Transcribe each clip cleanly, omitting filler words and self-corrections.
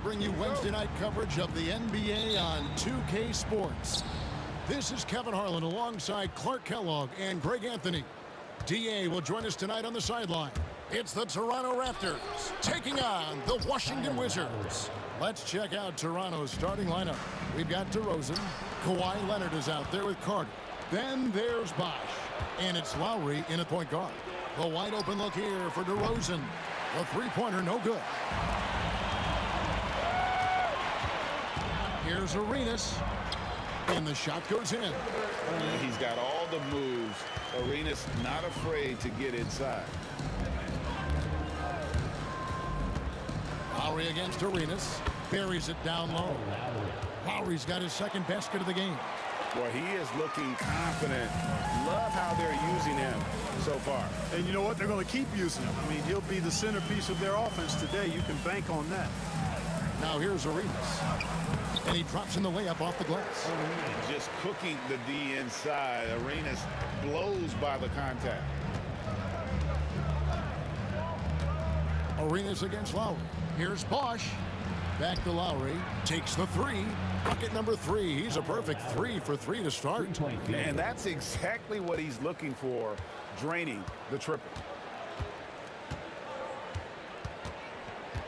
to bring you Wednesday night coverage of the NBA on 2K Sports. This is Kevin Harlan alongside Clark Kellogg and Greg Anthony. DA will join us tonight on the sideline. It's the Toronto Raptors taking on the Washington Wizards. Let's check out Toronto's starting lineup. We've got DeRozan. Kawhi Leonard is out there with Carter. Then there's Bosh. And it's Lowry in at point guard. The wide open look here for DeRozan. The three-pointer no good. Here's Arenas. And the shot goes in. He's got all the moves. Arenas not afraid to get inside. Lowry against Arenas. Buries it down low. Lowry's got his second basket of the game. Boy, he is looking confident. Love how they're using him so far. And you know what? They're going to keep using him. I mean, he'll be the centerpiece of their offense today. You can bank on that. Now here's Arenas. And he drops in the layup off the glass. Just cooking the D inside. Arenas blows by the contact. Arenas against Lowry. Here's Bosh. Back to Lowry. Takes the three. Bucket number 3. He's a perfect 3 for 3 to start. And that's exactly what he's looking for, draining the triple.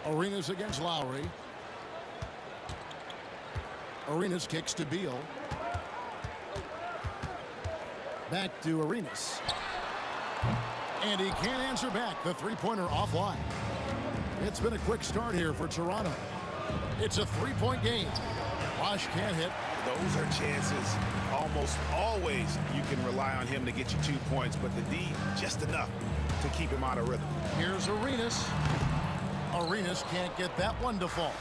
Arenas against Lowry. Arenas kicks to Beal. Back to Arenas. And he can't answer back. The three-pointer offline. It's been a quick start here for Toronto. It's a three-point game. Bosh can't hit. Those are chances. Almost always you can rely on him to get you 2 points, but the D, just enough to keep him out of rhythm. Here's Arenas. Arenas can't get that one to fall.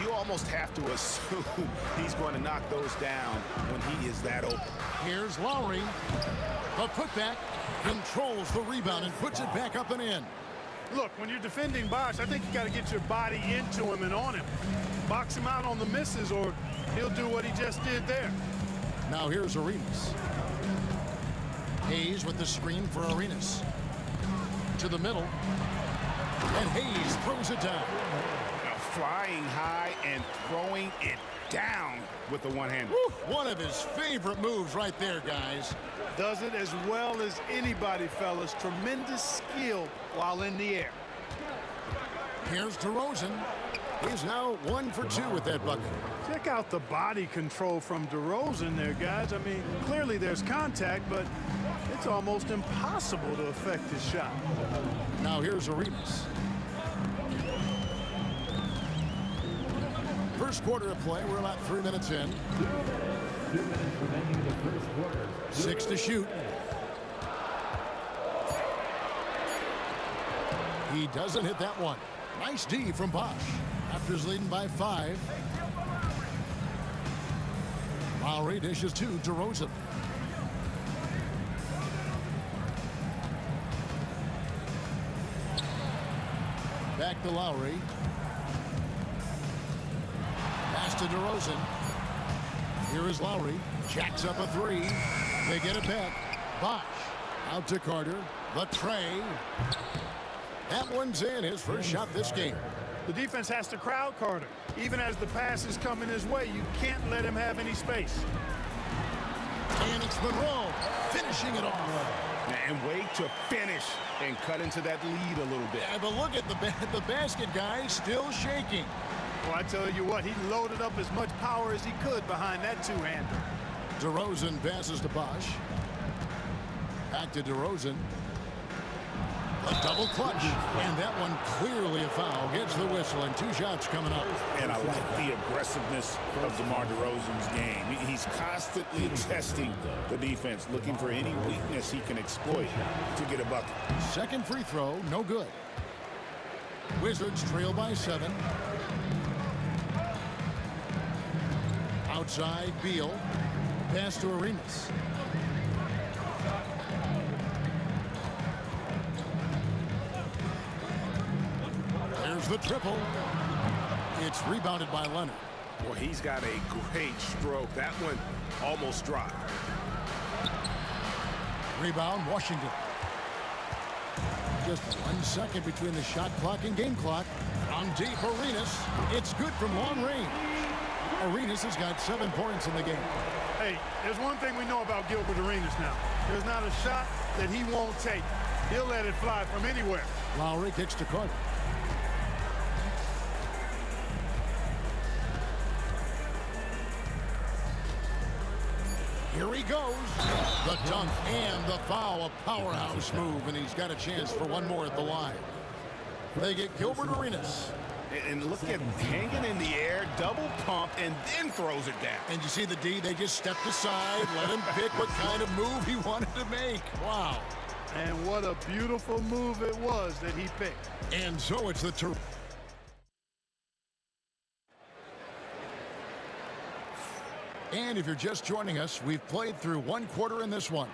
You almost have to assume he's going to knock those down when he is that open. Here's Lowry. The putback controls the rebound and puts it back up and in. Look, when you're defending Bosh, I think you got to get your body into him and on him. Box him out on the misses or he'll do what he just did there. Now here's Arenas. Hayes with the screen for Arenas. To the middle. And Hayes throws it down. Now flying high and throwing it down with the one-hander. One of his favorite moves right there, guys. Does it as well as anybody, fellas. Tremendous skill while in the air. Here's DeRozan. He's now 1 for 2 with that bucket. Check out the body control from DeRozan there, guys. I mean, clearly there's contact, but it's almost impossible to affect his shot. Now here's Arenas. First quarter of play. We're about 3 minutes in. 2 minutes remaining in the first quarter. 6 to shoot. He doesn't hit that one. Nice D from Bosh. Raptors leading by 5. Lowry dishes to DeRozan. Back to Lowry. Pass to DeRozan. Here is Lowry. Jacks up a 3. They get it back. Bosh out to Carter. The tray. That one's in. His first shot this game. The defense has to crowd Carter. Even as the pass is coming his way, you can't let him have any space. And it's Monroe finishing it off. And wait to finish and cut into that lead a little bit. Yeah, but look at the basket, guy, still shaking. Well, I tell you what, he loaded up as much power as he could behind that two-hander. DeRozan passes to Bosh. Back to DeRozan. A double clutch. And that one clearly a foul. Gets the whistle and 2 shots coming up. And I like the aggressiveness of DeMar DeRozan's game. He's constantly testing the defense, looking for any weakness he can exploit to get a bucket. Second free throw, no good. Wizards trail by 7. Outside, Beal. Pass to Arenas. There's the triple. It's rebounded by Leonard. Well, he's got a great stroke. That one almost dropped. Rebound, Washington. Just 1 second between the shot clock and game clock. On deep, Arenas. It's good from long range. Arenas has got 7 points in the game. Hey, there's one thing we know about Gilbert Arenas now. There's not a shot that he won't take. He'll let it fly from anywhere. Lowry kicks to Carter. Here he goes. The dunk and the foul. A powerhouse move, and he's got a chance for one more at the line. They get Gilbert Arenas. And look at him hanging in the air, double pump, and then throws it down. And you see the D, they just stepped aside, let him pick what kind of move he wanted to make. Wow. And what a beautiful move it was that he picked. And so it's the And if you're just joining us, we've played through 1 quarter in this one.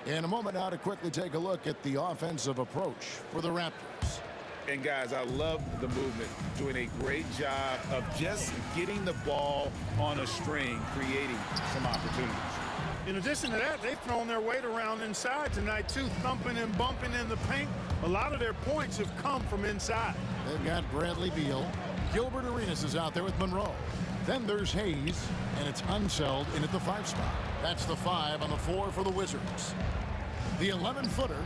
In a moment now to quickly take a look at the offensive approach for the Raptors. And guys, I love the movement, doing a great job of just getting the ball on a string, creating some opportunities. In addition to that, they've thrown their weight around inside tonight, too, thumping and bumping in the paint. A lot of their points have come from inside. They've got Bradley Beal. Gilbert Arenas is out there with Monroe. Then there's Hayes, and it's Unseld in at the 5 spot. That's the 5 on the floor for the Wizards. The 11-footer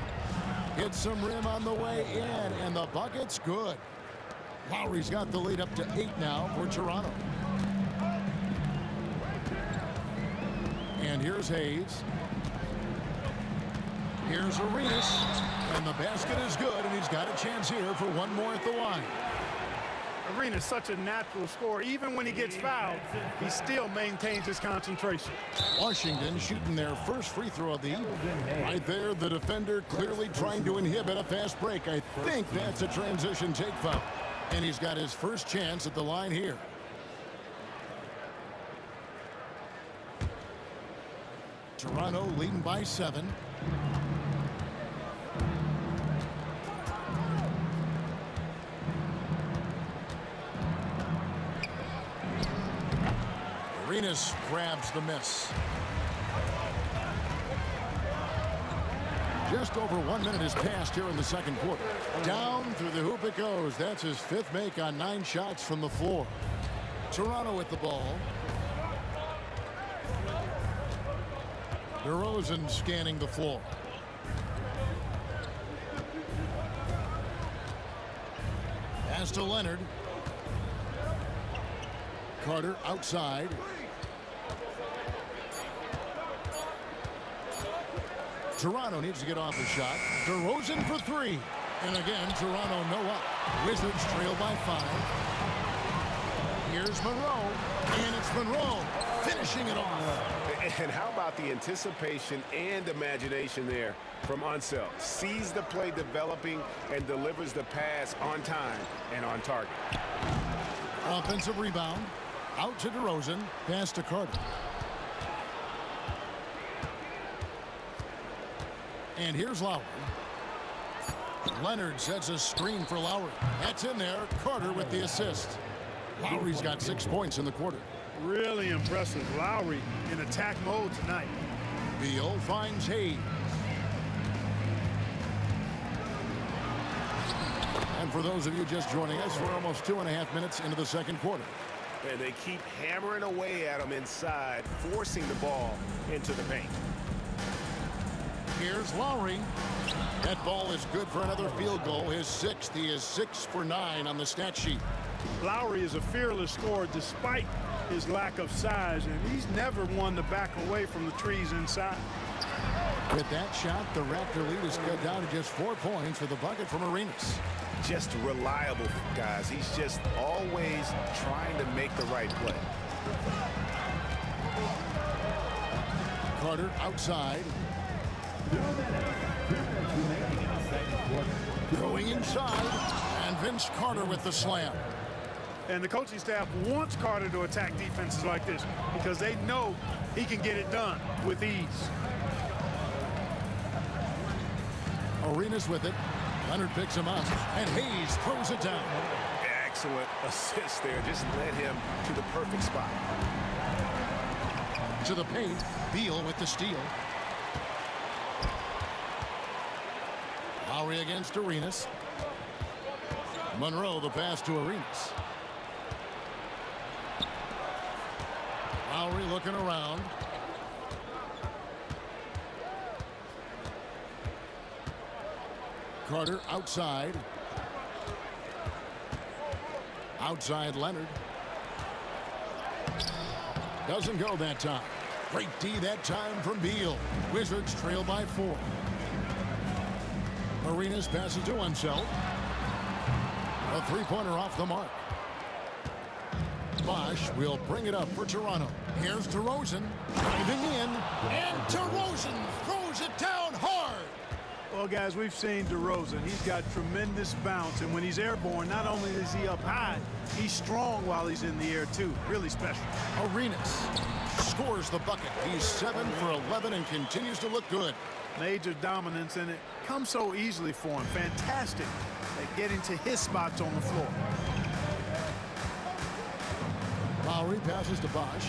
hits some rim on the way in, and the bucket's good. Lowry's got the lead up to 8 now for Toronto. And here's Hayes. Here's Arenas, and the basket is good, and he's got a chance here for one more at the line. Arenas such a natural scorer. Even when he gets fouled, he still maintains his concentration. Washington shooting their first free throw of the evening. Right there, the defender clearly trying to inhibit a fast break. I think that's a transition take foul. And he's got his first chance at the line here. Toronto leading by 7. Arenas grabs the miss. Just over 1 minute has passed here in the second quarter. Down through the hoop it goes. That's his 5th make on 9 shots from the floor. Toronto with the ball. DeRozan scanning the floor. Pass to Leonard. Carter outside. Toronto needs to get off the shot. DeRozan for 3. And again, Toronto no up. Wizards trail by 5. Here's Monroe. And it's Monroe finishing it off. And how about the anticipation and imagination there from Unseld? Sees the play developing and delivers the pass on time and on target. Offensive rebound. Out to DeRozan. Pass to Carter. And here's Lowry. Leonard sets a screen for Lowry. That's in there. Carter with the assist. Lowry's got 6 points in the quarter. Really impressive. Lowry in attack mode tonight. Beal finds Hayes. And for those of you just joining us, we're almost 2.5 minutes into the second quarter. And they keep hammering away at him inside, forcing the ball into the paint. Here's Lowry. That ball is good for another field goal. His 6th. He is 6 for 9 on the stat sheet. Lowry is a fearless scorer despite his lack of size, and he's never one to back away from the trees inside. With that shot, the Raptor lead is cut down to just 4 points with a bucket from Arenas. Just reliable, guys. He's just always trying to make the right play. Carter outside. Going inside, and Vince Carter with the slam. And the coaching staff wants Carter to attack defenses like this because they know he can get it done with ease. Arenas with it. Leonard picks him up, and Hayes throws it down. Excellent assist there. Just led him to the perfect spot. To the paint, Beal with the steal. Lowry against Arenas. Monroe, the pass to Arenas. Lowry looking around. Carter outside. Outside Leonard. Doesn't go that time. Great D that time from Beal. Wizards trail by 4. Arenas passes to himself. A three-pointer off the mark. Bosch will bring it up for Toronto. Here's DeRozan. Driving in. And DeRozan throws it down hard. Well, guys, we've seen DeRozan. He's got tremendous bounce, and when he's airborne, not only is he up high, he's strong while he's in the air, too. Really special. Arenas scores the bucket. He's 7 for 11 and continues to look good. Major dominance, and it comes so easily for him. Fantastic at getting to his spots on the floor. Lowry passes to Bosch.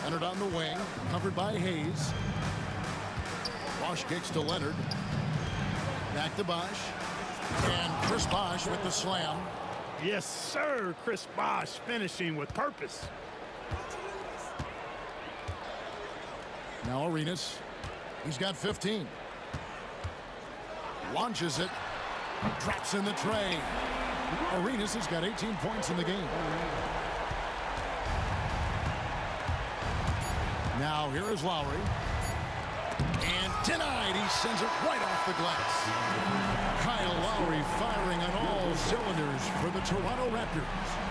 Leonard on the wing, covered by Hayes. Bosch kicks to Leonard. Back to Bosch. And Chris Bosch with the slam. Yes, sir. Chris Bosch finishing with purpose. Now Arenas. He's got 15. Launches it. Drops in the tray. Arenas has got 18 points in the game. Now here is Lowry. And denied. He sends it right off the glass. Kyle Lowry firing on all cylinders for the Toronto Raptors.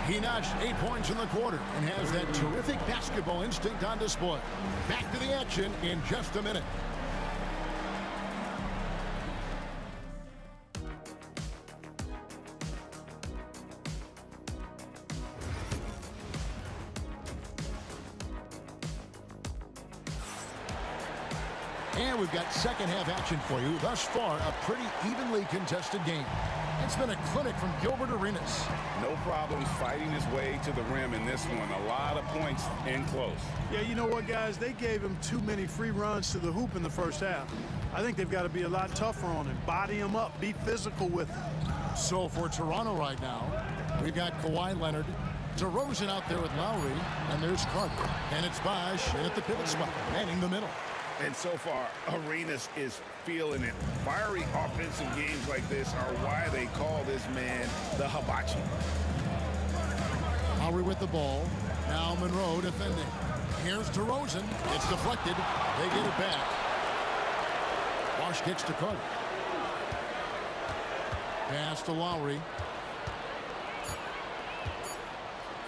He notched 8 points in the quarter and has that terrific basketball instinct on display. Back to the action in just a minute. And we've got second half action for you. Thus far, a pretty evenly contested game. It's been a clinic from Gilbert Arenas. No problems fighting his way to the rim in this one. A lot of points and close. Yeah, you know what, guys? They gave him too many free runs to the hoop in the first half. I think they've got to be a lot tougher on him. Body him up. Be physical with him. So for Toronto right now, we've got Kawhi Leonard, DeRozan out there with Lowry, and there's Carter. And it's Bosch at the pivot spot, manning the middle. And so far, Arenas is feeling it. Fiery offensive games like this are why they call this man the hibachi. Lowry with the ball. Now Monroe defending. Here's DeRozan. It's deflected. They get it back. Bosch kicks to Carter. Pass to Lowry.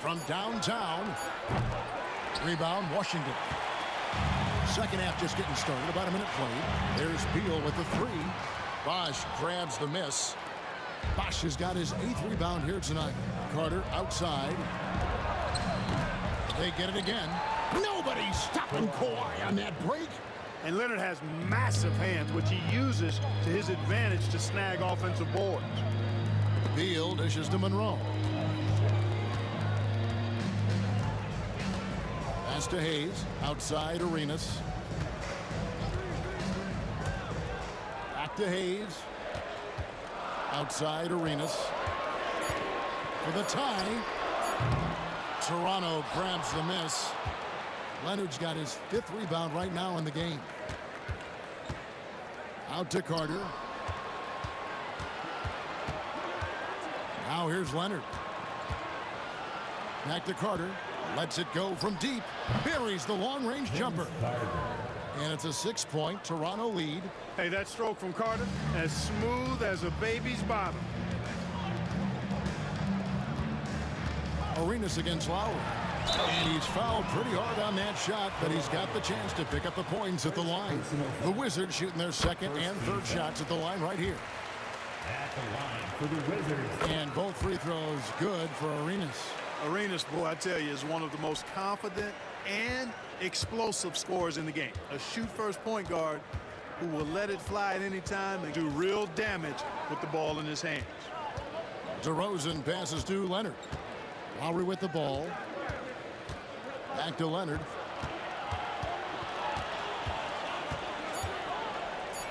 From downtown. Rebound, Washington. Second half just getting started. About a minute played. There's Beal with the three. Bosch grabs the miss. Bosch has got his 8th rebound here tonight. Carter outside. They get it again. Nobody's stopping Kawhi on that break. And Leonard has massive hands, which he uses to his advantage to snag offensive boards. Beal dishes to Monroe. Pass to Hayes. Outside Arenas. Back to Hayes. Outside Arenas. For the tie. Toronto grabs the miss. Leonard's got his 5th rebound right now in the game. Out to Carter. Now here's Leonard. Back to Carter. Lets it go from deep. Buries the long-range jumper. And it's a 6-point Toronto lead. Hey, that stroke from Carter, as smooth as a baby's bottom. Arenas against Lowry. And he's fouled pretty hard on that shot, but he's got the chance to pick up the points at the line. The Wizards shooting their 2nd and 3rd shots at the line right here. At the line for the Wizards. And both free throws good for Arenas. Arenas, boy, I tell you, is one of the most confident and explosive scorers in the game. A shoot-first point guard who will let it fly at any time and do real damage with the ball in his hands. DeRozan passes to Leonard. Lowry with the ball. Back to Leonard.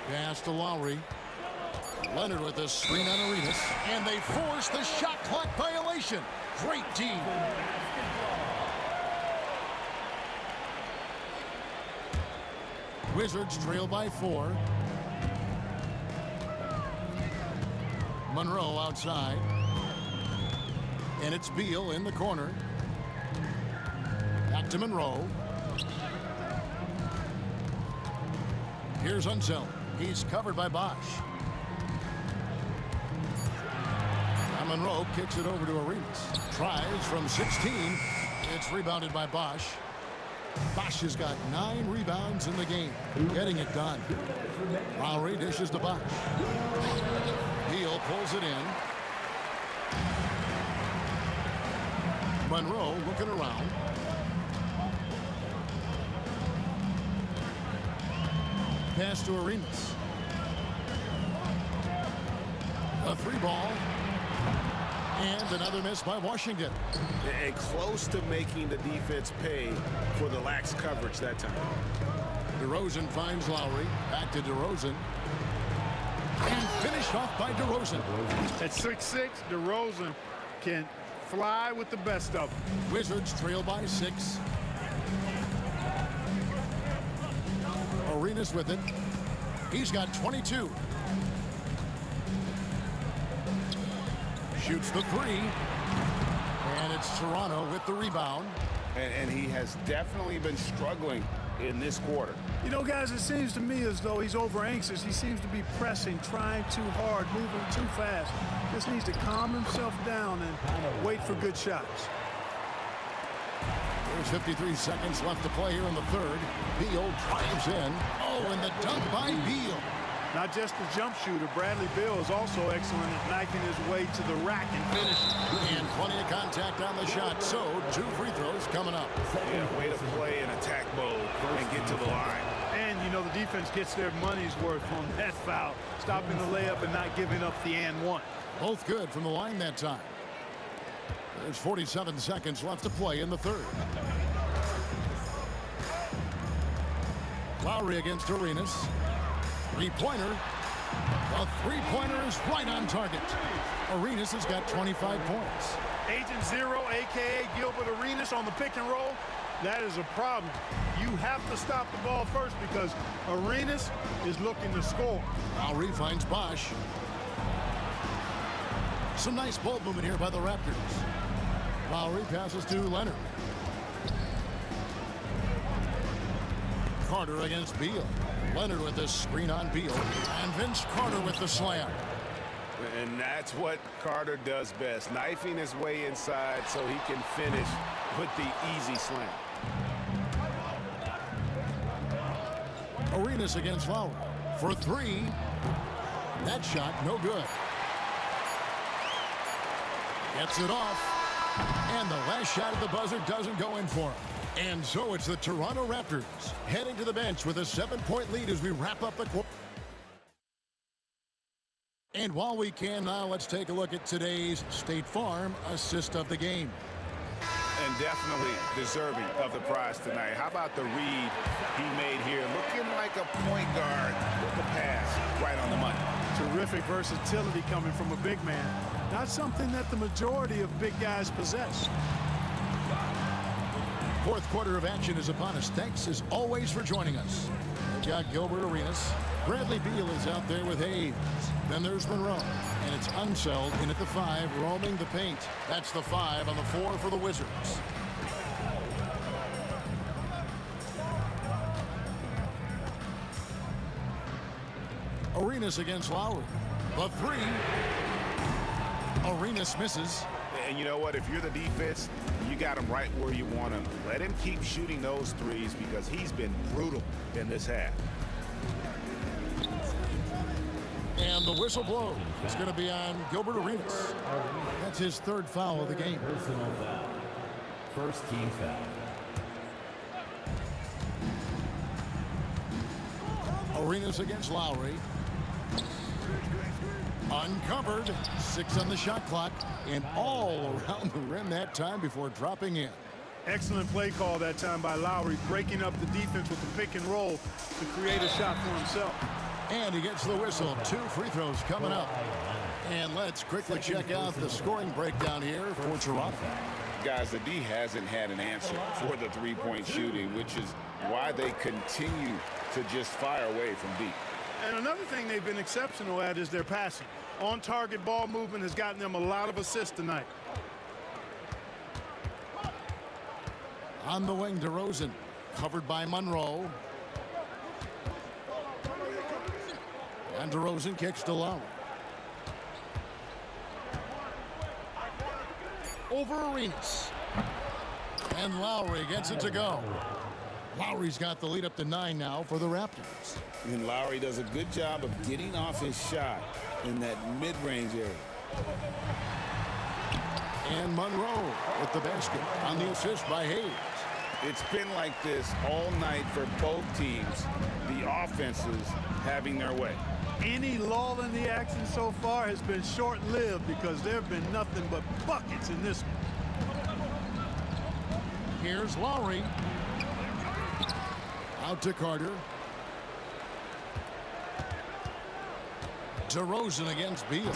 Pass to Lowry. Leonard with a screen on Arenas. And they force the shot clock violation. Great D. Wizards trail by 4. Monroe outside. And it's Beal in the corner. Back to Monroe. Here's Unseld. He's covered by Bosch. Now Monroe kicks it over to Arenas. Tries from 16. It's rebounded by Bosch. Bosch has got 9 rebounds in the game. Getting it done. Lowry dishes to Bosch. Beal pulls it in. Monroe looking around. Pass to Arenas. A 3-ball. And another miss by Washington. And close to making the defense pay for the lax coverage that time. DeRozan finds Lowry. Back to DeRozan. And finished off by DeRozan. At 6'6", DeRozan can fly with the best of them. Wizards trail by 6. Arenas with it. He's got 22. Shoots the 3. And it's Toronto with the rebound. And he has definitely been struggling in this quarter. You know, guys, it seems to me as though he's over anxious. He seems to be pressing, trying too hard, moving too fast. Just needs to calm himself down and wait for good shots. There's 53 seconds left to play here in the third. Beal drives in. Oh, and the dunk by Beal. Not just the jump shooter, Bradley Beal is also excellent at knifing his way to the rack and finishing. And plenty of contact on the shot, so 2 free throws coming up. Yeah, way to play in attack mode and get to the line. And, you know, the defense gets their money's worth on that foul, stopping the layup and not giving up the and one. Both good from the line that time. There's 47 seconds left to play in the third. Lowry against Arenas. Three-pointer. The three-pointer is right on target. Arenas has got 25 points. Agent Zero, a.k.a. Gilbert Arenas on the pick and roll. That is a problem. You have to stop the ball first because Arenas is looking to score. Lowry finds Bosch. Some nice ball movement here by the Raptors. Lowry passes to Leonard. Carter against Beal. Leonard with the screen on Beal. And Vince Carter with the slam. And that's what Carter does best, knifing his way inside so he can finish with the easy slam. Arenas against Lowry. For 3. That shot, no good. Gets it off. And the last shot at the buzzer doesn't go in for him. And so it's the Toronto Raptors heading to the bench with a 7-point lead as we wrap up the quarter. And while we can now, let's take a look at today's State Farm assist of the game. And definitely deserving of the prize tonight. How about the read he made here? Looking like a point guard with the pass right on the money. Terrific versatility coming from a big man. Not something that the majority of big guys possess. Fourth quarter of action is upon us. Thanks as always for joining us. We've got Gilbert Arenas. Bradley Beal is out there with Hayes. Then there's Monroe. And it's Unseld in at the 5, roaming the paint. That's the 5 on the 4 for the Wizards. Arenas against Lowry. The 3. Arenas misses. And you know what? If you're the defense, you got him right where you want him. Let him keep shooting those threes because he's been brutal in this half. And the whistle blows. It's going to be on Gilbert Arenas. That's his 3rd foul of the game. Personal foul. First team foul. Arenas against Lowry. Uncovered. 6 on the shot clock. And all around the rim that time before dropping in. Excellent play call that time by Lowry, breaking up the defense with the pick and roll to create a shot for himself. And he gets the whistle. 2 free throws coming up. And let's quickly check out the scoring breakdown here for Toronto. Guys, the D hasn't had an answer for the three-point shooting, which is why they continue to just fire away from deep. And another thing they've been exceptional at is their passing. On-target ball movement has gotten them a lot of assists tonight. On the wing, DeRozan, covered by Monroe. And DeRozan kicks to Lowry. Over Arenas. And Lowry gets it to go. Lowry's got the lead up to 9 now for the Raptors. And Lowry does a good job of getting off his shot in that mid-range area. And Monroe with the basket on the assist by Hayes. It's been like this all night for both teams. The offenses having their way. Any lull in the action so far has been short-lived because there have been nothing but buckets in this one. Here's Lowry. Out to Carter. DeRozan against Beal.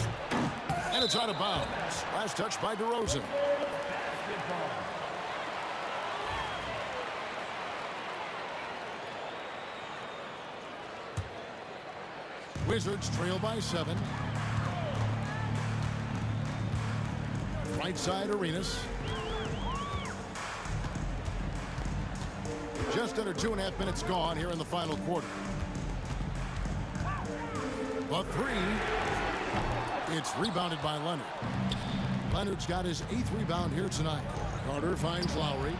And it's out of bounds. Last touch by DeRozan. Wizards trail by 7. Right side, Arenas. Just under 2.5 minutes gone here in the final quarter. The 3. It's rebounded by Leonard. Leonard's got his 8th rebound here tonight. Carter finds Lowry.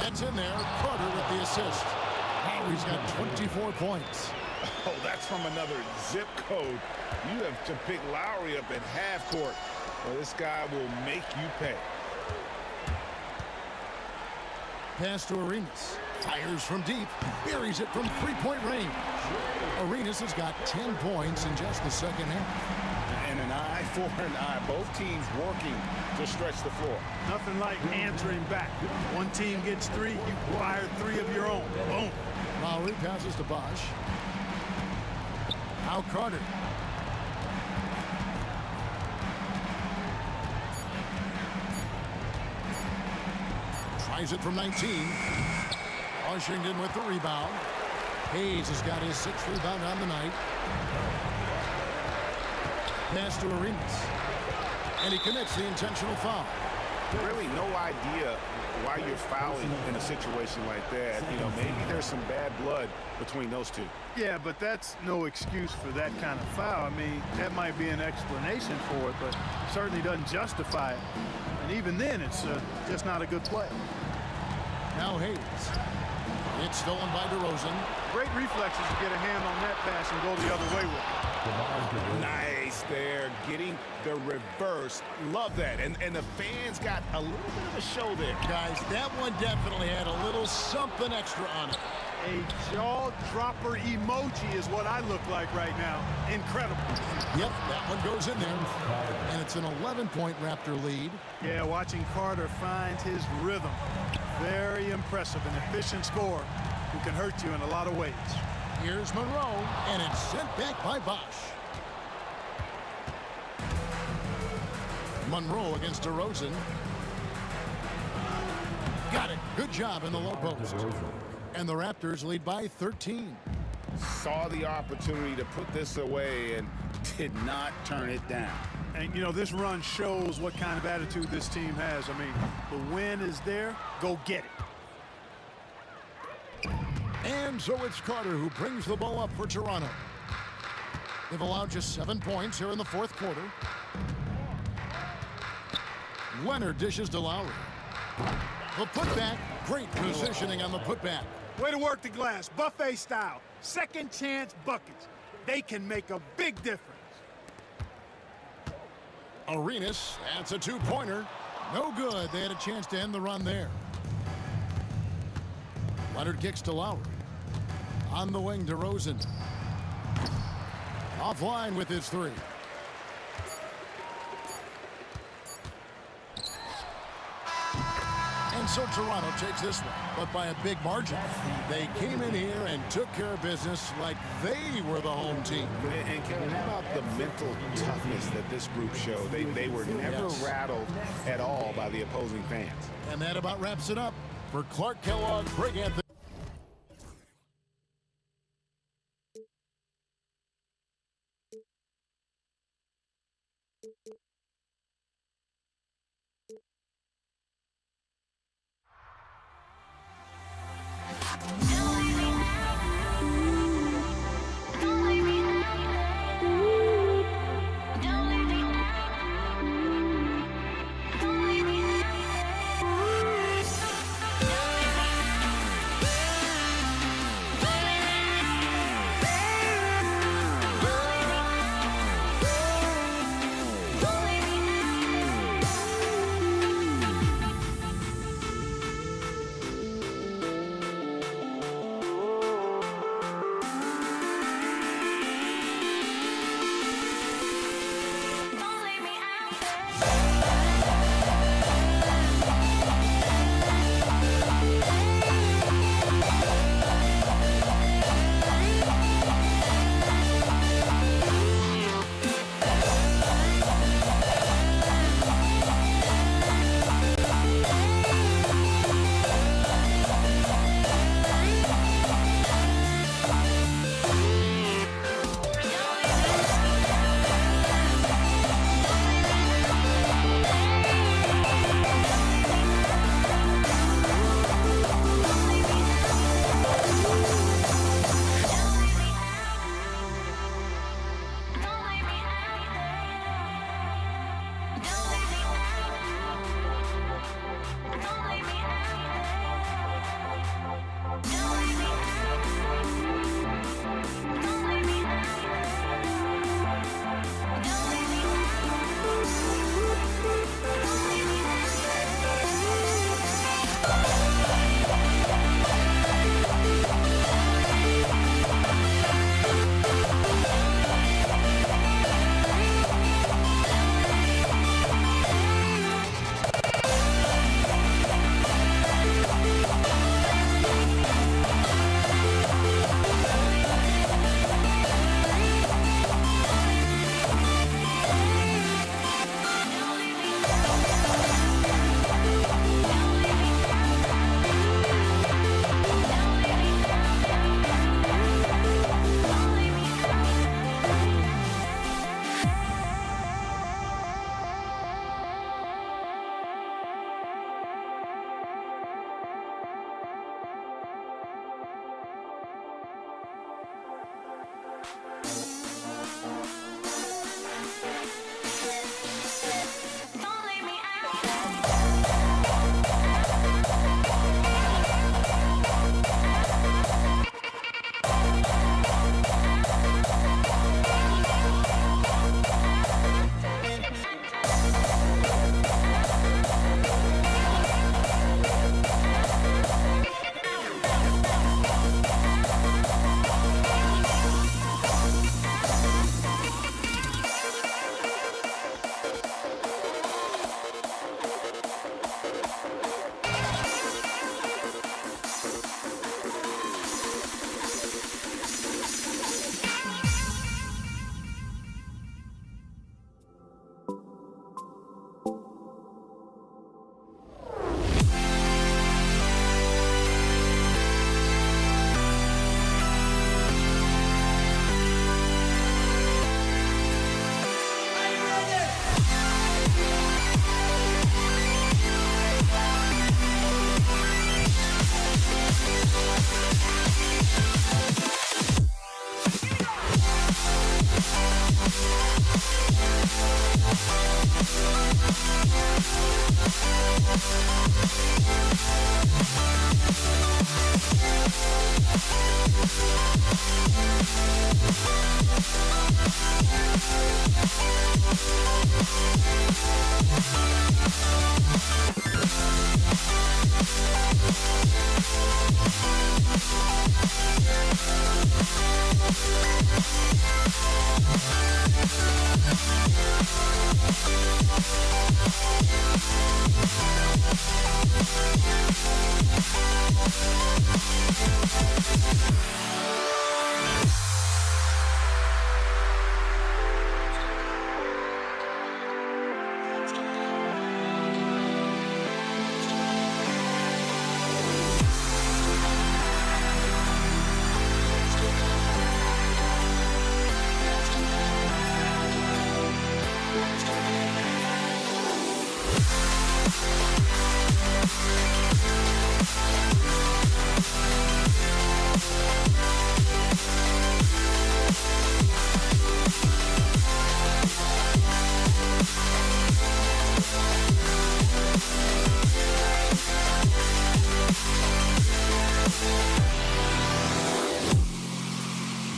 That's in there. Carter with the assist. Lowry's got 24 points. Oh, that's from another zip code. You have to pick Lowry up at half court. Well, this guy will make you pay. Pass to Arenas. Fires from deep. Buries it from 3-point range. Arenas has got 10 points in just the second half. And an eye for an eye. Both teams working to stretch the floor. Nothing like answering back. One team gets 3, you fire 3 of your own. Boom. Lowry passes to Bosch. Now Carter. Tries it from 19. Washington with the rebound. Hayes has got his 6th rebound on the night. Pass to Arenas. And he commits the intentional foul. Really no idea why you're fouling in a situation like that. You know, maybe there's some bad blood between those two. Yeah, but that's no excuse for that kind of foul. I mean, that might be an explanation for it, but certainly doesn't justify it. And even then, it's just not a good play. Now Hayes. It's stolen by DeRozan. Great reflexes to get a hand on that pass and go the other way with it. Nice there, getting the reverse. Love that. And the fans got a little bit of a show there. Guys, that one definitely had a little something extra on it. A jaw-dropper emoji is what I look like right now. Incredible. Yep, that one goes in there. And it's an 11-point Raptor lead. Yeah, watching Carter find his rhythm. Very impressive, an efficient scorer who can hurt you in a lot of ways. Here's Monroe, and it's sent back by Bosch. Monroe against DeRozan. Got it. Good job in the low post. And the Raptors lead by 13. Saw the opportunity to put this away and did not turn it down. And, you know, this run shows what kind of attitude this team has. I mean, the win is there. Go get it. And so it's Carter who brings the ball up for Toronto. They've allowed just 7 points here in the fourth quarter. Leonard dishes to Lowry. The putback. Great positioning on the putback. Way to work the glass. Buffet style. Second chance buckets. They can make a big difference. Arenas, that's a two-pointer. No good. They had a chance to end the run there. Leonard kicks to Lowry. On the wing, DeRozan. Offline with his 3. And And so Toronto takes this one, but by a big margin. They came in here and took care of business like they were the home team. And Kevin, how about the mental toughness that this group showed? They were never rattled at all by the opposing fans. And that about wraps it up. For Clark Kellogg, Greg Anthony. We'll be right back.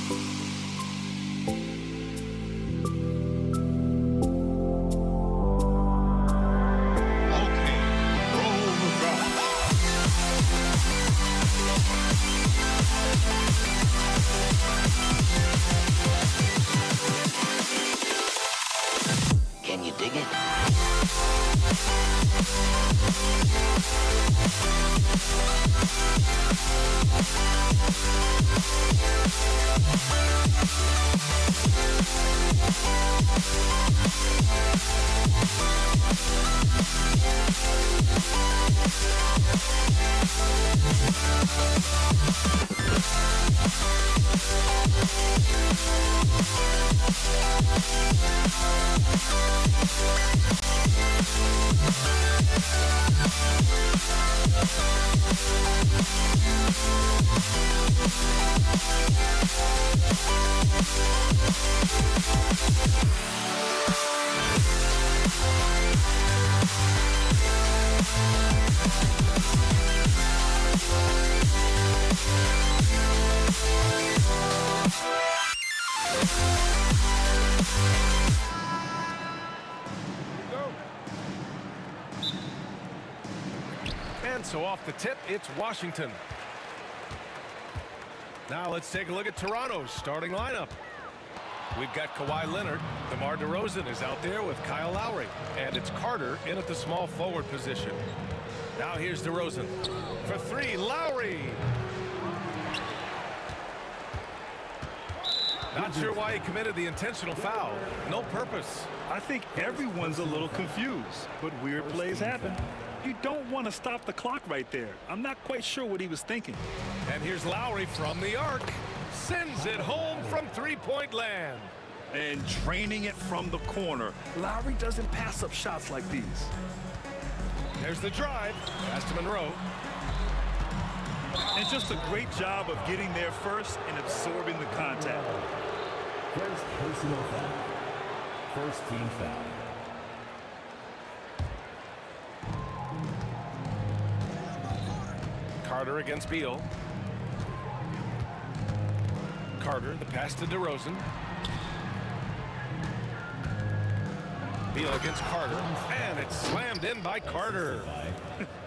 Can you dig it? And so off the tip, it's Washington. Now let's take a look at Toronto's starting lineup. We've got Kawhi Leonard. DeMar DeRozan is out there with Kyle Lowry. And it's Carter in at the small forward position. Now here's DeRozan. For three, Lowry. Not sure why he committed the intentional foul. No purpose. I think everyone's a little confused, but weird plays happen. You don't want to stop the clock right there. I'm not quite sure what he was thinking. And here's Lowry from the arc. Sends it home from three-point land. And draining it from the corner. Lowry doesn't pass up shots like these. There's the drive. Pass to Monroe. And just a great job of getting there first and absorbing the contact. First personal foul. First team foul. Carter against Beal. Carter, the pass to DeRozan. Beal against Carter, and it's slammed in by Carter.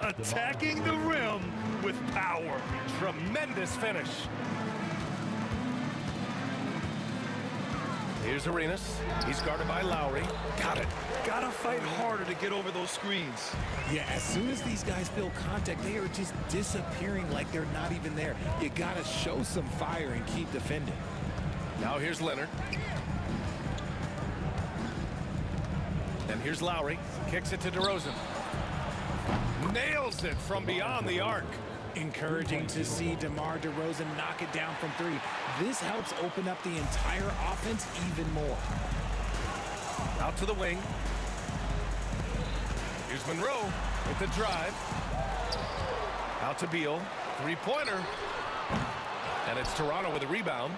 Attacking the rim with power. Tremendous finish. Here's Arenas. He's guarded by Lowry. Got it. Gotta fight harder to get over those screens. Yeah, as soon as these guys feel contact, they are just disappearing like they're not even there. You gotta show some fire and keep defending. Now here's Leonard. And here's Lowry. Kicks it to DeRozan. Nails it from beyond the arc. Encouraging to see DeMar DeRozan knock it down from three. This helps open up the entire offense even more. Out to the wing. Here's Monroe with the drive. Out to Beal. Three-pointer. And it's Toronto with a rebound.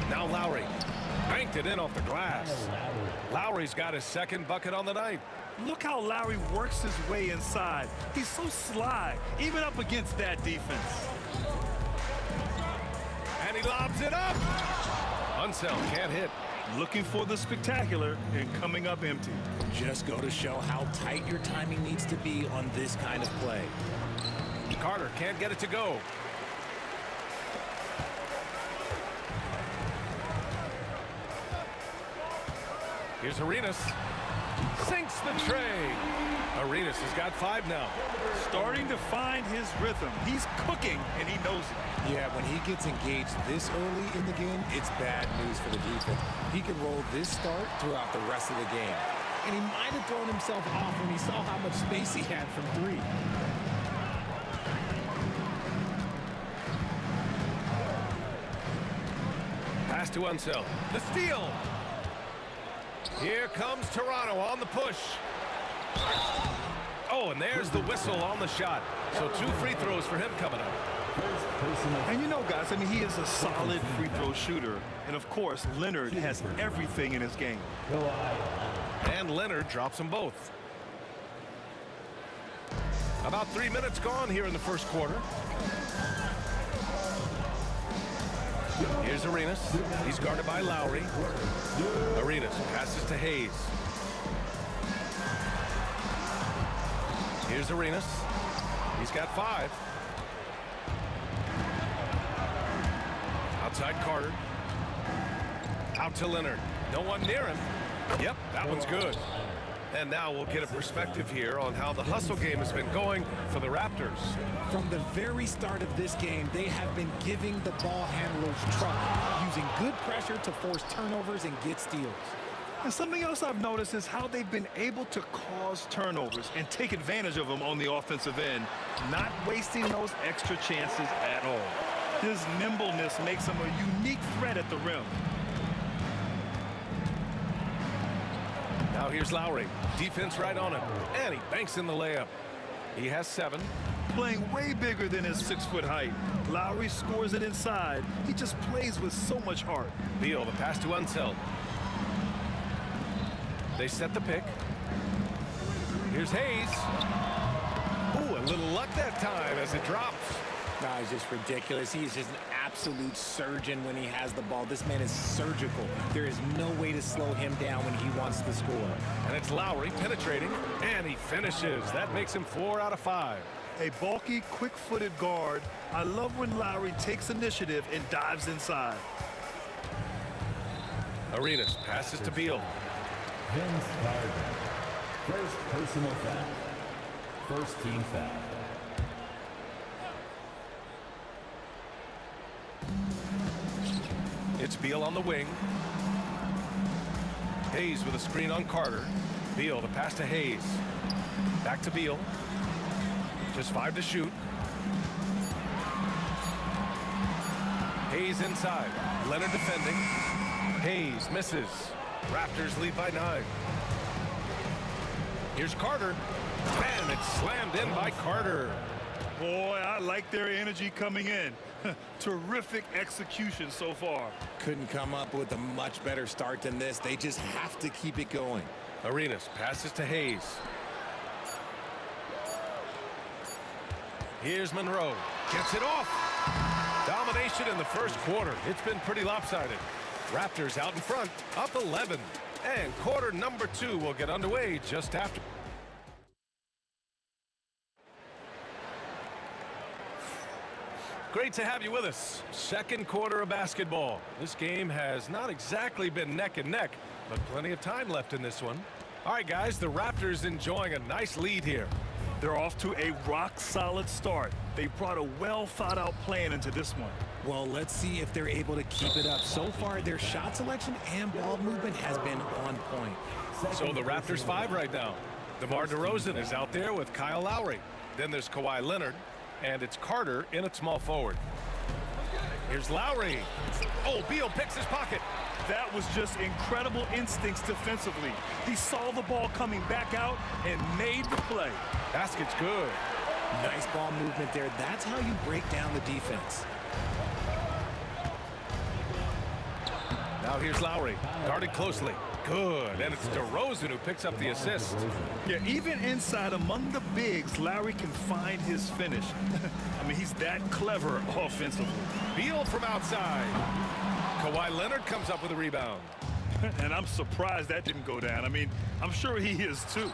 Now Lowry. Banked it in off the glass. Lowry's got his second bucket on the night. Look how Lowry works his way inside. He's so sly, even up against that defense. And he lobs it up. Unseld can't hit. Looking for the spectacular and coming up empty. Just go to show how tight your timing needs to be on this kind of play. Carter can't get it to go. Here's Arenas. Sinks the tray. Arenas has got 5 now. Starting to find his rhythm. He's cooking, and he knows it. Yeah, when he gets engaged this early in the game, it's bad news for the defense. He can roll this start throughout the rest of the game. And he might have thrown himself off when he saw how much space he had from three. Pass to Unseld. The steal. Here comes Toronto on the push. Oh, and there's the whistle on the shot. So 2 free throws for him coming up. And you know, guys, I mean, he is a solid free throw shooter. And, of course, Leonard has everything in his game. And Leonard drops them both. About 3 minutes gone here in the first quarter. Here's Arenas. He's guarded by Lowry. Arenas passes to Hayes. Here's Arenas. He's got 5. Outside Carter. Out to Leonard. No one near him. Yep, that one's good. And now we'll get a perspective here on how the hustle game has been going for the Raptors. From the very start of this game, they have been giving the ball handlers trouble, using good pressure to force turnovers and get steals. And something else I've noticed is how they've been able to cause turnovers and take advantage of them on the offensive end, not wasting those extra chances at all. His nimbleness makes him a unique threat at the rim. Now here's Lowry. Defense right on him. And he banks in the layup. He has 7. Playing way bigger than his 6-foot height. Lowry scores it inside. He just plays with so much heart. Beal, the pass to Unseld. They set the pick. Here's Hayes. Ooh, a little luck that time as it drops. No, it's just ridiculous. He is just an absolute surgeon when he has the ball. This man is surgical. There is no way to slow him down when he wants to score. And it's Lowry penetrating, and he finishes. That makes him 4 out of 5. A bulky, quick-footed guard. I love when Lowry takes initiative and dives inside. Arenas passes to Beal. Vince Carter. First personal foul. First team foul. It's Beal on the wing. Hayes with a screen on Carter. Beal, the pass to Hayes. Back to Beal. Just 5 to shoot. Hayes inside. Leonard defending. Hayes misses. Raptors lead by 9. Here's Carter. And it's slammed in by Carter. Boy, I like their energy coming in. Terrific execution so far. Couldn't come up with a much better start than this. They just have to keep it going. Arenas passes to Hayes. Here's Monroe. Gets it off. Domination in the first quarter. It's been pretty lopsided. Raptors out in front, up 11. And quarter number 2 will get underway just after. Great to have you with us. Second quarter of basketball. This game has not exactly been neck and neck, but plenty of time left in this one. All right, guys, the Raptors enjoying a nice lead here. They're off to a rock-solid start. They brought a well-thought-out plan into this one. Well, let's see if they're able to keep it up. So far, their shot selection and ball movement has been on point. So the Raptors 5 right now. DeMar DeRozan is out there with Kyle Lowry. Then there's Kawhi Leonard, and it's Carter in at small forward. Here's Lowry. Oh, Beal picks his pocket. That was just incredible instincts defensively. He saw the ball coming back out and made the play. Basket's good. Nice ball movement there. That's how you break down the defense. Now here's Lowry, guarded closely. Good, and it's DeRozan who picks up the assist. Yeah, even inside among the bigs, Lowry can find his finish. I mean, he's that clever offensively. Beal from outside. Kawhi Leonard comes up with a rebound. And I'm surprised that didn't go down. I mean, I'm sure he is too.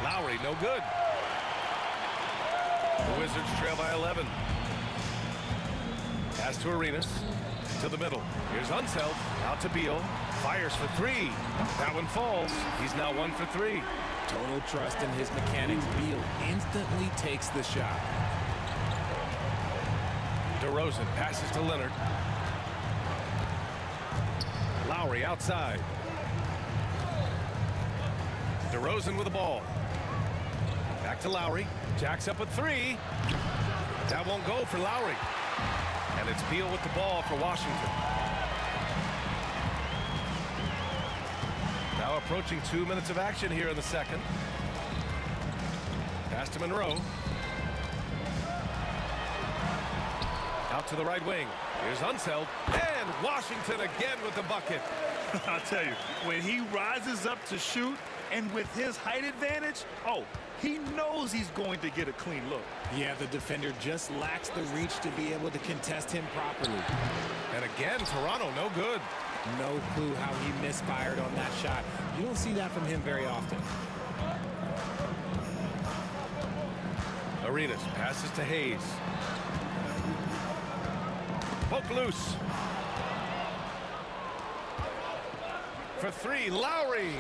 Lowry, no good. The Wizards trail by 11. Pass to Arenas. To the middle. Here's Unseld. Out to Beal. Fires for 3. That one falls. He's now 1 for 3. Total trust in his mechanics. Beal instantly takes the shot. DeRozan passes to Leonard. Lowry outside. DeRozan with the ball. Back to Lowry. Jacks up with 3. That won't go for Lowry. And it's Beal with the ball for Washington. Now approaching 2 minutes of action here in the second. Pass to Monroe. Out to the right wing. Here's Unseld. And Washington again with the bucket. I'll tell you, when he rises up to shoot, And with his height advantage, oh, he knows he's going to get a clean look. Yeah, the defender just lacks the reach to be able to contest him properly. And again, Toronto, no good. No clue how he misfired on that shot. You don't see that from him very often. Arenas passes to Hayes. Poke loose. For three, Lowry.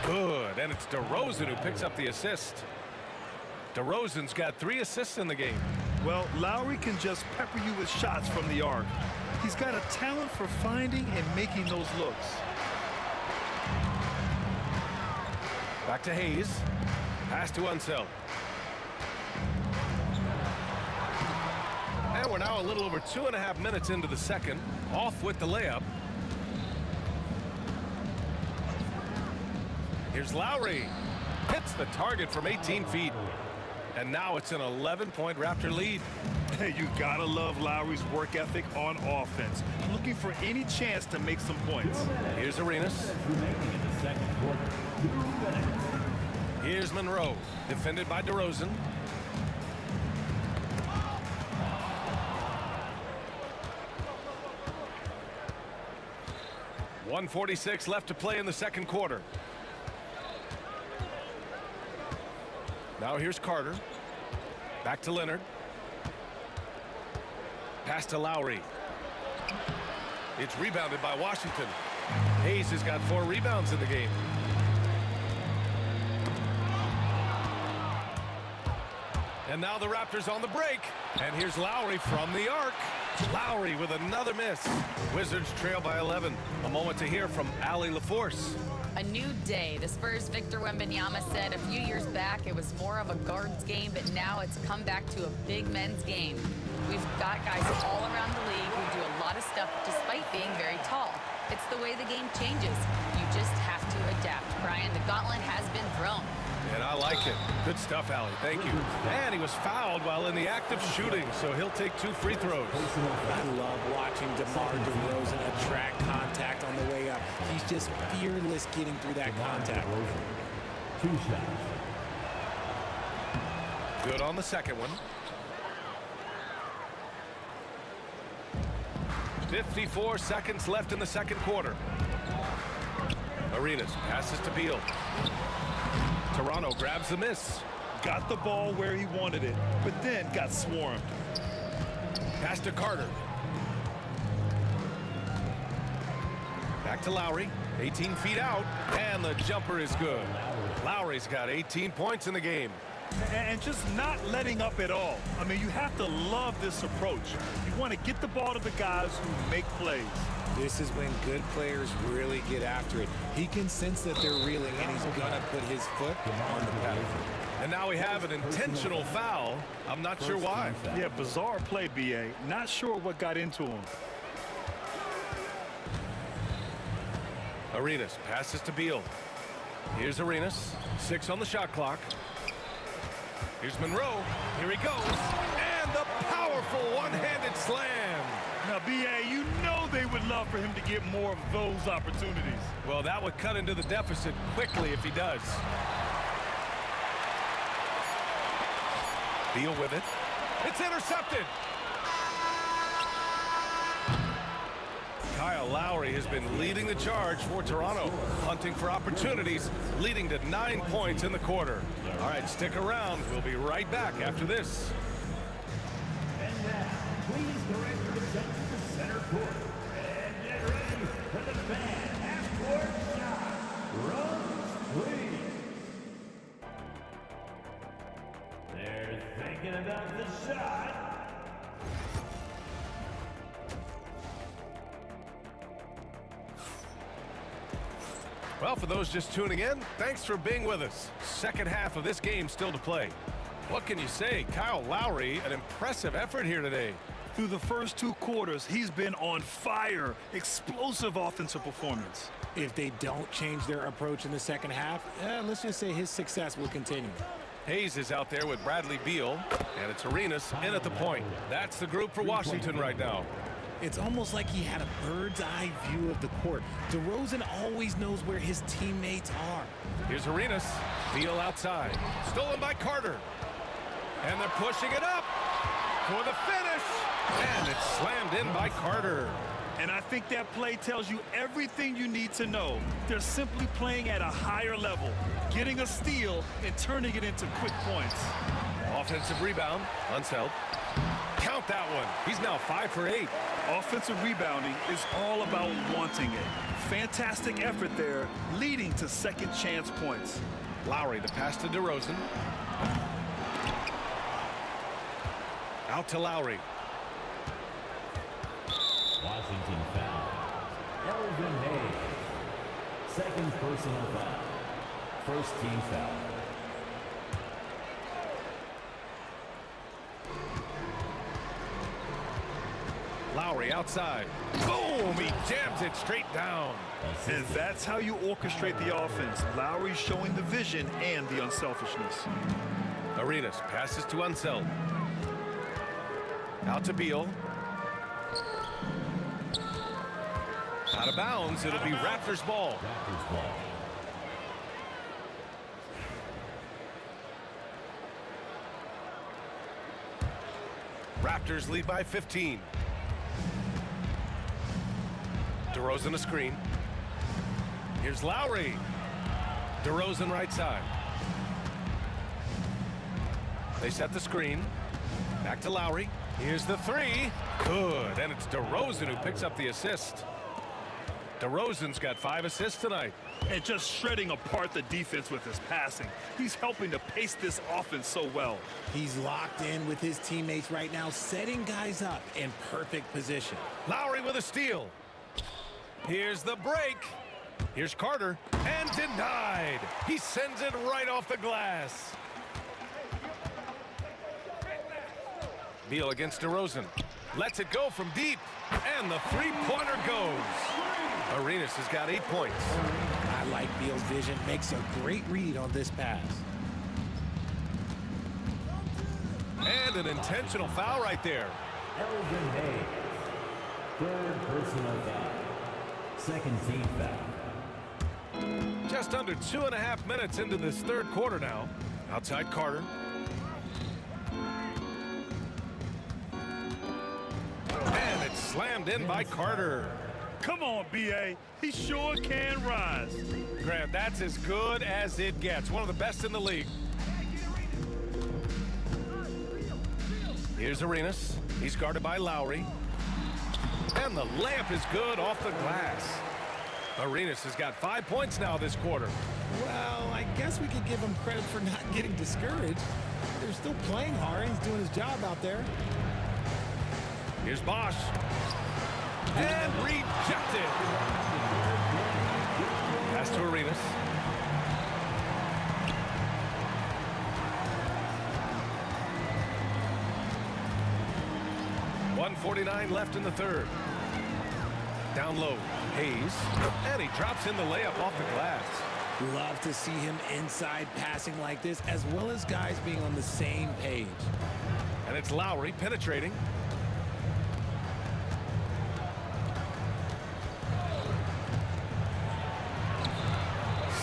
Good, and it's DeRozan who picks up the assist. DeRozan's got 3 assists in the game. Well, Lowry can just pepper you with shots from the arc. He's got a talent for finding and making those looks. Back to Hayes. Pass to Unseld. And we're now a little over 2.5 minutes into the second. Off with the layup. Here's Lowry. Hits the target from 18 feet. And now it's an 11-point Raptor lead. Hey, you gotta love Lowry's work ethic on offense. Looking for any chance to make some points. Here's Arenas. Here's Monroe, defended by DeRozan. .146 left to play in the second quarter. Now here's Carter. Back to Leonard. Pass to Lowry. It's rebounded by Washington. Hayes has got 4 rebounds in the game. And now the Raptors on the break. And here's Lowry from the arc. Lowry with another miss. Wizards trail by 11. A moment to hear from Allie LaForce. A new day. The Spurs' Victor Wembanyama said a few years back it was more of a guards game, but now it's come back to a big men's game. We've got guys all around the league who do a lot of stuff despite being very tall. It's the way the game changes. You just have to adapt. Brian, the gauntlet has been thrown. And I like it. Good stuff, Allie. Thank you. And he was fouled while in the act of shooting, so he'll take 2 free throws. I love watching DeMar DeRozan attract contact on the way up. He's just fearless getting through that contact. 2 shots. Good on the second one. 54 seconds left in the second quarter. Arenas passes to Beal. Toronto grabs the miss. Got the ball where he wanted it, but then got swarmed. Pass to Carter. Back to Lowry. 18 feet out, and the jumper is good. Lowry's got 18 points in the game. And just not letting up at all. I mean, you have to love this approach. You want to get the ball to the guys who make plays. This is when good players really get after it. He can sense that they're reeling, and he's going to put his foot on the pedal. And now we have an intentional foul. I'm not sure why. Yeah, bizarre play, B.A. Not sure what got into him. Arenas passes to Beal. Here's Arenas. 6 on the shot clock. Here's Monroe. Here he goes. And the powerful one-handed slam. Now, B.A., you know they would love for him to get more of those opportunities. Well, that would cut into the deficit quickly if he does. Beal with it. It's intercepted. Kyle Lowry has been leading the charge for Toronto, hunting for opportunities, leading to 9 points in the quarter. All right, stick around. We'll be right back after this. And now, please direct your attention to center court. And get ready for the fan half-court shot. Runs, please. They're thinking about the shot. Well, for those just tuning in, thanks for being with us. Second half of this game still to play. What can you say? Kyle Lowry, an impressive effort here today. Through the first 2 quarters, he's been on fire. Explosive offensive performance. If they don't change their approach in the second half, let's just say his success will continue. Hayes is out there with Bradley Beal, and it's Arenas in at the point. That's the group for Washington right now. It's almost like he had a bird's eye view of the court. DeRozan always knows where his teammates are. Here's Arenas. Beal outside. Stolen by Carter. And they're pushing it up for the finish. And it's slammed in by Carter. And I think that play tells you everything you need to know. They're simply playing at a higher level, getting a steal and turning it into quick points. Offensive rebound. Unseld. Count that one. He's now 5 for 8. Offensive rebounding is all about wanting it. Fantastic effort there, leading to second chance points. Lowry, the pass to DeRozan. Out to Lowry. Washington foul. Elvin Hayes. Second personal foul. First team foul. Lowry outside. Boom! He jams it straight down. And that's how you orchestrate the offense. Lowry showing the vision and the unselfishness. Arenas passes to Unseld. Out to Beal. Out of bounds. It'll be Raptors ball. Raptors ball. Raptors lead by 15. DeRozan a screen. Here's Lowry. DeRozan right side. They set the screen. Back to Lowry. Here's the three. Good. And it's DeRozan who picks up the assist. DeRozan's got 5 assists tonight. And just shredding apart the defense with his passing. He's helping to pace this offense so well. He's locked in with his teammates right now, setting guys up in perfect position. Lowry with a steal. Here's the break. Here's Carter. And denied. He sends it right off the glass. Beal against DeRozan. Lets it go from deep. And the three-pointer goes. Arenas has got 8 points. I like Beal's vision. Makes a great read on this pass. And an intentional foul right there. Elvin Hayes. Third personal foul. Second team foul. Just under 2.5 minutes into this third quarter now. Outside Carter. And it's slammed in by Carter. Come on, B.A. He sure can rise. Grant, that's as good as it gets. One of the best in the league. Here's Arenas. He's guarded by Lowry. And the layup is good off the glass. Arenas has got 5 points now this quarter. Well, I guess we could give him credit for not getting discouraged. They're still playing hard. He's doing his job out there. Here's Bosch. And rejected. Pass to Arenas. .149 left in the third. Down low, Hayes. And he drops in the layup off the glass. Love to see him inside passing like this, as well as guys being on the same page. And it's Lowry penetrating.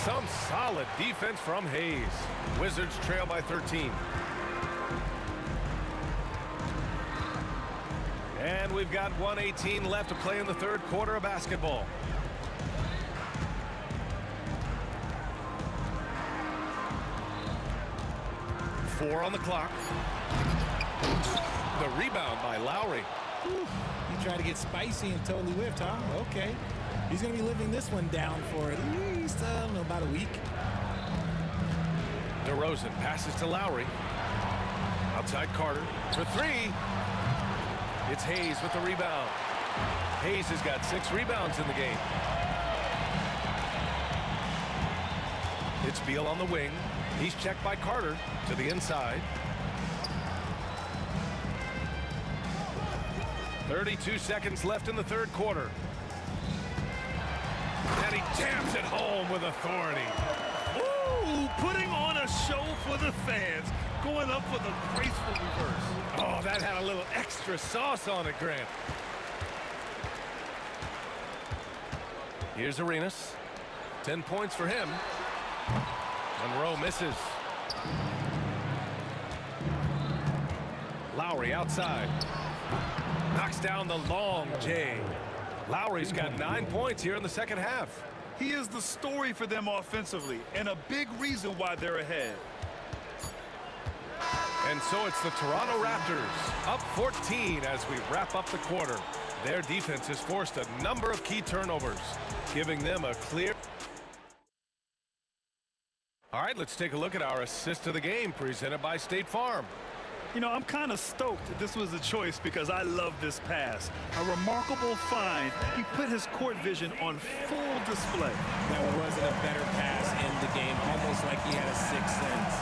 Some solid defense from Hayes. Wizards trail by 13. And we've got 1:18 left to play in the third quarter of basketball. Four on the clock. The rebound by Lowry. Whew. You try to get spicy and totally whiffed, huh? Okay. He's going to be living this one down for at least, I don't know, about a week. DeRozan passes to Lowry. Outside Carter for three. It's Hayes with the rebound. Hayes has got 6 rebounds in the game. It's Beal on the wing. He's checked by Carter to the inside. 32 seconds left in the third quarter. And he jams it home with authority. Ooh, putting on a show for the fans. Going up for the graceful reverse. Oh, that had a little extra sauce on it, Grant. Here's Arenas. 10 points for him. Monroe misses. Lowry outside. Knocks down the long J. Lowry's got 9 points here in the second half. He is the story for them offensively and a big reason why they're ahead. And so it's the Toronto Raptors up 14 as we wrap up the quarter. Their defense has forced a number of key turnovers, giving them a clear... All right, let's take a look at our assist of the game presented by State Farm. You know, I'm kind of stoked that this was a choice because I love this pass. A remarkable find. He put his court vision on full display. There wasn't a better pass in the game, almost like he had a sixth sense.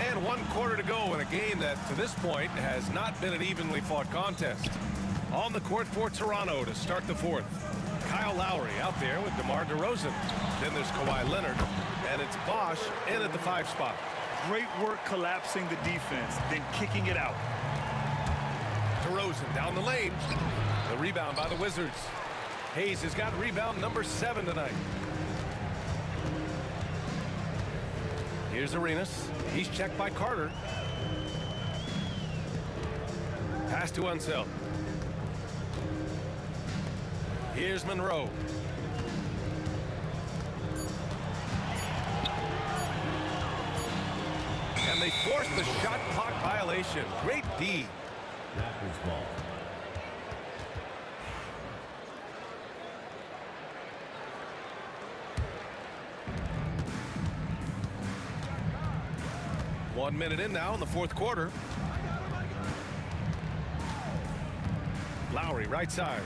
And 1 quarter to go in a game that, to this point, has not been an evenly fought contest. On the court for Toronto to start the fourth. Kyle Lowry out there with DeMar DeRozan. Then there's Kawhi Leonard, and it's Bosch in at the 5 spot. Great work collapsing the defense, then kicking it out. DeRozan down the lane. The rebound by the Wizards. Hayes has got rebound number 7 tonight. Here's Arenas. He's checked by Carter. Pass to Unseld. Here's Monroe. And they forced the shot clock violation. Great D. Raptors ball. One minute in now in the fourth quarter. Lowry right side.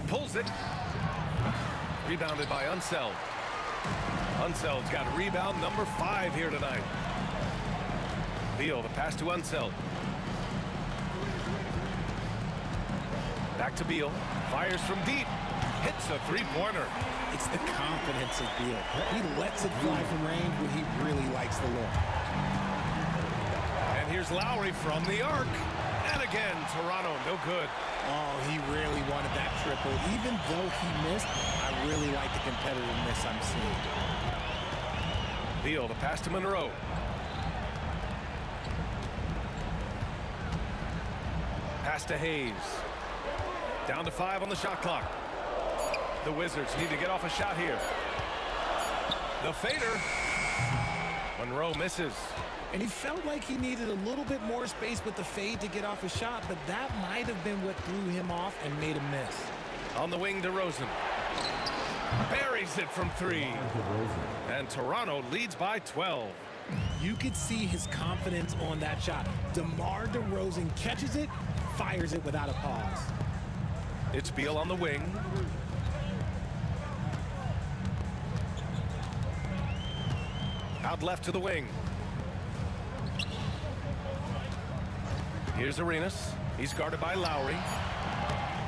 Pulls it. Rebounded by Unseld. Unseld's got rebound number 5 here tonight. Beal, the pass to Unseld. Back to Beal. Fires from deep. Hits a three-pointer. It's the confidence of Beal. He lets it fly from range when he really likes the look. And here's Lowry from the arc. And again, Toronto, no good. Oh, he really wanted that triple. Even though he missed, I really like the competitiveness I'm seeing. Beal, the pass to Monroe. Pass to Hayes. Down to 5 on the shot clock. The Wizards need to get off a shot here. The fader. Monroe misses. And he felt like he needed a little bit more space with the fade to get off a shot, but that might have been what threw him off and made him miss. On the wing, DeRozan. Buries it from 3. And Toronto leads by 12. You could see his confidence on that shot. DeMar DeRozan catches it, fires it without a pause. It's Beal on the wing. Out left to the wing. Here's Arenas. He's guarded by Lowry.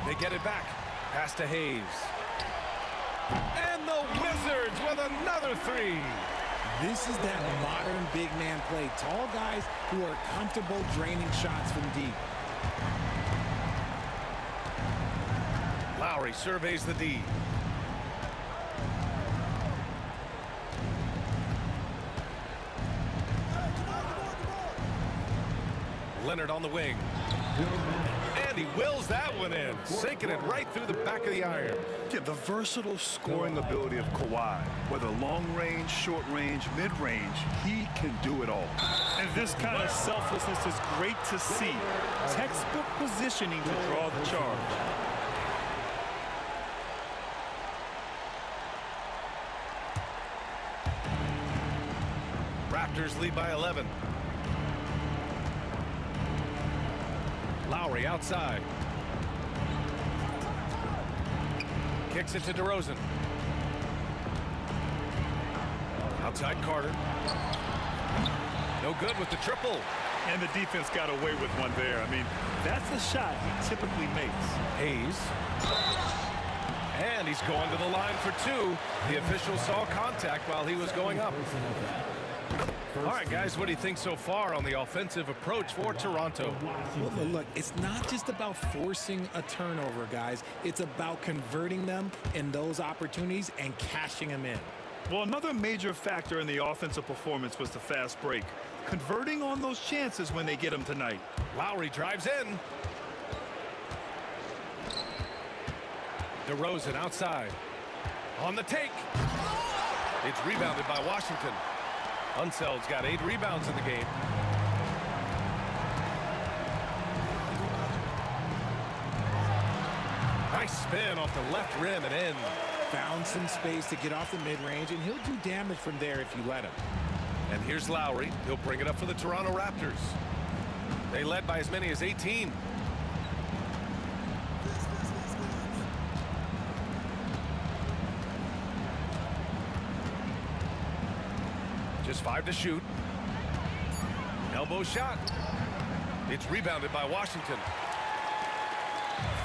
They get it back. Pass to Hayes. And the Wizards with another 3. This is that modern big man play. Tall guys who are comfortable draining shots from deep. Lowry surveys the D. Leonard on the wing. And he wills that one in, sinking it right through the back of the iron. Yeah, the versatile scoring ability of Kawhi, whether long range, short range, mid range, he can do it all. And this kind of selflessness is great to see. Textbook positioning to draw the charge. Raptors lead by 11. Lowry outside. Kicks it to DeRozan. Outside Carter. No good with the triple. And the defense got away with one there. I mean, that's a shot he typically makes. Hayes. And he's going to the line for 2. The official saw contact while he was going up. All right, guys, what do you think so far on the offensive approach for Toronto? Well, look, it's not just about forcing a turnover, guys. It's about converting them in those opportunities and cashing them in. Well, another major factor in the offensive performance was the fast break. Converting on those chances when they get them tonight. Lowry drives in. DeRozan outside. On the take. It's rebounded by Washington. Unseld's got 8 rebounds in the game. Nice spin off the left rim and in. Found some space to get off the mid-range, and he'll do damage from there if you let him. And here's Lowry. He'll bring it up for the Toronto Raptors. They led by as many as 18. Just 5 to shoot. Elbow shot. It's rebounded by Washington.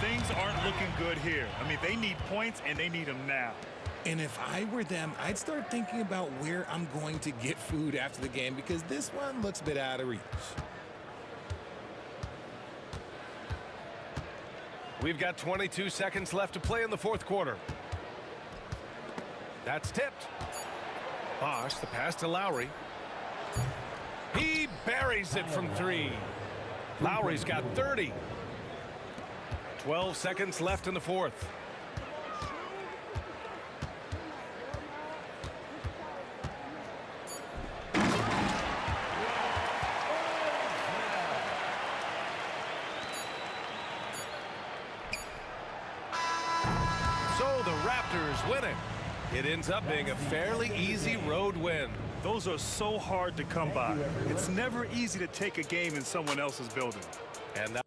Things aren't looking good here. I mean, they need points, and they need them now. And if I were them, I'd start thinking about where I'm going to get food after the game, because this one looks a bit out of reach. We've got 22 seconds left to play in the fourth quarter. That's tipped. Bosch, the pass to Lowry. He buries it from 3. Lowry's got 30. 12 seconds left in the fourth. So the Raptors win it. It ends up being a fairly easy road win. Those are so hard to come by. It's never easy to take a game in someone else's building. And that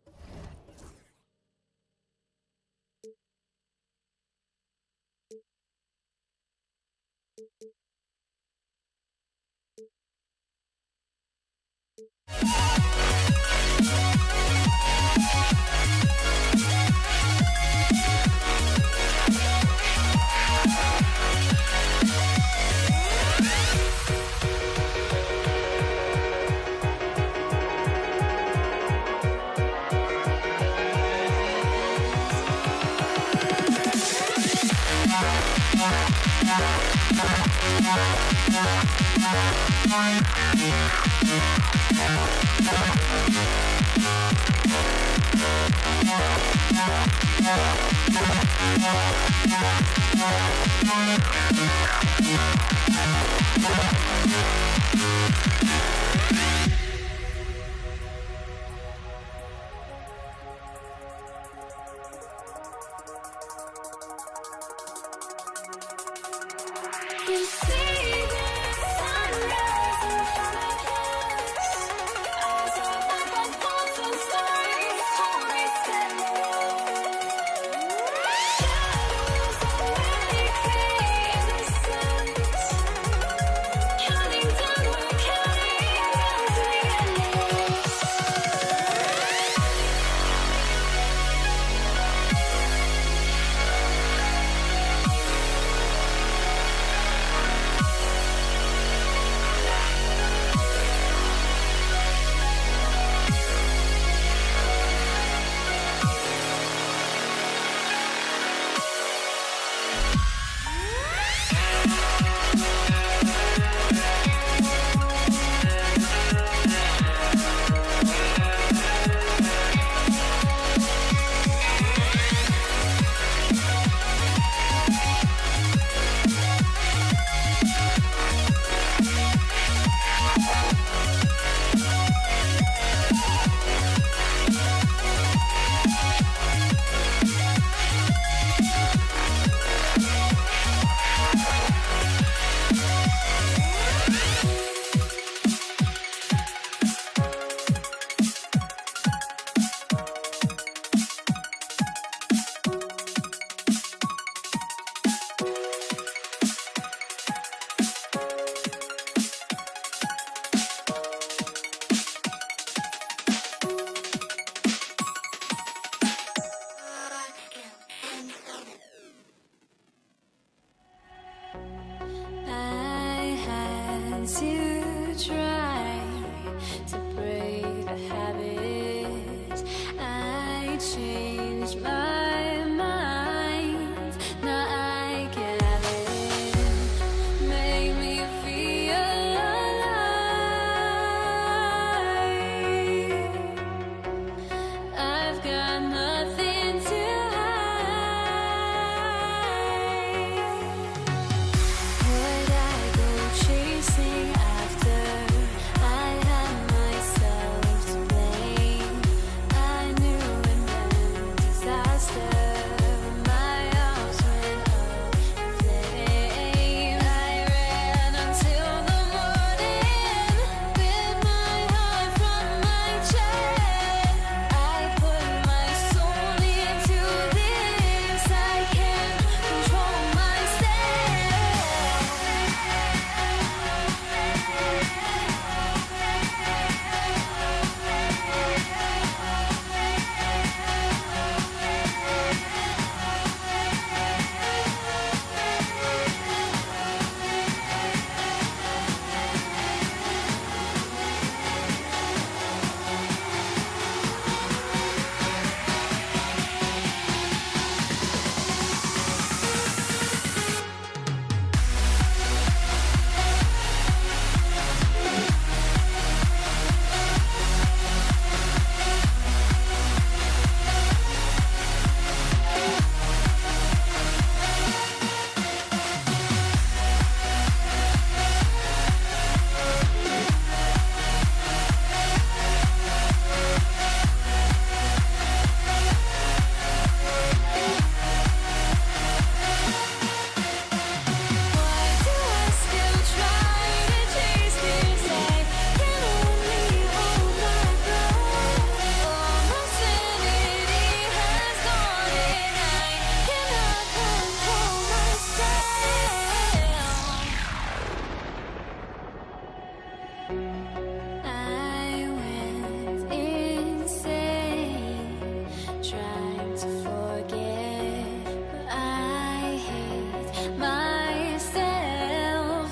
trying to forget, but I hate myself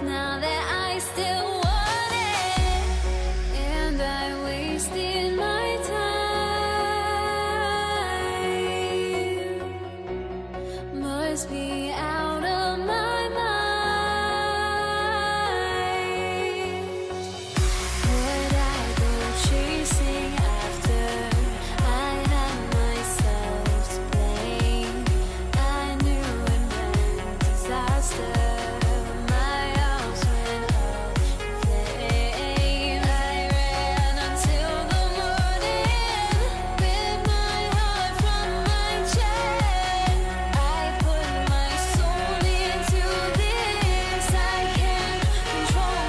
now that I still want it, and I wasted my time. Must be out of my mind. Would I go chasing after? I had myself to blame. I knew it meant disaster. My house went up in flames. I ran until the morning with my heart from my chest. I put my soul into this. I can't control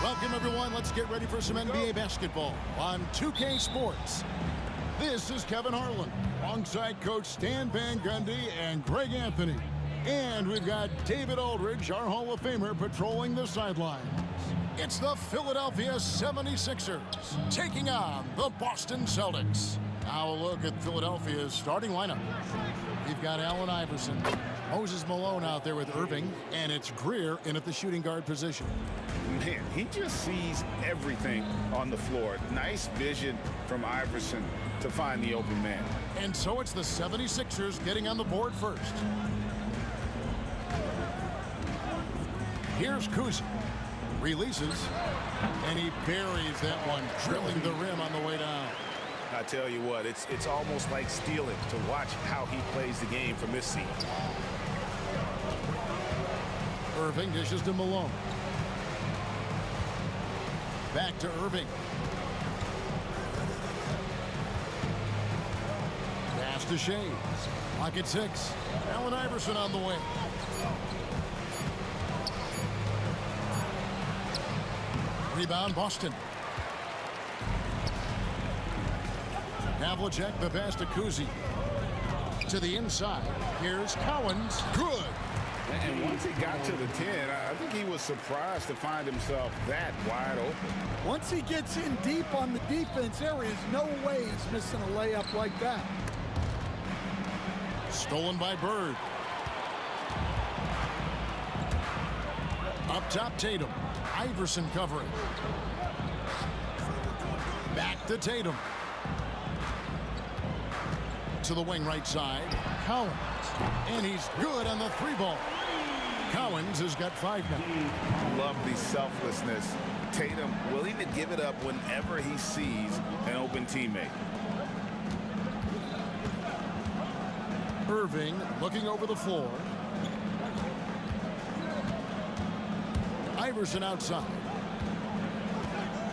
Welcome, everyone. Let's get ready for some NBA basketball on 2K Sports. This is Kevin Harlan, alongside Coach Stan Van Gundy and Greg Anthony. And we've got David Aldridge, our Hall of Famer, patrolling the sidelines. It's the Philadelphia 76ers taking on the Boston Celtics. Now a look at Philadelphia's starting lineup. We've got Allen Iverson, Moses Malone out there with Irving, and it's Greer in at the shooting guard position. Man, he just sees everything on the floor. Nice vision from Iverson to find the open man. And so it's the 76ers getting on the board first. Here's Kuzi. Releases, and he buries that one, drilling the rim on the way down. I tell you what, it's almost like stealing to watch how he plays the game from this seat. Irving dishes to Malone. Back to Irving. Pass to Shea. Clock at 6. Allen Iverson on the way. Rebound, Boston. Havlicek, the pass to Kuzi. To the inside. Here's Cowens. Good. And once he got to the 10, I think he was surprised to find himself that wide open. Once he gets in deep on the defense, there is no way he's missing a layup like that. Stolen by Bird. Up top, Tatum. Iverson covering. Back to Tatum. To the wing right side. Cowens. And he's good on the 3-ball. Cowens has got 5 now. Love the selflessness. Tatum willing to give it up whenever he sees an open teammate. Irving looking over the floor. Iverson outside.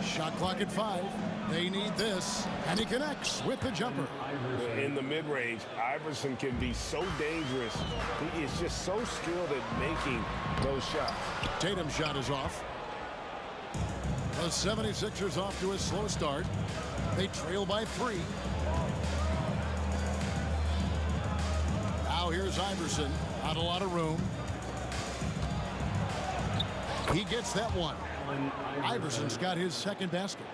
Shot clock at 5. They need this, and he connects with the jumper. In the mid-range, Iverson can be so dangerous. He is just so skilled at making those shots. Tatum's shot is off. The 76ers off to a slow start. They trail by 3. Now here's Iverson. Not a lot of room. He gets that one. Iverson's got his second basket.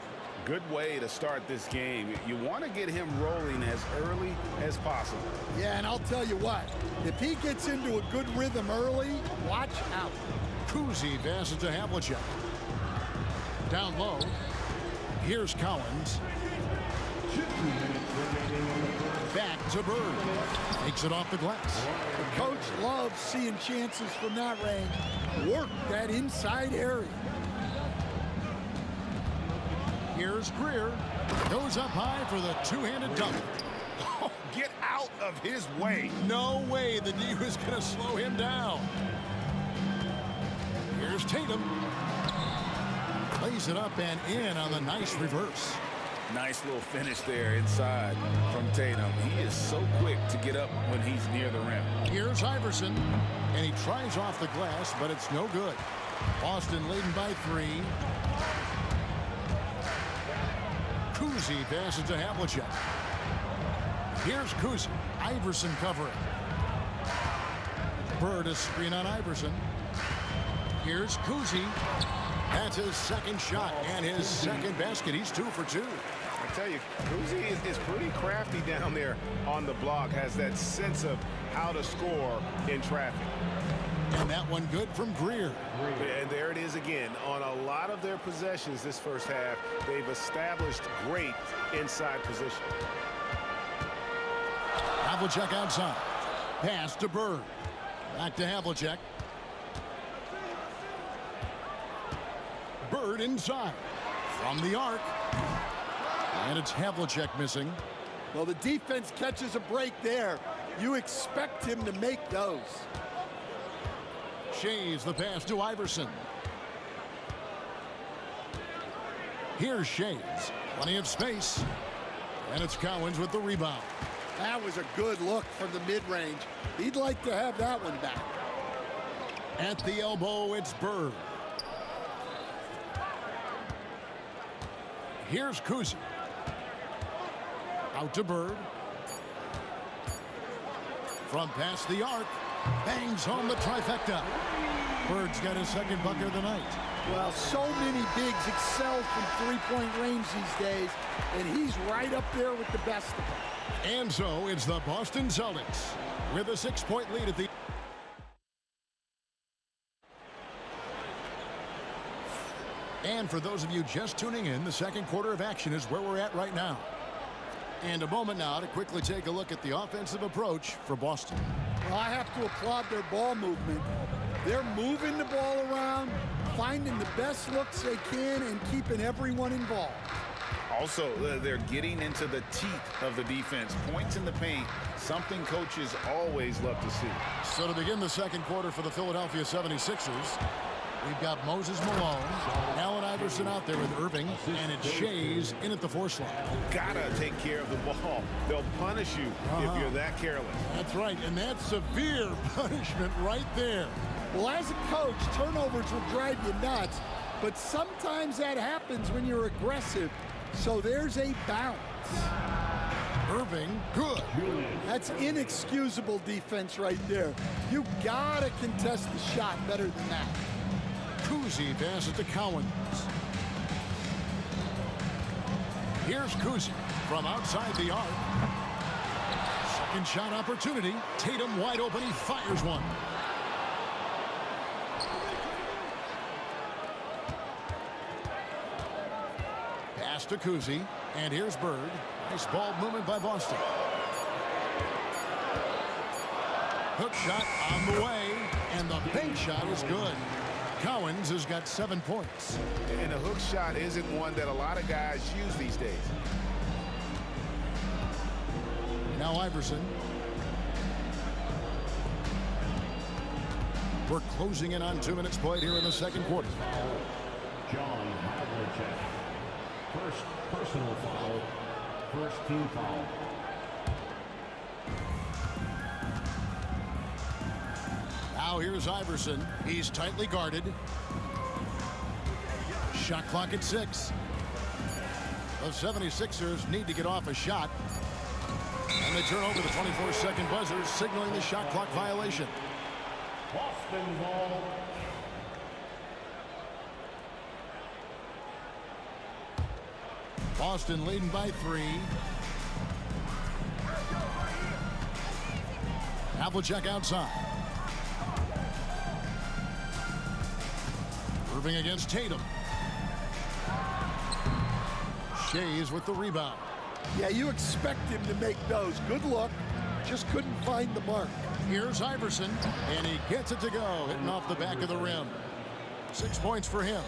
Good way to start this game. You want to get him rolling as early as possible. Yeah, and I'll tell you what, if he gets into a good rhythm early, watch out. Kuzi passes to Havlicek. Down low. Here's Cowens. Back to Bird. Takes it off the glass. The coach loves seeing chances from that range. Work that inside area. Here's Greer. Goes up high for the two-handed dunk. Oh, get out of his way. No way the D was going to slow him down. Here's Tatum. Lays it up and in on the nice reverse. Nice little finish there inside from Tatum. He is so quick to get up when he's near the rim. Here's Iverson, and he tries off the glass, but it's no good. Boston leading by 3. Kuzi passes to Havlicek. Here's Kuzi. Iverson covering. Bird a screen on Iverson. Here's Kuzi. That's his second shot and his second basket. He's 2 for 2. I tell you, Kuzi is pretty crafty down there on the block. Has that sense of how to score in traffic. And that one good from Greer. And there it is again. On a lot of their possessions this first half, they've established great inside position. Havlicek outside. Pass to Bird. Back to Havlicek. Bird inside. From the arc. And it's Havlicek missing. Well, the defense catches a break there. You expect him to make those. Shays the pass to Iverson. Here's Shays. Plenty of space. And it's Cowens with the rebound. That was a good look from the mid-range. He'd like to have that one back. At the elbow, it's Bird. Here's Kuzi. Out to Bird. From past the arc. Bangs home the trifecta. Bird's got his second bucket of the night. Well, so many bigs excel from three-point range these days, and he's right up there with the best of them. And so it's the Boston Celtics with a 6-point lead at the... And for those of you just tuning in, the second quarter of action is where we're at right now. And a moment now to quickly take a look at the offensive approach for Boston. Well, I have to applaud their ball movement. They're moving the ball around, finding the best looks they can, and keeping everyone involved. Also, they're getting into the teeth of the defense. Points in the paint, something coaches always love to see. So to begin the second quarter for the Philadelphia 76ers, we've got Moses Malone, Allen Iverson out there with Irving, and it's Shays in at the 4 slot. Gotta take care of the ball. They'll punish you if you're that careless. That's right, and that's severe punishment right there. Well, as a coach, turnovers will drive you nuts, but sometimes that happens when you're aggressive. So there's a bounce. Irving, good. That's inexcusable defense right there. You gotta contest the shot better than that. Kuzi passes to Cowens. Here's Kuzi from outside the arc. Second shot opportunity. Tatum wide open. He fires one. Pass to Kuzi. And here's Bird. Nice ball movement by Boston. Hook shot on the way. And the bank shot is good. Cowens has got 7 points. And a hook shot isn't one that a lot of guys use these days. Now Iverson. We're closing in on 2 minutes played here in the second quarter. John Havlicek. First personal foul. First team foul. Now here's Iverson. He's tightly guarded. Shot clock at 6. The 76ers need to get off a shot. And they turn over the 24-second buzzer, signaling the shot clock violation. Boston ball. Boston leading by 3. Havlicek outside. Irving against Tatum. Shays with the rebound. Yeah, you expect him to make those. Good look. Just couldn't find the mark. Here's Iverson, and he gets it to go, hitting off the back of the rim. 6 points for him.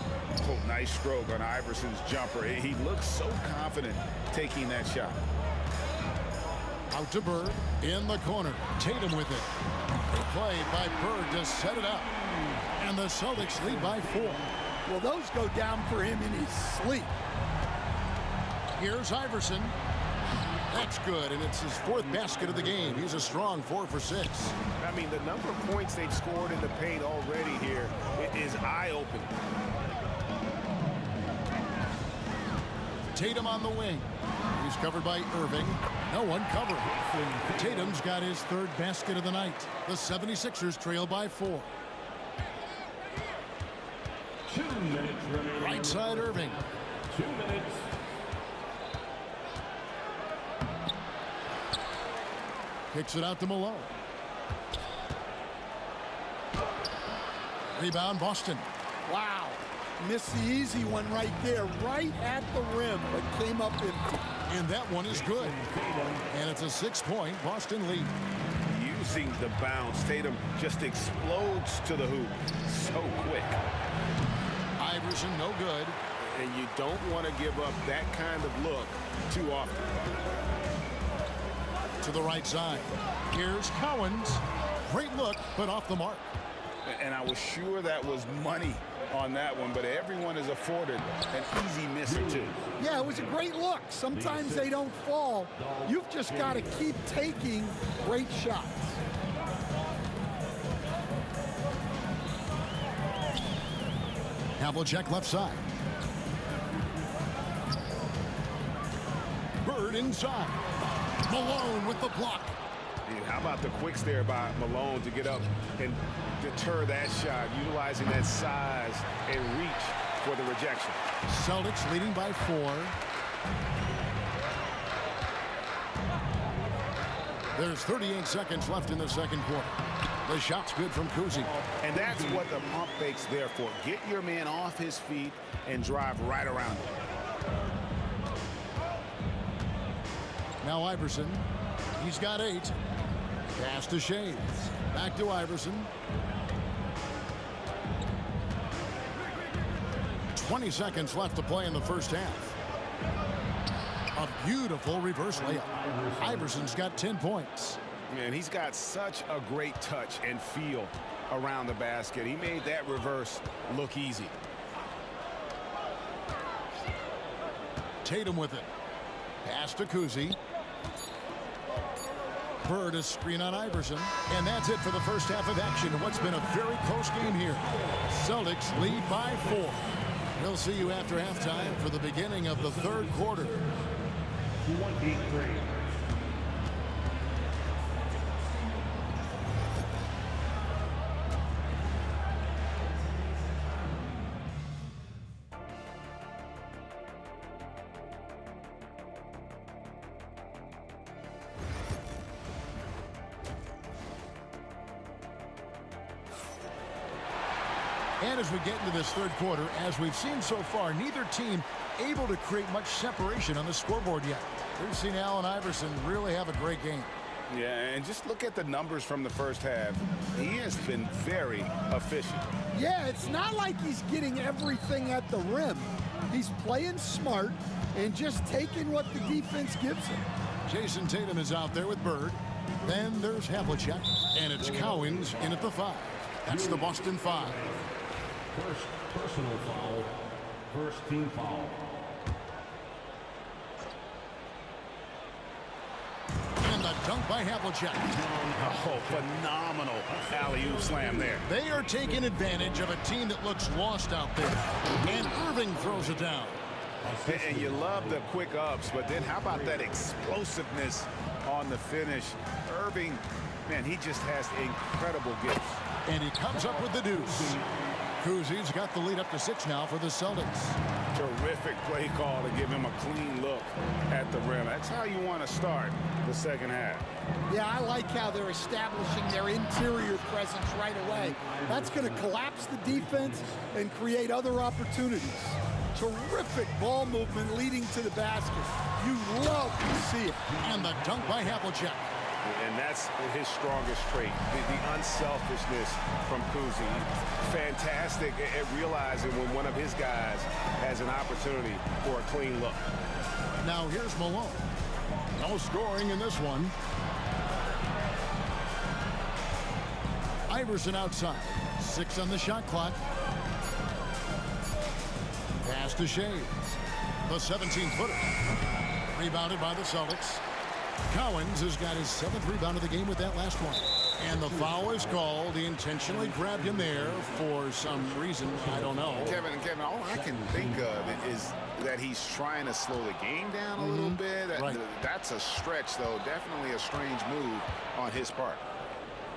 Oh, nice stroke on Iverson's jumper. He looks so confident taking that shot. Out to Bird in the corner. Tatum with it. Good play by Bird to set it up. And the Celtics lead by 4. Well, those go down for him in his sleep. Here's Iverson. That's good, and it's his 4th basket of the game. He's a strong 4 for 6. I mean, the number of points they've scored in the paint already here is eye-opening. Tatum on the wing. He's covered by Irving. No one covered. Tatum's got his 3rd basket of the night. The 76ers trail by 4. 2 minutes remaining. Right side Irving. 2 minutes. Kicks it out to Malone. Rebound Boston. Wow. Missed the easy one right there, right at the rim, but came up empty. And that one is good. And it's a 6-point Boston lead. Using the bounce, Tatum just explodes to the hoop so quick. Iverson no good. And you don't want to give up that kind of look too often. To the right side. Here's Cowens. Great look, but off the mark. And I was sure that was money on that one, but everyone is afforded an easy miss or two. Yeah, it was a great look. Sometimes they don't fall. You've just got to keep taking great shots. Havlicek left side. Bird inside. Malone with the block. How about the quicks there by Malone to get up and deter that shot, utilizing that size and reach for the rejection. Celtics leading by 4. There's 38 seconds left in the second quarter. The shot's good from Kuzi. And that's what the pump fake's there for. Get your man off his feet and drive right around him. Now Iverson. He's got 8. Pass to Shades. Back to Iverson. 20 seconds left to play in the first half. A beautiful reverse layup. Iverson's got 10 points. Man, he's got such a great touch and feel around the basket. He made that reverse look easy. Tatum with it. Pass to Kuzi. Bird is screen on Iverson. And that's it for the first half of action in what's been a very close game here. Celtics lead by 4. We'll see you after halftime for the beginning of the third quarter. 23. And as we get into this third quarter, as we've seen so far, neither team able to create much separation on the scoreboard yet. We've seen Allen Iverson really have a great game. Yeah, and just look at the numbers from the first half. He has been very efficient. Yeah, it's not like he's getting everything at the rim. He's playing smart and just taking what the defense gives him. Jason Tatum is out there with Bird. Then there's Havlicek, and it's Cowens in at the 5. That's the Boston 5. First personal foul. First team foul. And the dunk by Havlicek. Oh, phenomenal alley-oop slam there. They are taking advantage of a team that looks lost out there. And Irving throws it down. And you love the quick ups, but then how about that explosiveness on the finish? Irving, man, he just has incredible gifts. And he comes up with the deuce. Kuzi's got the lead up to 6 now for the Celtics. Terrific play call to give him a clean look at the rim. That's how you want to start the second half. Yeah, I like how they're establishing their interior presence right away. That's going to collapse the defense and create other opportunities. Terrific ball movement leading to the basket. You love to see it. And the dunk by Havlicek. And that's his strongest trait, the unselfishness from Kuzi. Fantastic at realizing when one of his guys has an opportunity for a clean look. Now here's Malone. No scoring in this one. Iverson outside. 6 on the shot clock. Pass to Shades. The 17-footer. Rebounded by the Celtics. Cowens has got his 7th rebound of the game with that last one. And the foul is called. He intentionally grabbed him there for some reason. I don't know. Kevin, all I can think of is that he's trying to slow the game down a little bit. Right. That's a stretch, though. Definitely a strange move on his part.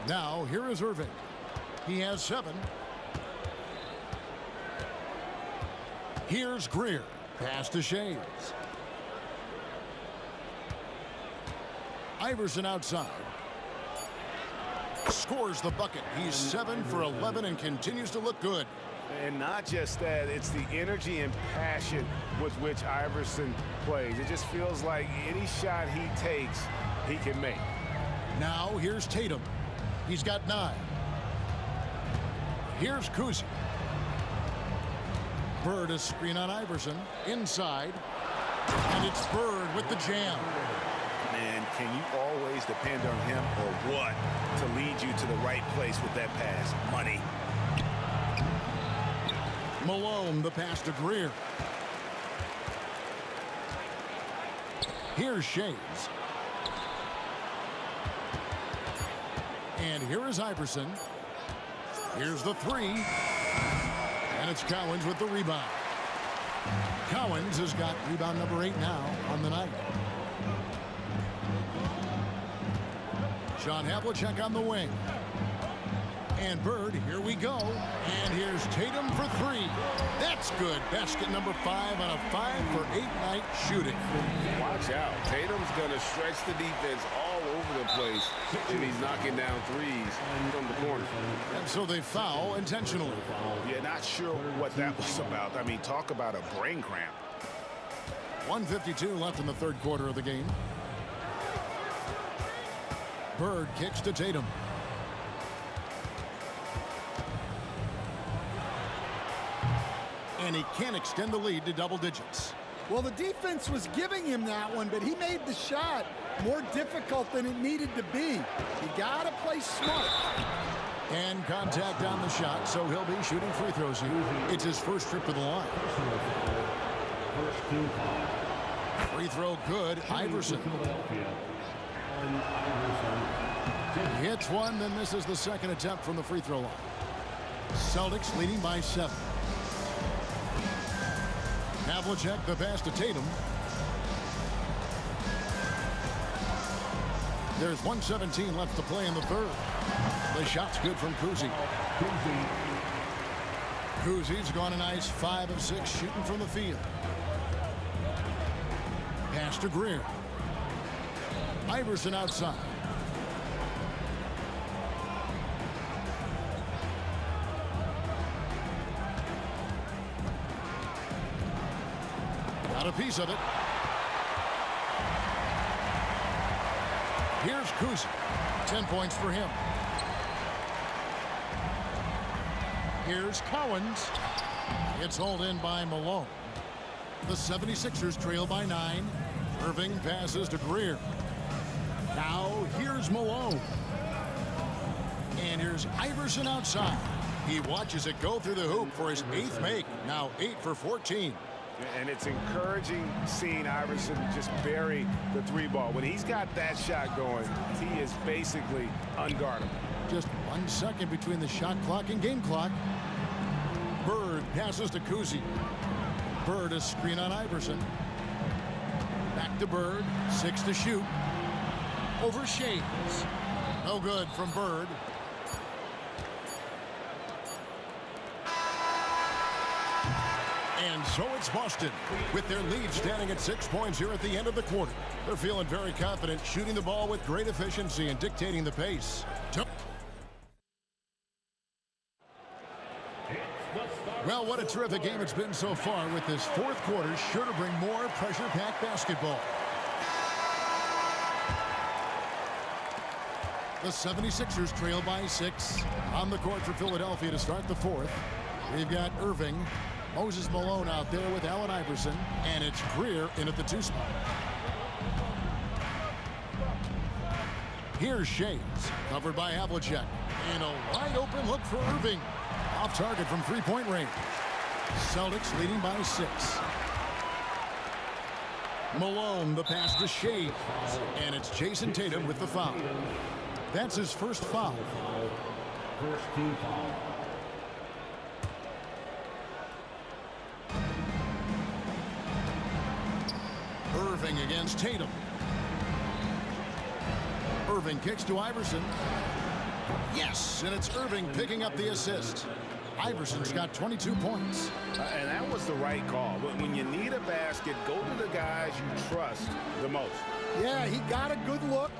Now, here is Irving. He has 7. Here's Greer. Pass to Shays. Iverson outside. Scores the bucket. He's 7 for 11 and continues to look good. And not just that, it's the energy and passion with which Iverson plays. It just feels like any shot he takes, he can make. Now, here's Tatum. He's got 9. Here's Kuzi. Bird a screen on Iverson. Inside. And it's Bird with the jam. Man, can you always depend on him or what to lead you to the right place with that pass? Money. Malone, the pass to Greer. Here's Shays. And here is Iverson. Here's the 3. And it's Cowens with the rebound. Cowens has got rebound number 8 now on the night. John Havlicek on the wing. And Bird, here we go. And here's Tatum for 3. That's good. Basket number 5 on a 5-for-8 night shooting. Watch out. Tatum's going to stretch the defense all over the place if he's knocking down threes from the corner. And so they foul intentionally. Yeah, not sure what that was about. I mean, talk about a brain cramp. 1:52 left in the 3rd quarter of the game. Bird kicks to Tatum. And he can't extend the lead to double digits. Well, the defense was giving him that one, but he made the shot more difficult than it needed to be. You got to play smart. And contact on the shot, so he'll be shooting free throws here. It's his first trip to the line. Free throw good. Iverson. Hits one, then misses the second attempt from the free throw line. Celtics leading by 7. Havlicek the pass to Tatum. There's 1:17 left to play in the 3rd. The shot's good from Kuzi. Kuzi's gone a nice 5 of 6 shooting from the field. Pass to Greer. Iverson outside. Got a piece of it. Here's Kuzi. 10 points for him. Here's Cowens. It's hauled in by Malone. The 76ers trail by 9. Irving passes to Greer. Now here's Malone. And here's Iverson outside. He watches it go through the hoop for his 8th make. Now 8 for 14. And it's encouraging seeing Iverson just bury the 3 ball. When he's got that shot going, he is basically unguardable. Just 1 second between the shot clock and game clock. Bird passes to Kuzi. Bird a screen on Iverson. Back to Bird. 6 to shoot. Over Shays. No good from Bird. And so it's Boston, with their lead standing at 6 points here at the end of the quarter. They're feeling very confident, shooting the ball with great efficiency and dictating the pace. Well, what a terrific game it's been so far, with this 4th quarter sure to bring more pressure-packed basketball. The 76ers trail by 6. On the court for Philadelphia to start the 4th. We've got Irving. Moses Malone out there with Allen Iverson, and it's Greer in at the 2 spot. Here's Shays, covered by Havlicek, and a wide open look for Irving. Off target from 3-point range. Celtics leading by 6. Malone, the pass to Shea. And it's Jason Tatum with the foul. That's his first foul. First team foul. Irving against Tatum. Irving kicks to Iverson. Yes, and it's Irving picking up the assist. Iverson's got 22 points. And that was the right call. When you need a basket, go to the guys you trust the most. Yeah, he got a good look,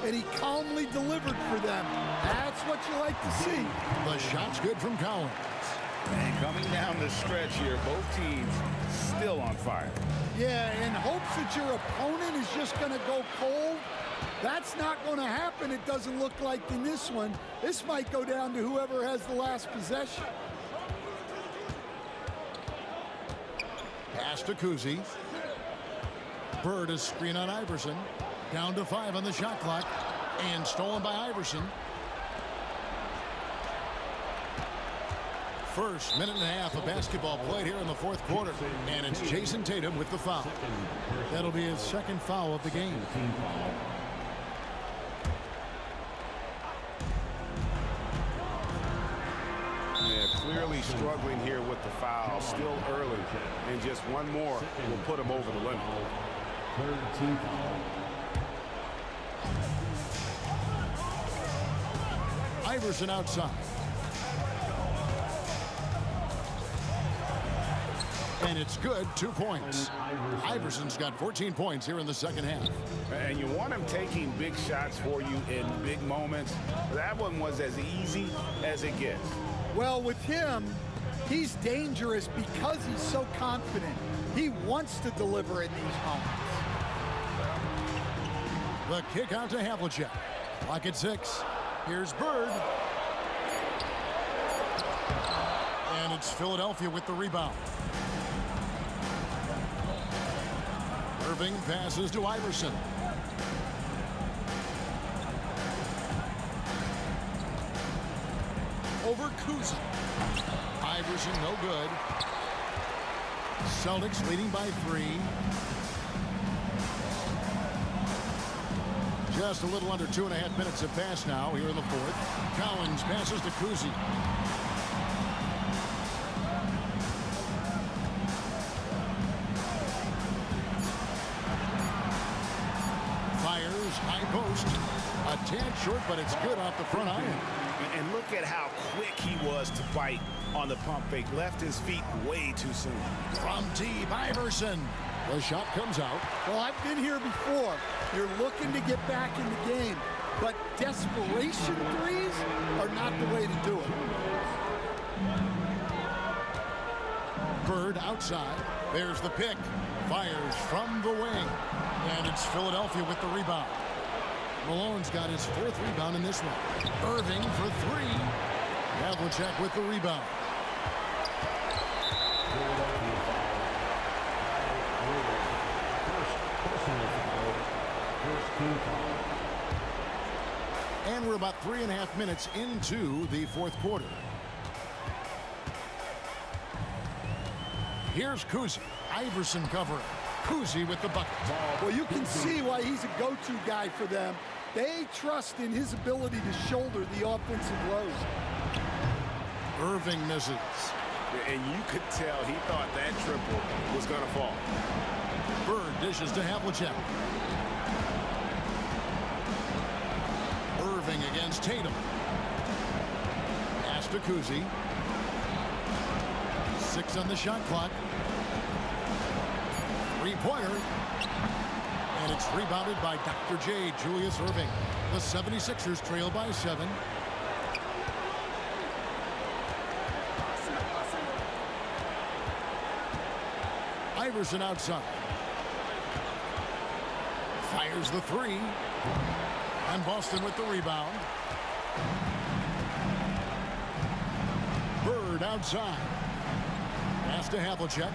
and he calmly delivered for them. That's what you like to see. The shot's good from Collins. And coming down the stretch here, both teams still on fire. Yeah, in hopes that your opponent is just going to go cold. That's not going to happen, it doesn't look like in this one. This might go down to whoever has the last possession. Pass to Kuzi. Bird is screen on Iverson. Down to 5 on the shot clock. And stolen by Iverson. First minute and a half of basketball played here in the fourth quarter. And it's Jason Tatum with the foul. That'll be his second foul of the game. Yeah, clearly struggling here with the foul. Still early. And just one more will put him over the limit. Third team foul. Iverson outside. And it's good, 2 points. Iverson's got 14 points here in the second half. And you want him taking big shots for you in big moments. That one was as easy as it gets. Well, with him, he's dangerous because he's so confident. He wants to deliver in these moments. The kick out to Havlicek. Clock at 6. Here's Bird. And it's Philadelphia with the rebound. Irving passes to Iverson. Over Kuzi. Iverson no good. Celtics leading by 3. Just a little under 2.5 minutes have passed now here in the fourth. Collins passes to Kuzi. Fires, high post. A tad short, but it's good off the front iron. And look at how quick he was to bite on the pump fake. Left his feet way too soon. From deep, Iverson. The shot comes out. Well, I've been here before. You're looking to get back in the game, but desperation threes are not the way to do it. Bird outside. There's the pick. Fires from the wing. And it's Philadelphia with the rebound. Malone's got his 4th rebound in this one. Irving for 3. Havlicek with the rebound. And we're about 3.5 minutes into the fourth quarter. Here's Kuzi. Iverson covering. Kuzi with the bucket. Well, you can see why he's a go-to guy for them. They trust in his ability to shoulder the offensive load. Irving misses. And you could tell he thought that triple was going to fall. Bird dishes to Havlicek. Irving against Tatum. Pass to Kuzi. 6 on the shot clock. 3-pointer. And it's rebounded by Dr. J, Julius Irving. The 76ers trail by 7. Iverson outside. Fires the 3. And Boston with the rebound. Bird outside. Pass to Havlicek.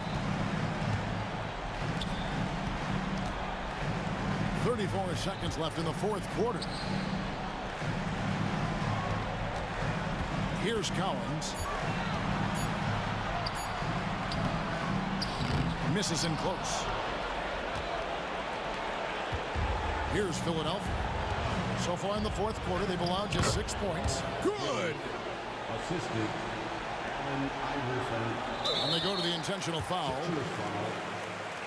34 seconds left in the fourth quarter. Here's Collins. Misses in close. Here's Philadelphia. So far in the fourth quarter, they've allowed just 6 points. Good. Assisted Allen Iverson. And they go to the intentional foul.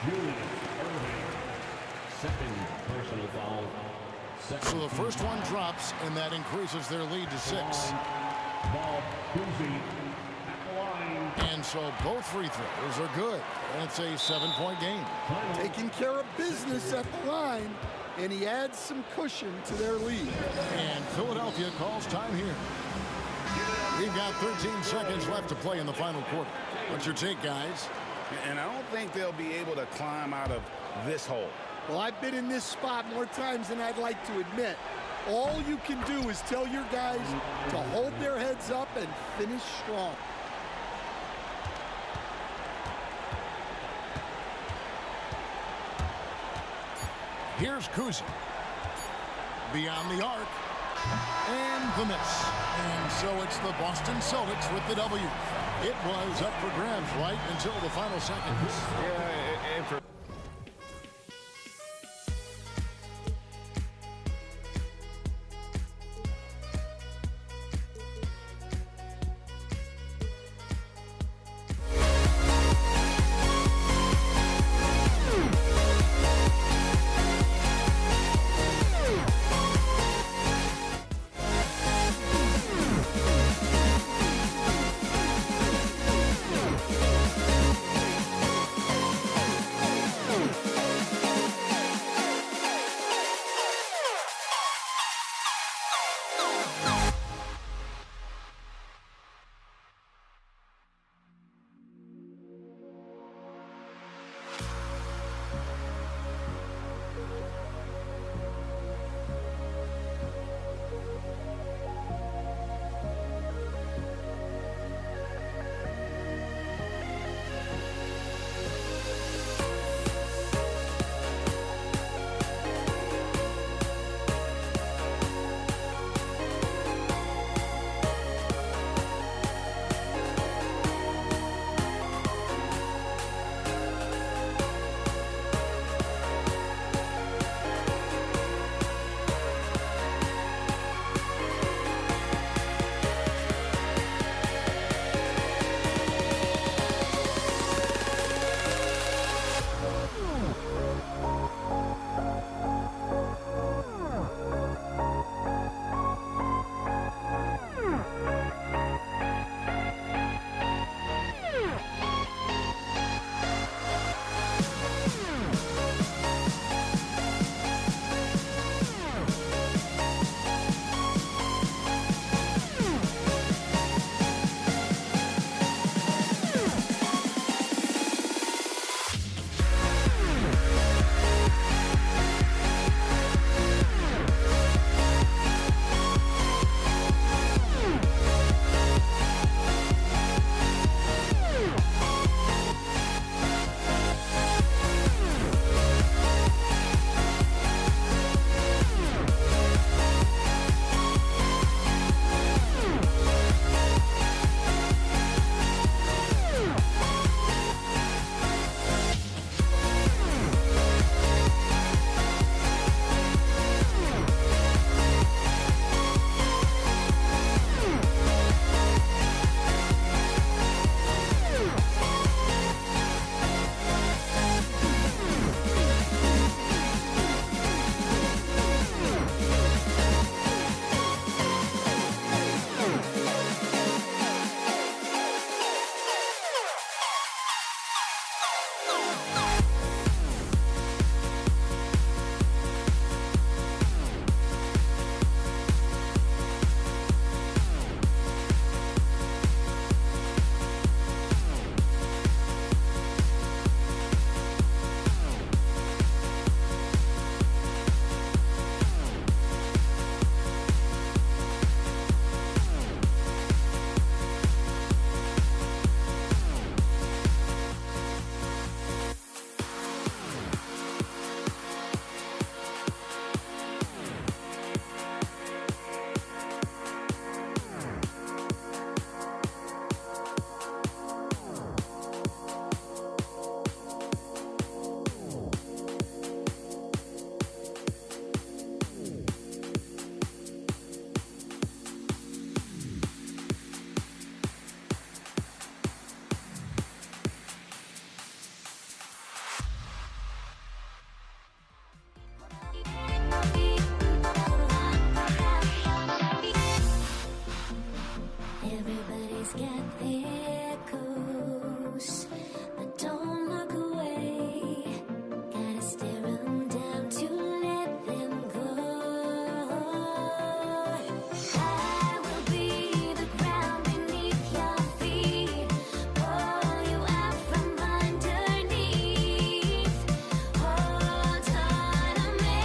Julius Irving. Second personal foul. So the first one drops, and that increases their lead to 6. Ball Cousy at the line. And so both free throws are good. And it's a 7-point game. Taking care of business at the line, and he adds some cushion to their lead. And Philadelphia calls time here. We've got 13 seconds left to play in the final quarter. What's your take, guys? And I don't think they'll be able to climb out of this hole. Well, I've been in this spot more times than I'd like to admit. All you can do is tell your guys to hold their heads up and finish strong. Here's Cousy. Beyond the arc. And the miss. And so it's the Boston Celtics with the W. It was up for grabs right until the final seconds. Yeah, and for Everybody's got their goals, but don't look away. Gotta stare them down to let them go. I will be the ground beneath your feet, pull you out from underneath. Hold on to me.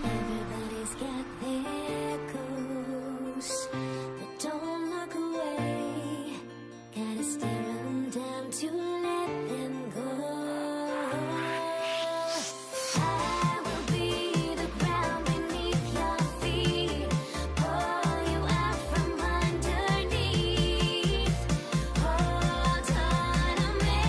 Everybody's got their goals, but don't look away. Gotta stare them down to let them go. I will be the ground beneath your feet, pull you out from underneath. Hold on to me.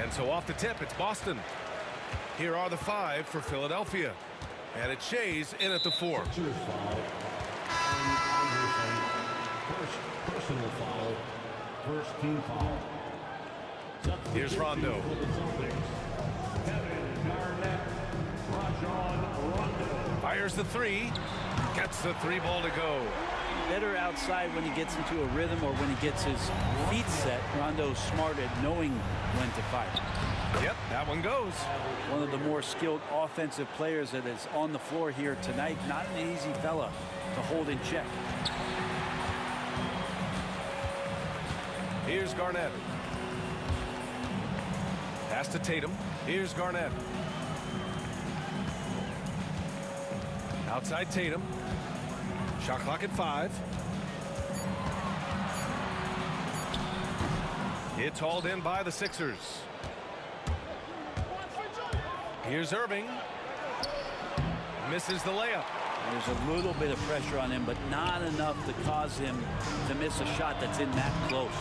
And so off the tip, it's Boston. Here are the 5 for Philadelphia. And it's Shays in at the 4. First personal foul. First team foul. Here's Rondo. Kevin Garnett. Rajon Rondo. Fires the 3. Gets the 3-ball to go. Better outside when he gets into a rhythm or when he gets his feet set. Rondo's smart at knowing when to fire. Yep, that one goes. One of the more skilled offensive players that is on the floor here tonight. Not an easy fella to hold in check. Here's Garnett. Pass to Tatum. Here's Garnett. Outside Tatum. Shot clock at 5. It's hauled in by the Sixers. Here's Irving. Misses the layup. There's a little bit of pressure on him, but not enough to cause him to miss a shot that's in that close.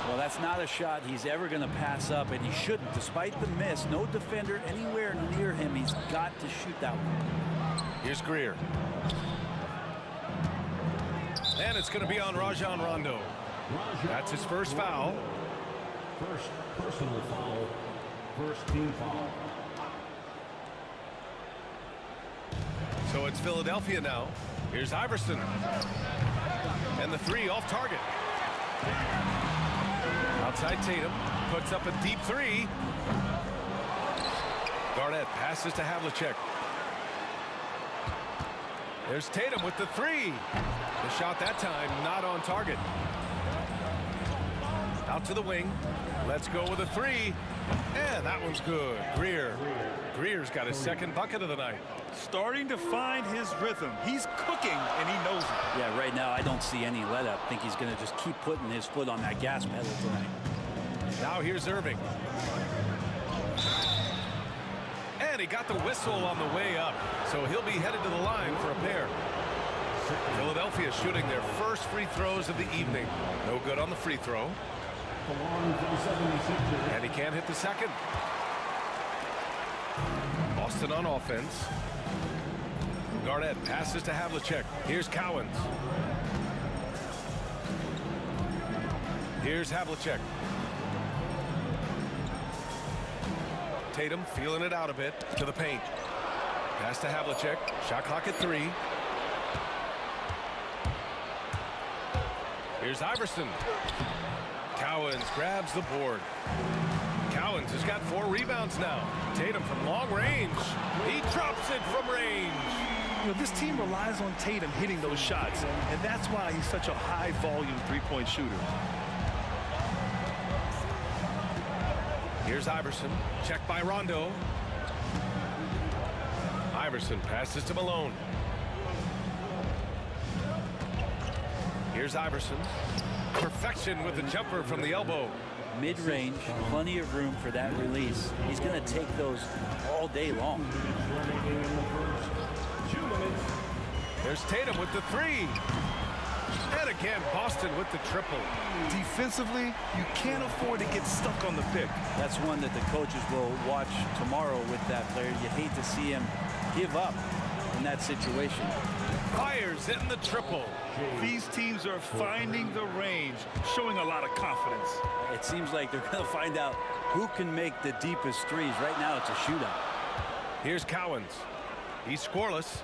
Well, that's not a shot he's ever going to pass up, and he shouldn't. Despite the miss, no defender anywhere near him. He's got to shoot that one. Here's Greer. And it's going to be on Rajon Rondo. That's his first foul. First personal foul. First team foul. So it's Philadelphia now. Here's Iverson. And the 3 off target. Outside Tatum. Puts up a deep 3. Garnett passes to Havlicek. There's Tatum with the three. The shot that time not on target. Out to the wing. Let's go with a three. And that one's good. Greer's got his second bucket of the night. Starting to find his rhythm. He's cooking, and he knows it. Yeah, right now I don't see any let up. I think he's going to just keep putting his foot on that gas pedal tonight. Now here's Irving. And he got the whistle on the way up. So he'll be headed to the line for a pair. Philadelphia shooting their first free throws of the evening. No good on the free throw. And he can't hit the second. Boston on offense. Garnett passes to Havlicek. Here's Cowens. Here's Havlicek. Tatum feeling it out a bit to the paint. Pass to Havlicek. Shot clock at 3. Here's Iverson. Cowens grabs the board. Cowens has got 4 rebounds now. Tatum from long range. He drops it from range. You know, this team relies on Tatum hitting those shots, and that's why he's such a high-volume three-point shooter. Here's Iverson. Checked by Rondo. Iverson passes to Malone. Here's Iverson. Perfection with the jumper from the elbow. Mid-range, plenty of room for that release. He's going to take those all day long. There's Tatum with the 3. And again, Boston with the triple. Defensively, you can't afford to get stuck on the pick. That's one that the coaches will watch tomorrow with that player. You hate to see him give up in that situation. Fires in the triple. These teams are finding the range, showing a lot of confidence. It seems like they're going to find out who can make the deepest threes. Right now, it's a shootout. Here's Cowens. He's scoreless.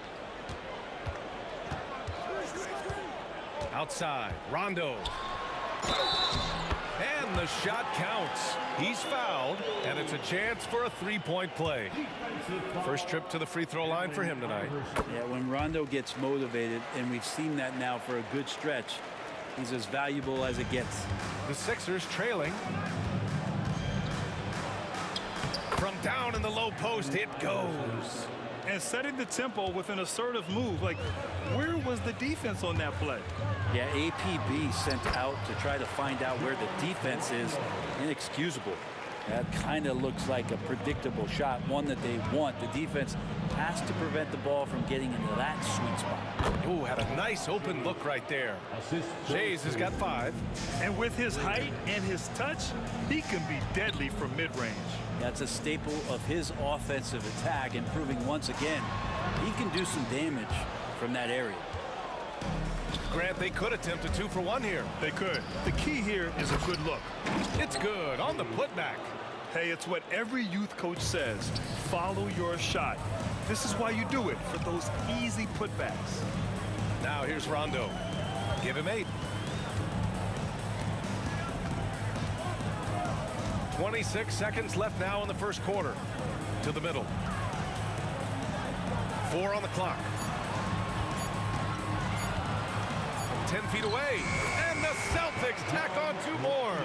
Outside, Rondo. And the shot counts. He's fouled, and it's a chance for a three-point play. First trip to the free throw line for him tonight. Yeah, when Rondo gets motivated, and we've seen that now for a good stretch, he's as valuable as it gets. The Sixers trailing. From down in the low post, it goes. And setting the tempo with an assertive move. Like, where was the defense on that play? Yeah, APB sent out to try to find out where the defense is. Inexcusable. That kind of looks like a predictable shot, one that they want. The defense has to prevent the ball from getting into that sweet spot. Ooh, had a nice open look right there. Shays has got 5. And with his height and his touch, he can be deadly from mid-range. That's a staple of his offensive attack, and proving once again he can do some damage from that area. Grant, they could attempt a 2-for-1 here. They could. The key here is a good look. It's good on the putback. Hey, it's what every youth coach says. Follow your shot. This is why you do it, for those easy putbacks. Now here's Rondo. Give him 8. 26 seconds left now in the first quarter. To the middle. 4 on the clock. 10 feet away. And the Celtics tack on 2 more.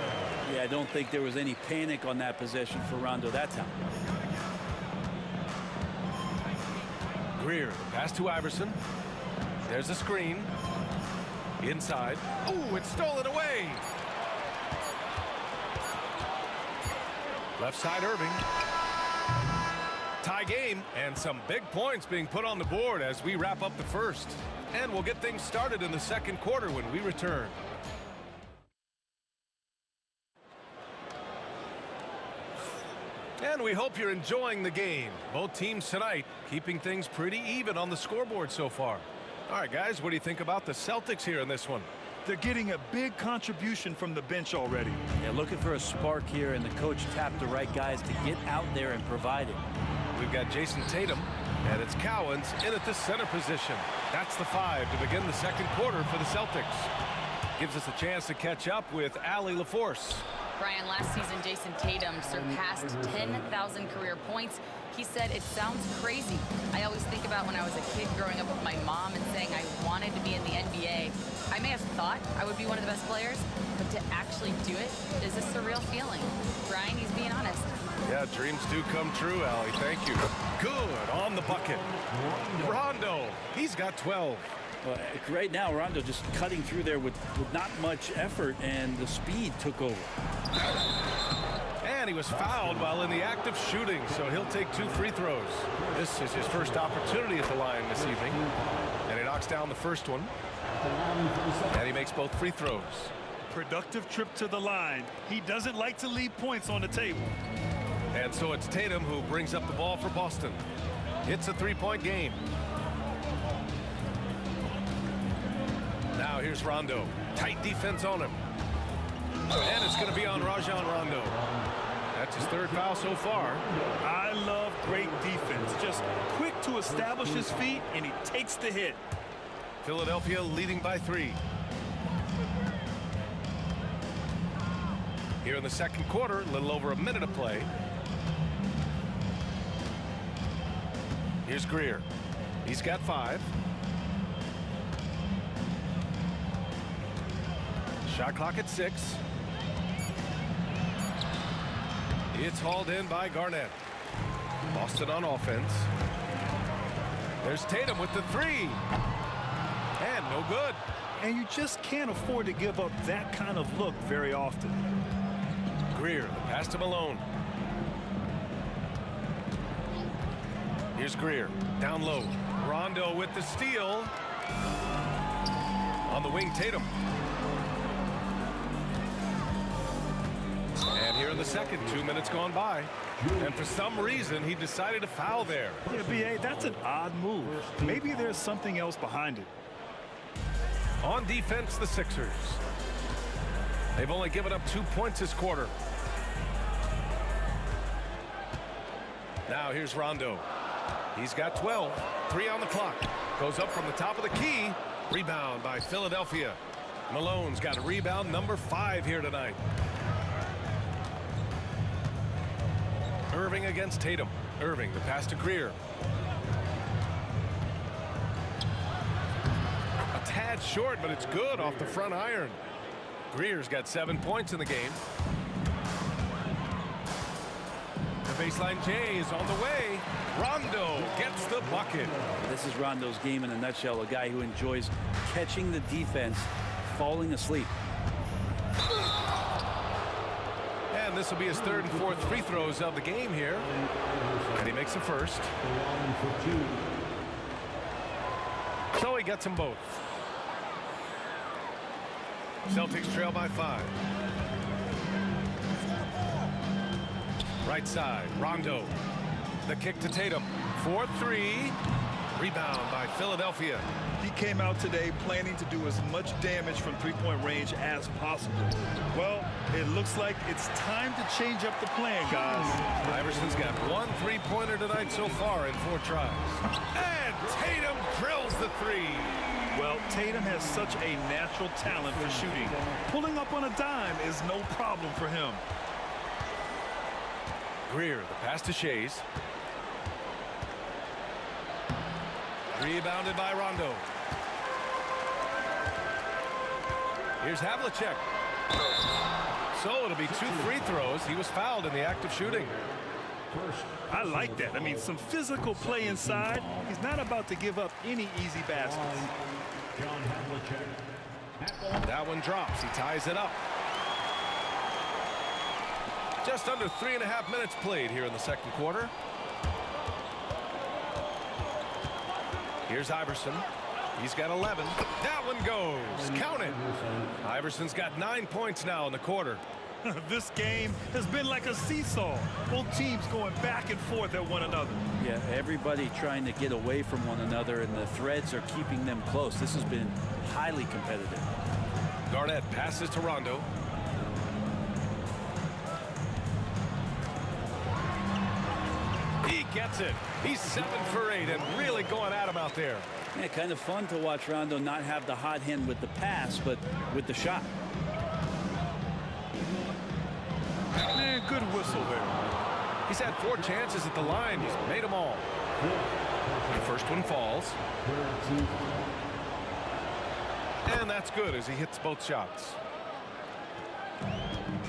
Yeah, I don't think there was any panic on that possession for Rondo that time. Greer, pass to Iverson. There's a screen. Inside. Ooh, it's stolen away. Left side, Irving. Tie game, and some big points being put on the board as we wrap up the first. And we'll get things started in the second quarter when we return. And we hope you're enjoying the game. Both teams tonight keeping things pretty even on the scoreboard so far. All right, guys, what do you think about the Celtics here in this one? They're getting a big contribution from the bench already. Yeah, looking for a spark here, and the coach tapped the right guys to get out there and provide it. We've got Jason Tatum, and it's Cowens in at the center position. That's the 5 to begin the second quarter for the Celtics. Gives us a chance to catch up with Allie LaForce. Brian, last season, Jason Tatum surpassed 10,000 career points. He said, it sounds crazy. I always think about when I was a kid growing up with my mom and saying I wanted to be in the NBA. I may have thought I would be one of the best players, but to actually do it is a surreal feeling. Brian, he's being honest. Yeah, dreams do come true, Allie. Thank you. Good on the bucket. Rondo, he's got 12. Well, right now, Rondo just cutting through there with not much effort, and the speed took over. And he was fouled while in the act of shooting, so he'll take 2 free throws. This is his first opportunity at the line this evening. And he knocks down the first one. And he makes both free throws. Productive trip to the line. He doesn't like to leave points on the table. And so it's Tatum who brings up the ball for Boston. It's a 3-point game. Now here's Rondo. Tight defense on him. And it's going to be on Rajon Rondo. That's his 3rd foul so far. I love great defense. Just quick to establish his feet, and he takes the hit. Philadelphia leading by 3. Here in the second quarter, a little over a minute of play. Here's Greer. He's got 5. Shot clock at 6. It's hauled in by Garnett. Boston on offense. There's Tatum with the 3. And no good. And you just can't afford to give up that kind of look very often. Greer, the pass to Malone. Here's Greer, down low. Rondo with the steal. On the wing, Tatum. And here in the second, 2 minutes gone by. And for some reason, he decided to foul there. Yeah, B.A., that's an odd move. Maybe there's something else behind it. On defense, the Sixers. They've only given up 2 points this quarter. Now here's Rondo. He's got 12. 3 on the clock. Goes up from the top of the key. Rebound by Philadelphia. Malone's got a rebound number 5 here tonight. Irving against Tatum. Irving, the pass to Greer. A tad short, but it's good off the front iron. Greer's got 7 points in the game. The baseline J is on the way. Rondo gets the bucket. This is Rondo's game in a nutshell, a guy who enjoys catching the defense, falling asleep. And this will be his 3rd and 4th free throws of the game here. And he makes the first. So he gets them both. Celtics trail by 5. Right side, Rondo. The kick to Tatum. 4-3. Rebound by Philadelphia. He came out today planning to do as much damage from three-point range as possible. Well, it looks like it's time to change up the plan, guys. Iverson's got 1 3-pointer tonight so far in 4 tries. And Tatum drills the 3. Well, Tatum has such a natural talent for shooting. Pulling up on a dime is no problem for him. Greer, the pass to Shays. Rebounded by Rondo. Here's Havlicek. So it'll be 2 free throws. He was fouled in the act of shooting. I like that. I mean, some physical play inside. He's not about to give up any easy baskets. That one drops. He ties it up. Just under 3.5 minutes played here in the second quarter. Here's Iverson. He's got 11. That one goes. Count it. Iverson's got 9 points now in the quarter. This game has been like a seesaw. Both teams going back and forth at one another. Yeah, everybody trying to get away from one another, and the threads are keeping them close. This has been highly competitive. Garnett passes to Rondo. He gets it. He's 7 for 8 and really going at him out there. Yeah, kind of fun to watch Rondo not have the hot hand with the pass, but with the shot. a good whistle there. He's had 4 chances at the line. He's made them all. The first one falls. And that's good as he hits both shots.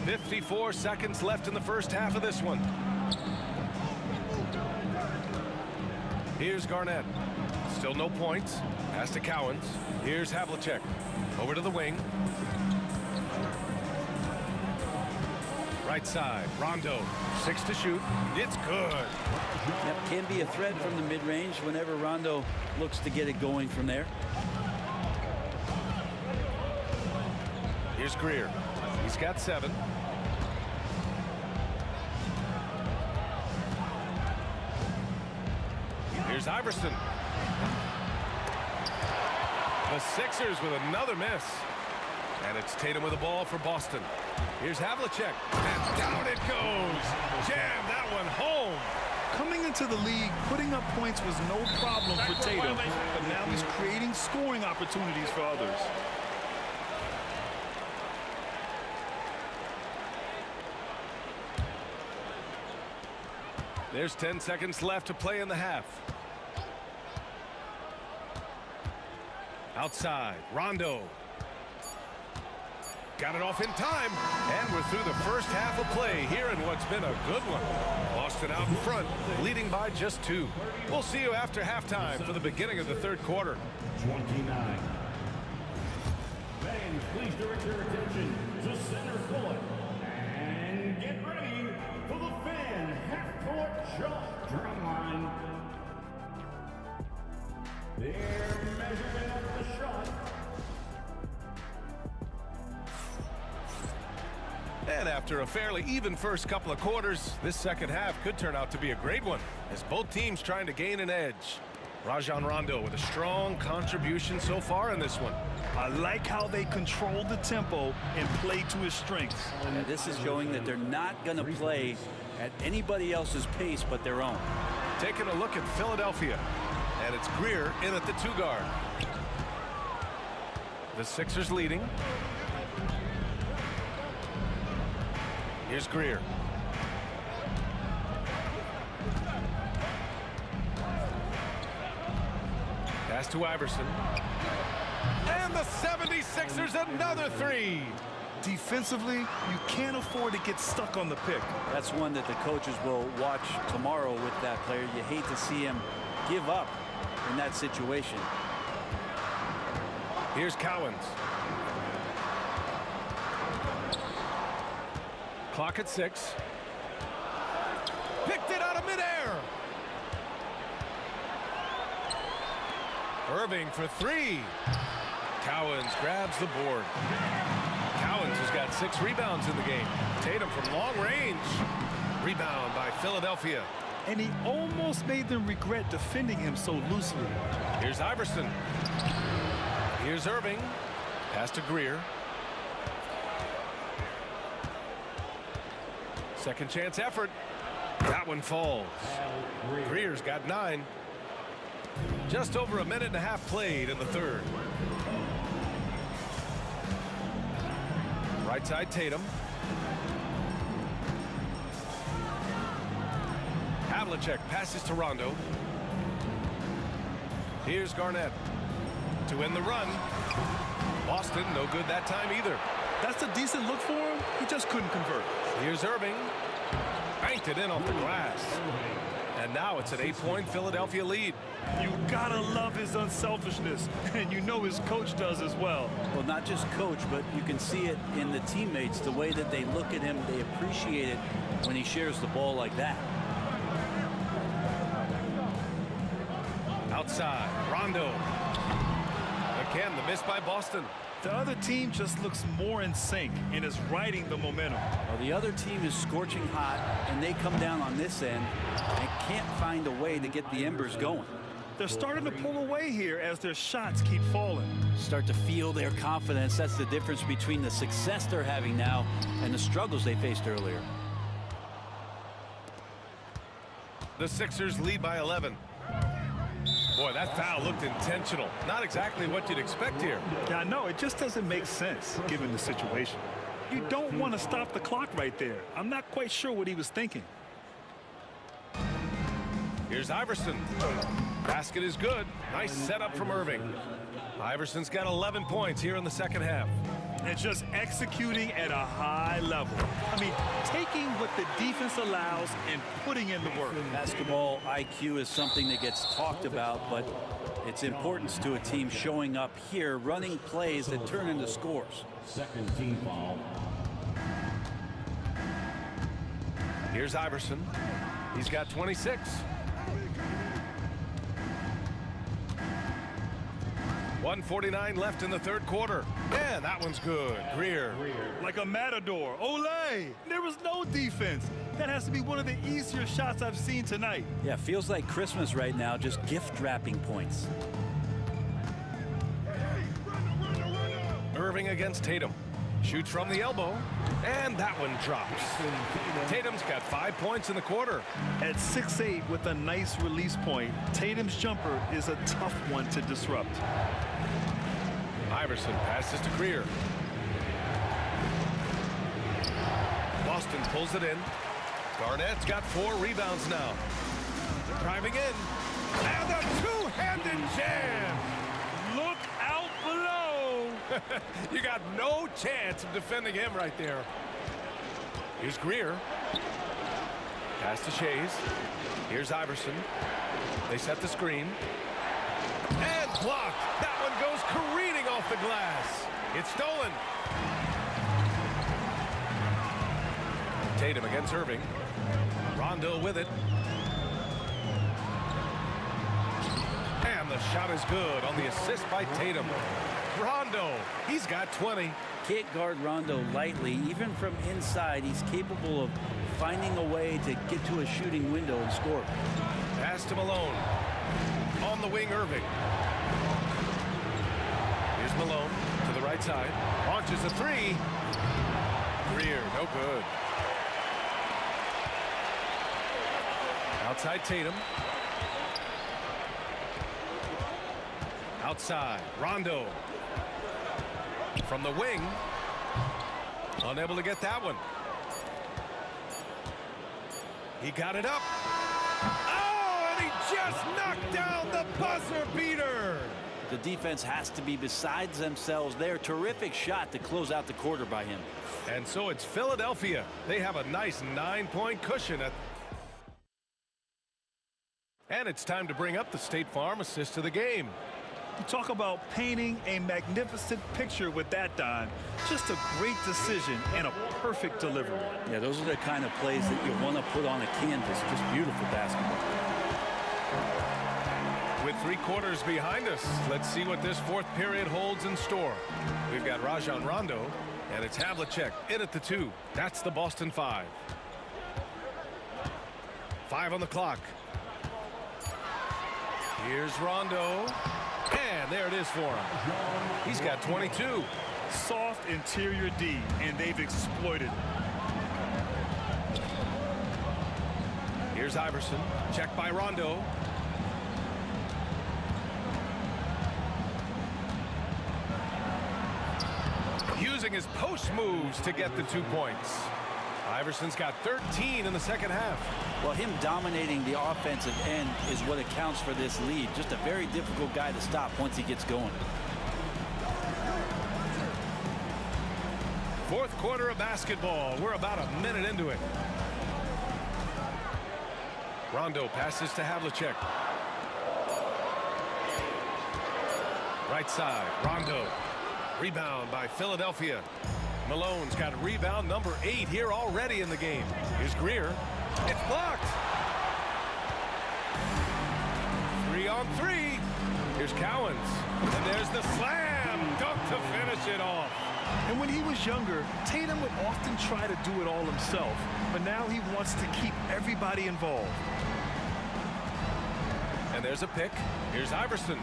54 seconds left in the first half of this one. Here's Garnett. Still no points. Pass to Cowens. Here's Havlicek. Over to the wing. Right side. Rondo. 6 to shoot. It's good. That can be a threat from the mid-range whenever Rondo looks to get it going from there. Here's Greer. He's got 7. Here's Iverson. The Sixers with another miss. And it's Tatum with the ball for Boston. Here's Havlicek. And down it goes. Jam that one home. Coming into the league, putting up points was no problem for Tatum, but now he's creating scoring opportunities for others. There's 10 seconds left to play in the half. Outside, Rondo. Got it off in time, and we're through the first half of play here in what's been a good one. Boston out in front, leading by just 2. We'll see you after halftime for the beginning of the third quarter. 29. Fans, please direct your attention to center court. And get ready for the fan half-court shot drum line. They're measuring up the shot. And after a fairly even first couple of quarters, this second half could turn out to be a great one as both teams trying to gain an edge. Rajon Rondo with a strong contribution so far in this one. I like how they control the tempo and play to his strengths. And this is showing that they're not going to play at anybody else's pace but their own. Taking a look at Philadelphia. And it's Greer in at the 2 guard. The Sixers leading. Here's Greer. Pass to Iverson. And the 76ers another 3. Defensively, you can't afford to get stuck on the pick. That's one that the coaches will watch tomorrow with that player. You hate to see him give up in that situation. Here's Cowens. Clock at 6. Picked it out of midair. Irving for 3. Cowens grabs the board. Cowens has got 6 rebounds in the game. Tatum from long range. Rebound by Philadelphia. And he almost made them regret defending him so loosely. Here's Iverson. Here's Irving. Pass to Greer. Second chance effort. That one falls. Greer's got 9. Just over a minute and a half played in the third. Right side Tatum. Havlicek passes to Rondo. Here's Garnett to win the run. Boston no good that time either. That's a decent look for him. He just couldn't convert. Here's Irving. Banked it in off the glass. And now it's an 8-point Philadelphia lead. You gotta love his unselfishness, and you know his coach does as well. Well, not just coach, but you can see it in the teammates, the way that they look at him. They appreciate it when he shares the ball like that. Outside, Rondo. Again, the miss by Boston. The other team just looks more in sync and is riding the momentum. Well, the other team is scorching hot, and they come down on this end and can't find a way to get the embers going. They're starting to pull away here as their shots keep falling. Start to feel their confidence. That's the difference between the success they're having now and the struggles they faced earlier. The Sixers lead by 11. Boy, that foul looked intentional. Not exactly what you'd expect here. Yeah, I know. It just doesn't make sense given the situation. You don't want to stop the clock right there. I'm not quite sure what he was thinking. Here's Iverson. Basket is good. Nice setup from Irving. Iverson's got 11 points here in the second half. And just executing at a high level. I mean, taking what the defense allows and putting in the work. Basketball IQ is something that gets talked about, but its importance to a team showing up here, running plays that turn into scores. Second team foul. Here's Iverson. He's got 26. .149 left in the third quarter. Yeah, that one's good. Greer. Like a matador. Olay! There was no defense. That has to be one of the easier shots I've seen tonight. Yeah, feels like Christmas right now, just gift wrapping points. Irving against Tatum. Shoots from the elbow, and that one drops. Tatum's got 5 points in the quarter. At 6'8" with a nice release point, Tatum's jumper is a tough one to disrupt. Iverson passes to Greer. Boston pulls it in. Garnett's got 4 rebounds now. Driving in. And a two-handed jam. Look out below. You got no chance of defending him right there. Here's Greer. Pass to Shays. Here's Iverson. They set the screen. And blocked. That one goes careening off the glass. It's stolen. Tatum against Irving. Rondo with it. And the shot is good on the assist by Tatum. Rondo, he's got 20. Can't guard Rondo lightly. Even from inside, he's capable of finding a way to get to a shooting window and score. Pass to Malone. On the wing, Irving. Here's Malone to the right side. Launches a three. Greer, no good. Outside Tatum. Outside, Rondo. From the wing. Unable to get that one. He got it up. Oh, and he just knocked down the buzzer beater. The defense has to be besides themselves there. Terrific shot to close out the quarter by him. And so it's Philadelphia. They have a nice 9-point cushion. And it's time to bring up the State Farm assist to the game. You talk about painting a magnificent picture with that, Don. Just a great decision and a perfect delivery. Yeah, those are the kind of plays that you want to put on a canvas. Just beautiful basketball. With 3 quarters behind us, let's see what this fourth period holds in store. We've got Rajon Rondo, and it's Havlicek in at the 2. That's the Boston 5. 5 on the clock. Here's Rondo. And there it is for him. He's got 22. Soft interior D, and they've exploited it. Here's Iverson. Checked by Rondo. Using his post moves to get the 2 points. Iverson's got 13 in the second half. Well, him dominating the offensive end is what accounts for this lead. Just a very difficult guy to stop once he gets going. Fourth quarter of basketball. We're about a minute into it. Rondo passes to Havlicek. Right side, Rondo. Rebound by Philadelphia. Malone's got rebound number 8 here already in the game. Here's Greer. It's blocked. 3 on 3. Here's Cowens. And there's the slam dunk to finish it off. And when he was younger, Tatum would often try to do it all himself. But now he wants to keep everybody involved. And there's a pick. Here's Iverson.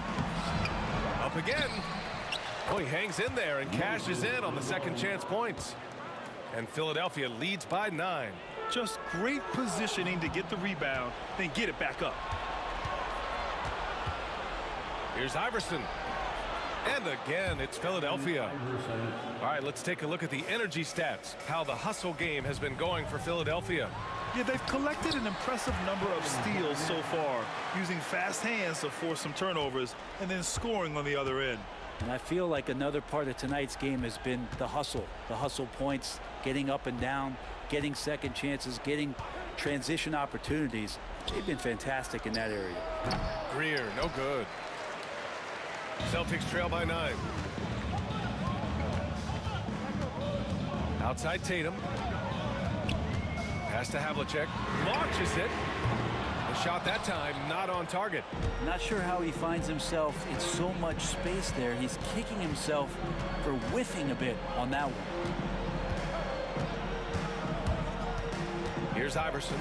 Up again. Oh, he hangs in there and cashes in on the second chance points. And Philadelphia leads by 9. Just great positioning to get the rebound, then get it back up. Here's Iverson. And again, it's Philadelphia. All right, let's take a look at the energy stats, how the hustle game has been going for Philadelphia. Yeah, they've collected an impressive number of steals so far, using fast hands to force some turnovers and then scoring on the other end. And I feel like another part of tonight's game has been the hustle points, getting up and down, getting second chances, getting transition opportunities. They've been fantastic in that area. Greer, no good. Celtics trail by 9. Outside Tatum. Pass to Havlicek. Launches it. The shot that time not on target. Not sure how he finds himself in so much space there. He's kicking himself for whiffing a bit on that one. Here's Iverson.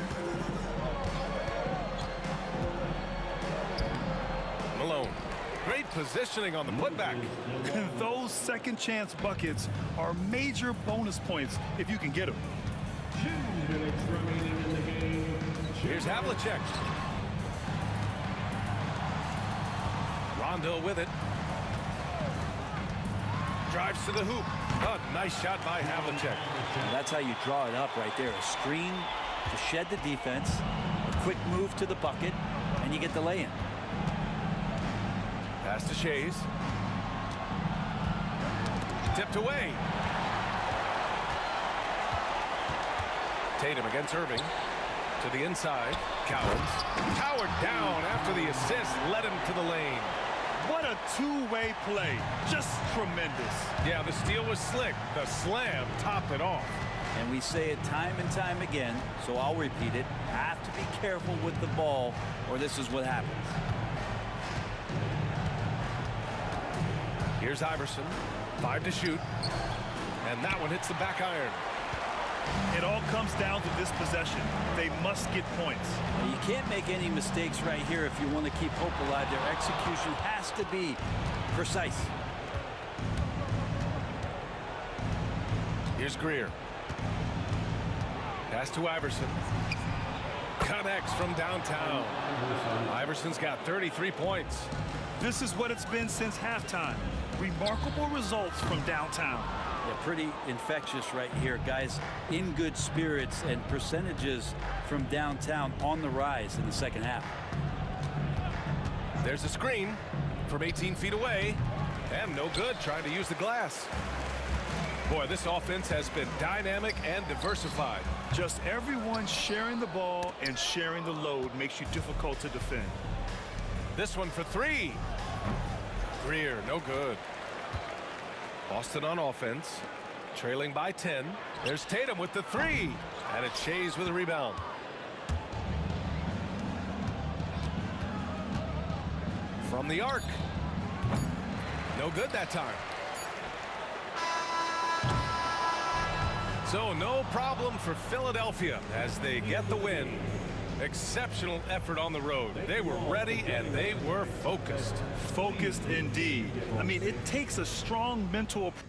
Malone. Great positioning on the putback. Those second chance buckets are major bonus points if you can get them. 2 minutes remaining in the game. Here's Havlicek. Rondo with it. Drives to the hoop. A nice shot by Havlicek. And that's how you draw it up right there. A screen to shed the defense, a quick move to the bucket, and you get the lay-in. Pass to Shays. Tipped away. Tatum against Irving. To the inside. Cowens. Powered down after the assist led him to the lane. What a two-way play. Just tremendous. Yeah, the steal was slick. The slam topped it off. And we say it time and time again, so I'll repeat it. Have to be careful with the ball, or this is what happens. Here's Iverson. 5 to shoot. And that one hits the back iron. It all comes down to this possession. They must get points. You can't make any mistakes right here if you want to keep hope alive. Their execution has to be precise. Here's Greer. Pass to Iverson. Connects from downtown. Iverson's got 33 points. This is what it's been since halftime. Remarkable results from downtown. Yeah, pretty infectious right here. Guys in good spirits and percentages from downtown on the rise in the second half. There's a screen from 18 feet away. And no good trying to use the glass. Boy, this offense has been dynamic and diversified. Just everyone sharing the ball and sharing the load makes you difficult to defend. This one for 3. Greer, no good. Boston on offense, trailing by 10. There's Tatum with the 3, and it's Shays with a rebound. From the arc. No good that time. So no problem for Philadelphia as they get the win. Exceptional effort on the road. They were ready and they were focused. Focused indeed. I mean, it takes a strong mental approach.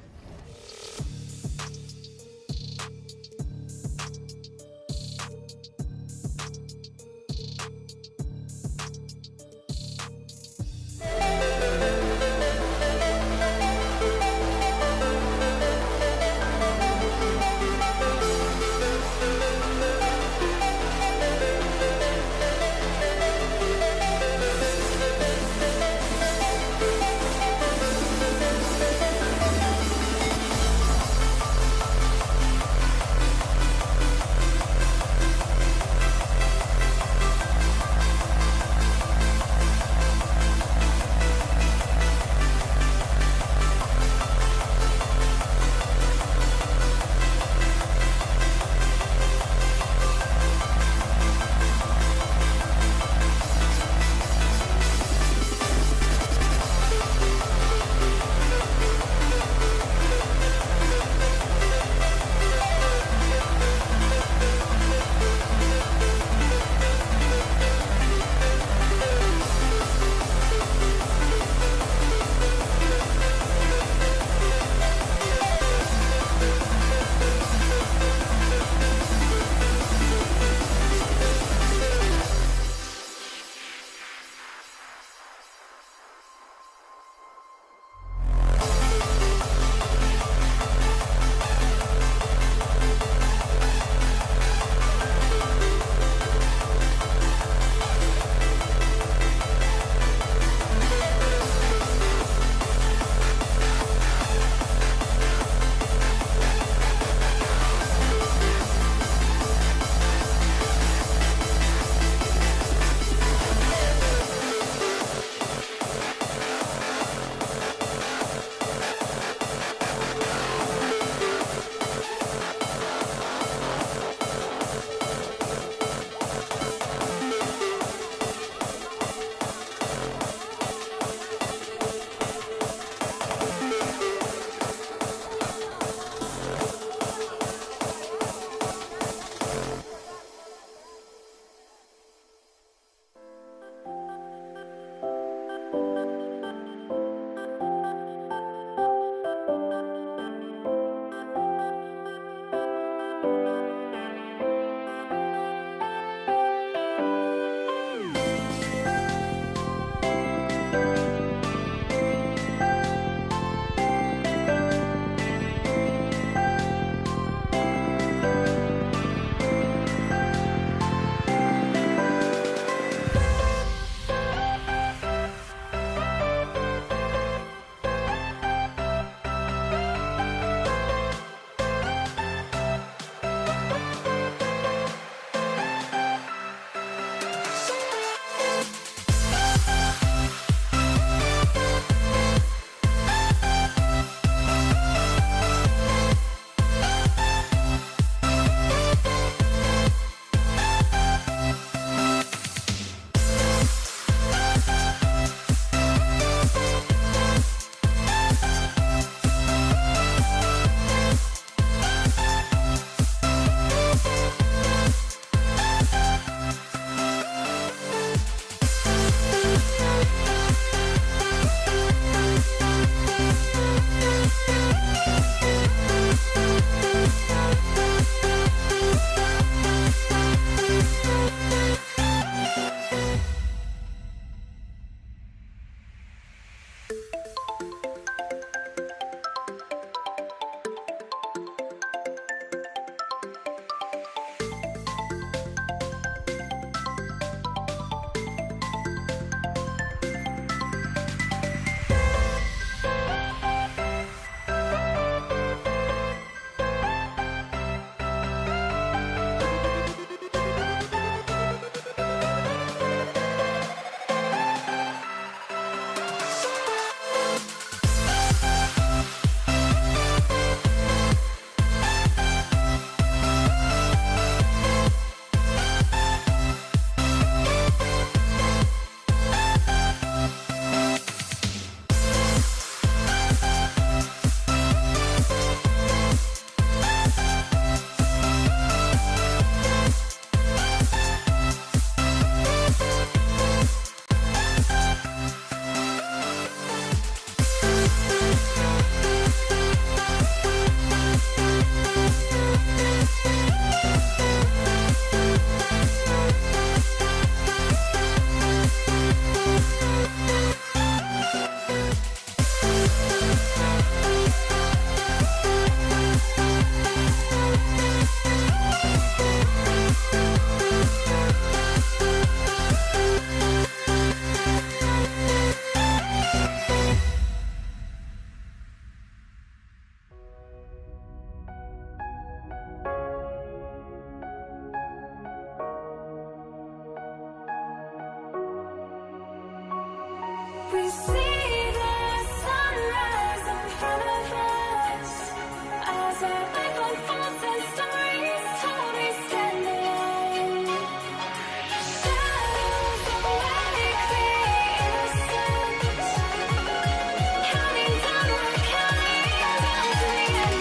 We see the sunrise in front of us as our life unfolds and stories told we stand alone. Shadows awake the innocent, counting down, we're counting down to the end.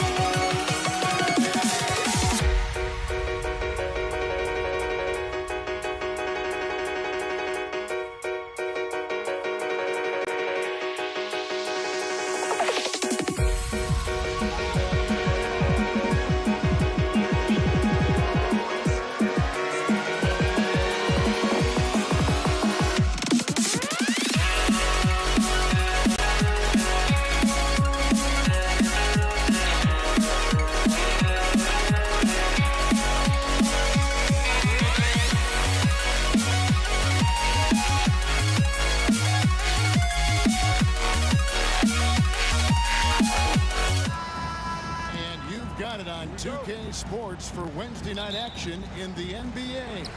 And you've got it on 2K Sports for Wednesday night action in the NBA.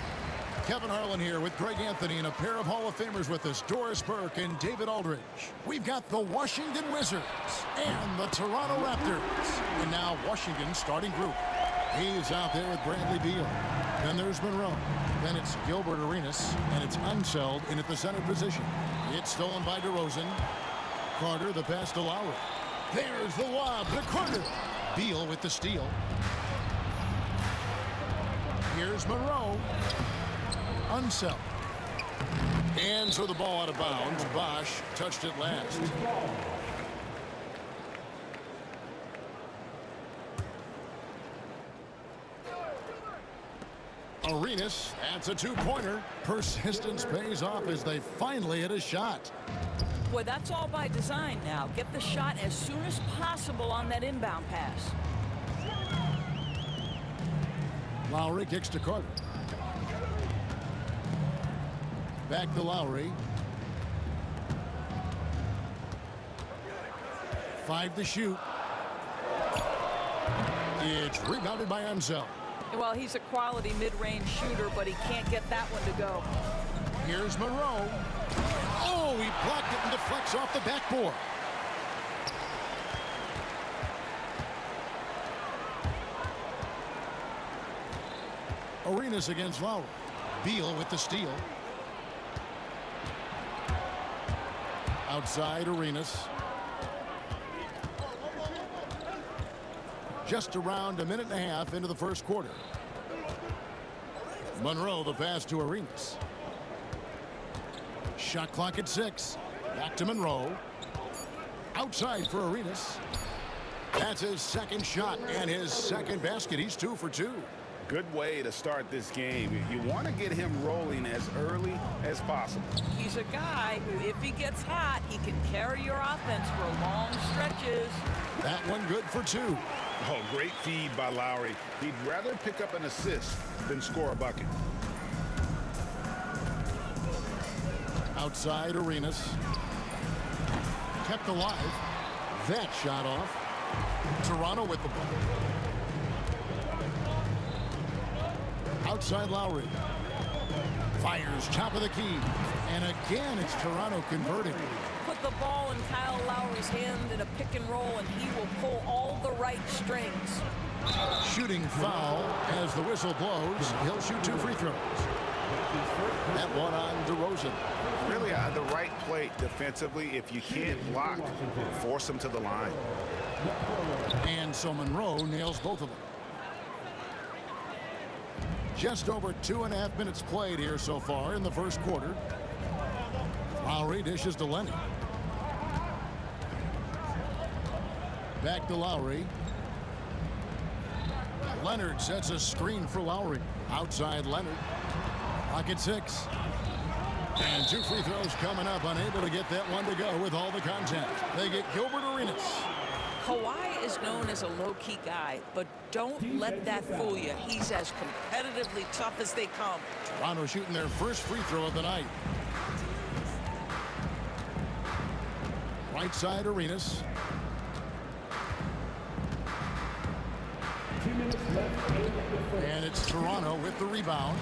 Kevin Harlan here with Greg Anthony and a pair of Hall of Famers with us, Doris Burke and David Aldridge. We've got the Washington Wizards and the Toronto Raptors. And now Washington's starting group. He's out there with Bradley Beal. Then there's Monroe. Then it's Gilbert Arenas, and it's Unseld in at the center position. It's stolen by DeRozan. Carter, the pass to Lowry. There's the lob to Carter. Beal with the steal. Here's Monroe. Unseld. And so the ball out of bounds. Bosch touched it last. Arenas, that's a two-pointer. Persistence pays off as they finally hit a shot. Boy, that's all by design now. Get the shot as soon as possible on that inbound pass. Lowry kicks to Carter. Back to Lowry. 5 to shoot. It's rebounded by Unseld. Well, he's a quality mid-range shooter, but he can't get that one to go. Here's Monroe. Oh, he blocked it and deflects off the backboard. Arenas against Lowry. Beal with the steal. Outside Arenas. Just around a minute and a half into the first quarter. Monroe, the pass to Arenas. Shot clock at 6. Back to Monroe. Outside for Arenas. That's his second shot and his second basket. He's 2 for 2. Good way to start this game. You want to get him rolling as early as possible. He's a guy who, if he gets hot, he can carry your offense for long stretches. That one good for 2. Oh, great feed by Lowry. He'd rather pick up an assist than score a bucket. Outside Arenas. Kept alive. That shot off. Toronto with the ball. Outside Lowry. Fires top of the key. And again, it's Toronto converting. Put the ball in Kyle Lowry's hand in a pick and roll, and he will pull all the right strings. Shooting foul as the whistle blows. He'll shoot 2 free throws. That one on DeRozan. Really the right play defensively. If you can't block, force him to the line. And so Monroe nails both of them. Just over 2.5 minutes played here so far in the first quarter. Lowry dishes to Leonard. Back to Lowry. Leonard sets a screen for Lowry. Outside Leonard. Clock at 6. And 2 free throws coming up. Unable to get that one to go with all the contact. They get Gilbert Arenas. Kawhi is known as a low-key guy, but don't let that fool you. He's as competitively tough as they come. Toronto shooting their first free throw of the night. Right side Arenas. 2 minutes left. And it's Toronto with the rebound.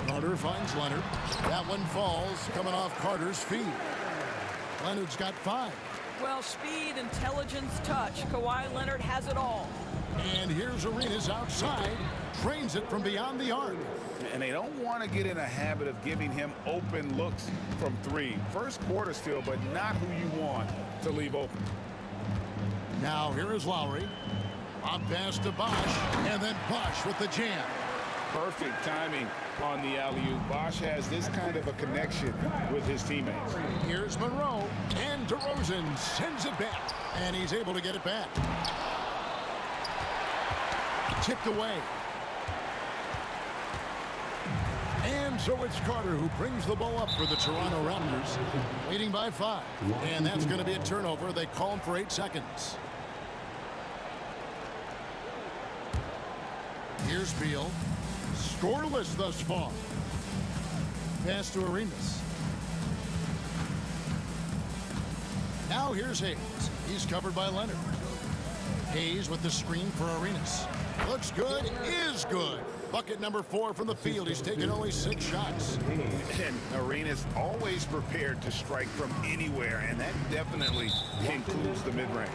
Carter Carter finds Leonard. That one falls, coming off Carter's feet. Leonard's got 5. Well, speed, intelligence, touch. Kawhi Leonard has it all. And here's Arenas outside. Trains it from beyond the arc. And they don't want to get in a habit of giving him open looks from 3. First quarter still, but not who you want to leave open. Now here is Lowry. On pass to Bosch, and then Bosch with the jam. Perfect timing on the alley-oop. Bosch has this kind of a connection with his teammates. Here's Monroe, and DeRozan sends it back, and he's able to get it back. Tipped away. And so it's Carter who brings the ball up for the Toronto Raptors, leading by 5. And that's going to be a turnover. They call him for 8 seconds. Here's Beal. Scoreless thus far. Pass to Arenas. Now here's Hayes. He's covered by Leonard. Hayes with the screen for Arenas. Looks good, is good. Bucket number 4 from the field. He's taken only 6 shots. And Arenas always prepared to strike from anywhere, and that definitely includes the mid-range.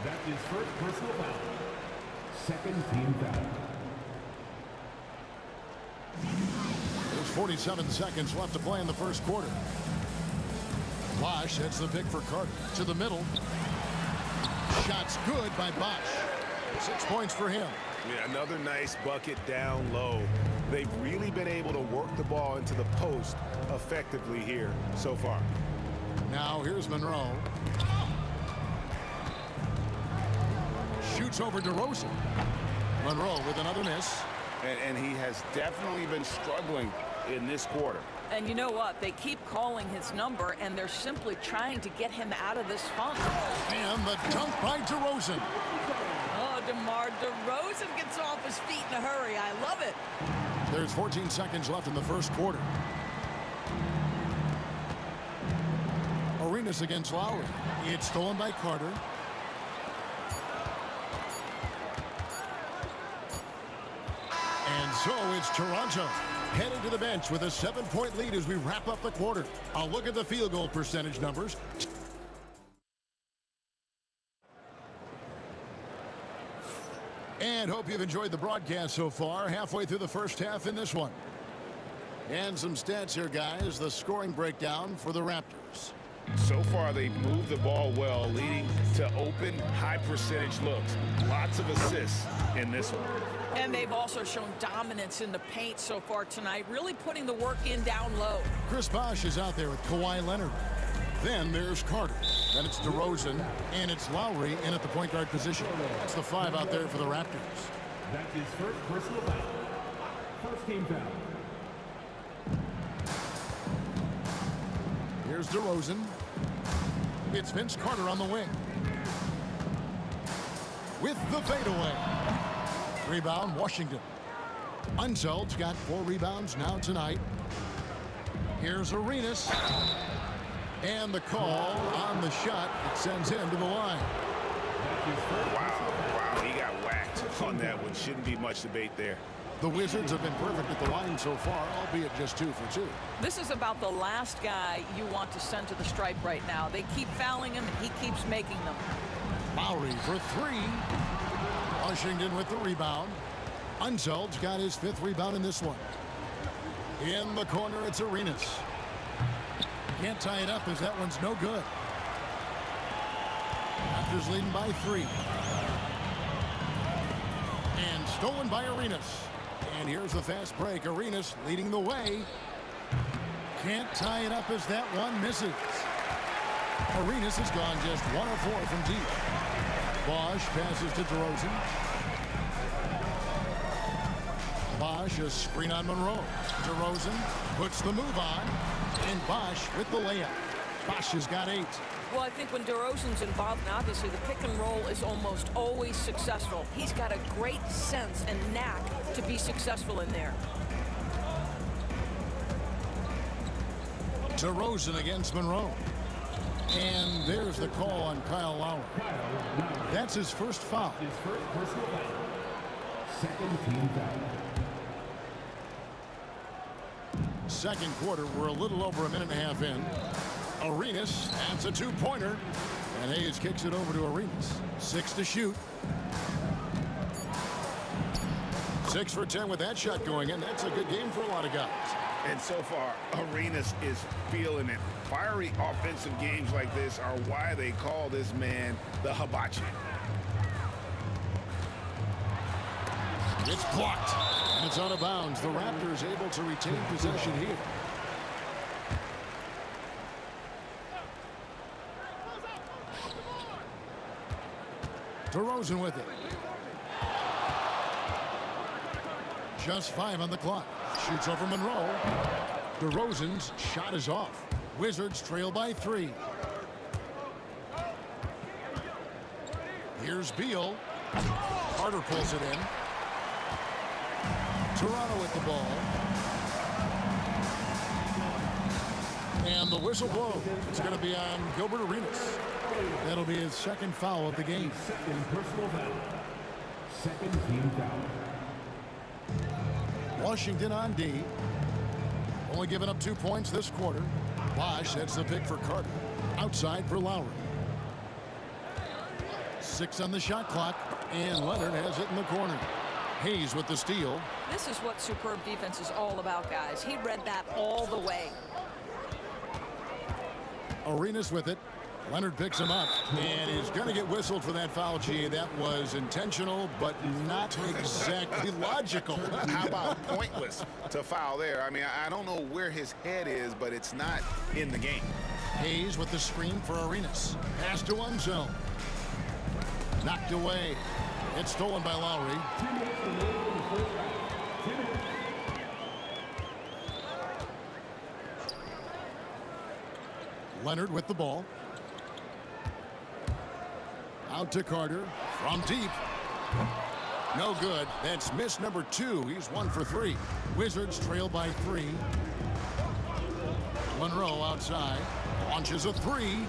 That is first personal foul. Second team foul. There's 47 seconds left to play in the first quarter. Bosch hits the pick for Carter. To the middle. Shot's good by Bosch. 6 points for him. Yeah, another nice bucket down low. They've really been able to work the ball into the post effectively here so far. Now here's Monroe. Shoots over DeRozan. Monroe with another miss. And he has definitely been struggling in this quarter. And you know what? They keep calling his number, and they're simply trying to get him out of this funk. And the dunk by DeRozan. Oh, DeMar DeRozan gets off his feet in a hurry. I love it. There's 14 seconds left in the first quarter. Arenas against Lowry. It's stolen by Carter. And so it's Toronto headed to the bench with a 7-point lead as we wrap up the quarter. I'll look at the field goal percentage numbers. And hope you've enjoyed the broadcast so far. Halfway through the first half in this one. And some stats here, guys. The scoring breakdown for the Raptors. So far, they've moved the ball well, leading to open, high-percentage looks. Lots of assists in this one. And they've also shown dominance in the paint so far tonight, really putting the work in down low. Chris Bosh is out there with Kawhi Leonard. Then there's Carter. Then it's DeRozan, and it's Lowry in at the point guard position. That's the 5 out there for the Raptors. That is first personal foul. First team foul. Here's DeRozan. It's Vince Carter on the wing. With the fadeaway. Rebound, Washington. Unseld's got 4 rebounds now tonight. Here's Arenas. And the call on the shot that sends him to the line. Wow, he got whacked on that one. Shouldn't be much debate there. The Wizards have been perfect at the line so far, albeit just 2 for 2. This is about the last guy you want to send to the stripe right now. They keep fouling him, and he keeps making them. Lowry for 3. Washington with the rebound. Unseld's got his 5th rebound in this one. In the corner, it's Arenas. Can't tie it up as that one's no good. Raptors leading by 3. And stolen by Arenas. And here's the fast break. Arenas leading the way. Can't tie it up as that one misses. Arenas has gone just 1 of 4 from deep. Bosch passes to DeRozan. Bosch a screen on Monroe. DeRozan puts the move on. And Bosch with the layup. Bosch has got 8. Well, I think when DeRozan's involved, and obviously the pick and roll is almost always successful. He's got a great sense and knack to be successful in there. DeRozan against Monroe. And there's the call on Kyle Lowry. That's his first foul. His first personal foul. Second team foul. second quarter. We're a little over a minute and a half in. Arenas, that's a two-pointer. And Hayes kicks it over to Arenas. 6 to shoot. 6 for 10 with that shot going in. That's a good game for a lot of guys. And so far, Arenas is feeling it. Fiery offensive games like this are why they call this man the Hibachi. It's blocked, and it's out of bounds. The Raptors able to retain possession here. DeRozan with it. Just 5 on the clock. Shoots over Monroe. DeRozan's shot is off. Wizards trail by 3. Here's Beal. Carter pulls it in. Toronto with the ball. And the whistle blows. It's going to be on Gilbert Arenas. That'll be his second foul of the game. Second personal foul. Second team foul. Washington on D. Only giving up 2 points this quarter. Bosch sets the pick for Carter. Outside for Lowry. 6 on the shot clock. And Leonard has it in the corner. Hayes with the steal. This is what superb defense is all about, guys. He read that all the way. Arenas with it. Leonard picks him up, and he's going to get whistled for that foul, G. That was intentional, but not exactly logical. How about pointless to foul there? I mean, I don't know where his head is, but it's not in the game. Hayes with the screen for Arenas. Pass to one zone. Knocked away. It's stolen by Lowry. Leonard with the ball. Out to Carter from deep. No good. That's miss number 2. He's 1 for 3. Wizards trail by 3. Monroe outside. Launches a 3.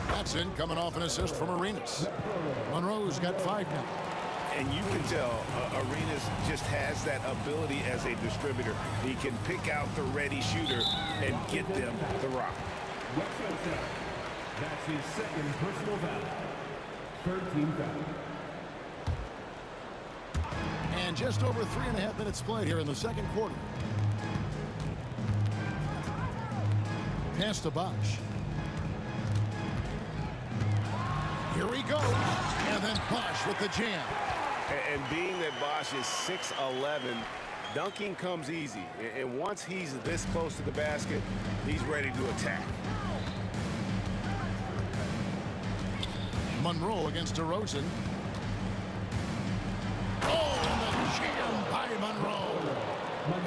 That's in, coming off an assist from Arenas. Monroe's got 5 now. And you can tell Arenas just has that ability as a distributor. He can pick out the ready shooter and get them the rock. That's his second personal foul. Third team foul. And just over 3.5 minutes played here in the second quarter. Pass to Bosch. Here he goes. And then Bosch with the jam. And being that Bosch is 6'11", dunking comes easy. And once he's this close to the basket, he's ready to attack. Monroe against DeRozan. Oh, and the jam by Monroe.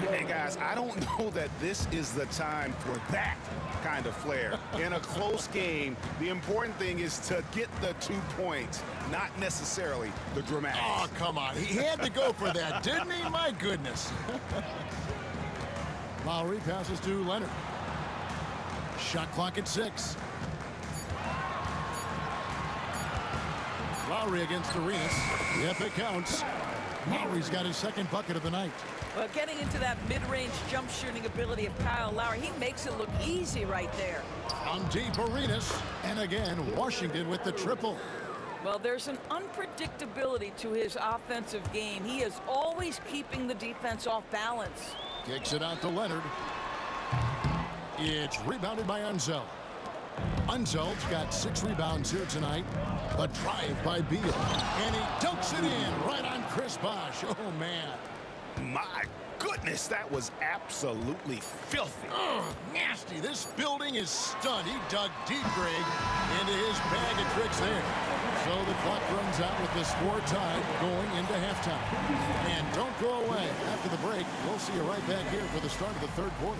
Hey, guys, I don't know that this is the time for that kind of flair. In a close game, the important thing is to get the 2 points, not necessarily the dramatics. Oh, come on. He had to go for that, didn't he? My goodness. Lowry passes to Leonard. Shot clock at 6. Lowry against Arenas. Yep, it counts. Lowry's got his second bucket of the night. Well, getting into that mid-range jump shooting ability of Kyle Lowry, he makes it look easy right there. On deep, Arenas. And again, Washington with the triple. Well, there's an unpredictability to his offensive game. He is always keeping the defense off balance. Kicks it out to Leonard. It's rebounded by Unzel. Unzel's got 6 rebounds here tonight. A drive by Beal. And he dunks it in right on Chris Bosh. Oh, man. My goodness, that was absolutely filthy. Oh, nasty. This building is stunned. He dug deep, Greg, into his bag of tricks there. So the clock runs out with the score tied going into halftime. And don't go away. After the break, we'll see you right back here for the start of the third quarter.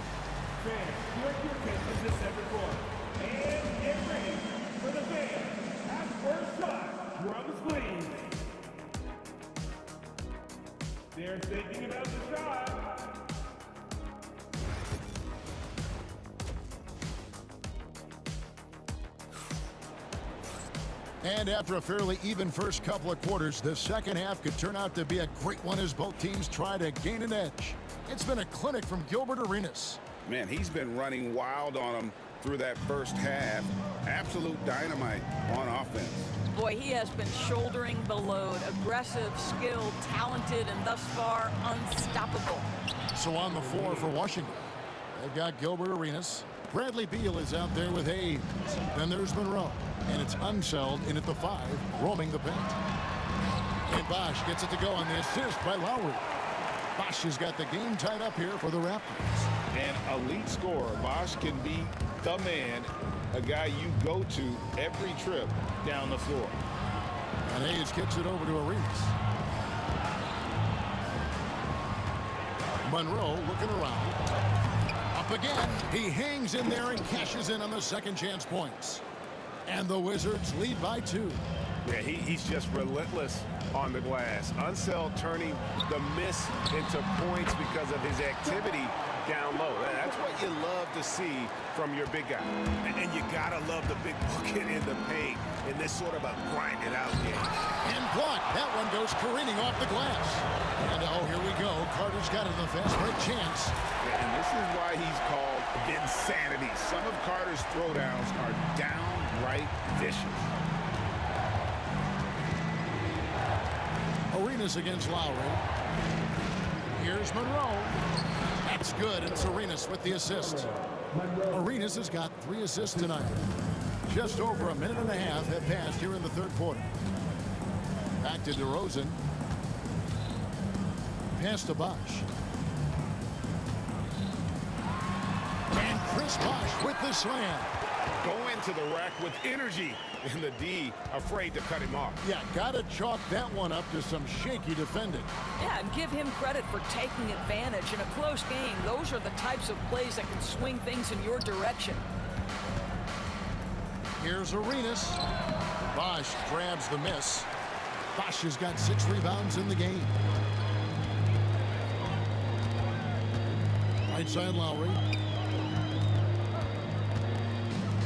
Fans, direct your attention to center court. And get ready for the fans. At first shot, drums please. They're thinking about the shot. And after a fairly even first couple of quarters, the second half could turn out to be a great one as both teams try to gain an edge. It's been a clinic from Gilbert Arenas. Man, he's been running wild on him through that first half. Absolute dynamite on offense. Boy, he has been shouldering the load. Aggressive, skilled, talented, and thus far unstoppable. So on the floor for Washington, they've got Gilbert Arenas. Bradley Beal is out there with Hayes. Then there's Monroe. And it's Unseld in at the 5, roaming the paint. And Bosch gets it to go on the assist by Lowry. Bosch has got the game tied up here for the Raptors. An elite scorer. Bosch can be the man, a guy you go to every trip down the floor. And Hayes kicks it over to Arenas. Monroe looking around. Up again. He hangs in there and cashes in on the second chance points. And the Wizards lead by 2. Yeah, he's just relentless on the glass. Unseld turning the miss into points because of his activity down low. That's what you love to see from your big guy. And you gotta love the big bucket in the paint in this sort of a grinded out game. And blocked. That one goes careening off the glass. And oh, here we go. Carter's got it in the fast break chance. And this is why he's called insanity. Some of Carter's throwdowns are downright vicious. Arenas against Lowry. Here's Monroe. That's good. It's Arenas with the assist. Arenas has got 3 assists tonight. Just over a minute and a half have passed here in the third quarter. Back to DeRozan. Pass to Bosch. And Chris Bosch with the slam. Go into the rack with energy. And the D afraid to cut him off. Yeah, got to chalk that one up to some shaky defending. Yeah, and give him credit for taking advantage. In a close game, those are the types of plays that can swing things in your direction. Here's Arenas. Bosch grabs the miss. Bosch has got 6 rebounds in the game. Right side Lowry.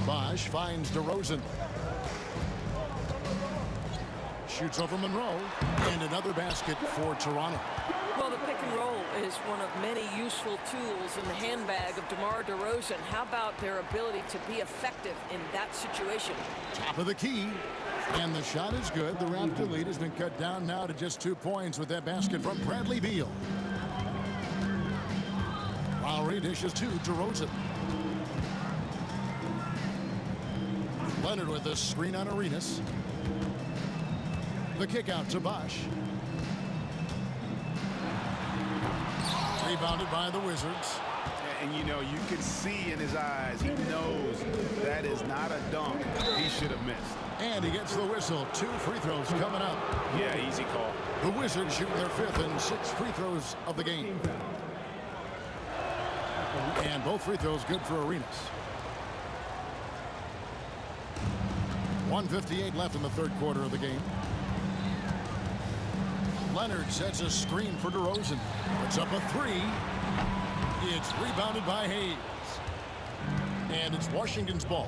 Bosch finds DeRozan. Shoots over Monroe. And another basket for Toronto. Well, the pick and roll is one of many useful tools in the handbag of DeMar DeRozan. How about their ability to be effective in that situation? Top of the key. And the shot is good. The Raptor lead has been cut down now to just 2 points with that basket from Bradley Beal. Lowry dishes to DeRozan. Leonard with a screen on Arenas. The kick out to Bosch. Rebounded by the Wizards. And you know, you can see in his eyes, he knows that is not a dunk he should have missed. And he gets the whistle. 2 free throws coming up. Yeah, easy call. The Wizards shooting their 5th and 6th free throws of the game. And both free throws good for Arenas. 1:58 left in the third quarter of the game. Leonard sets a screen for DeRozan. Puts up a 3. It's rebounded by Hayes. And it's Washington's ball.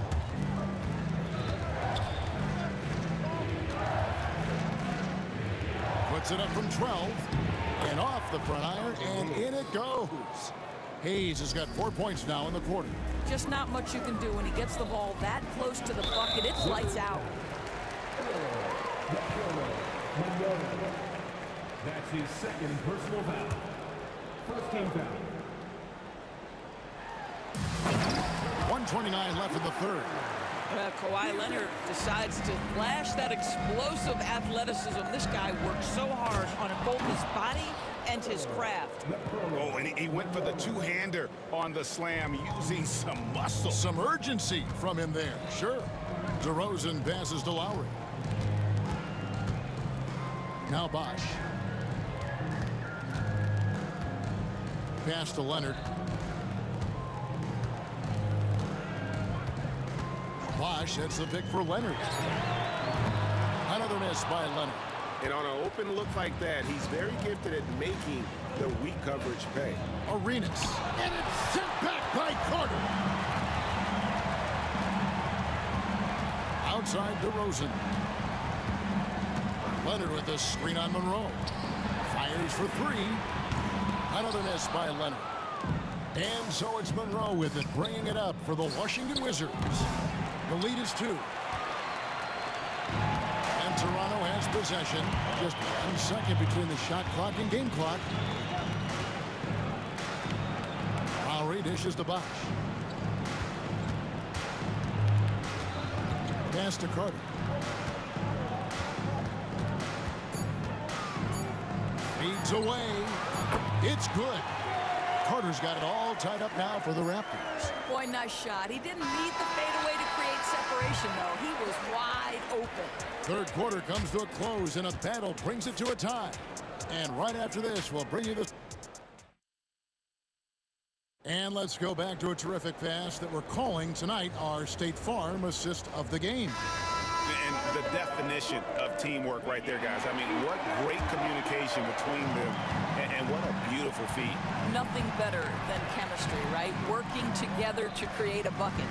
Puts it up from 12. And off the front iron. And in it goes. Hayes has got 4 points now in the quarter. Just not much you can do when he gets the ball that close to the bucket. It's lights out. That's his second personal foul. First team foul. 1:29 left in the third. Kawhi Leonard decides to flash that explosive athleticism. This guy worked so hard on both his body and his craft. Oh, and he went for the two-hander on the slam using some muscle. Some urgency from him there. Sure. DeRozan passes to Lowry. Now Bosch. Pass to Leonard. Bosch, that's the pick for Leonard. Another miss by Leonard. And on an open look like that, he's very gifted at making the weak coverage pay. Arenas. And it's sent back by Carter. Outside DeRozan. Leonard with a screen on Monroe. Fires for 3. Another miss by Leonard. And so it's Monroe with it, bringing it up for the Washington Wizards. The lead is 2. And Toronto has possession. Just 1 second between the shot clock and game clock. Lowry dishes to Bosch. Pass to Carter. Feeds away. It's good. Carter's got it all tied up now for the Raptors. Boy, nice shot. He didn't need the fadeaway to create separation, though. He was wide open. Third quarter comes to a close, and a battle brings it to a tie. And right after this, we'll bring you the... And let's go back to a terrific pass that we're calling tonight our State Farm assist of the game. And the definition of teamwork right there, guys. I mean, what great communication between them, and what a beautiful feat. Nothing better than chemistry, right? Working together to create a bucket.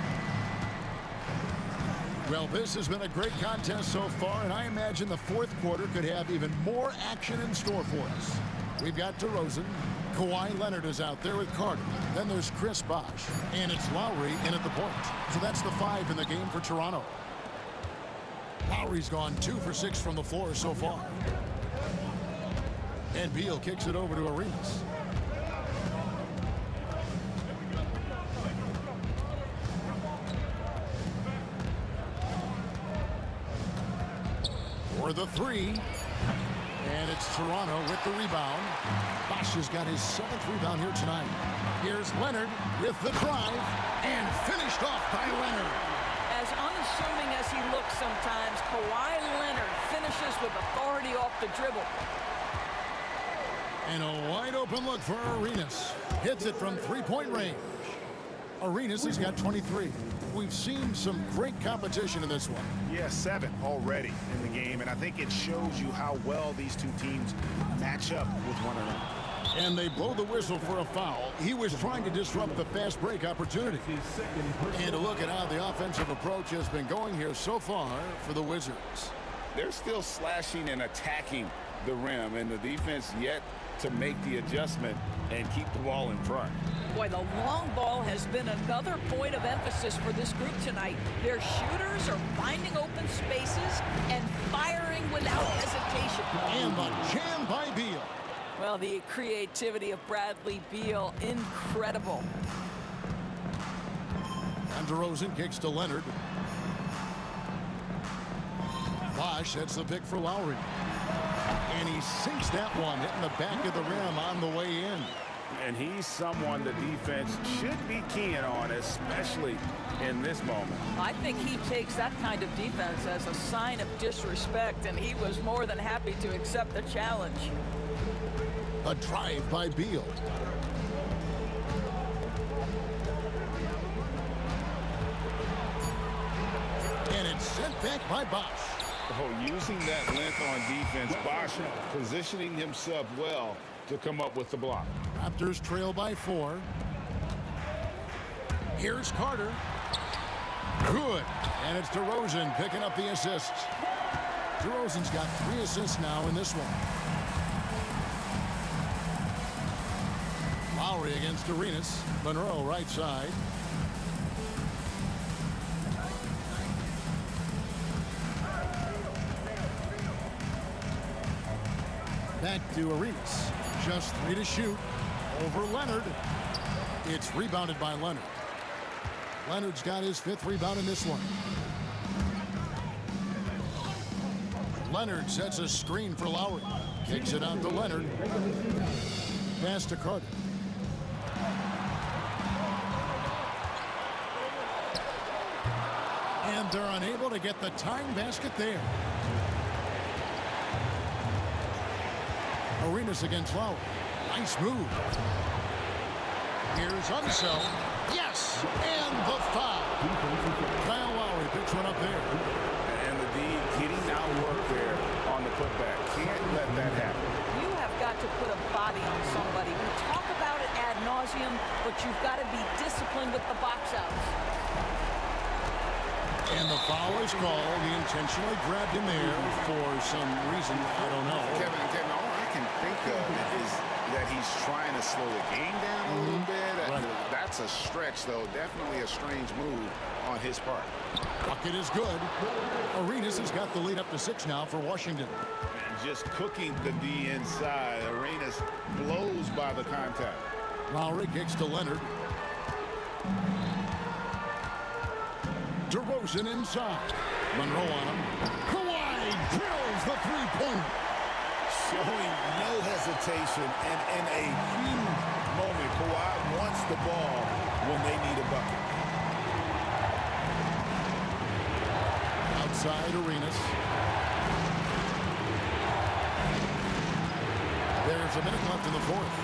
Well, this has been a great contest so far, and I imagine the fourth quarter could have even more action in store for us. We've got DeRozan. Kawhi Leonard is out there with Carter. Then there's Chris Bosh, and it's Lowry in at the point. So that's the 5 in the game for Toronto. Lowry's gone 2 for 6 from the floor so far. And Beal kicks it over to Arenas. For the 3. And it's Toronto with the rebound. Bosh has got his 7th rebound here tonight. Here's Leonard with the drive, and finished off by Leonard. As unassuming as he looks sometimes, Kawhi Leonard finishes with authority off the dribble. And a wide open look for Arenas. Hits it from 3-point range. Arenas has got 23. We've seen some great competition in this one. Yeah, 7 already in the game, and I think it shows you how well these two teams match up with one another. And they blow the whistle for a foul. He was trying to disrupt the fast break opportunity. And to look at how the offensive approach has been going here so far for the Wizards. They're still slashing and attacking the rim, and the defense yet to make the adjustment and keep the ball in front. Boy, the long ball has been another point of emphasis for this group tonight. Their shooters are finding open spaces and firing without hesitation. And the jam by Beal. Well, the creativity of Bradley Beal, incredible. And DeRozan kicks to Leonard. Bosh sets the pick for Lowry. And he sinks that one, hitting the back of the rim on the way in. And he's someone the defense should be keying on, especially in this moment. I think he takes that kind of defense as a sign of disrespect, and he was more than happy to accept the challenge. A drive by Beal. And it's sent back by Bosh. Oh, using that length on defense, Bosh positioning himself well to come up with the block. Raptors trail by 4. Here's Carter. Good. And it's DeRozan picking up the assist. DeRozan's got 3 assists now in this one. Lowry against Arenas. Monroe right side. Back to Arenas. Just 3 to shoot. Over Leonard. It's rebounded by Leonard. Leonard's got his 5th rebound in this one. Leonard sets a screen for Lowry. Kicks it out to Leonard. Pass to Carter. And they're unable to get the tying basket there. Arenas against Lowry. Nice move. Here's Unseld. Yes! And the foul. Kyle Lowry picks one up there. And the D getting out work there on the putback. Can't let that happen. You have got to put a body on somebody. We talk about it ad nauseum, but you've got to be disciplined with the box outs. And the foul is called. He intentionally grabbed him there for some reason. I don't know. Kevin, all I can think of is that he's he's trying to slow the game down a little bit. That's a stretch, though. Definitely a strange move on his part. Bucket is good. Arenas has got the lead up to 6 now for Washington. And just cooking the D inside. Arenas blows by the contact. Lowry kicks to Leonard. DeRozan inside. Monroe on him. Kawhi drills the three-pointer. Showing no hesitation, and in a huge moment, Kawhi wants the ball when they need a bucket. Outside Arenas. There's a minute left in the fourth.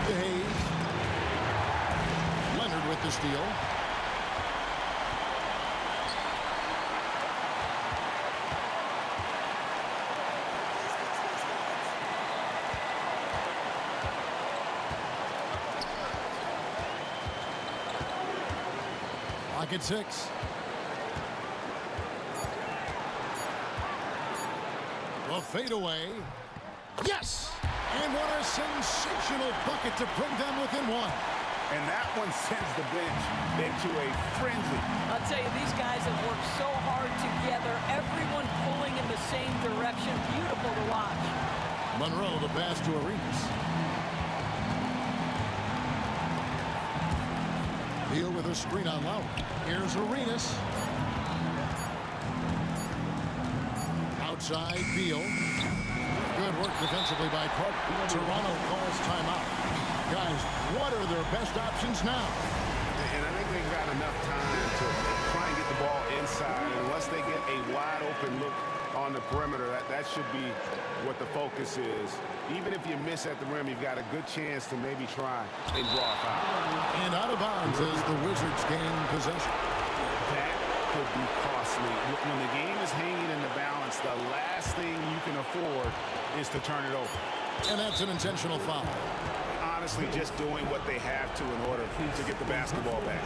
To Hayes. Leonard with the steal. Lock at 6. The fadeaway. Yes! And what a sensational bucket to bring them within 1. And that one sends the bench into a frenzy. I'll tell you, these guys have worked so hard together. Everyone pulling in the same direction. Beautiful to watch. Monroe, the pass to Arenas. Beal with a screen on Lowry. Here's Arenas. Outside Beal. Good work defensively by Carter. Toronto calls timeout. Guys, what are their best options now? And I think they've got enough time to try and get the ball inside. And unless they get a wide open look on the perimeter, that should be what the focus is. Even if you miss at the rim, you've got a good chance to maybe try and draw a foul. And out of bounds as the Wizards gain possession. That could be costly. When the game is hanging in the balance, the last thing you can afford is to turn it over. And that's an intentional foul. Honestly, just doing what they have to in order to get the basketball back.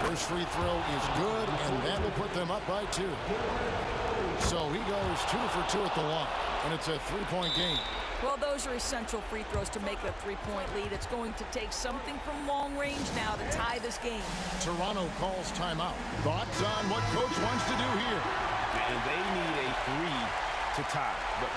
First free throw is good, and that will put them up by 2. So he goes 2 for 2 at the line, and it's a 3-point game. Well, those are essential free throws to make a 3-point lead. It's going to take something from long range now to tie this game. Toronto calls timeout. Thoughts on what coach wants to do here? And they need a 3 to tie. But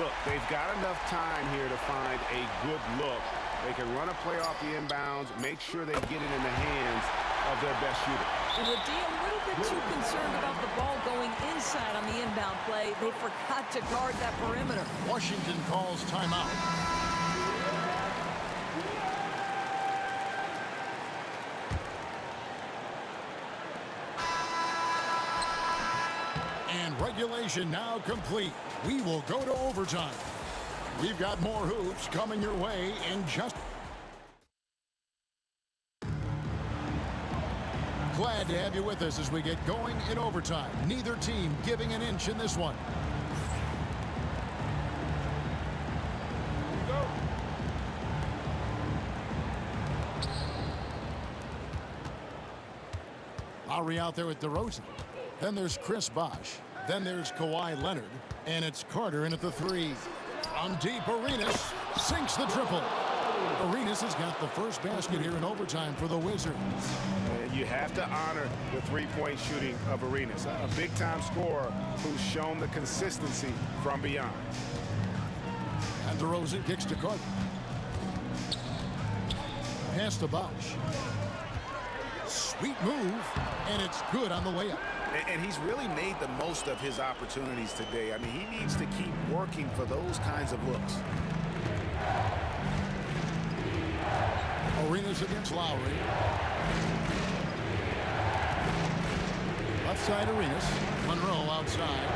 look, they've got enough time here to find a good look. They can run a play off the inbounds, make sure they get it in the hands of their best shooter. And the D a little bit too concerned about the ball going inside on the inbound play. They forgot to guard that perimeter. Washington calls timeout. And regulation now complete. We will go to overtime. We've got more hoops coming your way in just... Glad to have you with us as we get going in overtime. Neither team giving an inch in this one. Go. Lowry out there with DeRozan. Then there's Chris Bosh. Then there's Kawhi Leonard. And it's Carter in at the 3. From deep, Arenas sinks the triple. Arenas has got the first basket here in overtime for the Wizards. And you have to honor the three-point shooting of Arenas, a big-time scorer who's shown the consistency from beyond. And DeRozan kicks to Carter. Pass to Bosh. Sweet move, and it's good on the way up. And he's really made the most of his opportunities today. I mean, he needs to keep working for those kinds of looks. Arenas against Lowry. Left side Arenas. Monroe outside.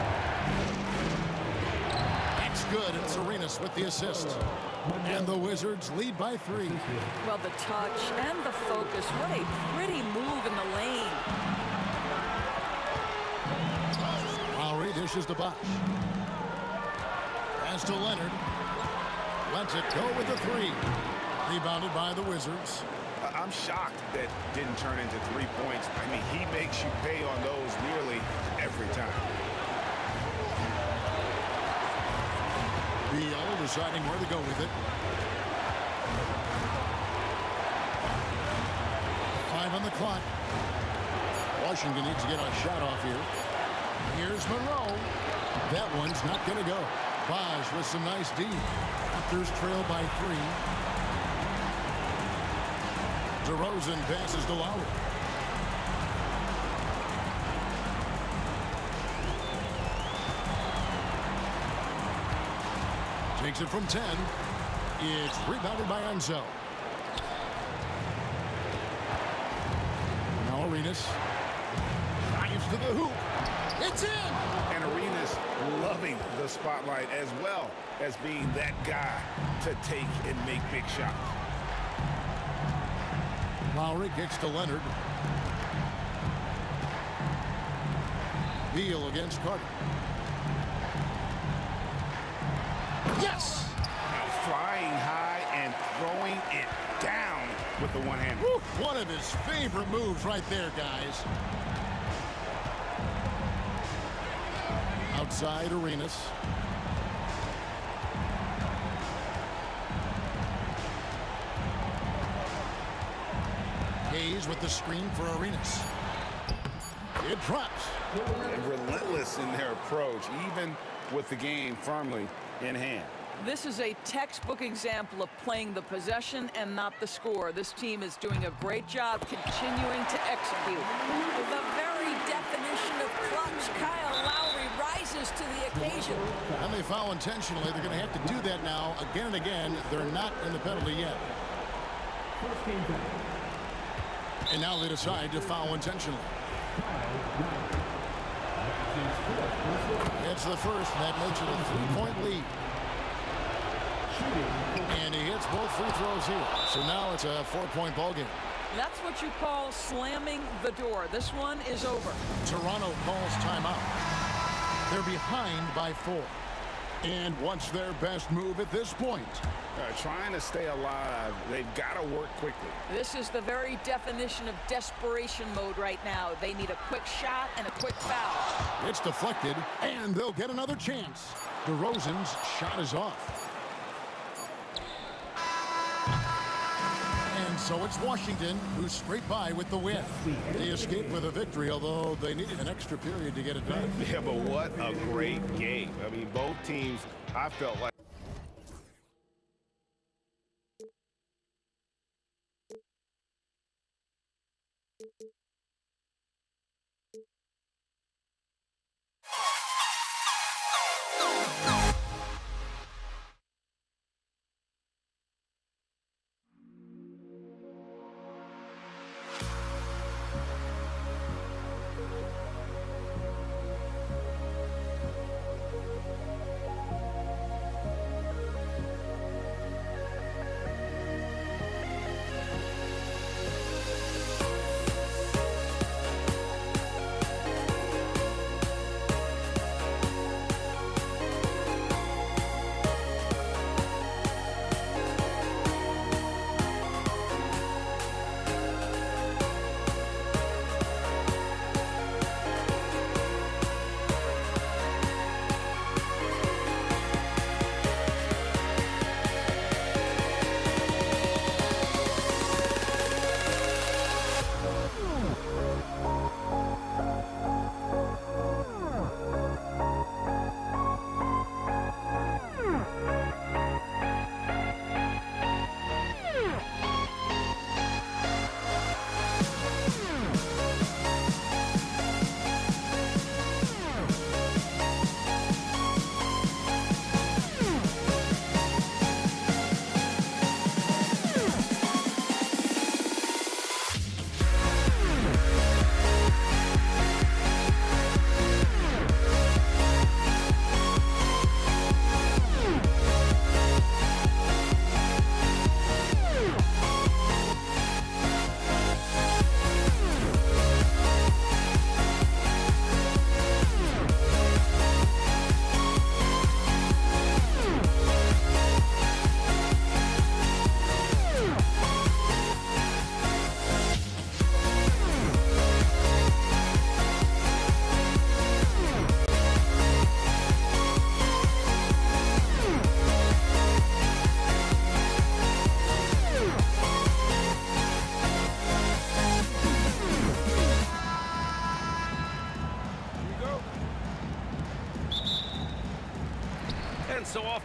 That's good. It's Arenas with the assist. And the Wizards lead by 3. Well, the touch and the focus. What a pretty move in the lane. Lowry dishes to Bosh. Pass to Leonard. Lets it go with the 3. Rebounded by the Wizards. I'm shocked that didn't turn into 3 points. I mean, he makes you pay on those nearly every time. Beal deciding where to go with it. 5 on the clock. Washington needs to get a shot off here. Here's Monroe. That one's not going to go. Bosch with some nice D. Raptors trail by 3. DeRozan passes to Lowry. Takes it from 10. It's rebounded by Enzo. Now Arenas drives to the hoop. It's in! And Arenas loving the spotlight as well as being that guy to take and make big shots. Lowry kicks to Leonard. Beal against Carter. Yes! Now flying high and throwing it down with the one hand. One of his favorite moves right there, guys. Outside Arenas. Hayes with the screen for Arenas. It drops. And relentless in their approach, even with the game firmly in hand. This is a textbook example of playing the possession and not the score. This team is doing a great job continuing to execute. The very definition of clutch. Kyle Lowry rises to the occasion. And they foul intentionally. They're going to have to do that now again and again. They're not in the penalty yet. And now they decide to foul intentionally. It's the first. That makes it a 3-point lead. And he hits both free throws here. So now it's a 4-point ball game. That's what you call slamming the door. This one is over. Toronto calls timeout. They're behind by 4. And what's their best move at this point? Trying to stay alive. They've got to work quickly. This is the very definition of desperation mode right now. They need a quick shot and a quick foul. It's deflected, and they'll get another chance. DeRozan's shot is off. And so it's Washington who scraped by with the win. They escaped with a victory, although they needed an extra period to get it done. Yeah, but what a great game. I mean, both teams, I felt like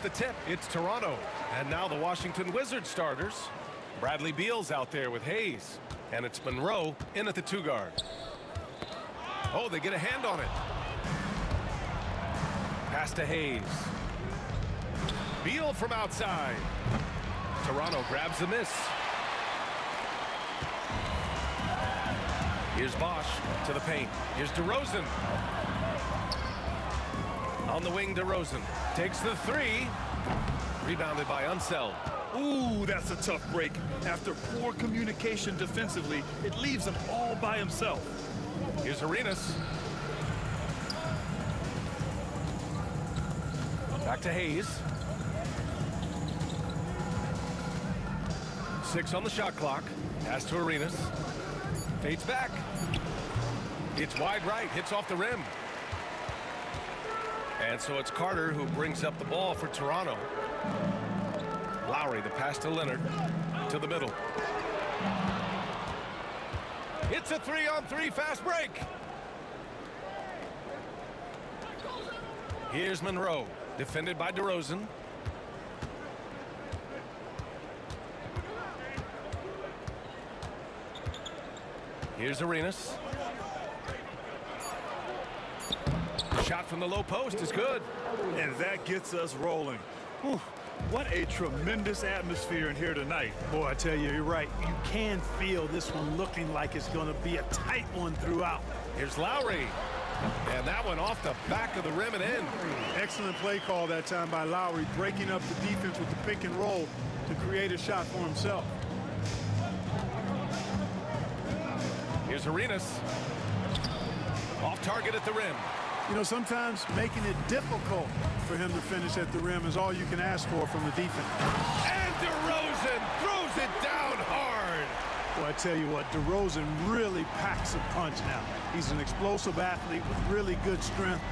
the tip. It's Toronto. And now the Washington Wizards starters. Bradley Beal's out there with Hayes. And it's Monroe in at the 2 guard. Oh, they get a hand on it. Pass to Hayes. Beal from outside. Toronto grabs the miss. Here's Bosch to the paint. Here's DeRozan. On the wing, DeRozan takes the 3. Rebounded by Unseld. Ooh, that's a tough break. After poor communication defensively, it leaves him all by himself. Here's Arenas. Back to Hayes. 6 on the shot clock. Pass to Arenas. Fades back. It's wide right. Hits off the rim. And so it's Carter who brings up the ball for Toronto. Lowry, the pass to Leonard. To the middle. It's a 3-on-3 fast break. Here's Monroe. Defended by DeRozan. Here's Arenas. Shot from the low post is good. And that gets us rolling. Whew. What a tremendous atmosphere in here tonight. Boy, I tell you, you're right. You can feel this one looking like it's going to be a tight one throughout. Here's Lowry. And that one off the back of the rim and in. Excellent play call that time by Lowry, breaking up the defense with the pick and roll to create a shot for himself. Here's Arenas. Off target at the rim. You know, sometimes making it difficult for him to finish at the rim is all you can ask for from the defense. And DeRozan throws it down hard. Well, I tell you what, DeRozan really packs a punch now. He's an explosive athlete with really good strength.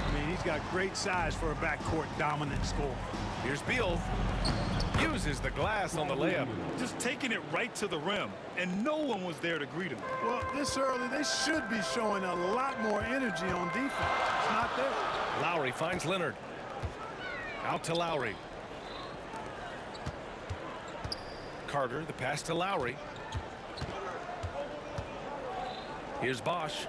I mean, he's got great size for a backcourt dominant scorer. Here's Beal. Uses the glass on the layup. Just taking it right to the rim, and no one was there to greet him. Well, this early, they should be showing a lot more energy on defense. It's not there. Lowry finds Leonard. Out to Lowry. Carter, the pass to Lowry. Here's Bosch.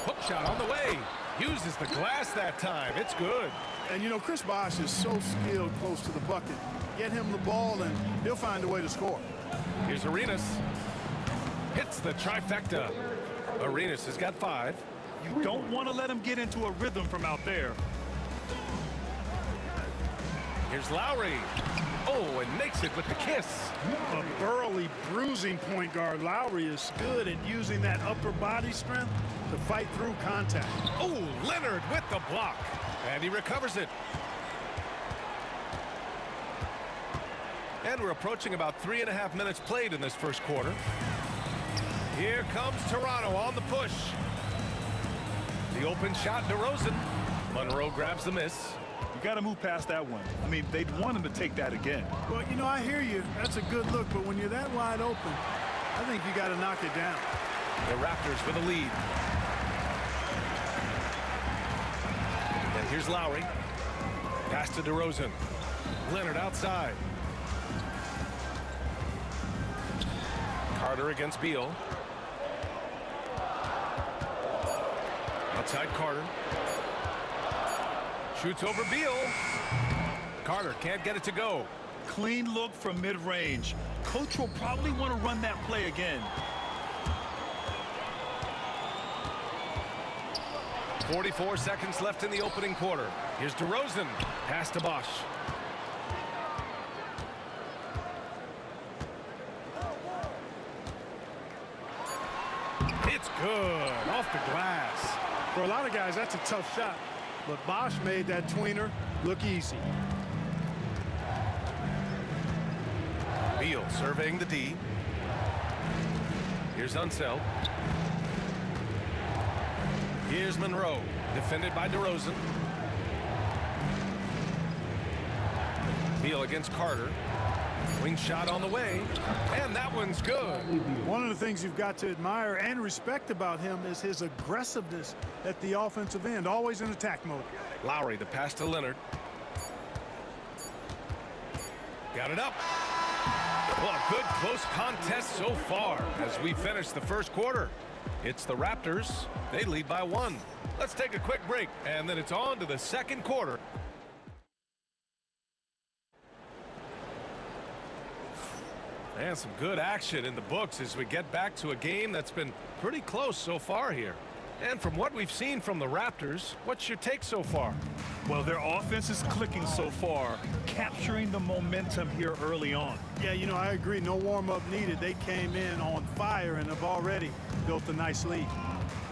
Hook shot on the way. Uses the glass that time. It's good. And, you know, Chris Bosch is so skilled close to the bucket. Get him the ball, and he'll find a way to score. Here's Arenas. Hits the trifecta. Arenas has got 5. You don't want to let him get into a rhythm from out there. Here's Lowry. Oh, and makes it with the kiss. A burly, bruising point guard. Lowry is good at using that upper body strength to fight through contact. Oh, Leonard with the block. And he recovers it. And we're approaching about 3.5 minutes played in this first quarter. Here comes Toronto on the push. The open shot, DeRozan. Monroe grabs the miss. You got to move past that one. I mean, they'd want him to take that again. Well, you know, I hear you. That's a good look, but when you're that wide open, I think you got to knock it down. The Raptors with a lead. And here's Lowry. Pass to DeRozan. Leonard outside. Carter against Beal. Outside Carter. Shoots over Beal. Carter can't get it to go. Clean look from mid-range. Coach will probably want to run that play again. 44 seconds left in the opening quarter. Here's DeRozan. Pass to Bosch. It's good. Off the glass. For a lot of guys, that's a tough shot. But Bosch made that tweener look easy. Beal surveying the D. Here's Unseld. Here's Monroe, defended by DeRozan. Beal against Carter. Wing shot on the way, and that one's good. One of the things you've got to admire and respect about him is his aggressiveness at the offensive end, always in attack mode. Lowry, the pass to Leonard. Got it up. Well, a good close contest so far as we finish the first quarter. It's the Raptors. They lead by 1. Let's take a quick break, and then it's on to the second quarter. And some good action in the books as we get back to a game that's been pretty close so far here. And from what we've seen from the Raptors, what's your take so far? Well, their offense is clicking so far, capturing the momentum here early on. Yeah, you know, I agree. No warm-up needed. They came in on fire and have already built a nice lead.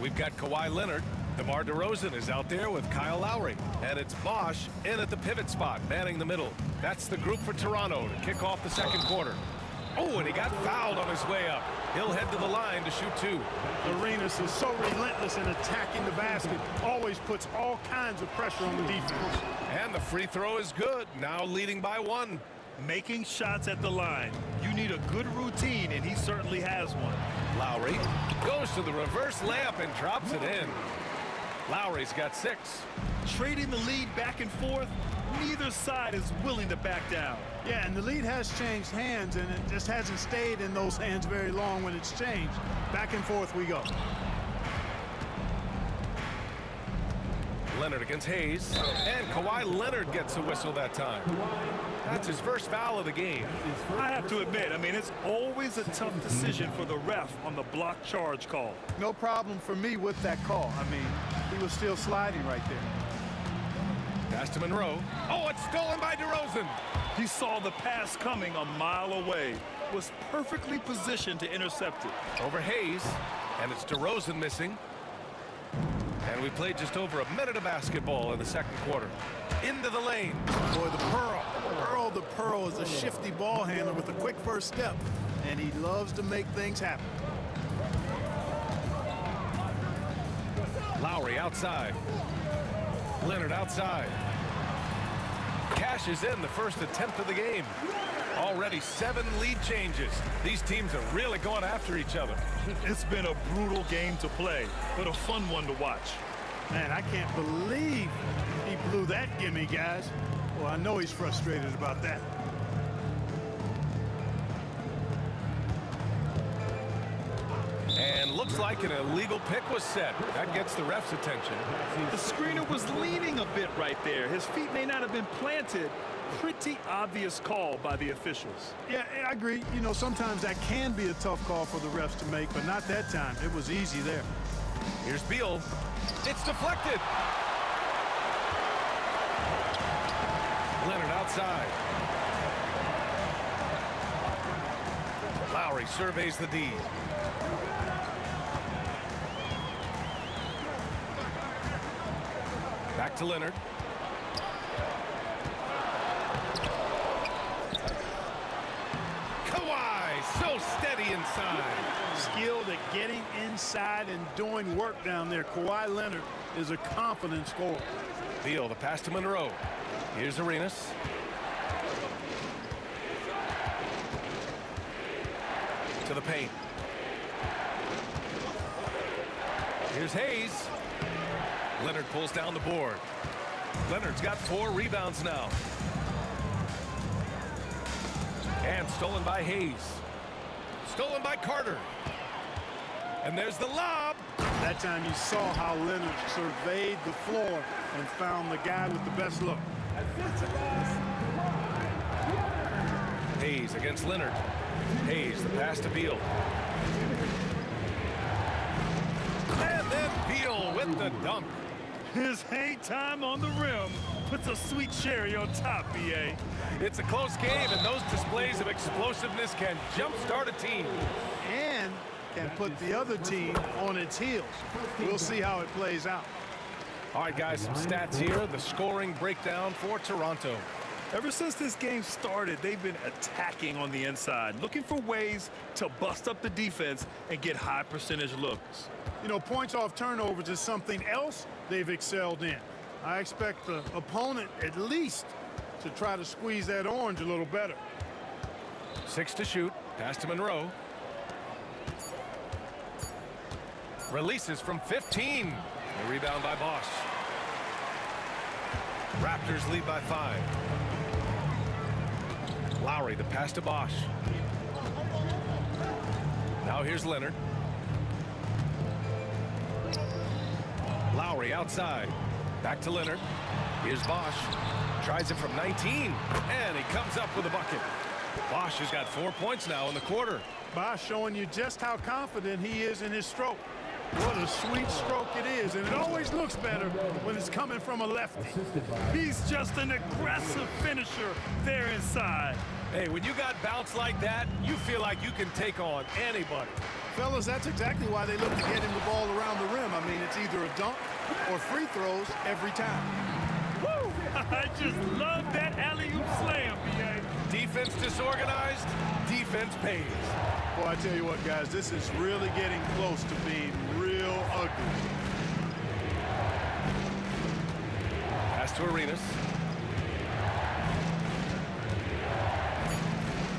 We've got Kawhi Leonard. DeMar DeRozan is out there with Kyle Lowry. And it's Bosch in at the pivot spot, manning the middle. That's the group for Toronto to kick off the second quarter. Oh, and he got fouled on his way up. He'll head to the line to shoot 2. Arenas is so relentless in attacking the basket. Always puts all kinds of pressure on the defense. And the free throw is good. Now leading by 1. Making shots at the line. You need a good routine, and he certainly has one. Lowry goes to the reverse layup and drops it in. Lowry's got 6. Trading the lead back and forth, neither side is willing to back down. Yeah, and the lead has changed hands, and it just hasn't stayed in those hands very long when it's changed. Back and forth we go. Leonard against Hayes, and Kawhi Leonard gets a whistle that time. That's his first foul of the game. I have to admit, I mean, it's always a tough decision for the ref on the block charge call. No problem for me with that call. I mean, he was still sliding right there. Pass to Monroe. Oh, it's stolen by DeRozan. He saw the pass coming a mile away, was perfectly positioned to intercept it. Over Hayes, and it's DeRozan missing. And we played just over a minute of basketball in the second quarter. Into the lane. Boy, the Pearl. Earl the Pearl is a shifty ball handler with a quick first step, and he loves to make things happen. Lowry outside. Leonard outside. Cashes in the first attempt of the game. Already 7 lead changes. These teams are really going after each other. It's been a brutal game to play, but a fun one to watch. Man, I can't believe he blew that gimme, guys. Well, I know he's frustrated about that. And looks like an illegal pick was set. That gets the ref's attention. The screener was leaning a bit right there. His feet may not have been planted. Pretty obvious call by the officials. Yeah, I agree. You know, sometimes that can be a tough call for the refs to make, but not that time. It was easy there. Here's Beal. It's deflected. Leonard outside. Lowry surveys the D. Back to Leonard. Kawhi, so steady inside. Skilled at getting inside and doing work down there. Kawhi Leonard is a confident scorer. Beal, the pass to Monroe. Here's Arenas. To the paint. Here's Hayes. Leonard pulls down the board. Leonard's got 4 rebounds now. And stolen by Hayes. Stolen by Carter. And there's the lob. That time you saw how Leonard surveyed the floor and found the guy with the best look. Hayes against Leonard. Hayes, the pass to Beal. And then Beal with the dunk. His hang time on the rim puts a sweet cherry on top, B.A. It's a close game, and those displays of explosiveness can jumpstart a team. And can put the other team on its heels. We'll see how it plays out. All right, guys, some stats here. The scoring breakdown for Toronto. Ever since this game started, they've been attacking on the inside, looking for ways to bust up the defense and get high percentage looks. You know, points off turnovers is something else they've excelled in. I expect the opponent at least to try to squeeze that orange a little better. 6 to shoot. Pass to Monroe. Releases from 15. The rebound by Bosch. Raptors lead by 5. Lowry, the pass to Bosch. Now here's Leonard. Lowry outside. Back to Leonard. Here's Bosch. Tries it from 19. And he comes up with a bucket. Bosch has got 4 points now in the quarter. Bosch showing you just how confident he is in his stroke. What a sweet stroke it is, and it always looks better when it's coming from a lefty. He's just an aggressive finisher there inside. Hey, when you got bounce like that, you feel like you can take on anybody. Fellas, that's exactly why they look to get him the ball around the rim. I mean, it's either a dunk or free throws every time. Woo! I just love that alley-oop slam, B.A. Defense disorganized, defense pays. Boy, I tell you what, guys, this is really getting close to being real ugly. Pass to Arenas.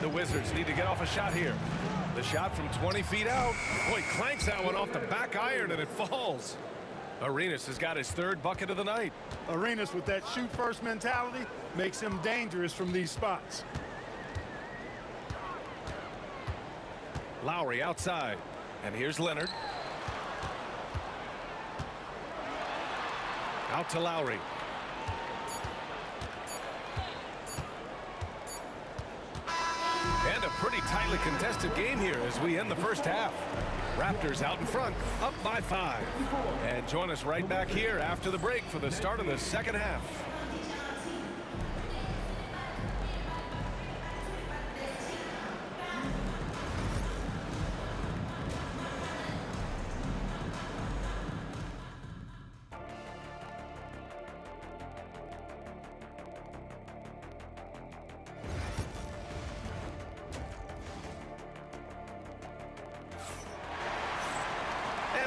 The Wizards need to get off a shot here. The shot from 20 feet out. Boy, clanks that one off the back iron and it falls. Arenas has got his 3rd bucket of the night. Arenas with that shoot-first mentality makes him dangerous from these spots. Lowry outside. And here's Leonard. Out to Lowry. And a pretty tightly contested game here as we end the first half. Raptors out in front, up by 5. And join us right back here after the break for the start of the second half.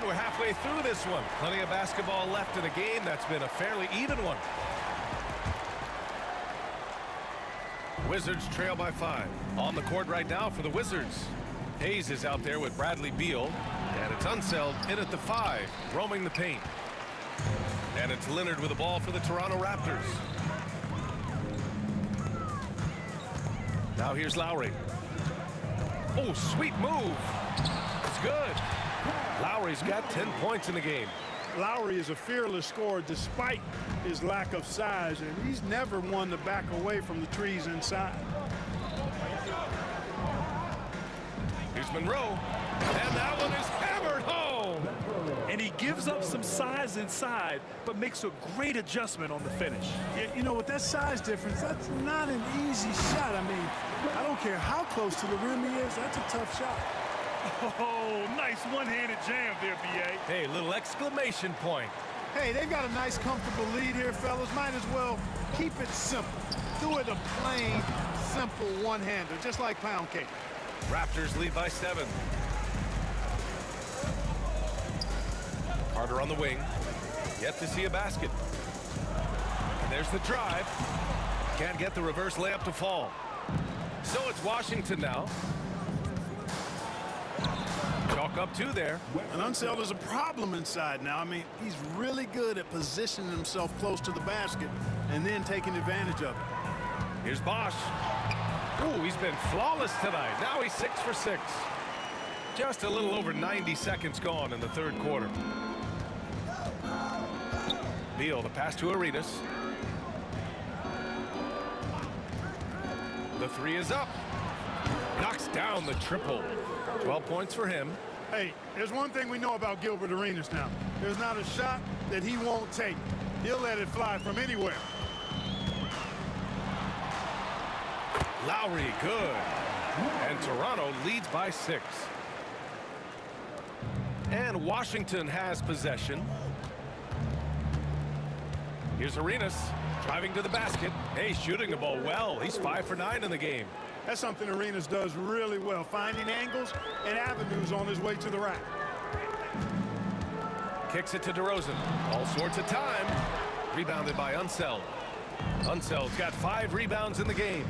We're halfway through this one. Plenty of basketball left in a game that's been a fairly even one. Wizards trail by 5. On the court right now for the Wizards. Hayes is out there with Bradley Beal. And it's Unseld in at the 5, roaming the paint. And it's Leonard with the ball for the Toronto Raptors. Now here's Lowry. Oh, sweet move. It's good. Lowry's got 10 points in the game. Lowry is a fearless scorer despite his lack of size, and he's never one to back away from the trees inside. Here's Monroe, and that one is hammered home. And he gives up some size inside, but makes a great adjustment on the finish. Yeah, you know, with that size difference, that's not an easy shot. I mean, I don't care how close to the rim he is, that's a tough shot. Oh, nice one-handed jam there, B.A. Hey, little exclamation point. Hey, they've got a nice, comfortable lead here, fellas. Might as well keep it simple. Do it a plain, simple one-hander, just like pound cake. Raptors lead by 7. Carter on the wing. Yet to see a basket. And there's the drive. Can't get the reverse layup to fall. So it's Washington now. Chalk up 2 there. And Unseld is a problem inside now. I mean, he's really good at positioning himself close to the basket and then taking advantage of it. Here's Bosch. Ooh, he's been flawless tonight. Now he's 6 for 6. Just a little over 90 seconds gone in the 3rd quarter. Beal, the pass to Arenas. The 3 is up. Knocks down the triple. 12 points for him. Hey, there's one thing we know about Gilbert Arenas now. There's not a shot that he won't take. He'll let it fly from anywhere. Lowry, good. And Toronto leads by 6. And Washington has possession. Here's Arenas driving to the basket. Hey, shooting the ball well. He's 5 for 9 in the game. That's something Arenas does really well, finding angles and avenues on his way to the rack. Kicks it to DeRozan. All sorts of time. Rebounded by Unseld. Unseld's got 5 rebounds in the game.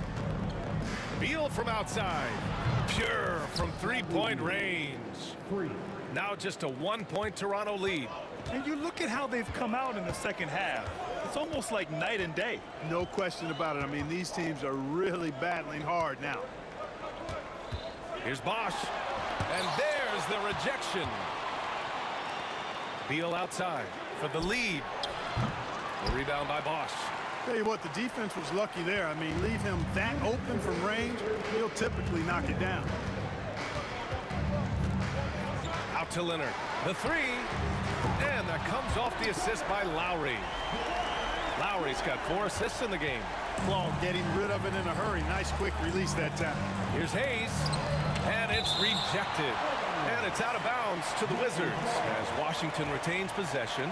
Beal from outside. Pure from three-point range. Now just a 1-point Toronto lead. And you look at how they've come out in the second half. It's almost like night and day. No question about it. I mean, these teams are really battling hard now. Here's Bosch. And there's the rejection. Beal outside for the lead. The rebound by Bosch. Tell you what, the defense was lucky there. I mean, leave him that open from range, he'll typically knock it down. Out to Leonard. The three. And that comes off the assist by Lowry. Lowry's got 4 assists in the game. Well, getting rid of it in a hurry. Nice quick release that time. Here's Hayes. And it's rejected. And it's out of bounds to the Wizards as Washington retains possession.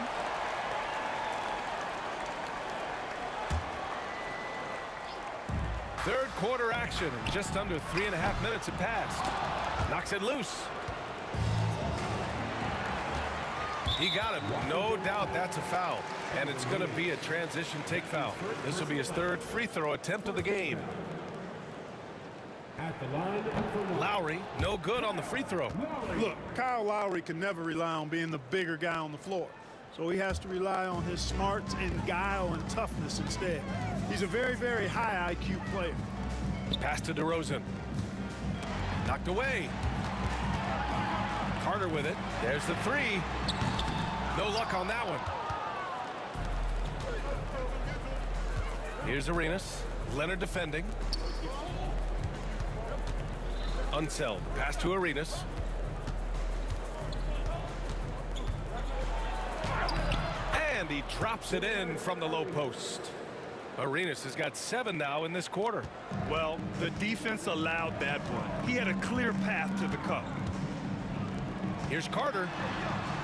Third quarter action. Just under 3.5 minutes have passed. Knocks it loose. He got it. No doubt that's a foul. And it's going to be a transition take foul. This will be his 3rd free throw attempt of the game. Lowry, no good on the free throw. Look, Kyle Lowry can never rely on being the bigger guy on the floor. So he has to rely on his smarts and guile and toughness instead. He's a very, very high IQ player. Pass to DeRozan. Knocked away. Carter with it. There's the three. No luck on that one. Here's Arenas. Leonard defending. Unseld. Pass to Arenas. And he drops it in from the low post. Arenas has got 7 now in this quarter. Well, the defense allowed that one. He had a clear path to the cup. Here's Carter.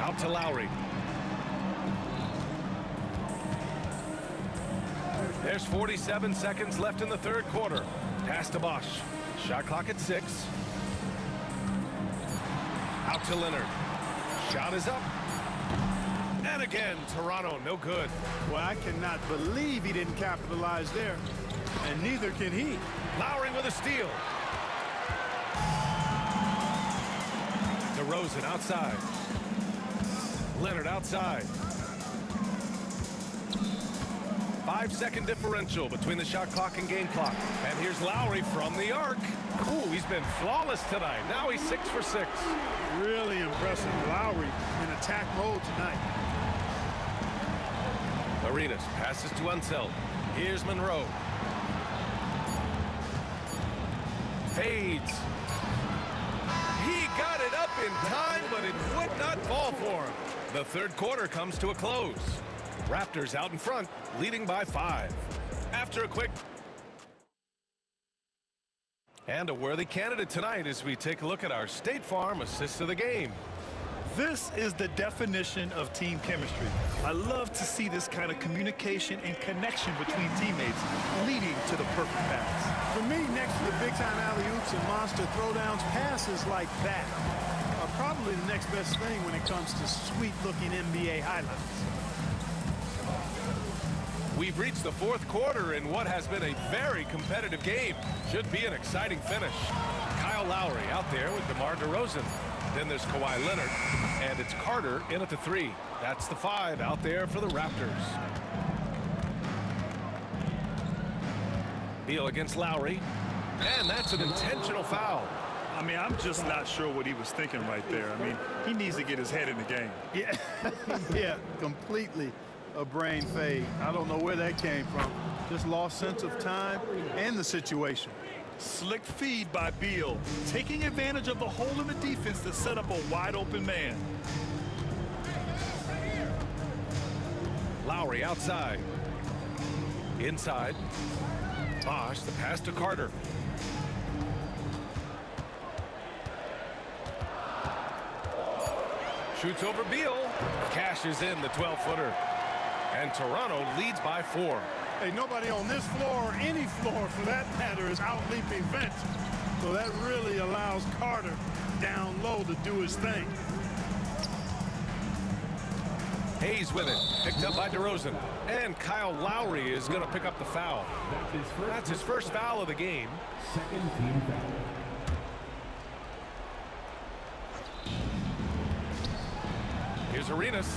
Out to Lowry. There's 47 seconds left in the third quarter. Pass to Bosch. Shot clock at 6. Out to Leonard. Shot is up. And again, Toronto, no good. Well, I cannot believe he didn't capitalize there. And neither can he. Lowry with a steal. DeRozan outside. Leonard outside. 5-second differential between the shot clock and game clock. And here's Lowry from the arc. Ooh, he's been flawless tonight. Now he's 6 for 6. Really impressive. Lowry in attack mode tonight. Arenas passes to Unseld. Here's Monroe. Fades. He got it up in time, but it would not fall for him. The third quarter comes to a close. Raptors out in front, leading by 5. After a quick... And a worthy candidate tonight as we take a look at our State Farm assist of the game. This is the definition of team chemistry. I love to see this kind of communication and connection between teammates leading to the perfect pass. For me, next to the big-time alley-oops and monster throwdowns, passes like that are probably the next best thing when it comes to sweet-looking NBA highlights. We've reached the fourth quarter in what has been a very competitive game. Should be an exciting finish. Kyle Lowry out there with DeMar DeRozan. Then there's Kawhi Leonard, and it's Carter in at the 3. That's the 5 out there for the Raptors. Beal against Lowry, and that's an intentional foul. I mean, I'm just not sure what he was thinking right there. I mean, he needs to get his head in the game. Yeah, yeah, completely a brain fade. I don't know where that came from. Just lost sense of time and the situation. Slick feed by Beal, taking advantage of the hole in the defense to set up a wide-open man. Lowry outside. Inside. Bosch, the pass to Carter. Shoots over Beal. Cashes in the 12-footer. And Toronto leads by 4. Hey, nobody on this floor or any floor for that matter is out-leaping Vince. So that really allows Carter down low to do his thing. Hayes with it. Picked up by DeRozan. And Kyle Lowry is going to pick up the foul. That's his first foul of the game. Second team foul. Here's Arenas.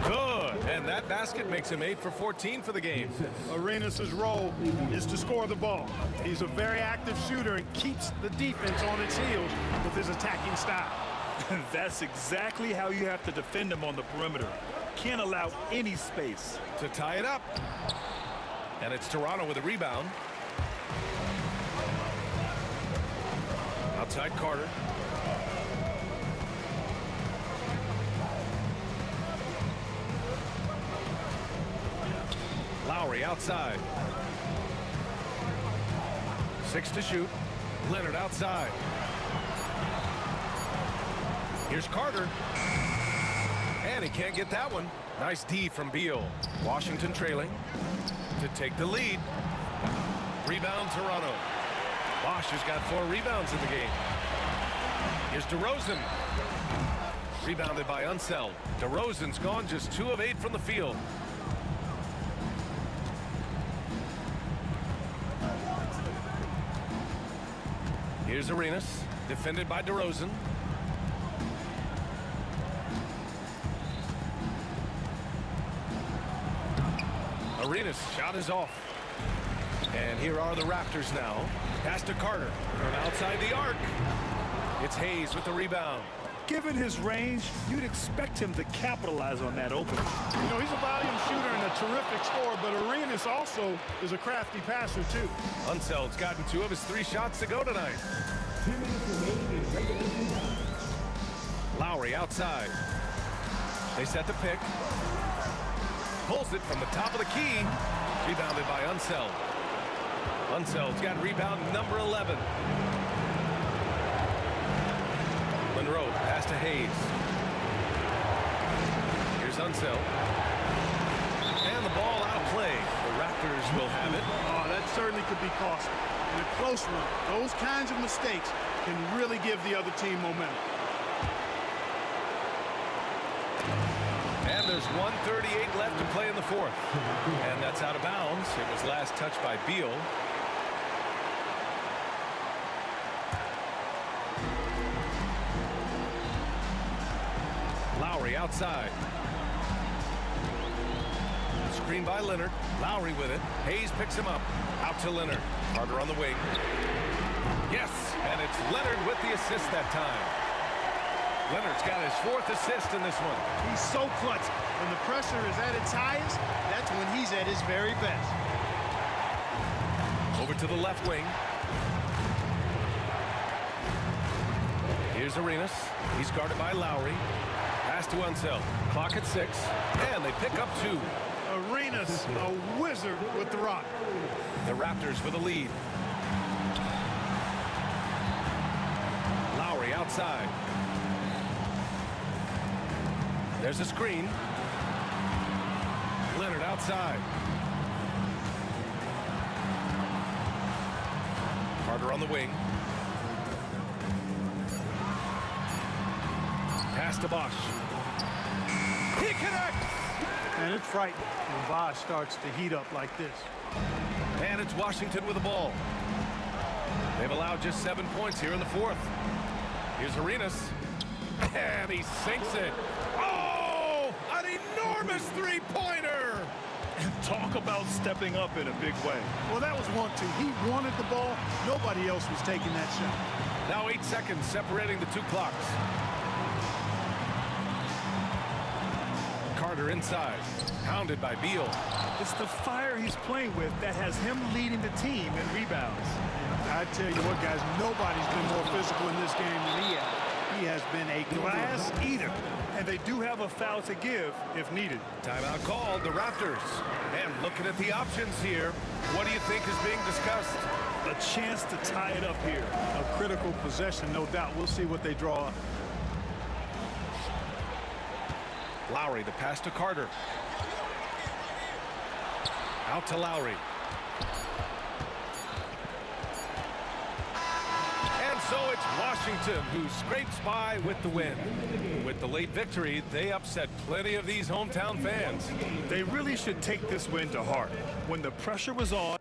Good. And that basket makes him 8 for 14 for the game. Arenas' role is to score the ball. He's a very active shooter and keeps the defense on its heels with his attacking style. That's exactly how you have to defend him on the perimeter. Can't allow any space. To tie it up. And it's Toronto with a rebound. Outside Carter. Lowry outside. 6 to shoot. Leonard outside. Here's Carter. And he can't get that one. Nice D from Beal. Washington trailing to take the lead. Rebound Toronto. Bosch has got 4 rebounds in the game. Here's DeRozan. Rebounded by Unseld. DeRozan's gone just 2 of 8 from the field. Here's Arenas, defended by DeRozan. Arenas' shot is off. And here are the Raptors now. Pass to Carter from outside the arc. It's Hayes with the rebound. Given his range, you'd expect him to capitalize on that opening. You know, he's a volume shooter and a terrific scorer, but Arenas also is a crafty passer, too. Unseld's gotten 2 of his 3 shots to go tonight. 2 minutes remaining in regulation time. Lowry outside. They set the pick. Pulls it from the top of the key. Rebounded by Unseld. Unseld's got rebound number 11. Monroe, pass to Hayes. Here's Unseld. And the ball out of play. The Raptors will have it. Oh, that certainly could be costly. In a close run, those kinds of mistakes can really give the other team momentum. And there's 1:38 left to play in the 4th. And that's out of bounds. It was last touched by Beal. Lowry outside. Screen by Leonard. Lowry with it. Hayes picks him up. Out to Leonard. Carter on the wing. Yes, and it's Leonard with the assist that time. Leonard's got his 4th assist in this one. He's so clutch. When the pressure is at its highest, that's when he's at his very best. Over to the left wing. Here's Arenas. He's guarded by Lowry. Pass to Unseld. Clock at 6. And they pick up 2. Arenas, a wizard with the rock. The Raptors with a lead. Lowry outside. There's a screen. Leonard outside. Carter on the wing. Pass to Bosch. He connects! And it's frightening when Bosch starts to heat up like this. And it's Washington with the ball. They've allowed just 7 points here in the 4th. Here's Arenas. And he sinks it. Oh! An enormous three-pointer! And talk about stepping up in a big way. Well, that was 1-2. He wanted the ball. Nobody else was taking that shot. Now 8 seconds separating the 2 clocks. Carter inside. Hounded by Beal. It's the fire he's playing with that has him leading the team in rebounds. I tell you what, guys, nobody's been more physical in this game than he has. He has been a glass eater. And they do have a foul to give if needed. Timeout called, the Raptors. And looking at the options here, what do you think is being discussed? A chance to tie it up here. A critical possession, no doubt. We'll see what they draw up. Lowry, the pass to Carter. Out to Lowry. And so it's Washington who scrapes by with the win. With the late victory, they upset plenty of these hometown fans. They really should take this win to heart. When the pressure was on,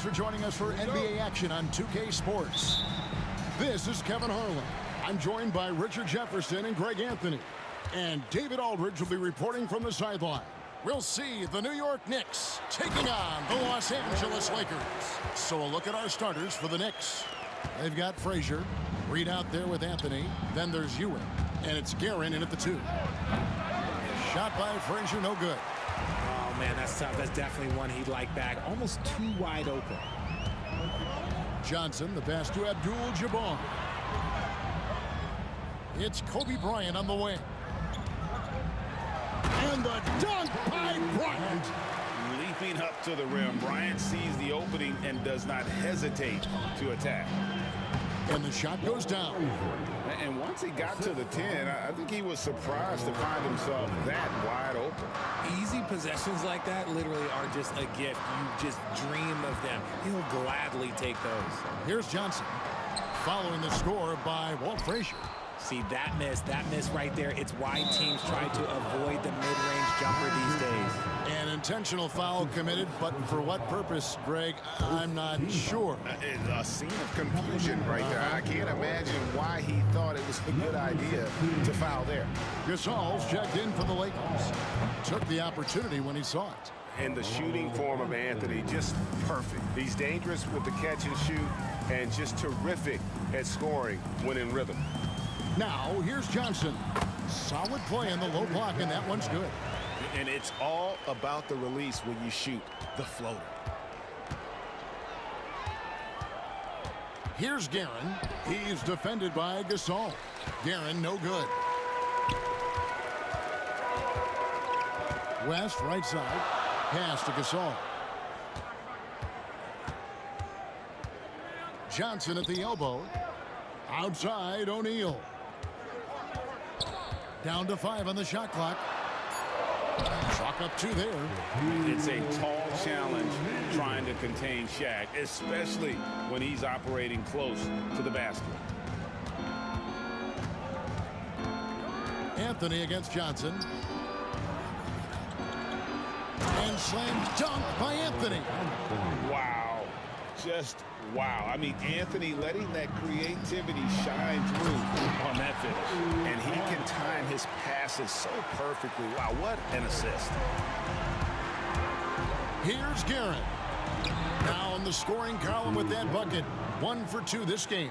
for joining us for NBA action on 2K Sports. This is Kevin Harlan. I'm joined by Richard Jefferson and Greg Anthony. And David Aldridge will be reporting from the sideline. We'll see the New York Knicks taking on the Los Angeles Lakers. So a look at our starters for the Knicks. They've got Frazier, Reed out there with Anthony. Then there's Ewing, and it's Guerin in at the 2. Shot by Frazier, no good. Oh, man, that's tough. That's definitely one he'd like back. Almost too wide open. Johnson, the pass to Abdul-Jabbar. It's Kobe Bryant on the wing. And the dunk by Bryant. Leaping up to the rim, Bryant sees the opening and does not hesitate to attack. And the shot goes down. And once he got to the 10, I think he was surprised to find himself that wide open. Easy possessions like that literally are just a gift. You just dream of them. He'll gladly take those. Here's Johnson, following the score by Walt Frazier. See, that miss right there. It's why teams try to avoid the mid-range jumper these days. An intentional foul committed, but for what purpose, Greg, I'm not sure. A scene of confusion right there. I can't imagine why he thought it was a good idea to foul there. Gasol's checked in for the Lakers. Took the opportunity when he saw it. And the shooting form of Anthony, just perfect. He's dangerous with the catch and shoot and just terrific at scoring when in rhythm. Now, here's Johnson. Solid play in the low block, and that one's good. And it's all about the release when you shoot the floater. Here's Guerin. He's defended by Gasol. Guerin, no good. West, right side. Pass to Gasol. Johnson at the elbow. Outside, O'Neal. Down to 5 on the shot clock. Chalk up 2 there. It's a tall challenge trying to contain Shaq, especially when he's operating close to the basket. Anthony against Johnson. And slam dunk by Anthony. Wow. Just wow. I mean, Anthony letting that creativity shine through on that finish. And he can time his passes so perfectly. Wow, what an assist. Here's Guerin. Now in the scoring column with that bucket. 1 for 2 this game.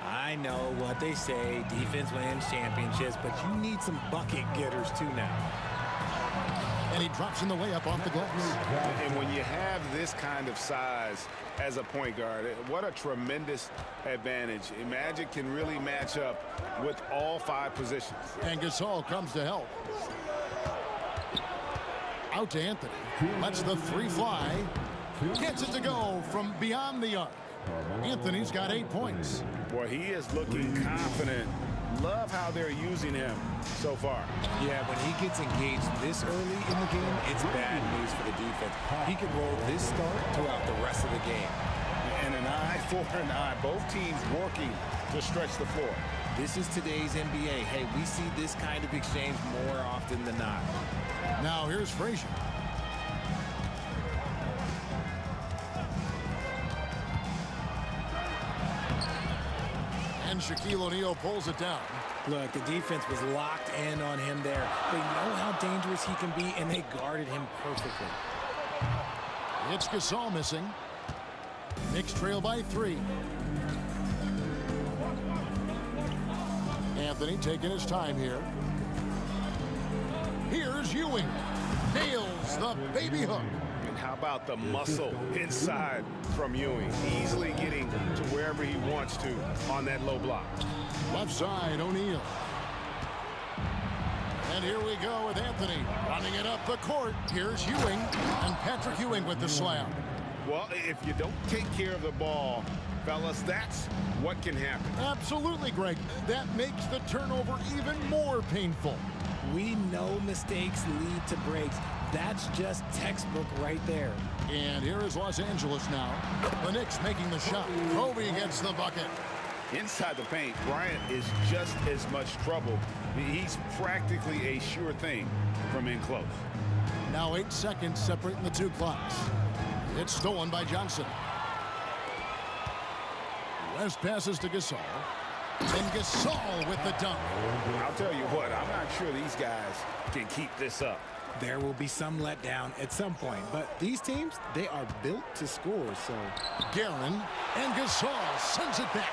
I know what they say, defense wins championships, but you need some bucket getters too now. And he drops in the layup off the glass. And when you have this kind of size as a point guard, what a tremendous advantage. Magic can really match up with all 5 positions. And Gasol comes to help. Out to Anthony. Lets the 3 fly. Gets it to go from beyond the arc. Anthony's got 8 points. Boy, he is looking confident. Love how they're using him so far. Yeah, when he gets engaged this early in the game, it's bad news for the defense. He could roll this start throughout the rest of the game. And an eye for an eye. Both teams working to stretch the floor. This is today's NBA. Hey, we see this kind of exchange more often than not. Now here's Frazier. And Shaquille O'Neal pulls it down. Look, the defense was locked in on him there. They know how dangerous he can be, and they guarded him perfectly. It's Gasol missing. Knicks trail by 3. Anthony taking his time here. Here's Ewing. Nails the baby hook. And how about the muscle inside from Ewing? Easily getting to wherever he wants to on that low block. Left side, O'Neal. And here we go with Anthony running it up the court. Here's Ewing, and Patrick Ewing with the slam. Well, if you don't take care of the ball, fellas, that's what can happen. Absolutely, Greg. That makes the turnover even more painful. We know mistakes lead to breaks. That's just textbook right there. And here is Los Angeles now. The Knicks making the shot. Kobe gets the bucket. Inside the paint, Bryant is just as much trouble. He's practically a sure thing from in close. Now 8 seconds separating the 2 clocks. It's stolen by Johnson. West passes to Gasol. And Gasol with the dunk. I'll tell you what, I'm not sure these guys can keep this up. There will be some letdown at some point, but these teams, they are built to score, so. Guerin and Gasol sends it back.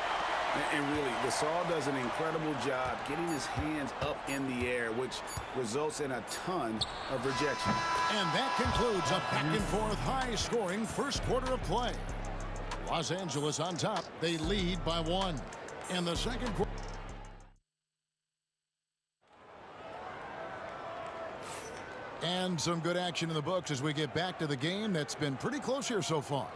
And really, Gasol does an incredible job getting his hands up in the air, which results in a ton of rejection. And that concludes a back-and-forth, high-scoring first quarter of play. Los Angeles on top. They lead by 1. And the second quarter. And some good action in the books as we get back to the game that's been pretty close here so far.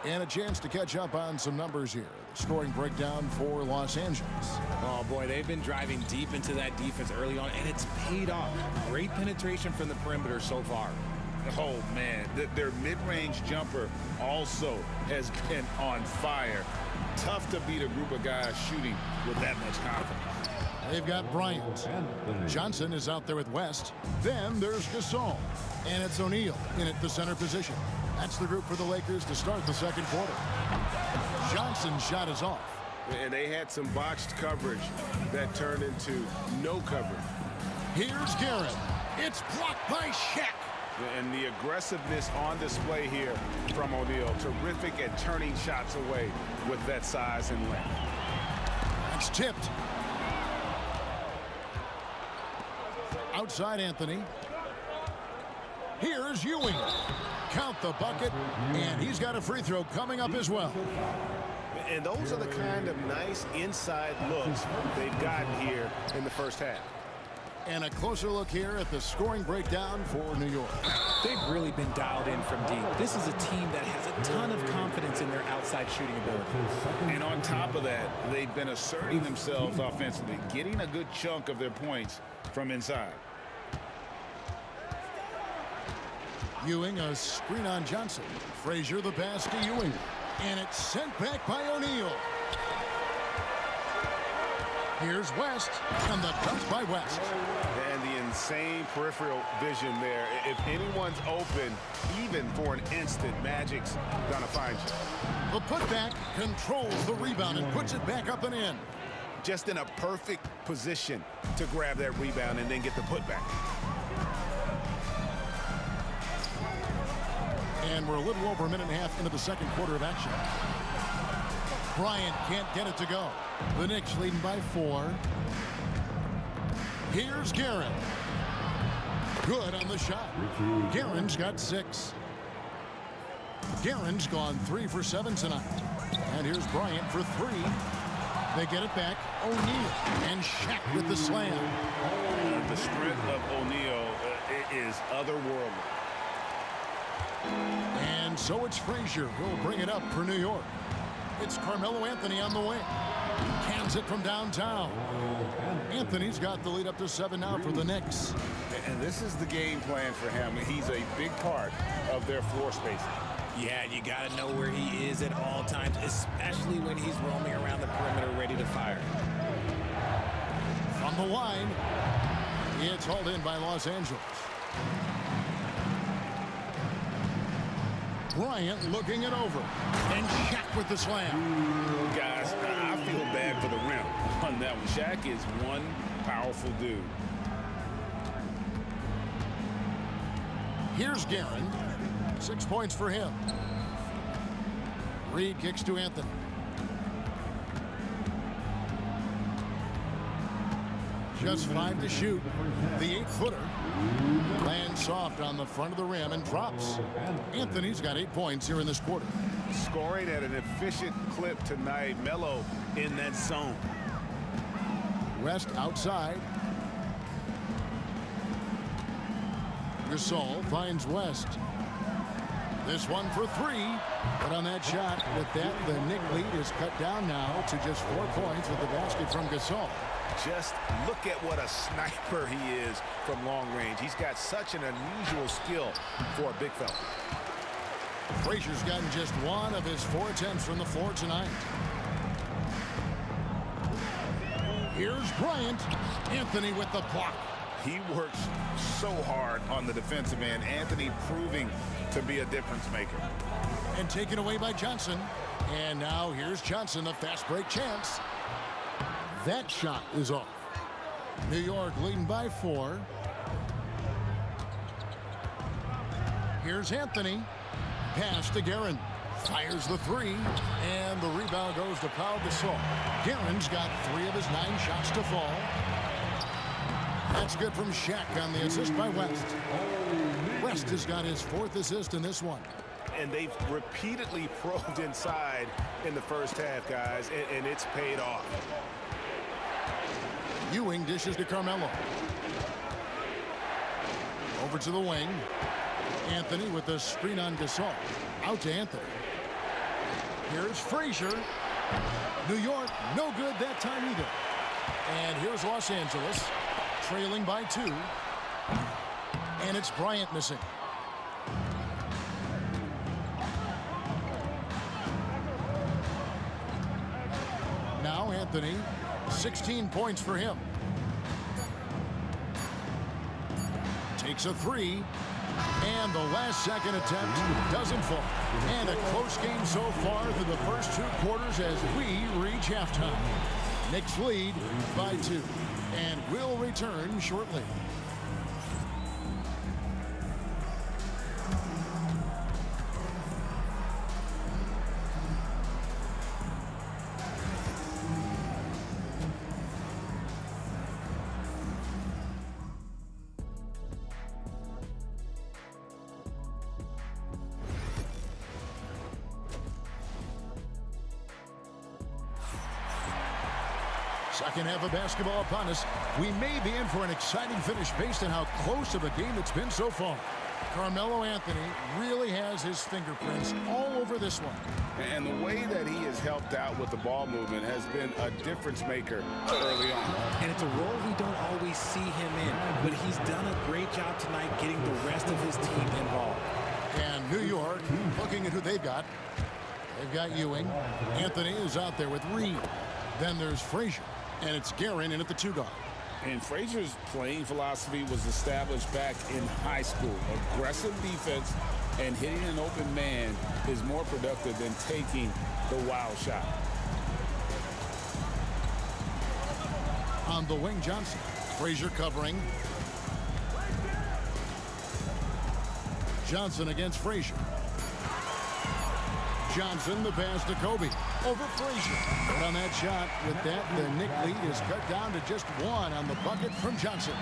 And a chance to catch up on some numbers here. The scoring breakdown for Los Angeles. Oh, boy, they've been driving deep into that defense early on, and it's paid off. Great penetration from the perimeter so far. Oh, man, their mid-range jumper also has been on fire. Tough to beat a group of guys shooting with that much confidence. They've got Bryant. Johnson is out there with West. Then there's Gasol. And it's O'Neal in at the center position. That's the group for the Lakers to start the second quarter. Johnson's shot is off. And they had some botched coverage that turned into no coverage. Here's Guerin. It's blocked by Shaq. And the aggressiveness on display here from O'Neal. Terrific at turning shots away with that size and length. That's tipped. Outside Anthony. Here's Ewing. Count the bucket, and he's got a free throw coming up as well. And those are the kind of nice inside looks they've gotten here in the first half. And a closer look here at the scoring breakdown for New York. They've really been dialed in from deep. This is a team that has a ton of confidence in their outside shooting ability. And on top of that, they've been asserting themselves offensively, getting a good chunk of their points from inside. Ewing, a screen on Johnson. Frazier, the pass to Ewing. And it's sent back by O'Neal. Here's West, and the dunk by West. And the insane peripheral vision there. If anyone's open, even for an instant, Magic's gonna find you. The putback controls the rebound and puts it back up and in. Just in a perfect position to grab that rebound and then get the putback. And we're a little over a minute and a half into the second quarter of action. Bryant can't get it to go. The Knicks leading by 4. Here's Guerin. Good on the shot. Guerin's got 6. Guerin's gone 3 for 7 tonight. And here's Bryant for 3. They get it back. O'Neal and Shaq with the slam. The strength of O'Neal is otherworldly. And so it's Frazier who'll bring it up for New York. It's Carmelo Anthony on the wing. Cans it from downtown. Anthony's got the lead up to 7 now for the Knicks. And this is the game plan for him. He's a big part of their floor spacing. Yeah, you got to know where he is at all times, especially when he's roaming around the perimeter ready to fire. From the line, it's hauled in by Los Angeles. Bryant looking it over. And Shaq with the slam. Guys, I feel bad for the rim on that one. Shaq is one powerful dude. Here's Guerin. 6 points for him. Reed kicks to Anthony. Just 5 to shoot. The 8-footer lands soft on the front of the rim and drops. Anthony's got 8 points here in this quarter. Scoring at an efficient clip tonight. Melo in that zone. West outside. Gasol finds West. This one for 3. But on that shot, with that, the Knick lead is cut down now to just 4 points with the basket from Gasol. Just look at what a sniper he is from long range. He's got such an unusual skill for a big fella. Frazier's gotten just 1 of his 4 attempts from the floor tonight. Here's Bryant. Anthony with the block. He works so hard on the defensive end. Anthony proving to be a difference maker. And taken away by Johnson. And now here's Johnson, a fast break chance. That shot is off. New York leading by 4. Here's Anthony. Pass to Guerin. Fires the 3. And the rebound goes to Pau Gasol. Guerin's got 3 of his 9 shots to fall. That's good from Shaq on the assist by West. West has got his 4th assist in this one. And they've repeatedly probed inside in the first half, guys, and it's paid off. Ewing dishes to Carmelo. Over to the wing. Anthony with the screen on Gasol. Out to Anthony. Here's Frazier. New York, no good that time either. And here's Los Angeles, trailing by 2. And it's Bryant missing. Now Anthony, 16 points for him. Takes a 3. And the last second attempt doesn't fall. And a close game so far through the first 2 quarters as we reach halftime. Knicks lead by 2. And we'll return shortly. Second half of basketball upon us. We may be in for an exciting finish based on how close of a game it's been so far. Carmelo Anthony really has his fingerprints all over this one. And the way that he has helped out with the ball movement has been a difference maker early on. And it's a role we don't always see him in, but he's done a great job tonight getting the rest of his team involved. And New York, looking at who they've got. They've got Ewing. Anthony is out there with Reed. Then there's Frazier. And it's Guerin in at the 2 guard. And Frazier's playing philosophy was established back in high school. Aggressive defense and hitting an open man is more productive than taking the wild shot. On the wing, Johnson. Frazier covering. Johnson against Frazier. Johnson, the pass to Kobe. Over Frazier. But on that shot, with that, the Knick lead is cut down to just 1 on the bucket from Johnson.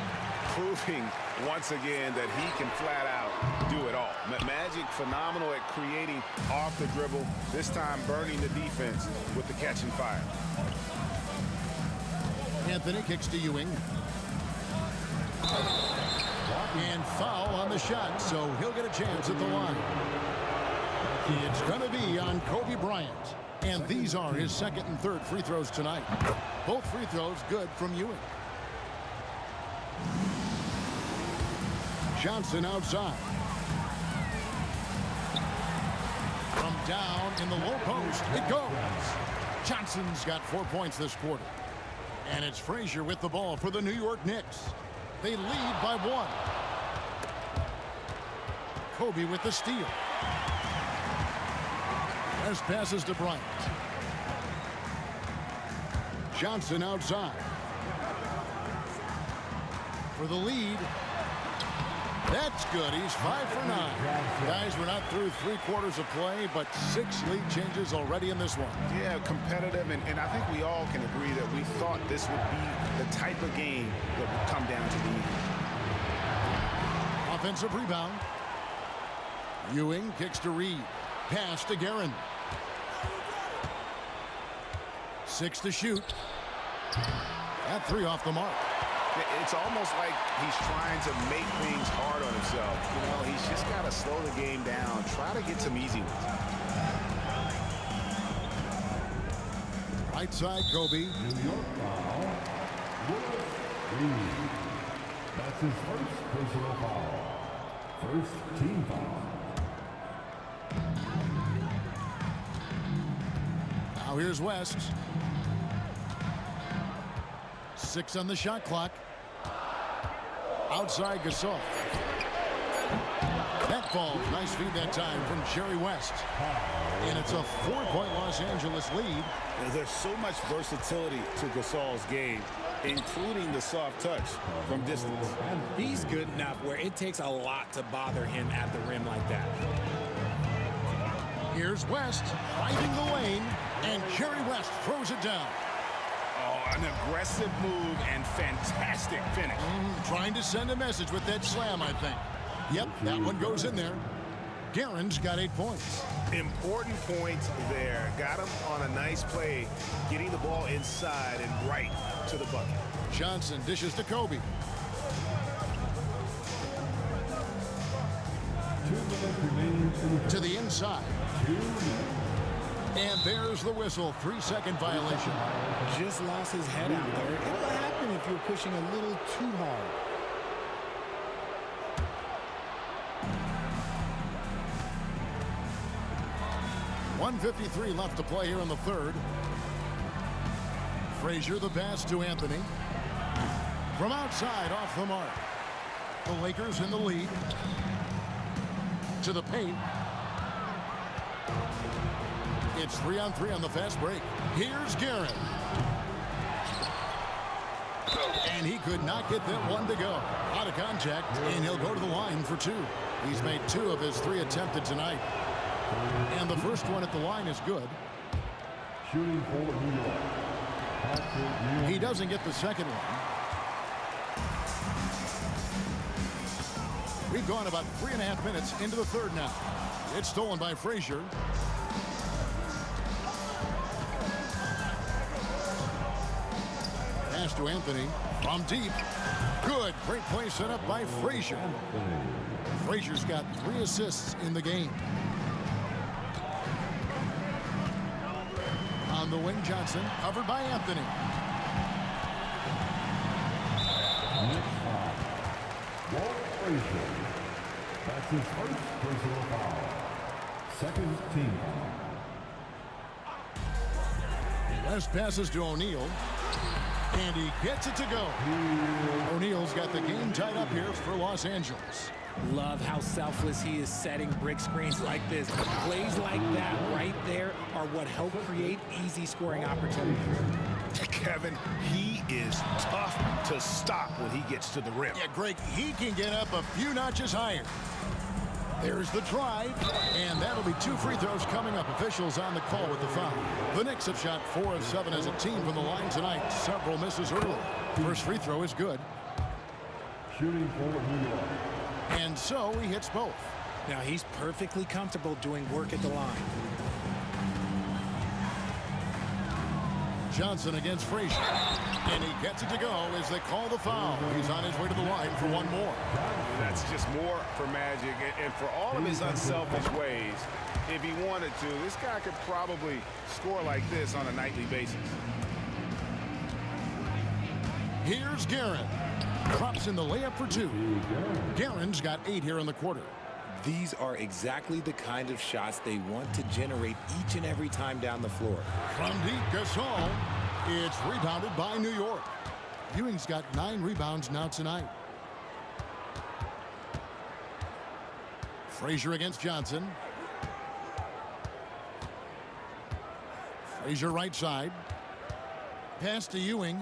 Proving once again that he can flat out do it all. Magic phenomenal at creating off the dribble, this time burning the defense with the catch and fire. Anthony kicks to Ewing. And foul on the shot, so he'll get a chance at the line. It's going to be on Kobe Bryant. And these are his 2nd and 3rd free throws tonight. Both free throws good from Ewing. Johnson outside. From down in the low post, it goes. Johnson's got 4 points this quarter. And it's Frazier with the ball for the New York Knicks. They lead by 1. Kobe with the steal. West passes to Bryant. Johnson outside. For the lead. That's good. He's 5 for 9. Guys, we're not through 3 quarters of play, but 6 lead changes already in this one. Yeah, competitive, and I think we all can agree that we thought this would be the type of game that would come down to the end. Offensive rebound. Ewing kicks to Reed. Pass to Guerin. 6 to shoot. That 3 off the mark. It's almost like he's trying to make things hard on himself. You know, he's just got to slow the game down, try to get some easy ones. Right side, Kobe. New York foul. That's his first personal foul. First team foul. Now here's West. 6 on the shot clock. Outside Gasol. That falls. Nice feed that time from Jerry West. And it's a 4-point Los Angeles lead. There's so much versatility to Gasol's game, including the soft touch from distance. He's good enough where it takes a lot to bother him at the rim like that. Here's West finding the lane, and Jerry West throws it down. Oh, an aggressive move and fantastic finish. Trying to send a message with that slam, I think. Yep, that one goes in there. Guerin's got 8 points. Important points there. Got him on a nice play, getting the ball inside and right to the bucket. Johnson dishes to Kobe. To the inside. And there's the whistle. 3-second violation. Just lost his head out there. It would happen if you're pushing a little too hard. .153 left to play here in the third. Frazier the pass to Anthony. From outside off the mark. The Lakers in the lead. To the paint. It's 3-on-3 on the fast break. Here's Guerin. And he could not get that one to go. Out of contact, and he'll go to the line for 2. He's made 2 of his 3 attempted tonight. And the first one at the line is good. Shooting for New York. He doesn't get the second one. We've gone about 3.5 minutes into the third now. It's stolen by Frazier. Pass to Anthony from deep. Good. Great play set up by Frazier. Frazier's got 3 assists in the game. On the wing, Johnson, covered by Anthony. Next foul. Walt Frazier. That's his first personal foul. Second team foul. West passes to O'Neal. And he gets it to go. O'Neal's got the game tied up here for Los Angeles. Love how selfless he is setting brick screens like this. Plays like that right there are what help create easy scoring opportunities. Kevin, he is tough to stop when he gets to the rim. Yeah, Greg, he can get up a few notches higher. There's the drive, and that'll be 2 free throws coming up. Officials on the call with the foul. The Knicks have shot 4 of 7 as a team from the line tonight. Several misses early. First free throw is good. Shooting for New York. And so he hits both. Now he's perfectly comfortable doing work at the line. Johnson against Frazier. And he gets it to go as they call the foul. He's on his way to the line for 1 more. That's just more for Magic. And for all of his unselfish ways, if he wanted to, this guy could probably score like this on a nightly basis. Here's Guerin. Drops in the layup for 2. Guerin's got 8 here in the quarter. These are exactly the kind of shots they want to generate each and every time down the floor. From deep, Gasol. It's rebounded by New York. Ewing's got 9 rebounds now tonight. Frazier against Johnson. Frazier right side. Pass to Ewing.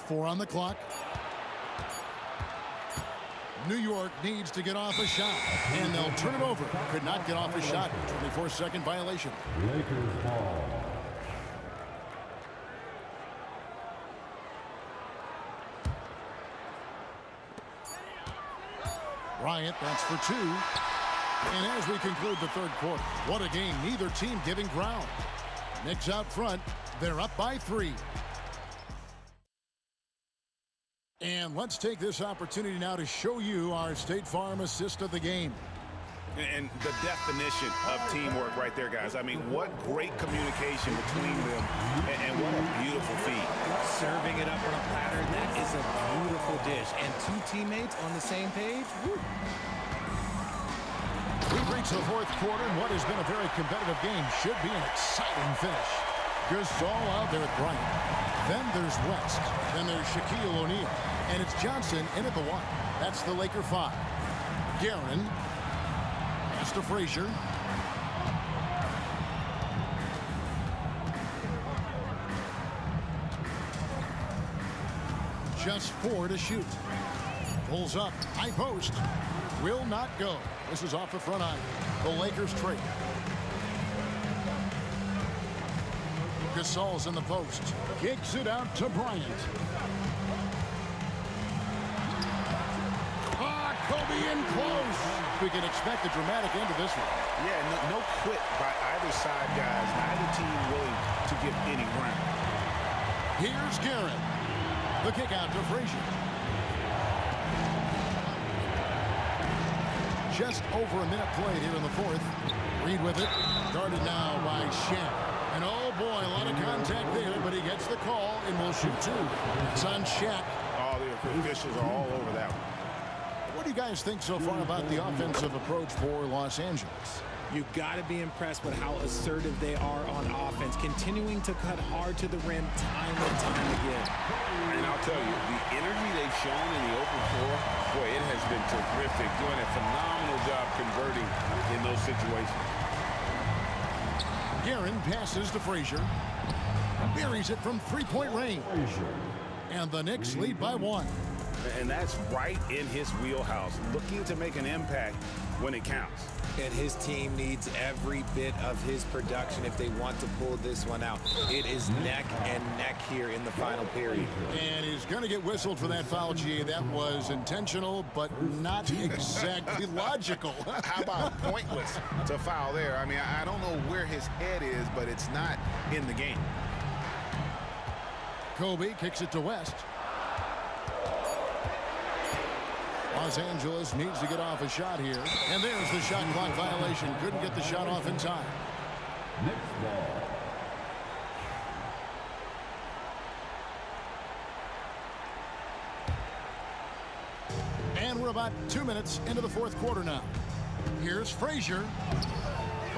4 on the clock. New York needs to get off a shot, and they'll turn it over. Could not get off a shot. 24-second violation. Lakers ball. Bryant, that's for 2. And as we conclude the third quarter, what a game. Neither team giving ground. Knicks out front. They're up by 3. And let's take this opportunity now to show you our State Farm assist of the game. And the definition of teamwork right there, guys. I mean, what great communication between them, and what a beautiful feed. Serving it up on a platter, that is a beautiful dish. And 2 teammates on the same page. Woo. We've reached the fourth quarter, and what has been a very competitive game should be an exciting finish. Gasol out there at Bryant. Then there's West. Then there's Shaquille O'Neal. And it's Johnson in at the 1. That's the Laker 5. Guerin. Pass to Frazier. Just 4 to shoot. Pulls up. High post. Will not go. This is off the front iron. The Lakers trade. Gasol's in the post. Kicks it out to Bryant. Kobe in close. We can expect a dramatic end to this one. Yeah, no quit by either side, guys. Neither team willing to give any ground. Here's Guerin. The kick out to Frazier. Just over a minute played here in the fourth. Reed with it. Guarded now by Shaq. And oh boy, a lot of contact there, but he gets the call and will shoot 2. It's on Shaq. Oh, the officials are all over that one. What do you guys think so far about the offensive approach for Los Angeles? You've got to be impressed with how assertive they are on offense, continuing to cut hard to the rim time and time again. And I'll tell you, the energy they've shown in the open floor, boy, it has been terrific, doing a phenomenal job converting in those situations. Guerin passes to Frazier. Buries it from three-point range. And the Knicks lead by 1. And that's right in his wheelhouse, looking to make an impact when it counts. And his team needs every bit of his production if they want to pull this one out. It is neck and neck here in the final period. And he's going to get whistled for that foul, G. That was intentional, but not exactly logical. How about pointless to foul there? I mean, I don't know where his head is, but it's not in the game. Kobe kicks it to West. Los Angeles needs to get off a shot here. And there's the shot clock violation. Couldn't get the shot off in time. Next ball. And we're about 2 minutes into the fourth quarter now. Here's Frazier.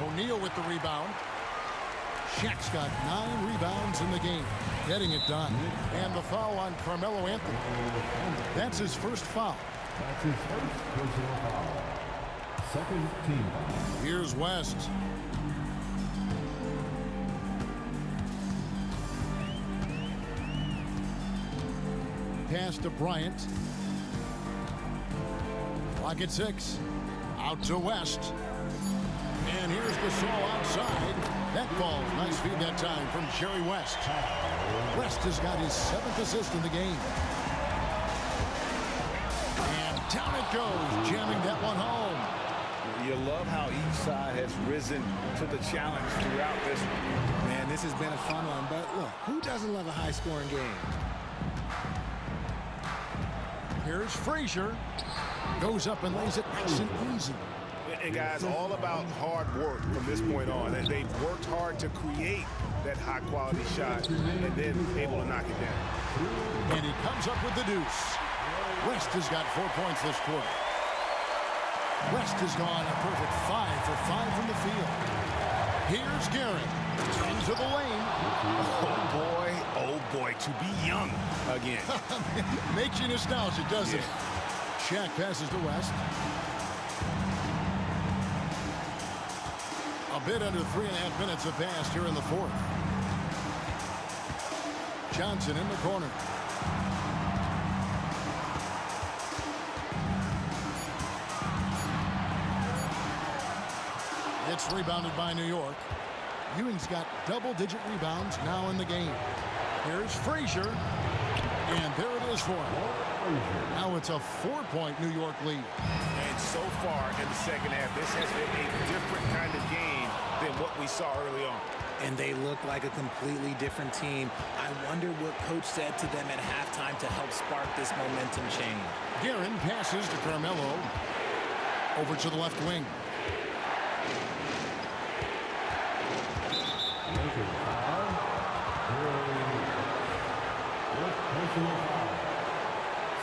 O'Neal with the rebound. Shaq's got 9 rebounds in the game. Getting it done. And the foul on Carmelo Anthony. That's his first foul. That's his first personal foul. Second team foul. Here's West. Pass to Bryant. Clock at 6. Out to West. And here's Gasol outside. That ball, nice feed that time from Jerry West. West has got his 7th assist in the game. Down it goes, jamming that one home. You love how each side has risen to the challenge throughout this one. Man, this has been a fun one, but look, who doesn't love a high-scoring game? Here's Frazier. Goes up and lays it nice and easy. And guys, all about hard work from this point on. They've worked hard to create that high-quality shot and then able to knock it down. And he comes up with the deuce. West has got 4 points this quarter. West has gone a perfect 5 for 5 from the field. Here's Guerin into the lane. Oh boy, to be young again. Makes you nostalgic, doesn't it? Shaq passes to West. A bit under 3.5 minutes have passed here in the fourth. Johnson in the corner. It's rebounded by New York. Ewing's got double-digit rebounds now in the game. Here's Frazier. And there it is for him. Now it's a 4-point New York lead. And so far in the second half, this has been a different kind of game than what we saw early on. And they look like a completely different team. I wonder what coach said to them at halftime to help spark this momentum change. Guerin passes to Carmelo. Over to the left wing.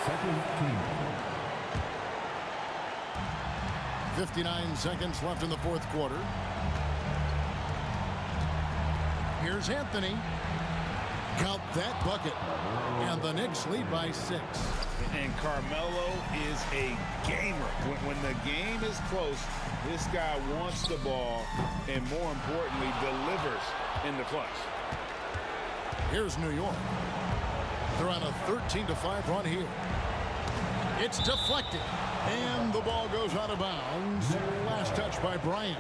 Second team. 59 seconds left in the fourth quarter. Here's Anthony. Count that bucket. And the Knicks lead by 6. And Carmelo is a gamer. When the game is close, this guy wants the ball and, more importantly, delivers in the clutch. Here's New York. They're on a 13-5 run here. It's deflected. And the ball goes out of bounds. Last touch by Bryant.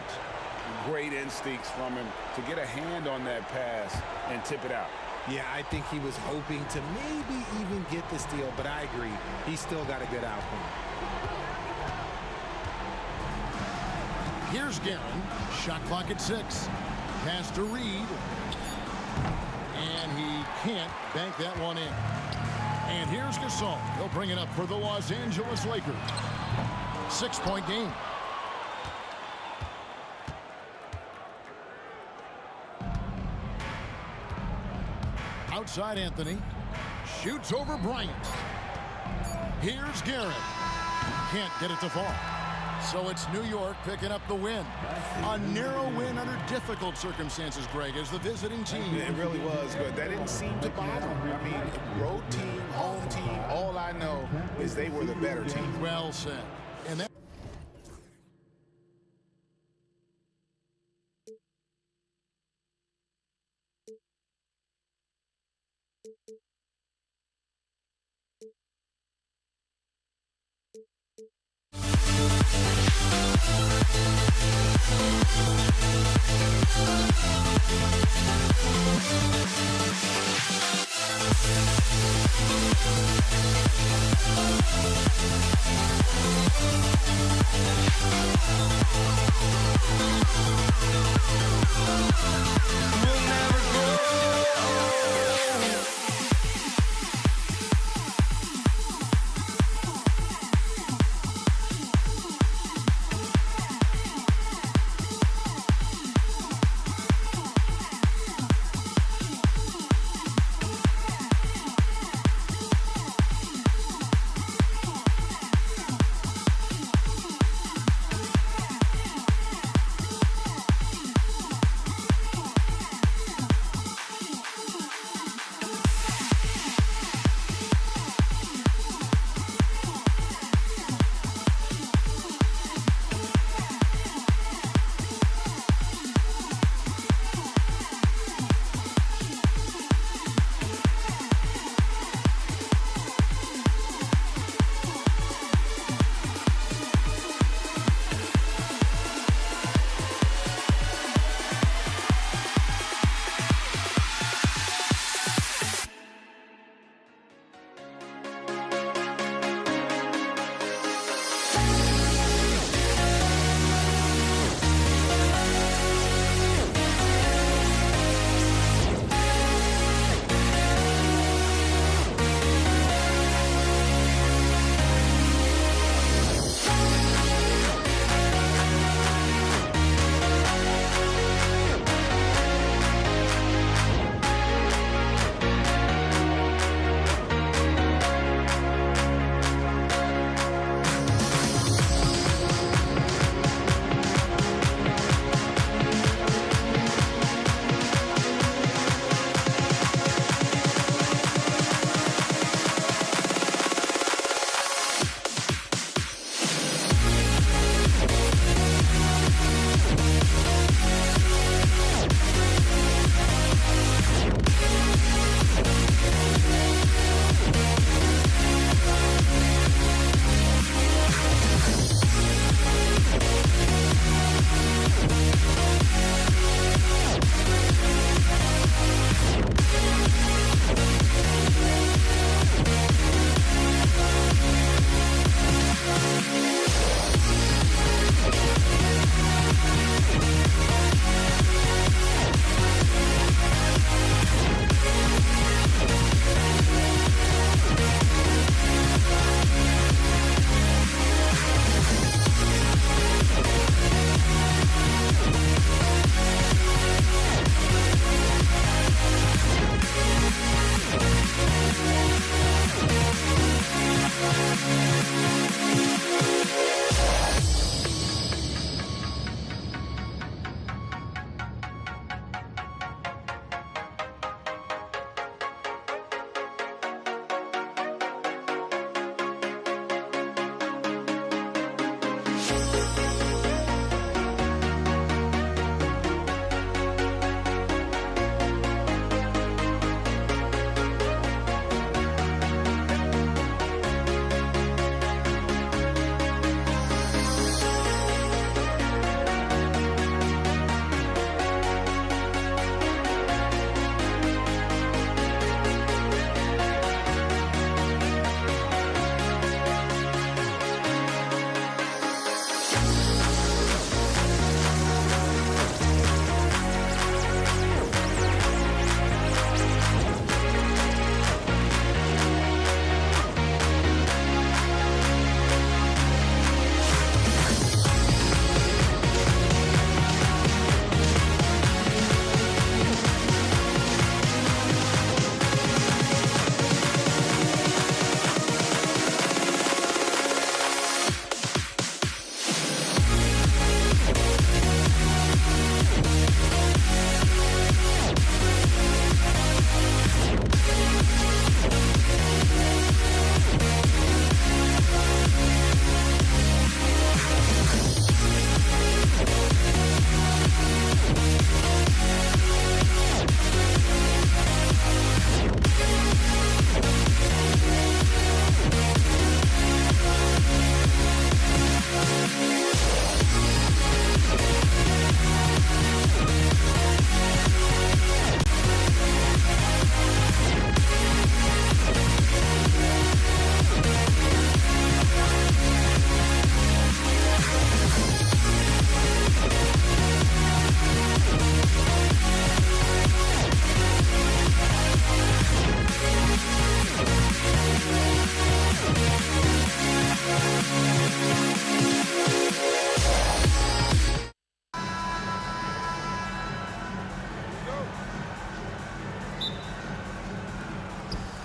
Great instincts from him to get a hand on that pass and tip it out. Yeah, I think he was hoping to maybe even get the steal, but I agree. He still got a good outcome. Here's Guerin. Shot clock at 6. Pass to Reed. And he can't bank that one in. And here's Gasol. He'll bring it up for the Los Angeles Lakers. 6-point game. Outside Anthony. Shoots over Bryant. Here's Guerin. Can't get it to fall. So it's New York picking up the win. A narrow win under difficult circumstances, Greg, as the visiting team. It really was, but that didn't seem to bother them. I mean, road team, home team, all I know is they were the better team. Well said. And that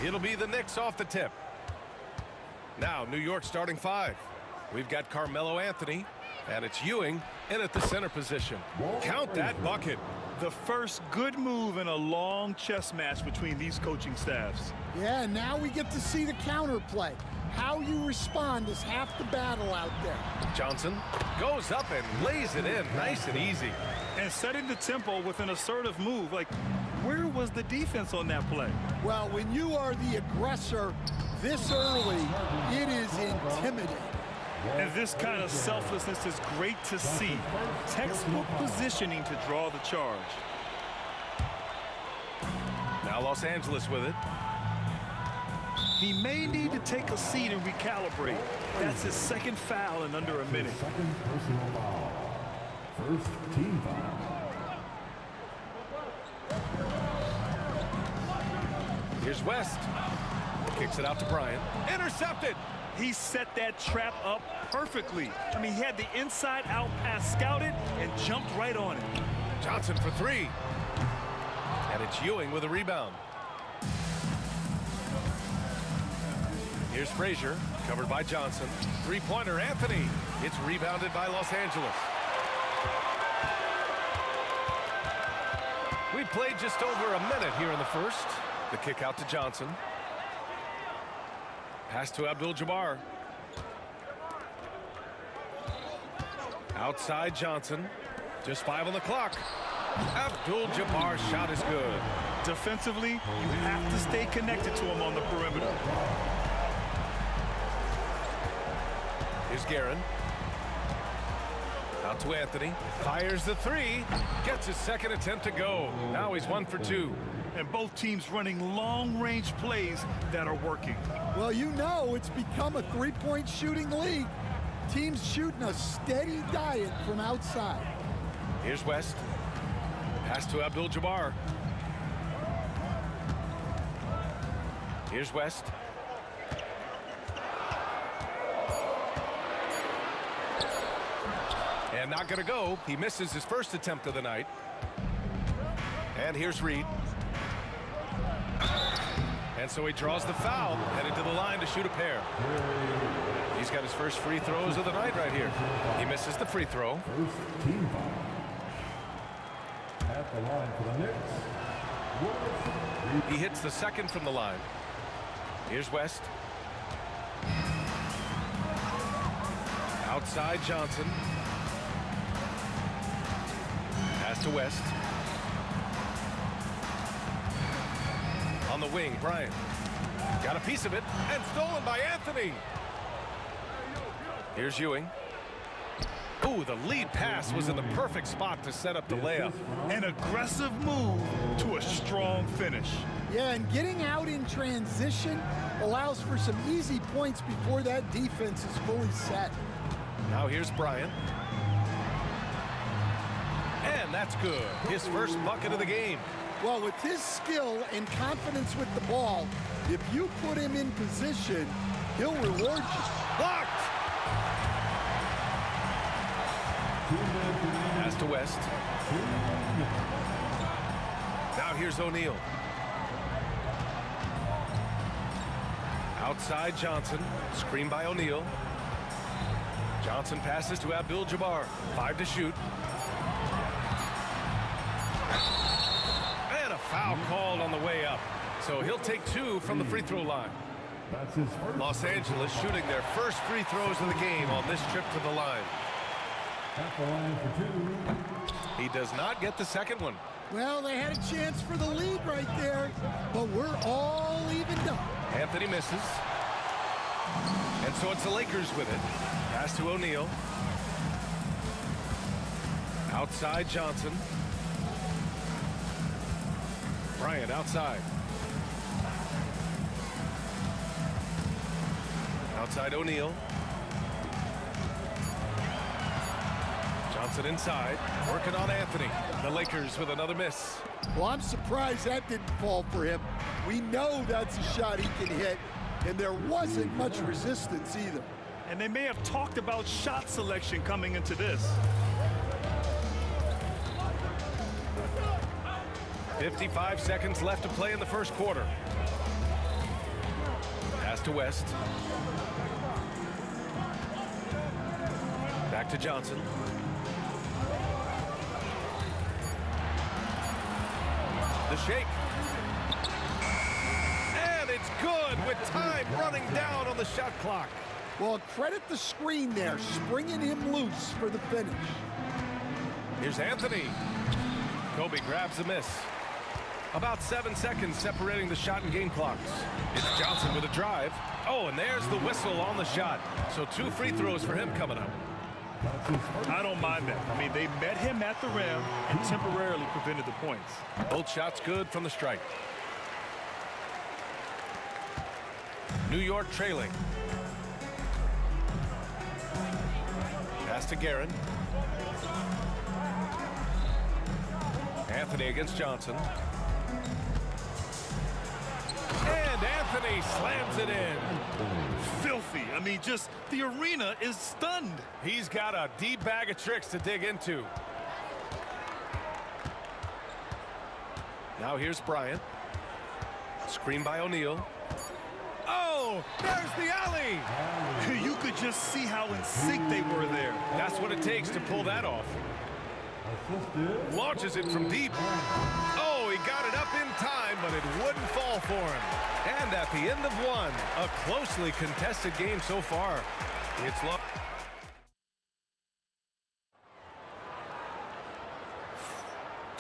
It'll be the Knicks off the tip. Now, New York starting 5. We've got Carmelo Anthony, and it's Ewing in at the center position. Count that bucket. The first good move in a long chess match between these coaching staffs. Yeah, now we get to see the counterplay. How you respond is half the battle out there. Johnson goes up and lays it in nice and easy. And setting the tempo with an assertive move. Like, where was the defense on that play? Well, when you are the aggressor this early, it is intimidating. And this kind of selflessness is great to see. Textbook positioning to draw the charge. Now Los Angeles with it. He may need to take a seat and recalibrate. That's his second foul in under a minute. Second personal foul. First team foul. Here's West. Kicks it out to Bryant. Intercepted. He set that trap up perfectly. I mean, he had the inside-out pass scouted and jumped right on it. Johnson for 3. And it's Ewing with a rebound. Here's Frazier, covered by Johnson. Three-pointer, Anthony. It's rebounded by Los Angeles. We played just over a minute here in the first. The kick out to Johnson. Pass to Abdul-Jabbar. Outside Johnson. Just 5 on the clock. Abdul-Jabbar's shot is good. Defensively, you have to stay connected to him on the perimeter. Here's Guerin. Out to Anthony. Fires the 3. Gets his second attempt to go. Now he's 1 for 2. And both teams running long-range plays that are working. Well, you know it's become a three-point shooting league. Teams shooting a steady diet from outside. Here's West. Pass to Abdul-Jabbar. Here's West. And not going to go. He misses his first attempt of the night. And here's Reed. And so he draws the foul, headed to the line to shoot a pair. He's got his first free throws of the night right here. He misses the free throw. First team foul. At the line for the Knicks. He hits the second from the line. Here's West. Outside Johnson. Pass to West. On the wing, Bryant. Got a piece of it, and stolen by Anthony. Here's Ewing. Ooh, the lead pass was in the perfect spot to set up the layup. An aggressive move to a strong finish. Yeah, and getting out in transition allows for some easy points before that defense is fully set. Now here's Bryant. And that's good. His first bucket of the game. Well, with his skill and confidence with the ball, if you put him in position, he'll reward you. Blocked! Pass to West. Now here's O'Neal. Outside Johnson. Screen by O'Neal. Johnson passes to Abdul-Jabbar. 5 to shoot. And a foul called on the way up. So he'll take 2 from the free throw line. That's his first. Los Angeles shooting their first free throws of the game on this trip to the line. At the line for 2. He does not get the second one. Well, they had a chance for the lead right there, but we're all evened up. Anthony misses. And so it's the Lakers with it. Pass to O'Neal. Outside Johnson. Bryant outside. Outside O'Neal. Johnson inside, working on Anthony. The Lakers with another miss. Well, I'm surprised that didn't fall for him. We know that's a shot he can hit, and there wasn't much resistance either. And they may have talked about shot selection coming into this. 55 seconds left to play in the first quarter. Pass to West. Back to Johnson. The shake. And it's good with time running down on the shot clock. Well, credit the screen there, springing him loose for the finish. Here's Anthony. Kobe grabs the miss. About 7 seconds separating the shot and game clocks. It's Johnson with a drive. Oh, and there's the whistle on the shot. So 2 free throws for him coming up. I don't mind that. I mean, they met him at the rim and temporarily prevented the points. Both shots good from the strike. New York trailing. Pass to Guerin. Anthony against Johnson. And Anthony slams it in. Filthy. I mean, just the arena is stunned. He's got a deep bag of tricks to dig into. Now here's Bryant. Screen by O'Neal. Oh, there's the alley. You could just see how in sync they were there. That's what it takes to pull that off. Launches it from deep. Oh, he got it up in time, but it wouldn't fall for him. And at the end of one, a closely contested game so far. It's low.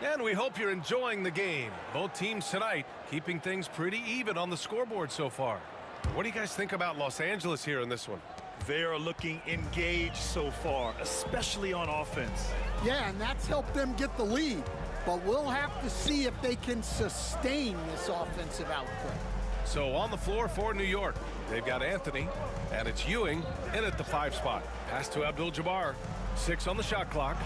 And we hope you're enjoying the game. Both teams tonight keeping things pretty even on the scoreboard so far. What do you guys think about Los Angeles here in this one? They are looking engaged so far, especially on offense. Yeah, and that's helped them get the lead. But we'll have to see if they can sustain this offensive output. So on the floor for New York, they've got Anthony, and it's Ewing in at the 5 spot. Pass to Abdul-Jabbar. 6 on the shot clock.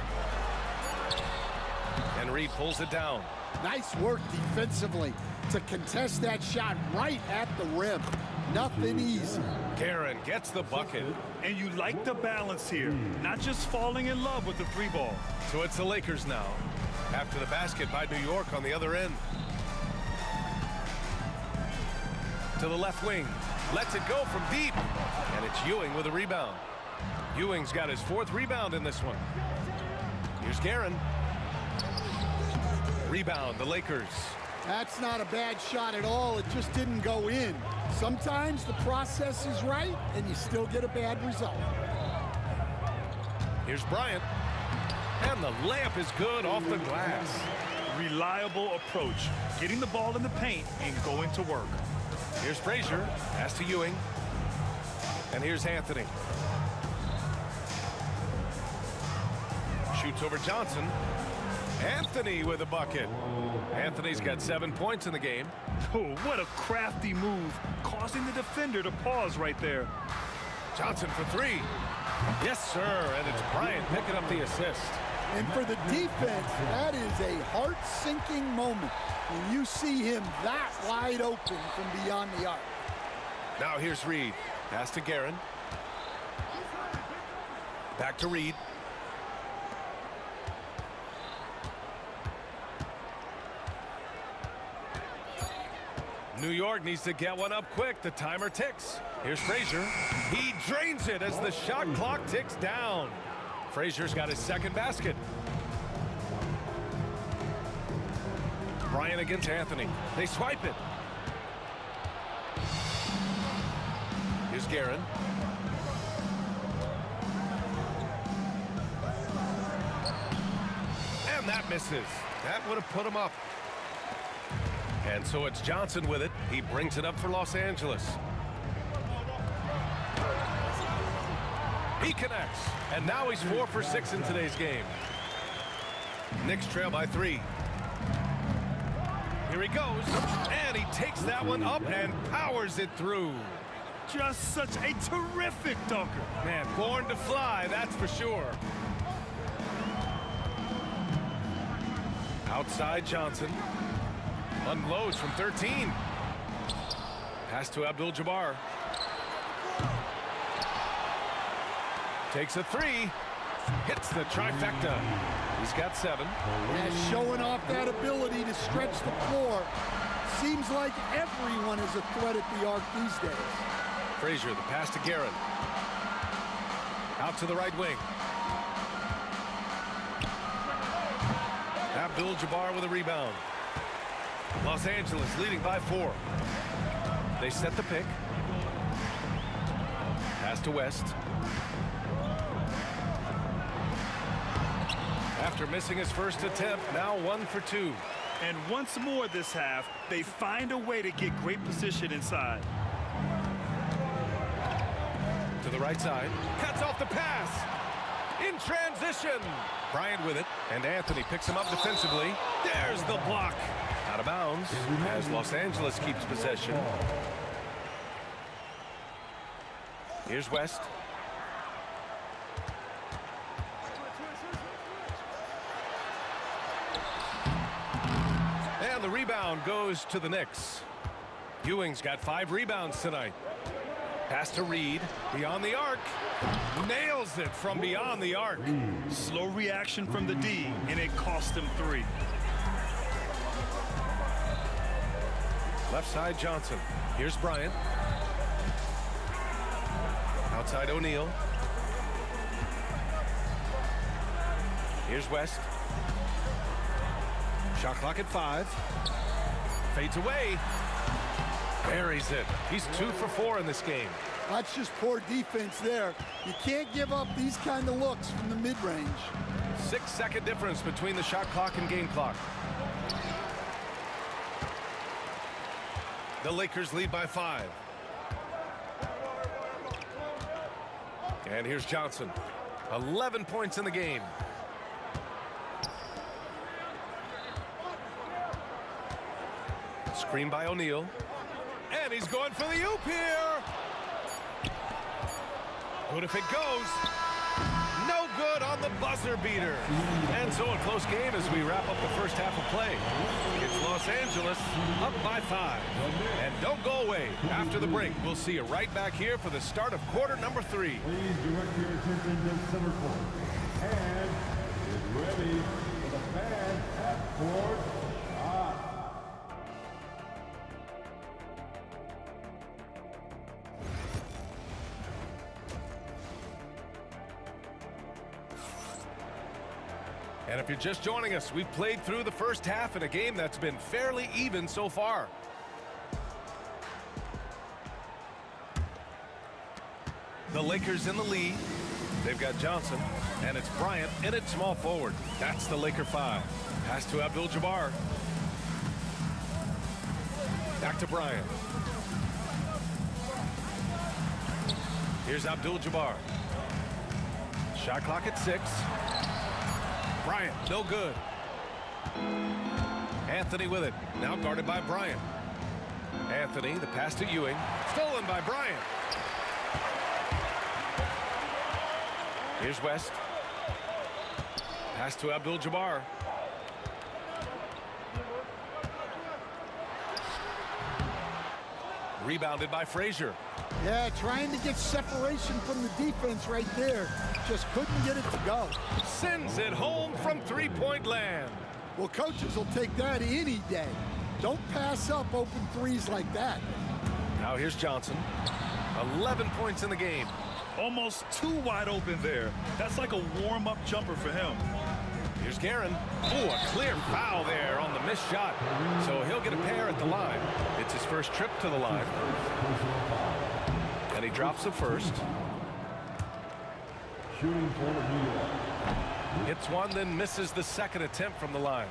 And Reed pulls it down. Nice work defensively to contest that shot right at the rim. Nothing easy. Guerin gets the bucket. And you like the balance here, not just falling in love with the 3 ball. So it's the Lakers now. After the basket by New York on the other end. To the left wing. Lets it go from deep. And it's Ewing with a rebound. Ewing's got his 4th rebound in this one. Here's Guerin. Rebound, the Lakers. That's not a bad shot at all. It just didn't go in. Sometimes the process is right, and you still get a bad result. Here's Bryant. And the layup is good off the glass. Reliable approach. Getting the ball in the paint and going to work. Here's Frazier. Pass to Ewing. And here's Anthony. Shoots over Johnson. Anthony with a bucket. Anthony's got 7 points in the game. Oh, what a crafty move, causing the defender to pause right there. Johnson for 3. Yes, sir, and it's Bryant picking up the assist. And for the defense, that is a heart-sinking moment when you see him that wide open from beyond the arc. Now here's Reed. Pass to Guerin. Back to Reed. New York needs to get one up quick. The timer ticks. Here's Frazier. He drains it as the shot clock ticks down. Frazier's got his 2nd basket. Bryant against Anthony. They swipe it. Here's Guerin. And that misses. That would have put him up. And so it's Johnson with it. He brings it up for Los Angeles. He connects. And now he's 4 for 6 in today's game. Knicks trail by 3. Here he goes. And he takes that one up and powers it through. Just such a terrific dunker. Man, born to fly, that's for sure. Outside Johnson. Unloads from 13. Pass to Abdul-Jabbar. Takes a 3. Hits the trifecta. He's got 7. Yeah, showing off that ability to stretch the floor. Seems like everyone is a threat at the arc these days. Frazier, the pass to Guerin. Out to the right wing. Abdul-Jabbar with a rebound. Los Angeles leading by 4. They set the pick. Pass to West. After missing his first attempt, now 1 for 2. And once more this half, they find a way to get great position inside. To the right side. Cuts off the pass. In transition. Bryant with it. And Anthony picks him up defensively. There's the block. Out of bounds as Los Angeles keeps possession. Here's West. And the rebound goes to the Knicks. Ewing's got 5 rebounds tonight. Pass to Reed. Beyond the arc. Nails it from beyond the arc. Slow reaction from the D, and it cost him 3. Left side Johnson. Here's Bryant. Outside O'Neal. Here's West. Shot clock at 5. Fades away. Buries it. He's 2 for 4 in this game. That's just poor defense there. You can't give up these kind of looks from the mid-range. 6-second difference between the shot clock and game clock. The Lakers lead by 5. And here's Johnson. 11 points in the game. Screen by O'Neal. And he's going for the oop here. Good if it goes. No good on the buzzer beater. And so a close game as we wrap up the first half of play. It's Los Angeles up by 5. And don't go away. After the break, we'll see you right back here for the start of quarter number 3. Please direct your attention to center court. And get ready for the fans at court. And if you're just joining us, we've played through the first half in a game that's been fairly even so far. The Lakers in the lead. They've got Johnson, and it's Bryant in at small forward. That's the Laker 5. Pass to Abdul-Jabbar. Back to Bryant. Here's Abdul-Jabbar. Shot clock at 6. Bryant, no good. Anthony with it. Now guarded by Bryant. Anthony, the pass to Ewing. Stolen by Bryant. Here's West. Pass to Abdul-Jabbar. Rebounded by Frazier. Yeah, trying to get separation from the defense right there. Just couldn't get it to go. Sends it home from three-point land. Well, coaches will take that any day. Don't pass up open threes like that. Now here's Johnson. 11 points in the game. Almost too wide open there. That's like a warm-up jumper for him. Here's Guerin. Oh, a clear foul there on the missed shot. So he'll get a pair at the line. It's his first trip to the line. And he drops the first. Shooting for New York. Hits one, then misses the second attempt from the line.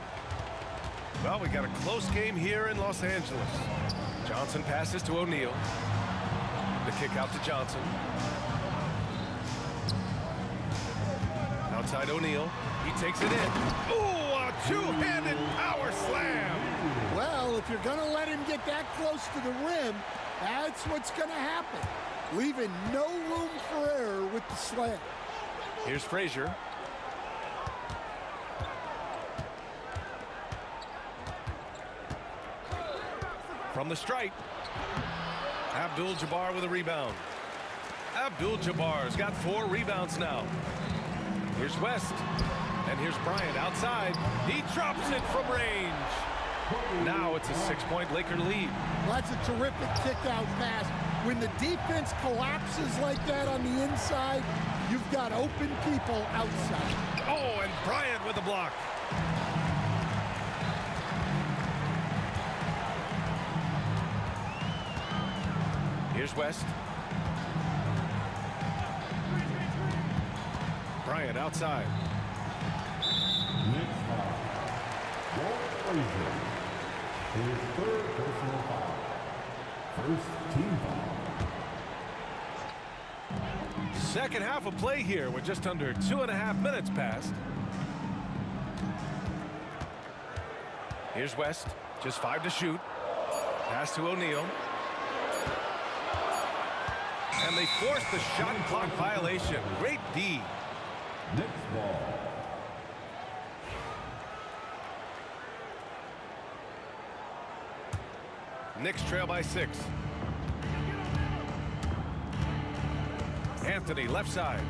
Well, we got a close game here in Los Angeles. Johnson passes to O'Neal. The kick out to Johnson. Outside O'Neal. He takes it in. Ooh, a two-handed power slam. Well, if you're going to let him get that close to the rim, that's what's going to happen. Leaving no room for error with the slam. Here's Frazier. From the stripe. Abdul-Jabbar with a rebound. Abdul-Jabbar's got 4 rebounds now. Here's West. And here's Bryant outside. He drops it from range. Now it's a 6-point Laker lead. Well, that's a terrific kick-out pass. When the defense collapses like that on the inside, you've got open people outside. Oh, and Bryant with the block. Here's West. Bryant outside. Next foul. Walt Frazier. His third personal foul. First team foul. Second half of play here with just under 2.5 minutes passed. Here's West, just 5 to shoot. Pass to O'Neal. And they forced the shot clock violation. Great D. Next ball. Knicks trail by 6. Anthony left side.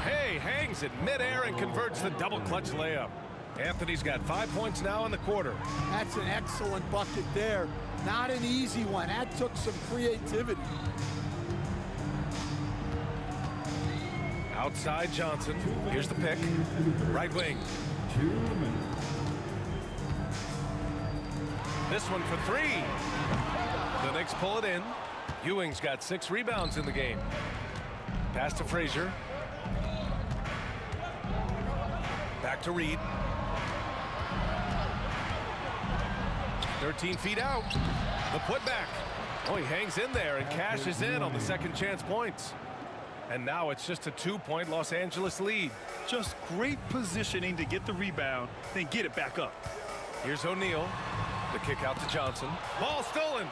Hey, hangs in midair and converts the double clutch layup. Anthony's got 5 points now in the quarter. That's an excellent bucket there. Not an easy one. That took some creativity. Outside Johnson. Here's the pick. Right wing. 2 minutes. This one for 3. The Knicks pull it in. Ewing's got 6 rebounds in the game. Pass to Frazier. Back to Reed. 13 feet out. The putback. Oh, he hangs in there and cashes in on the second chance points. And now it's just a 2-point Los Angeles lead. Just great positioning to get the rebound, then get it back up. Here's O'Neal. The kick out to Johnson. Ball stolen.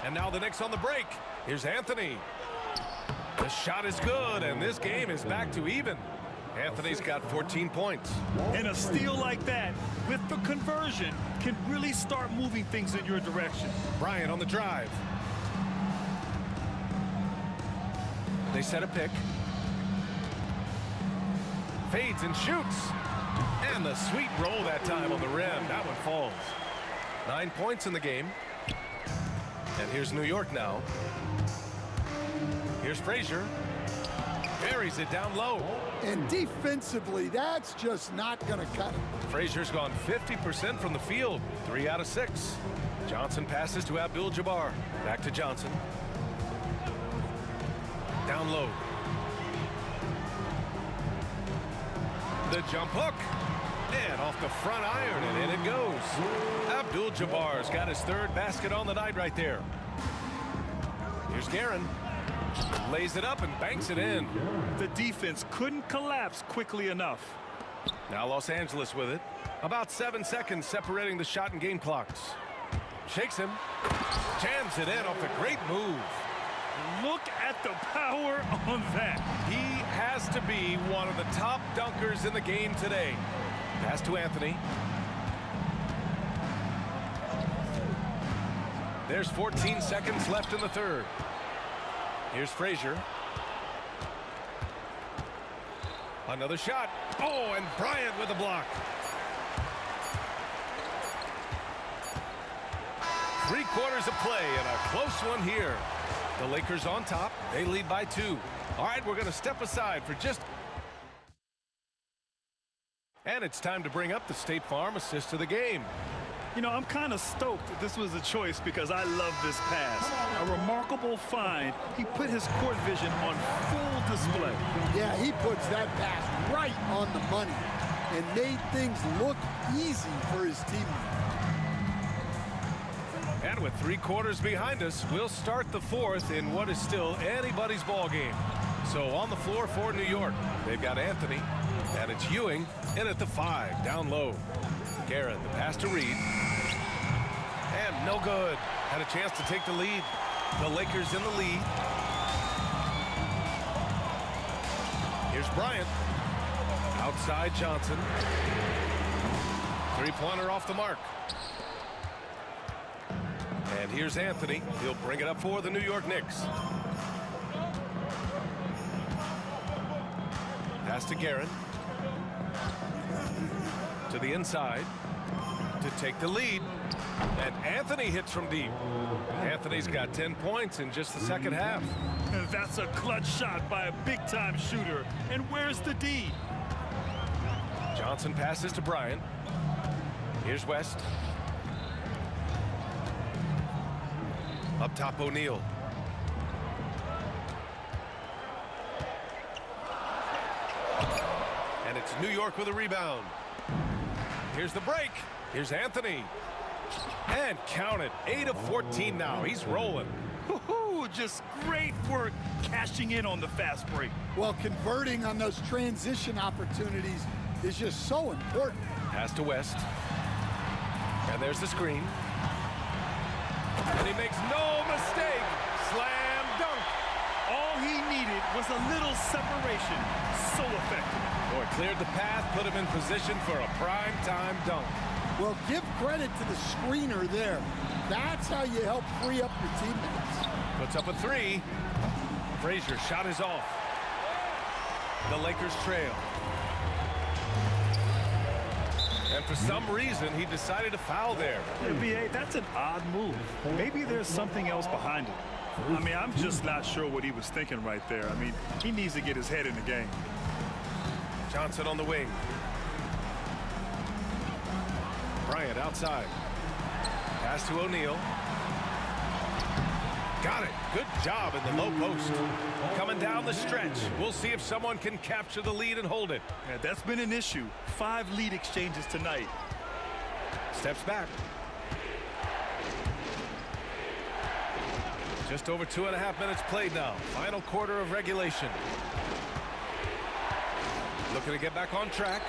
And now the Knicks on the break. Here's Anthony. The shot is good, and this game is back to even. Anthony's got 14 points. And a steal like that, with the conversion, can really start moving things in your direction. Bryant on the drive. They set a pick. Fades and shoots. And the sweet roll that time on the rim. That one falls. 9 points in the game. And here's New York now. Here's Frazier. Buries it down low. And defensively, that's just not going to cut it. Frazier's gone 50% from the field. 3 out of 6. Johnson passes to Abdul-Jabbar. Back to Johnson. Down low. The jump hook. And off the front iron, and in it goes. Abdul-Jabbar's got his 3rd basket on the night right there. Here's Guerin. Lays it up and banks it in. The defense couldn't collapse quickly enough. Now Los Angeles with it. About 7 seconds separating the shot and game clocks. Shakes him. Jams it in off a great move. Look at the power on that. He has to be one of the top dunkers in the game today. Pass to Anthony. There's 14 seconds left in the 3rd. Here's Frazier. Another shot. Oh, and Bryant with a block. 3 quarters of play and a close one here. The Lakers on top. They lead by 2. All right, we're going to step aside for just... And it's time to bring up the State Farm assist of the game. You know, I'm kind of stoked that this was a choice because I love this pass. A remarkable find. He put his court vision on full display. Yeah, he puts that pass right on the money and made things look easy for his teammates. And with 3 quarters behind us, we'll start the 4th in what is still anybody's ball game. So on the floor for New York, they've got Anthony, and it's Ewing in at the 5, down low. Guerin, the pass to Reed. And no good. Had a chance to take the lead. The Lakers in the lead. Here's Bryant. Outside Johnson. 3-pointer off the mark. And here's Anthony. He'll bring it up for the New York Knicks. Pass to Guerin. To the inside to take the lead. And Anthony hits from deep. Anthony's got 10 points in just the second half. And that's a clutch shot by a big-time shooter. And where's the D? Johnson passes to Bryant. Here's West. Up top, O'Neal. And it's New York with a rebound. Here's the break. Here's Anthony. And count it. 8 of 14 now. He's rolling. Just great work cashing in on the fast break. Well, converting on those transition opportunities is just so important. Pass to West. And there's the screen. And he makes no mistake. Slam dunk. All he needed was a little separation. So effective. Boy, cleared the path, put him in position for a prime-time dunk. Well, give credit to the screener there. That's how you help free up your teammates. Puts up a three. Frazier shot is off. The Lakers trail. And for some reason, he decided to foul there. Hey, B.A., that's an odd move. Maybe there's something else behind it. I mean, I'm just not sure what he was thinking right there. I mean, he needs to get his head in the game. Johnson on the wing. Bryant outside. Pass to O'Neal. Got it. Good job in the low post. Coming down the stretch. We'll see if someone can capture the lead and hold it. Yeah, that's been an issue. 5 lead exchanges tonight. Steps back. Just over 2.5 minutes played now. Final quarter of regulation. Looking to get back on track.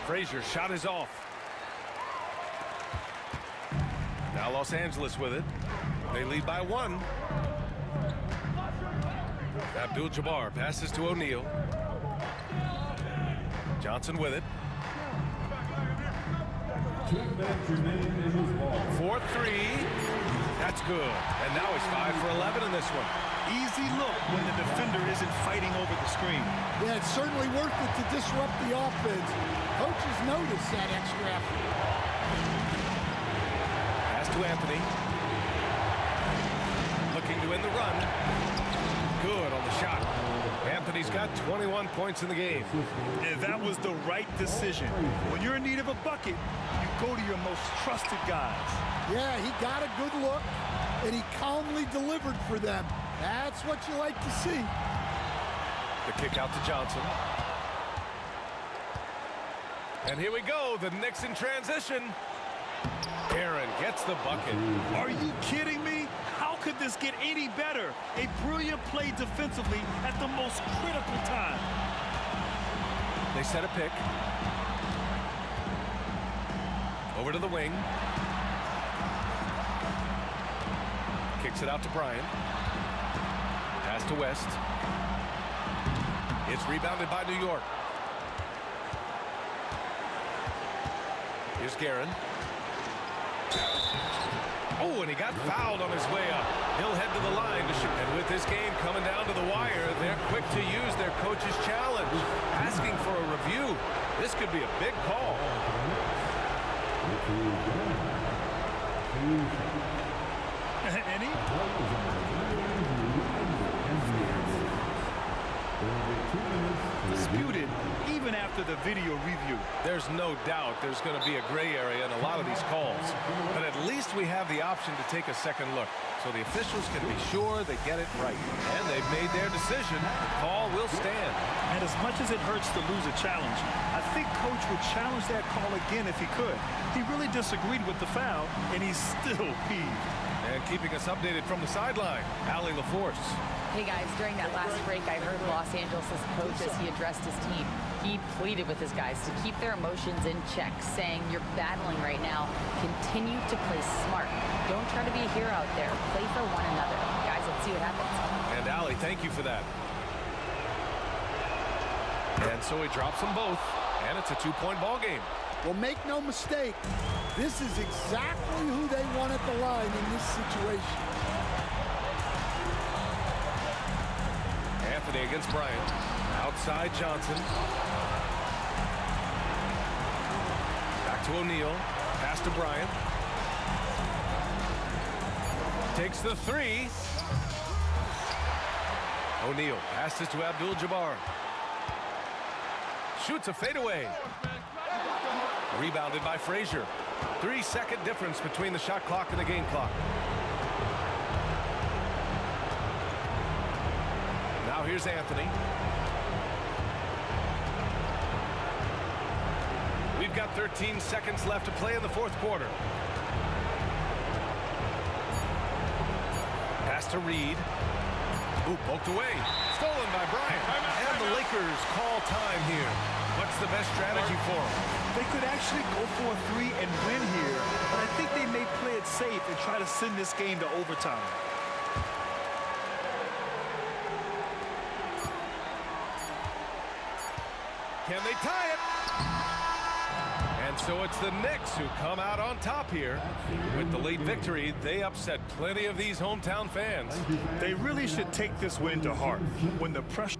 Frazier shot is off. Now Los Angeles with it. They lead by 1. Abdul-Jabbar passes to O'Neal. Johnson with it. 4-3. That's good. And now he's 5 for 11 in this one. Easy look when the defender isn't fighting over the screen. Yeah, it's certainly worth it to disrupt the offense. Coaches notice that extra effort. Pass to Anthony. Looking to end the run. Good on the shot. Anthony's got 21 points in the game. And that was the right decision. When you're in need of a bucket, you go to your most trusted guys. Yeah, he got a good look, and he calmly delivered for them. That's what you like to see. The kick out to Johnson. And here we go. The Knicks in transition. Aaron gets the bucket. Are you kidding me? How could this get any better? A brilliant play defensively at the most critical time. They set a pick. Over to the wing. Kicks it out to Bryant. Pass to West. It's rebounded by New York. Here's Guerin. Oh, and he got fouled on his way up. He'll head to the line to shoot. And with this game coming down to the wire, they're quick to use their coach's challenge, asking for a review. This could be a big call. Any? Disputed even after the video review. There's no doubt there's going to be a gray area in a lot of these calls. But at least we have the option to take a second look. So the officials can be sure they get it right. And they've made their decision. The call will stand. And as much as it hurts to lose a challenge, I think Coach would challenge that call again if he could. He really disagreed with the foul, and he's still peeved. And keeping us updated from the sideline, Allie LaForce. Hey guys, during that last break, I heard Los Angeles' coach as he addressed his team. He pleaded with his guys to keep their emotions in check, saying, you're battling right now. Continue to play smart. Don't try to be a hero out there. Play for one another. Guys, let's see what happens. And Allie, thank you for that. And so he drops them both, and it's a 2-point ball game. Well, make no mistake, this is exactly who they want at the line in this situation. Anthony against Bryant. Outside Johnson. To O'Neal. Pass to Bryant. Takes the three. O'Neal passes to Abdul-Jabbar. Shoots a fadeaway. Rebounded by Frazier. 3-second difference between the shot clock and the game clock. Now here's Anthony. We've got 13 seconds left to play in the fourth quarter. Pass to Reed. Ooh, poked away. Stolen by Bryant. And the Lakers call time here. What's the best strategy for them? They could actually go for a three and win here, but I think they may play it safe and try to send this game to overtime. Can they tie it? And so it's the Knicks who come out on top here. With the late victory, they upset plenty of these hometown fans. They really should take this win to heart. When the pressure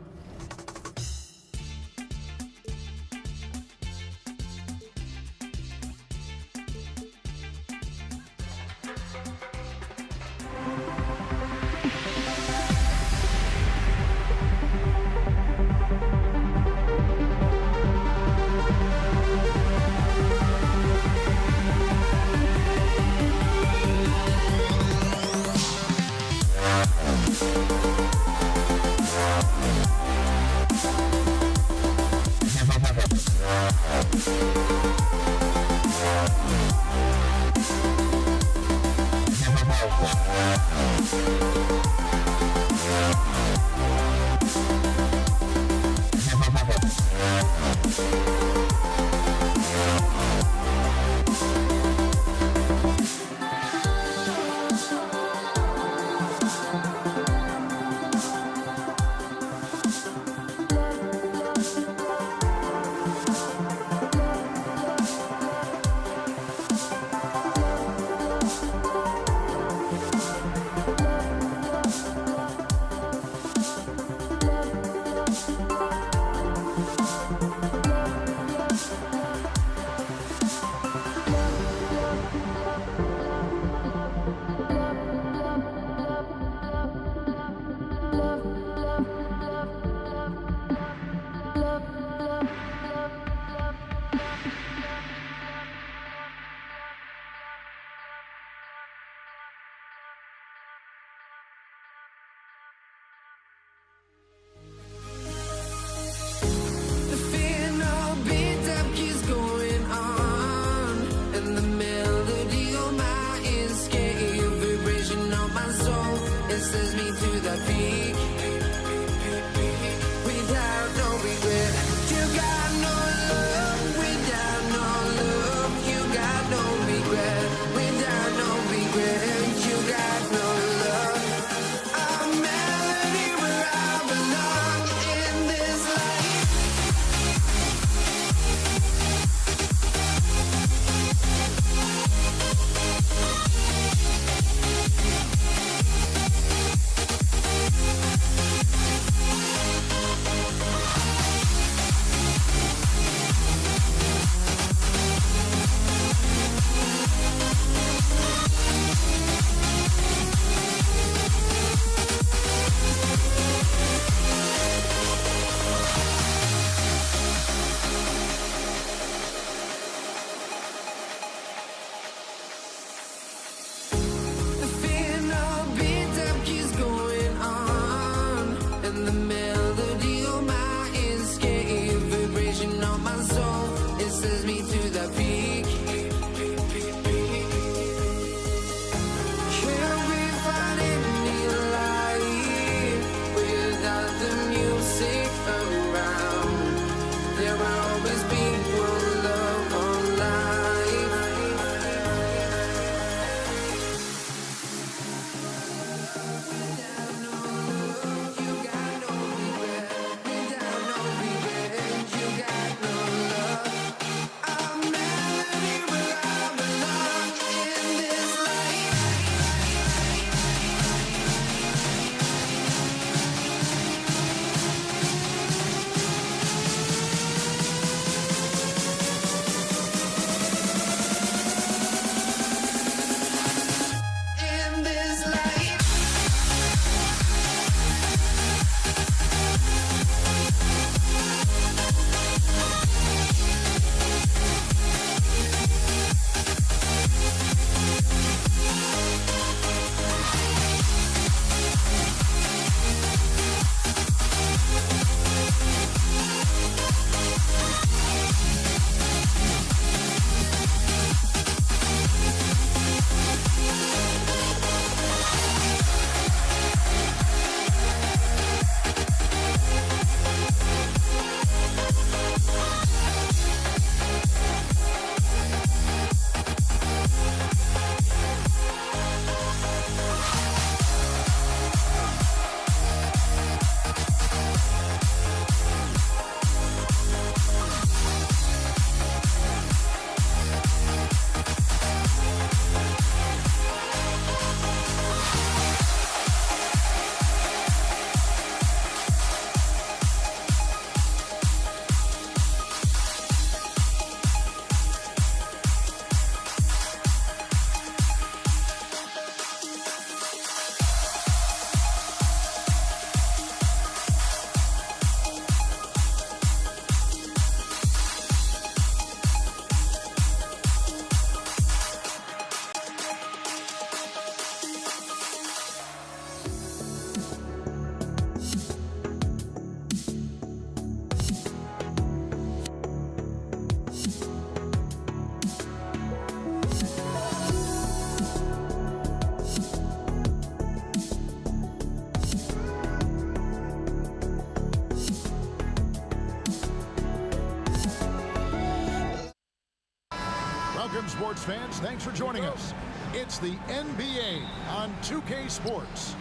Welcome, sports fans. Thanks for joining us. It's the NBA on 2K Sports.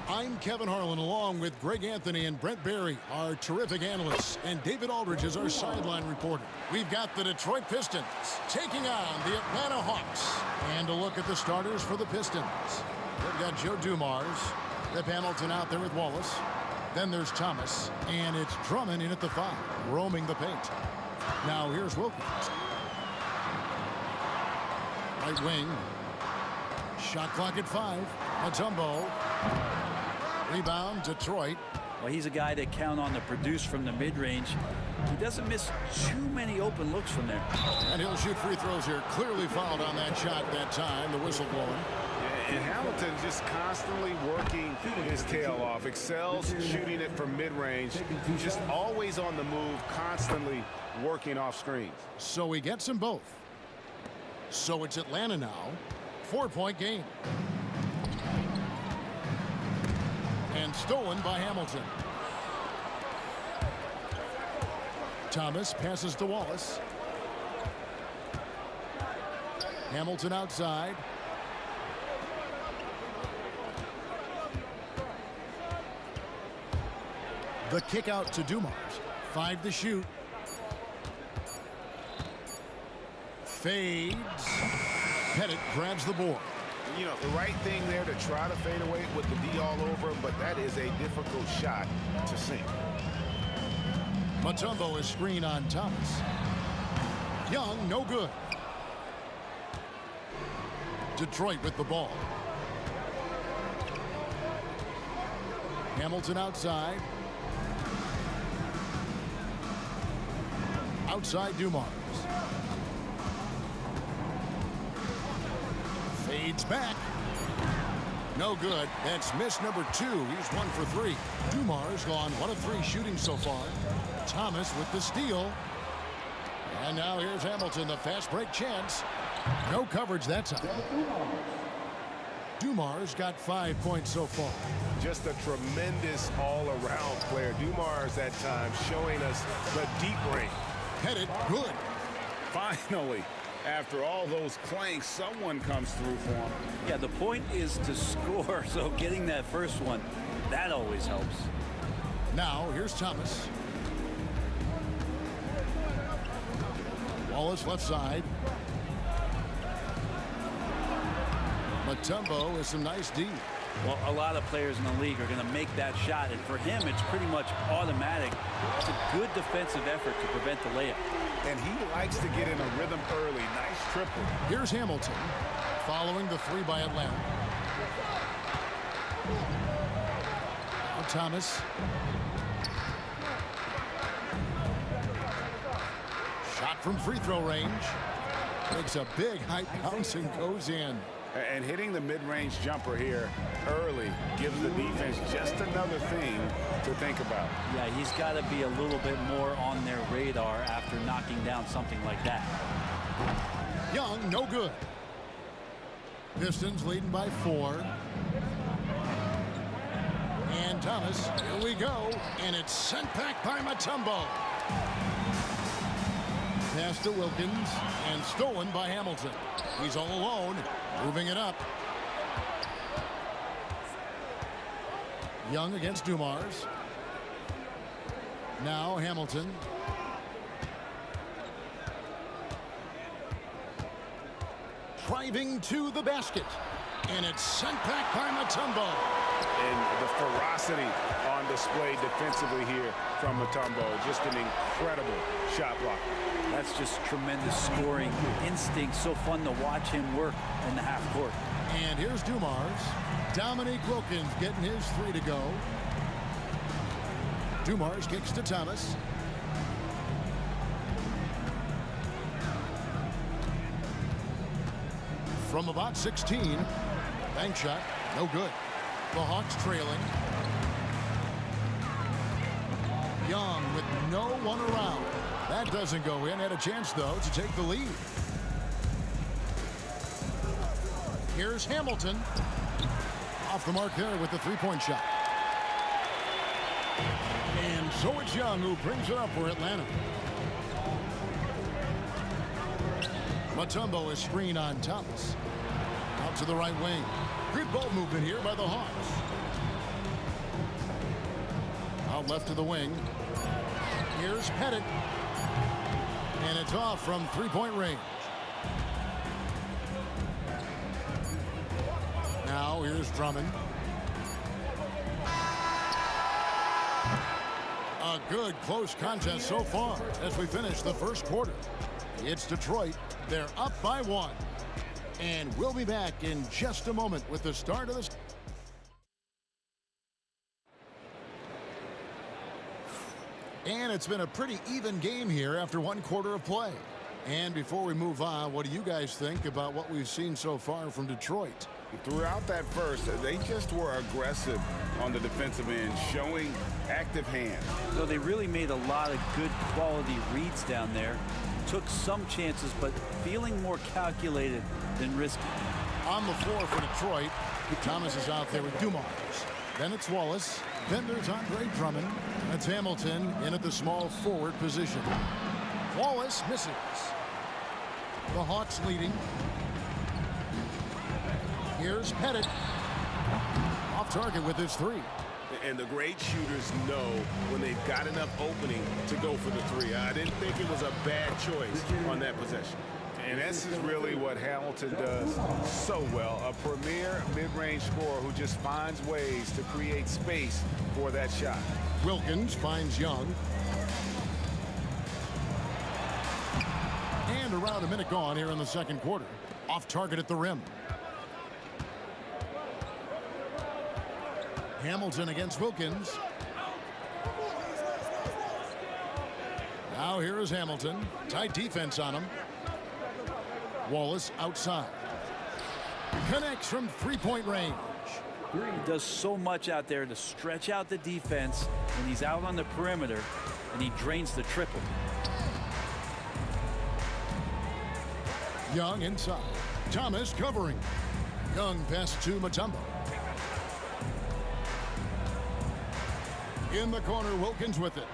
I'm Kevin Harlan, along with Greg Anthony and Brent Barry, our terrific analysts, and David Aldridge is our sideline reporter. We've got the Detroit Pistons taking on the Atlanta Hawks. And a look at the starters for the Pistons. They've got Joe Dumars, Rip Hamilton out there with Wallace. Then there's Thomas, and it's Drummond in at the 5, roaming the paint. Now here's Wilkins. Right wing. Shot clock at 5. Mutombo. Rebound, Detroit. Well, he's a guy that count on to produce from the mid-range. He doesn't miss too many open looks from there. And he'll shoot free throws here. Clearly fouled on that shot that time. The whistle blowing. And Hamilton just constantly working his tail off. Excels shooting it from mid-range. Just always on the move, constantly working off screens. So he gets them both. So it's Atlanta now. 4-point game. And stolen by Hamilton. Thomas passes to Wallace. Hamilton outside. The kick out to Dumars. 5 to shoot. Fades. Pettit grabs the board. You know, the right thing there to try to fade away with the D all over him, but that is a difficult shot to sink. Mutombo is screen on Thomas. Young, no good. Detroit with the ball. Hamilton outside. Outside Dumars. Fades back. No good. That's miss number 2. He's 1 for 3. Dumars gone 1 of 3 shooting so far. Thomas with the steal. And now here's Hamilton, the fast break chance. No coverage that time. Dumars got 5 points so far. Just a tremendous all-around player. Dumars at times showing us the deep range. Pettit, good. Finally, after all those clanks, someone comes through for him. Yeah, the point is to score, so getting that first one, that always helps. Now, here's Thomas. Wallace left side. Mutombo with some nice D. Well, a lot of players in the league are going to make that shot, and for him, it's pretty much automatic. It's a good defensive effort to prevent the layup. And he likes to get in a rhythm early. Nice triple. Here's Hamilton following the 3 by Atlanta. Now Thomas. Shot from free throw range. Makes a big high bounce and goes in. And hitting the mid-range jumper here early gives the defense just another thing to think about. Yeah, he's got to be a little bit more on their radar after knocking down something like that. Young, no good. Pistons leading by 4. And Thomas, here we go. And it's sent back by Mutombo. Pass to Wilkins and stolen by Hamilton. He's all alone, moving it up. Young against Dumars. Now Hamilton. Driving to the basket. And it's sent back by Mutombo. And the ferocity on display defensively here from Mutombo. Just an incredible shot block. That's just tremendous scoring instinct. So fun to watch him work in the half court. And here's Dumars. Dominique Wilkins getting his 3 to go. Dumars kicks to Thomas. From about 16. Bank shot, no good. The Hawks trailing. Young with no one around. That doesn't go in. Had a chance, though, to take the lead. Here's Hamilton. Off the mark there with the 3-point shot. And so it's Young who brings it up for Atlanta. Mutombo is screen on Thomas. Out to the right wing. Good ball movement here by the Hawks. Out left to the wing. Here's Pettit. And it's off from three-point range. Now here's Drummond. A good close contest so far as we finish the first quarter. It's Detroit. They're up by 1. And we'll be back in just a moment with the start of this. And it's been a pretty even game here after one quarter of play. And before we move on, what do you guys think about what we've seen so far from Detroit? Throughout that first, they just were aggressive on the defensive end, showing active hands. So they really made a lot of good quality reads down there. Took some chances, but feeling more calculated than risky. On the floor for Detroit, Thomas is out there with Dumars. Then it's Wallace. Then there's Andre Drummond. That's Hamilton in at the small forward position. Wallace misses. The Hawks leading. Here's Pettit. Off target with his three. And the great shooters know when they've got enough opening to go for the three. I didn't think it was a bad choice on that possession. And this is really what Hamilton does so well. A premier mid-range scorer who just finds ways to create space for that shot. Wilkins finds Young. And around a minute gone here in the second quarter. Off target at the rim. Hamilton against Wilkins. Now here is Hamilton. Tight defense on him. Wallace outside. Connects from three-point range. He does so much out there to stretch out the defense when he's out on the perimeter, and he drains the triple. Young inside. Thomas covering. Young pass to Mutombo. In the corner, Wilkins with it.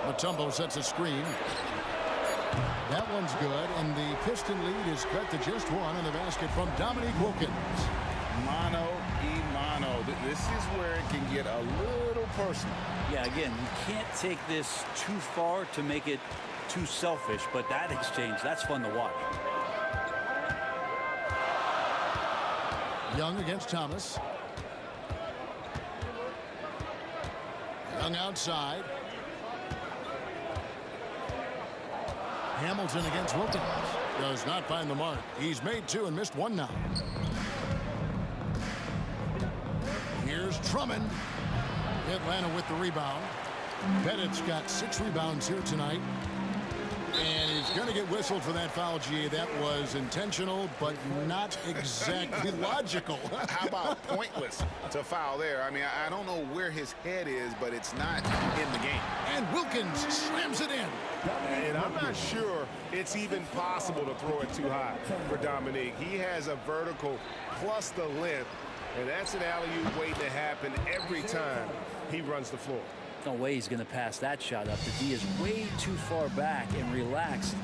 Mutombo sets a screen. That one's good, and the Piston lead is cut to just one in the basket from Dominique Wilkins. Mano y mano. This is where it can get a little personal. Yeah, again, you can't take this too far to make it too selfish, but that exchange, that's fun to watch. Young against Thomas. Young outside. Hamilton against Wilkins. Does not find the mark. He's made two and missed one now. Here's Drummond. Atlanta with the rebound. Pettit's got 6 rebounds here tonight. And he's going to get whistled for that foul, GA. That was intentional, but not exactly logical. How about pointless to foul there? I mean, I don't know where his head is, but it's not in the game. And Wilkins slams it in. And I'm not sure it's even possible to throw it too high for Dominique. He has a vertical plus the length, and that's an alley-oop waiting to happen every time he runs the floor. No way he's going to pass that shot up. The D is way too far back and relaxed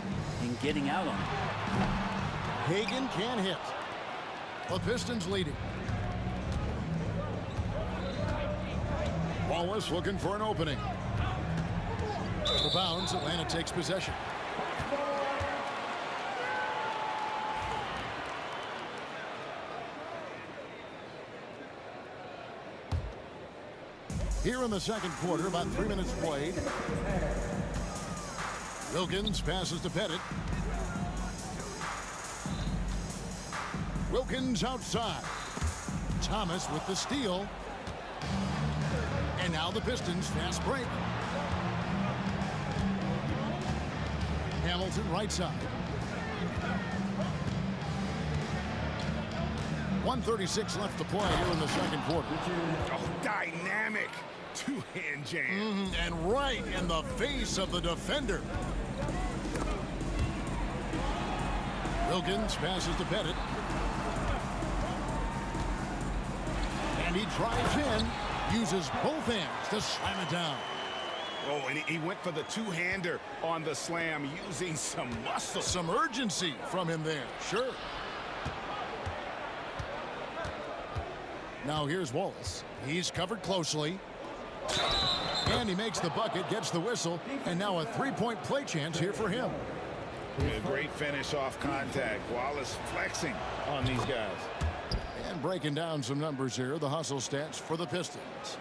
in getting out on it. Hagan can't hit. The Pistons leading. Wallace looking for an opening. The bounds, Atlanta takes possession. Here in the second quarter, about 3 minutes played. Wilkins passes to Pettit. Wilkins outside. Thomas with the steal. And now the Pistons fast break. Hamilton right side. 1:36 left to play here in the second quarter. Oh, dynamic two-hand jam. And right in the face of the defender. Wilkins passes to Pettit. And he drives in, uses both hands to slam it down. Oh, and he went for the two-hander on the slam using some muscle. Some urgency from him there. Sure. Now here's Wallace. He's covered closely. And he makes the bucket, gets the whistle, and now a three-point play chance here for him. A great finish off contact. Wallace flexing on these guys. And breaking down some numbers here, the hustle stats for the Pistons.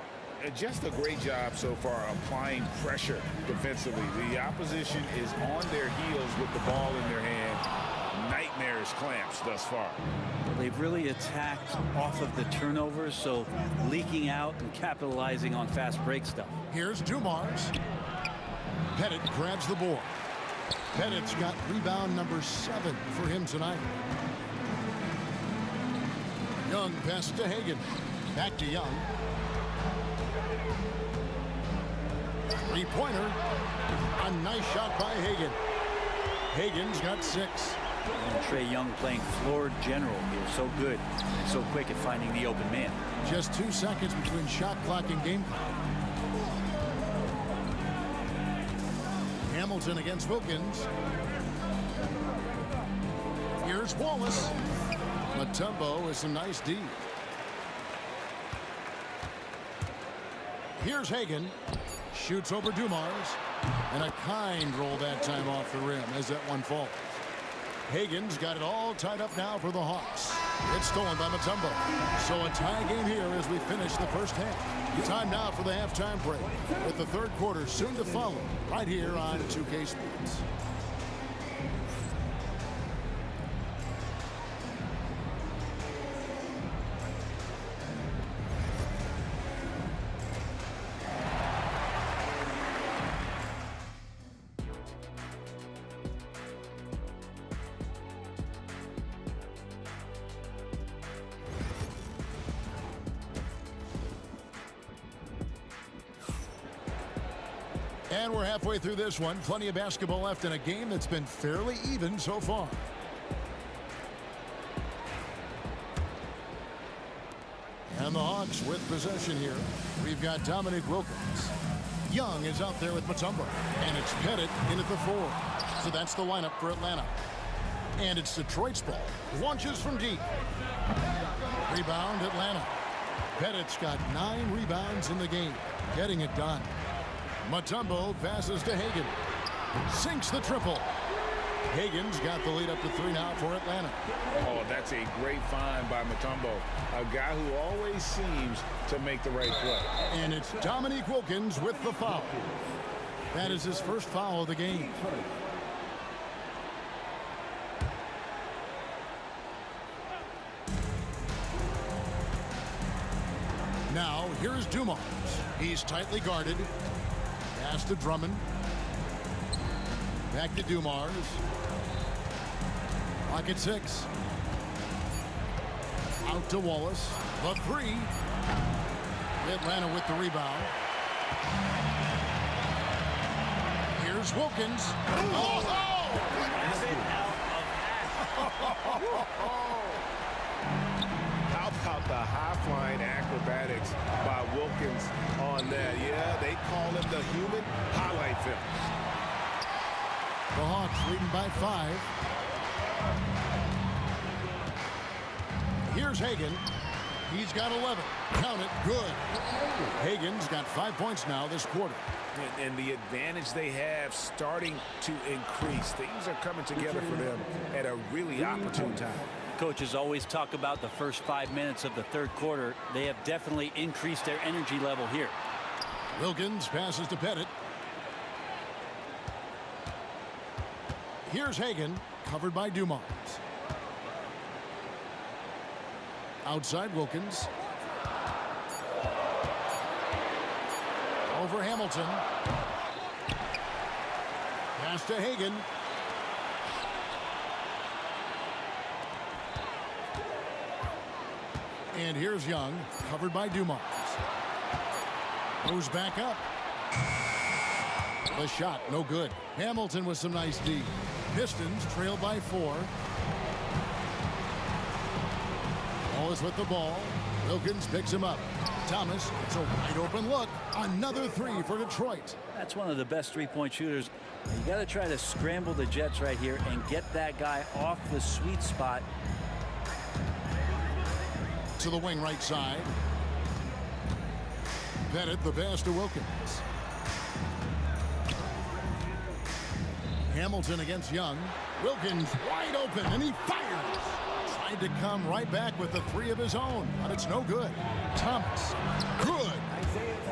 Just a great job so far applying pressure defensively. The opposition is on their heels with the ball in their hand. Nightmares clamps thus far. Well, they've really attacked off of the turnovers, so leaking out and capitalizing on fast break stuff. Here's Dumars. Pettit grabs the board. Pettit's got rebound number 7 for him tonight. Young passes to Hagan. Back to Young. Three-pointer. A nice shot by Hagan. Hagan's got 6. And Trae Young playing floor general here. So good and so quick at finding the open man. Just 2 seconds between shot clock and game clock. Hamilton against Wilkins. Here's Wallace. Mutombo with some nice D. Here's Hagan. Shoots over Dumars. And a kind roll that time off the rim as that one falls. Hagan's got it all tied up now for the Hawks. It's stolen by Mutombo. So a tie game here as we finish the first half. Time now for the halftime break, with the third quarter soon to follow right here on 2K Sports. And we're halfway through this one. Plenty of basketball left in a game that's been fairly even so far. And the Hawks with possession here. We've got Dominique Wilkins. Young is out there with Mutombo. And it's Pettit in at the 4. So that's the lineup for Atlanta. And it's Detroit's ball. Launches from deep. Rebound Atlanta. Pettit's got 9 rebounds in the game. Getting it done. Mutombo passes to Hagan. Sinks the triple. Hagan's got the lead up to 3 now for Atlanta. Oh, that's a great find by Mutombo. A guy who always seems to make the right play. And it's Dominique Wilkins with the foul. That is his first foul of the game. Now, here's Dumars. He's tightly guarded. Pass to Drummond. Back to Dumars. Clock at 6. Out to Wallace. The 3. Atlanta with the rebound. Here's Wilkins. Oh! How about the high-flying acrobatics by Wilkins on that? Yeah, they call him the human highlight film. The Hawks leading by 5. Here's Hagan. He's got 11. Count it. Good. Hagan's got 5 points now this quarter. And the advantage they have starting to increase. Things are coming together for them at a really opportune time. Coaches always talk about the first 5 minutes of the third quarter. They have definitely increased their energy level here. Wilkins passes to Pettit. Here's Hagan, covered by Dumars. Outside Wilkins. Over Hamilton. Pass to Hagan. And here's Young, covered by Dumars. Moves back up. The shot, no good. Hamilton with some nice D. Pistons trail by 4. Wallace with the ball. Wilkins picks him up. Thomas, it's a wide open look. Another three for Detroit. That's one of the best three-point shooters. You got to try to scramble the Jets right here and get that guy off the sweet spot. To the wing right side. Bennett, the pass to Wilkins. Hamilton against Young. Wilkins wide open, and he fires. Tried to come right back with the three of his own, but it's no good. Thomas, good.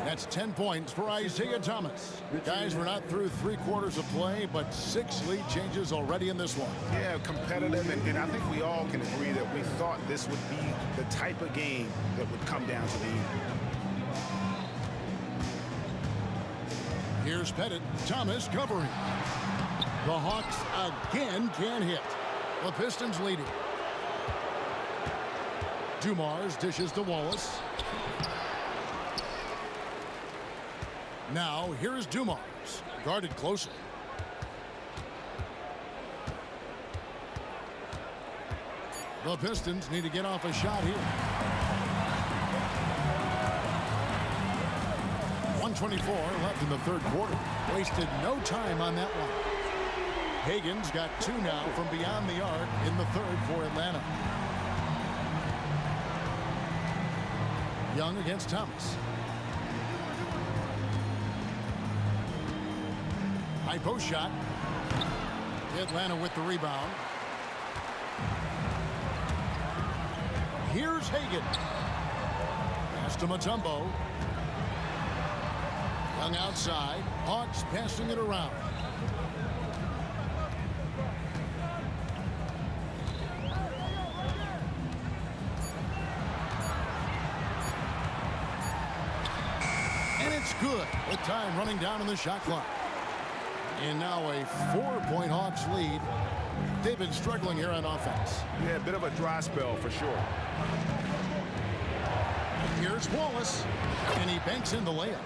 That's 10 points for Isaiah Thomas. Guys, we're not through 3/4 of play, but 6 lead changes already in this one. Yeah, competitive, and I think we all can agree that we thought this would be the type of game that would come down to the end. Here's Pettit. Thomas covering. The Hawks again can't hit. The Pistons leading. Dumars dishes to Wallace. Now here's Dumars, guarded closely. The Pistons need to get off a shot here. 1:24 left in the third quarter. Wasted no time on that one. Hagan's got 2 now from beyond the arc in the third for Atlanta. Young against Thomas. High post shot. Atlanta with the rebound. Here's Hagan. Pass to Mutombo. Young outside. Hawks passing it around. And it's good with time running down on the shot clock. And now a 4-point Hawks lead. They've been struggling here on offense. Yeah, a bit of a dry spell for sure. Here's Wallace, and he banks in the layup.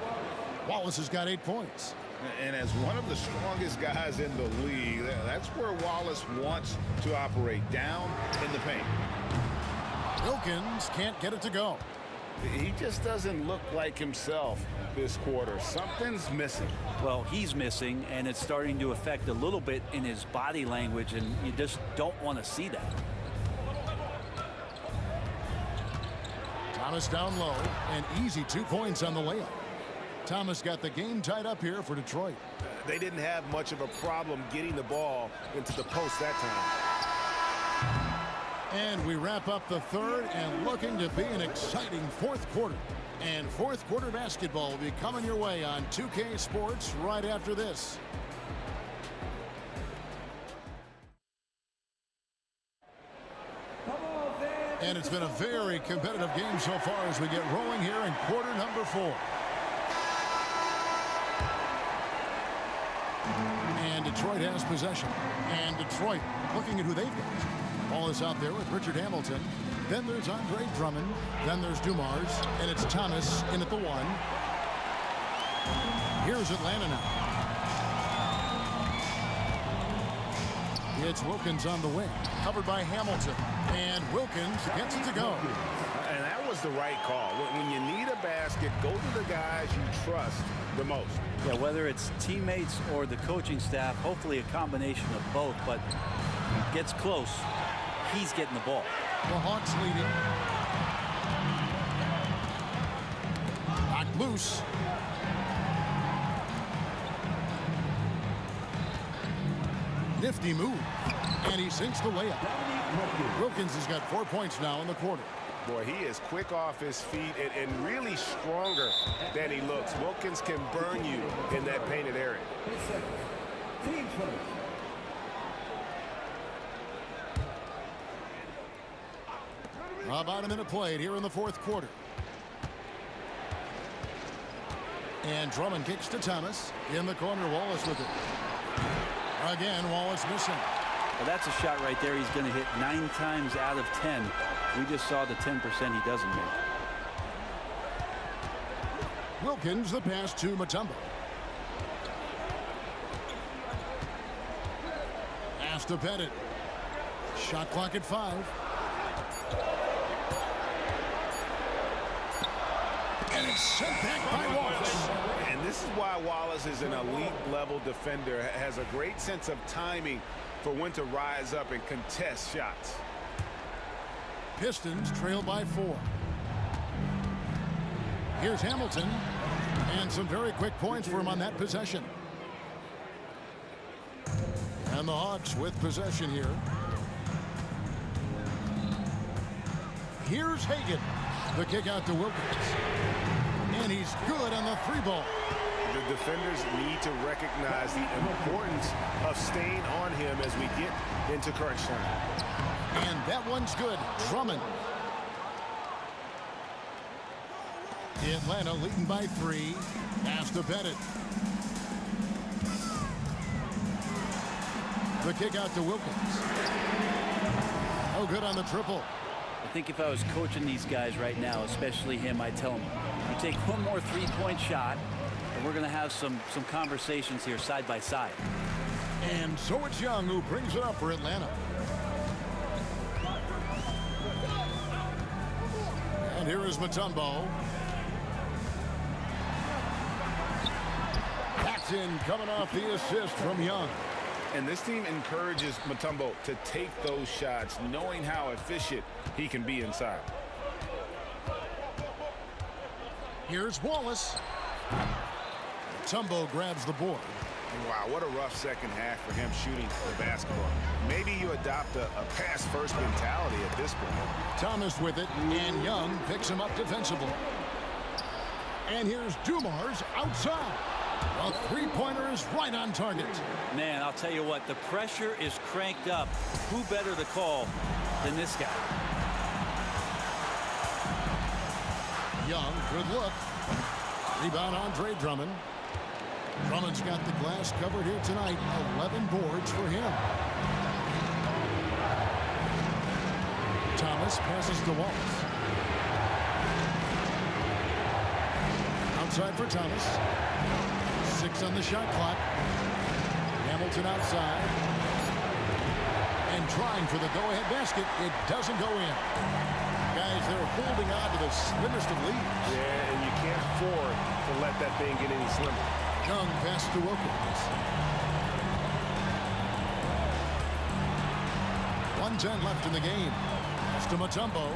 Wallace has got 8 points. And as one of the strongest guys in the league, that's where Wallace wants to operate, down in the paint. Wilkins can't get it to go. He just doesn't look like himself this quarter. Something's missing. Well, he's missing, and it's starting to affect a little bit in his body language, and you just don't want to see that. Thomas down low, and easy 2 points on the layup. Thomas got the game tied up here for Detroit. They didn't have much of a problem getting the ball into the post that time. And we wrap up the third and looking to be an exciting fourth quarter. And fourth quarter basketball will be coming your way on 2K Sports right after this. And it's been a very competitive game so far as we get rolling here in quarter number 4. And Detroit has possession. And Detroit looking at who they've got. Ball is out there with Richard Hamilton. Then there's Andre Drummond. Then there's Dumars. And it's Thomas in at the 1. Here's Atlanta now. It's Wilkins on the wing. Covered by Hamilton. And Wilkins gets it to go. And that was the right call. When you need a basket, go to the guys you trust the most. Yeah, whether it's teammates or the coaching staff, hopefully a combination of both, but gets close. He's getting the ball. The Hawks leading. Knocked loose. Nifty move. And he sinks the layup. Wilkins has got 4 points now in the quarter. Boy, he is quick off his feet and really stronger than he looks. Wilkins can burn you in that painted area. About a minute played here in the fourth quarter. And Drummond kicks to Thomas. In the corner, Wallace with it. Again, Wallace missing. Well, that's a shot right there. He's going to hit 9 times out of 10. We just saw the 10% he doesn't make. Wilkins, the pass to Mutombo. Pass to Pettit. Shot clock at 5. And it's sent back by Wallace. And this is why Wallace is an elite level defender, has a great sense of timing for when to rise up and contest shots. Pistons trail by 4. Here's Hamilton. And some very quick points for him on that possession. And the Hawks with possession here. Here's Hagan. The kick out to Wilkins. And he's good on the 3-ball. The defenders need to recognize the importance of staying on him as we get into crunch time. And that one's good. Drummond. Atlanta leading by 3. Pass to Bennett. The kick out to Wilkins. Oh, good on the triple. I think if I was coaching these guys right now, especially him, I'd tell him, you take one more three-point shot, and we're going to have some conversations here side by side. And so it's Young who brings it up for Atlanta. And here is Mutombo. That's in, coming off the assist from Young. And this team encourages Mutombo to take those shots, knowing how efficient he can be inside. Here's Wallace. Mutombo grabs the board. Wow, what a rough second half for him shooting the basketball. Maybe you adopt a pass-first mentality at this point. Thomas with it, and Young picks him up defensively. And here's Dumars outside. A three-pointer is right on target. Man, I'll tell you what, the pressure is cranked up. Who better to call than this guy? Young, good look. Rebound Andre Drummond. Drummond's got the glass covered here tonight. 11 boards for him. Thomas passes to Wallace. Outside for Thomas. 6 on the shot clock. Hamilton outside. And trying for the go-ahead basket. It doesn't go in. Guys, they're holding on to the slimmest of leads. Yeah, and you can't afford to let that thing get any slimmer. Young pass to Wilkins. 1:10 left in the game. Pass to Mutombo.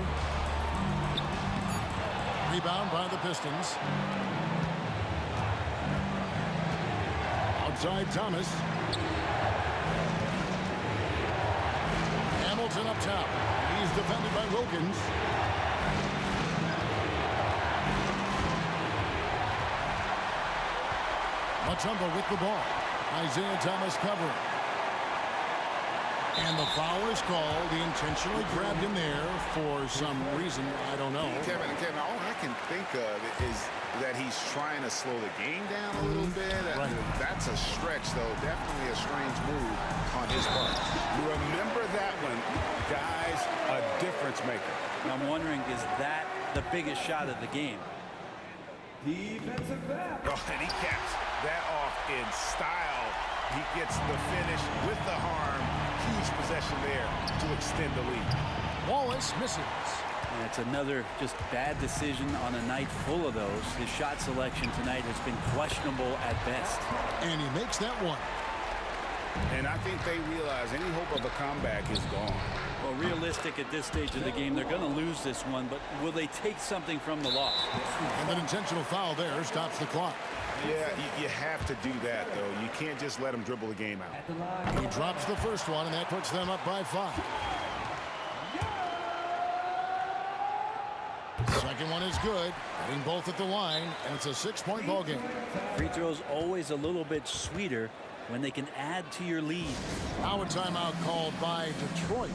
Rebound by the Pistons. Outside Thomas. Hamilton up top. He's defended by Wilkins. Mutombo with the ball. Isaiah Thomas covering. And the foul is called. He intentionally grabbed him there for some reason. I don't know. Kevin, all I can think of is that he's trying to slow the game down a little bit. Right. That's a stretch, though. Definitely a strange move on his part. Remember that one, guys, a difference maker. I'm wondering, is that the biggest shot of the game? Defensive back. Oh, and he caps that off in style. He gets the finish with the harm. Huge possession there to extend the lead. Wallace misses. And it's another just bad decision on a night full of those. His shot selection tonight has been questionable at best. And he makes that one. And I think they realize any hope of a comeback is gone. Well, realistic at this stage of the game, they're going to lose this one, but will they take something from the loss? And an intentional foul there stops the clock. Yeah, you have to do that, though. You can't just let them dribble the game out. He drops the first one, and that puts them up by 5. Second one is good. Hitting both at the line, and it's a 6-point ball game. Free throws always a little bit sweeter when they can add to your lead. Now a timeout called by Detroit.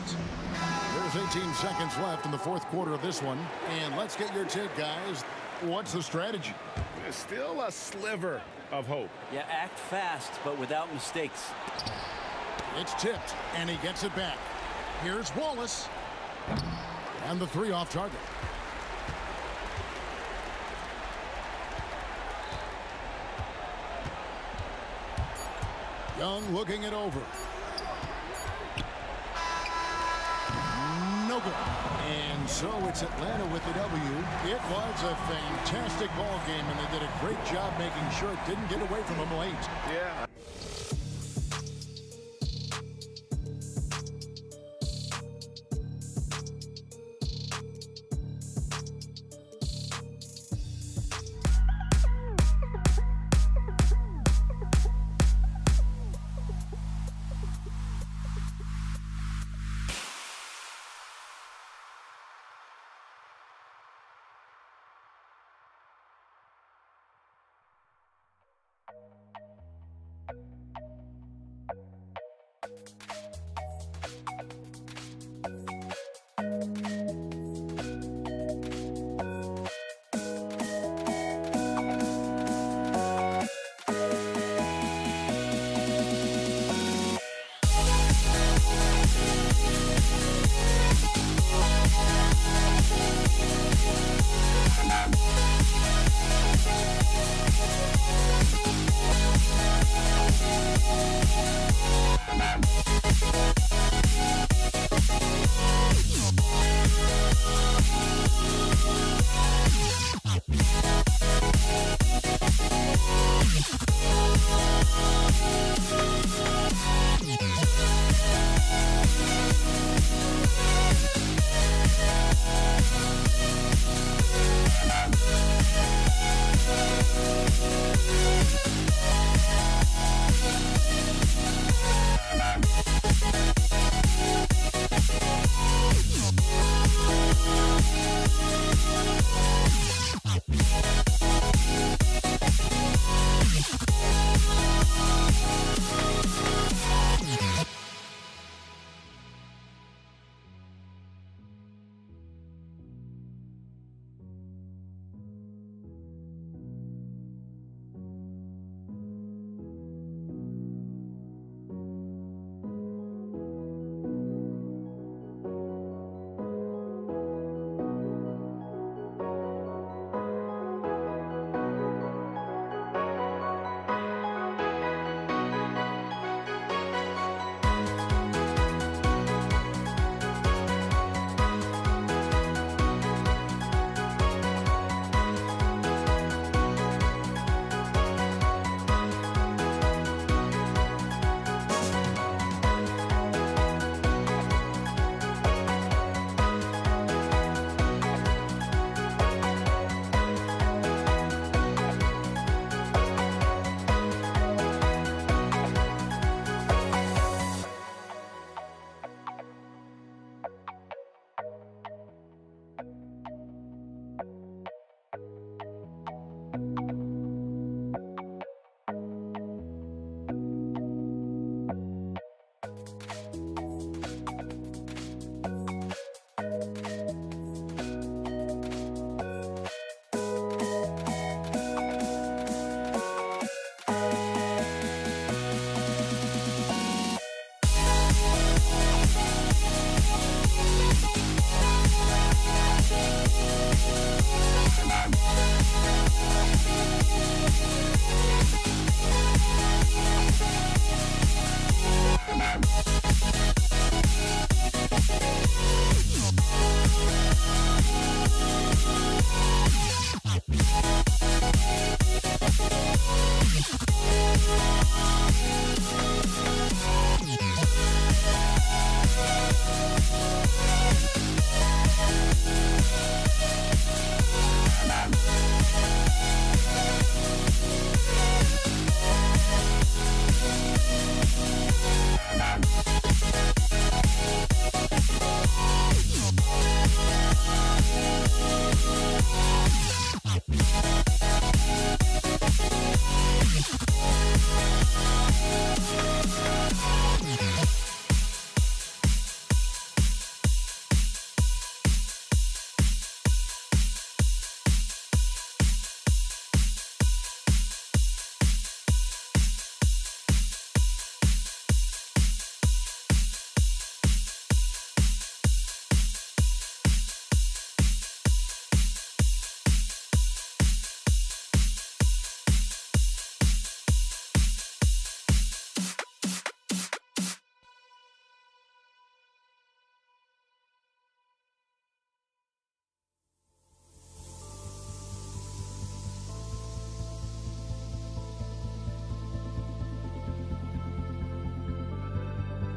There's 18 seconds left in the fourth quarter of this one. And let's get your take, guys. What's the strategy? There's still a sliver of hope. Yeah, act fast, but without mistakes. It's tipped, and he gets it back. Here's Wallace. And the 3 off target. Young looking it over. No good. And so it's Atlanta with the W. It was a fantastic ball game, and they did a great job making sure it didn't get away from them late. Yeah.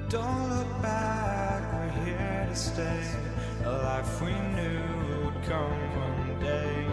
Don't look back, we're here to stay. A life we knew would come one day.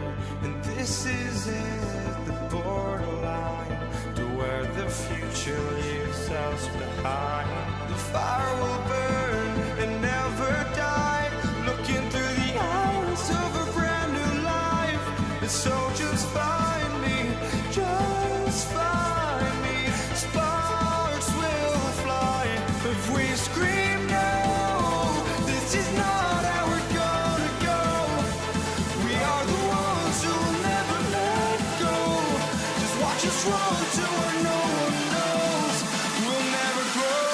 And this is it, the borderline to where the future leaves us behind. The fire will burn and never die, looking through the eyes of a brand new life. And so just find me, just find me. Sparks will fly if we scream no. This is not how we're gonna go. We are the ones who will never let go. Just watch us run to where no one knows. We'll never grow.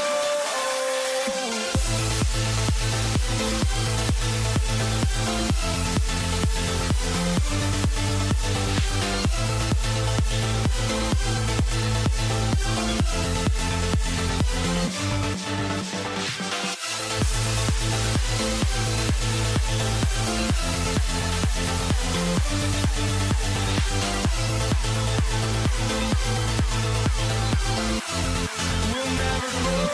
We'll never grow.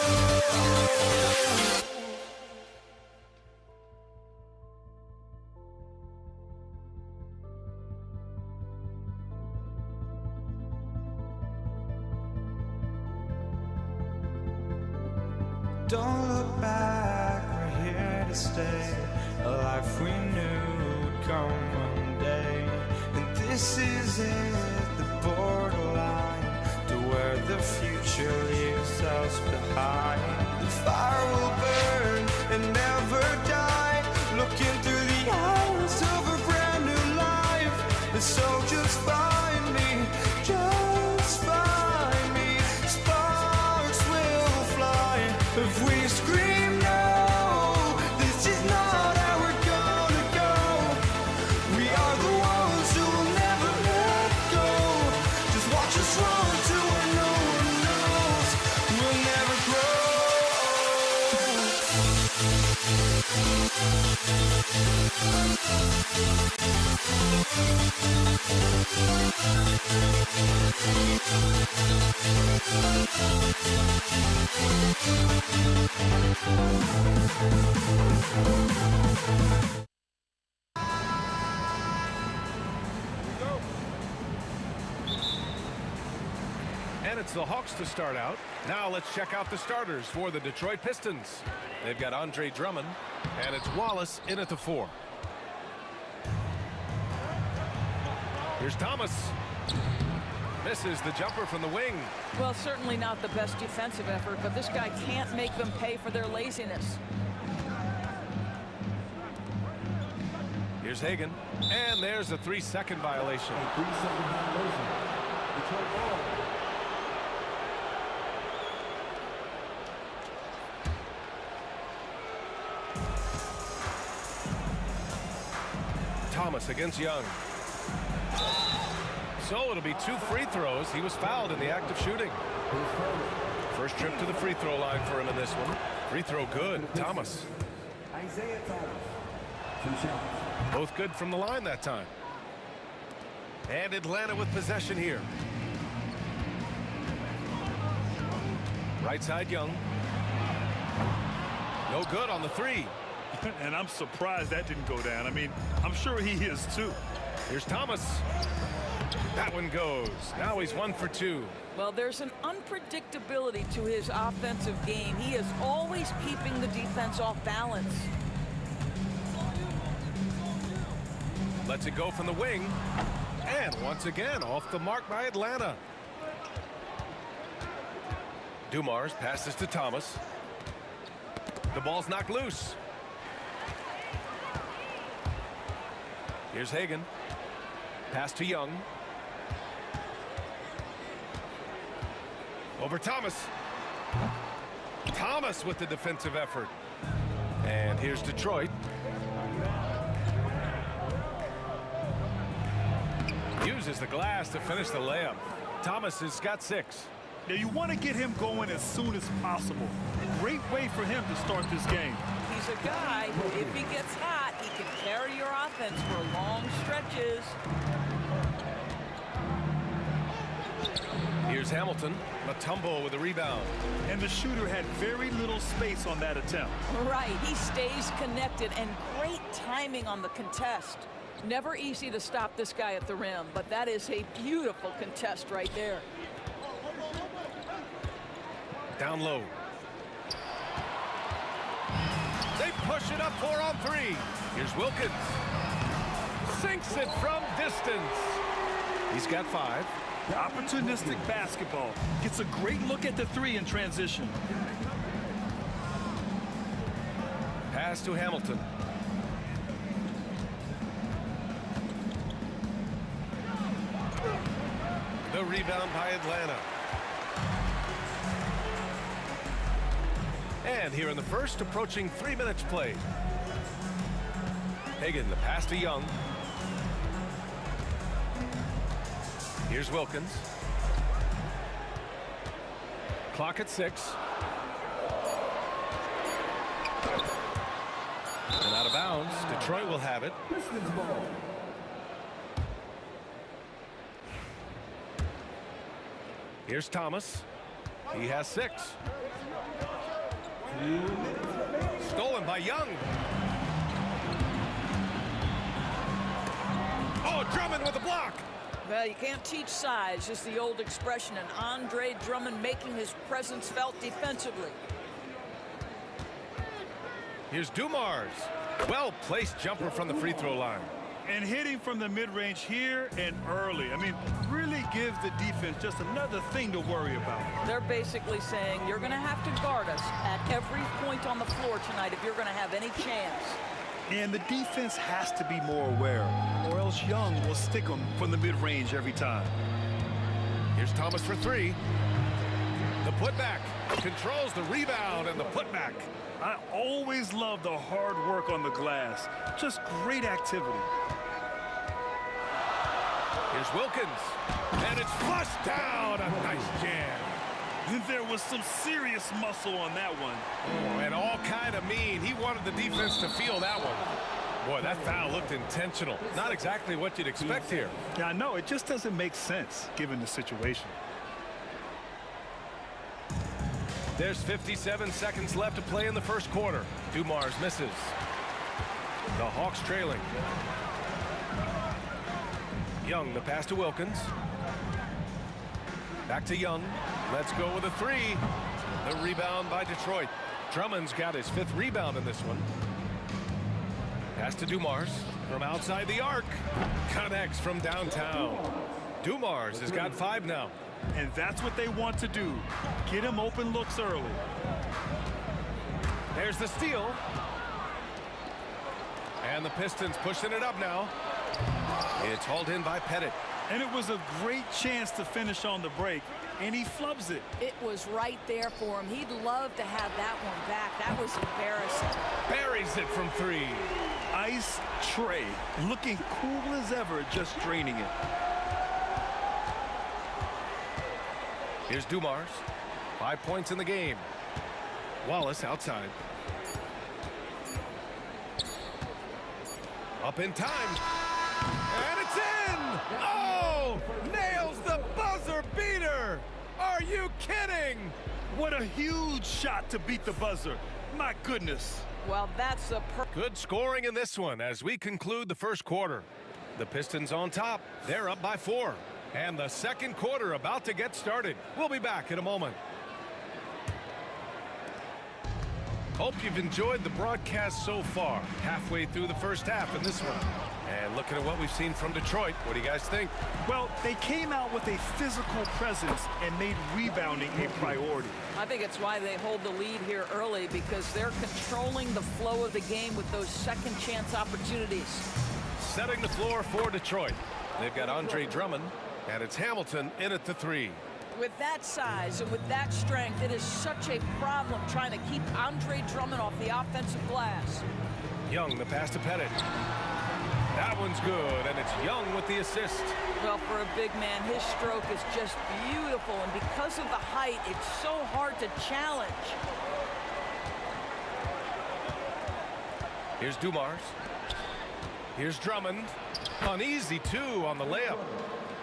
Don't look back, we're here to stay. A life we knew would come one day. And this is it, the borderline to where the future leaves us behind. The fire will burn and never die, looking through the eyes of a brand new life. And so just find me, just find me. Sparks will fly if we scream no. This is not how we're gonna go. We are the ones who will never let go. Just watch us run to where no one knows. We'll never grow. And it's the Hawks to start out. Now let's check out the starters for the Detroit Pistons. They've got Andre Drummond, and it's Wallace in at the 4. Here's Thomas. Misses the jumper from the wing. Well, certainly not the best defensive effort, but this guy can't make them pay for their laziness. Here's Hagan, and there's a 3-second violation. Thomas against Young. So it'll be 2 free throws. He was fouled in the act of shooting. First trip to the free throw line for him in this one. Free throw good. Thomas. Isaiah Thomas. 2 shots. Both good from the line that time. And Atlanta with possession here. Right side Young. No good on the 3. And I'm surprised that didn't go down. I mean, I'm sure he is too. Here's Thomas. That one goes. Now he's 1 for 2. Well, there's an unpredictability to his offensive game. He is always keeping the defense off balance. Lets it go from the wing. And once again, off the mark by Atlanta. Dumars passes to Thomas. The ball's knocked loose. Here's Hagan. Pass to Young. Over Thomas. Thomas with the defensive effort. And here's Detroit. Uses the glass to finish the layup. Thomas has got 6. Now you want to get him going as soon as possible. Great way for him to start this game. He's a guy who, if he gets hot, he can carry your offense for long stretches. Here's Hamilton. Mutombo with a rebound. And the shooter had very little space on that attempt. Right, he stays connected, and great timing on the contest. Never easy to stop this guy at the rim, but that is a beautiful contest right there. Down low. They push it up 4 on 3. Here's Wilkins. Sinks it from distance. He's got 5. Opportunistic basketball. Gets a great look at the 3 in transition. Pass to Hamilton. The rebound by Atlanta. And here in the first, approaching 3 minutes played. Hagan, the pass to Young. Here's Wilkins. Clock at 6. And out of bounds. Detroit will have it. Here's Thomas. He has 6. Stolen by Young. Oh, Drummond with a block. Well, you can't teach size, is the old expression, and Andre Drummond making his presence felt defensively. Here's Dumars. Well-placed jumper from the free throw line. And hitting from the mid-range here and early. I mean, really gives the defense just another thing to worry about. They're basically saying you're going to have to guard us at every point on the floor tonight if you're going to have any chance. And the defense has to be more aware, or else Young will stick them from the mid-range every time. Here's Thomas for 3. The putback. Controls the rebound and the putback. I always love the hard work on the glass. Just great activity. Here's Wilkins. And it's flushed down. A nice jam. And there was some serious muscle on that one. Oh, and all kind of mean. He wanted the defense to feel that one. Boy, that foul looked intentional. Not exactly what you'd expect here. Yeah, I know. It just doesn't make sense given the situation. There's 57 seconds left to play in the first quarter. Dumars misses. The Hawks trailing. Young, the pass to Wilkins. Back to Young. Let's go with a 3. The rebound by Detroit. Drummond's got his 5th rebound in this one. Pass to Dumars from outside the arc. Connects from downtown. Dumars has got 5 now. And that's what they want to do. Get him open looks early. There's the steal. And the Pistons pushing it up now. It's hauled in by Pettit. And it was a great chance to finish on the break, and he flubs it. It was right there for him. He'd love to have that one back. That was embarrassing. Buries it from 3. Ice tray, looking cool as ever, just draining it. Here's Dumars. 5 points in the game. Wallace outside. Up in time. And it's in! Oh! Nails the buzzer beater! Are you kidding? What a huge shot to beat the buzzer. My goodness. Well, that's a good scoring in this one as we conclude the first quarter. The Pistons on top. They're up by 4. And the second quarter about to get started. We'll be back in a moment. Hope you've enjoyed the broadcast so far. Halfway through the first half in this one. And looking at what we've seen from Detroit, what do you guys think? Well, they came out with a physical presence and made rebounding a priority. I think it's why they hold the lead here early, because they're controlling the flow of the game with those second chance opportunities. Setting the floor for Detroit. They've got Andre Drummond, and it's Hamilton in at the 3. With that size and with that strength, it is such a problem trying to keep Andre Drummond off the offensive glass. Young, the pass to Pettit. That one's good, and it's Young with the assist. Well, for a big man, his stroke is just beautiful, and because of the height, it's so hard to challenge. Here's Dumars. Here's Drummond. Uneasy, too, on the layup.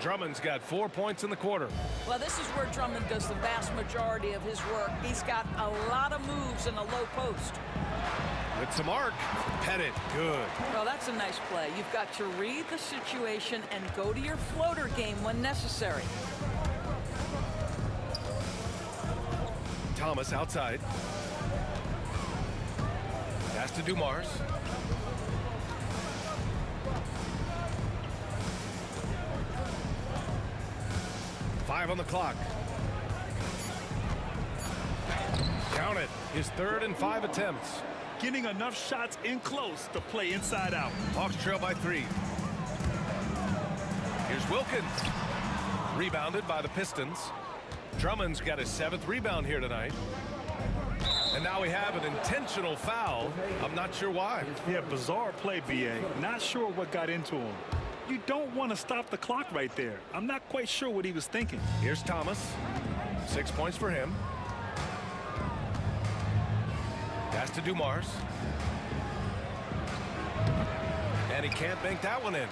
Drummond's got 4 points in the quarter. Well, this is where Drummond does the vast majority of his work. He's got a lot of moves in a low post. With some arc. Pettit, good. Well, that's a nice play. You've got to read the situation and go to your floater game when necessary. Thomas outside. Pass to Dumars. Five on the clock. Count it. His 3rd and 5 attempts. Getting enough shots in close to play inside out. Hawks trail by 3. Here's Wilkins. Rebounded by the Pistons. Drummond's got his 7th rebound here tonight. And now we have an intentional foul. I'm not sure why. Yeah, bizarre play, B.A. Not sure what got into him. You don't want to stop the clock right there. I'm not quite sure what he was thinking. Here's Thomas. 6 points for him. Pass to Dumars. And he can't bank that one in.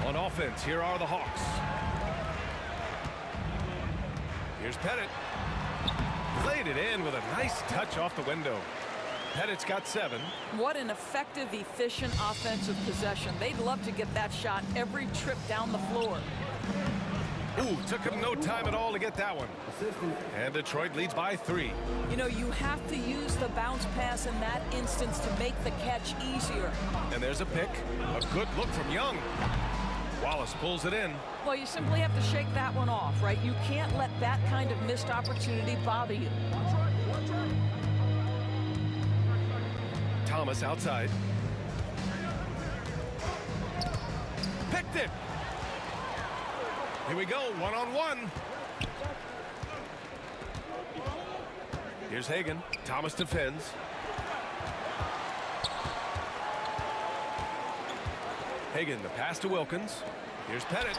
On offense, here are the Hawks. Here's Pettit. Played it in with a nice touch off the window. Pettit's got 7. What an effective, efficient offensive possession. They'd love to get that shot every trip down the floor. Ooh, took him no time at all to get that one. And Detroit leads by 3. You know, you have to use the bounce pass in that instance to make the catch easier. And there's a pick. A good look from Young. Wallace pulls it in. Well, you simply have to shake that one off, right? You can't let that kind of missed opportunity bother you. Thomas outside. Picked it. Here we go, one-on-one. Here's Hagan. Thomas defends. Hagan, the pass to Wilkins. Here's Pettit.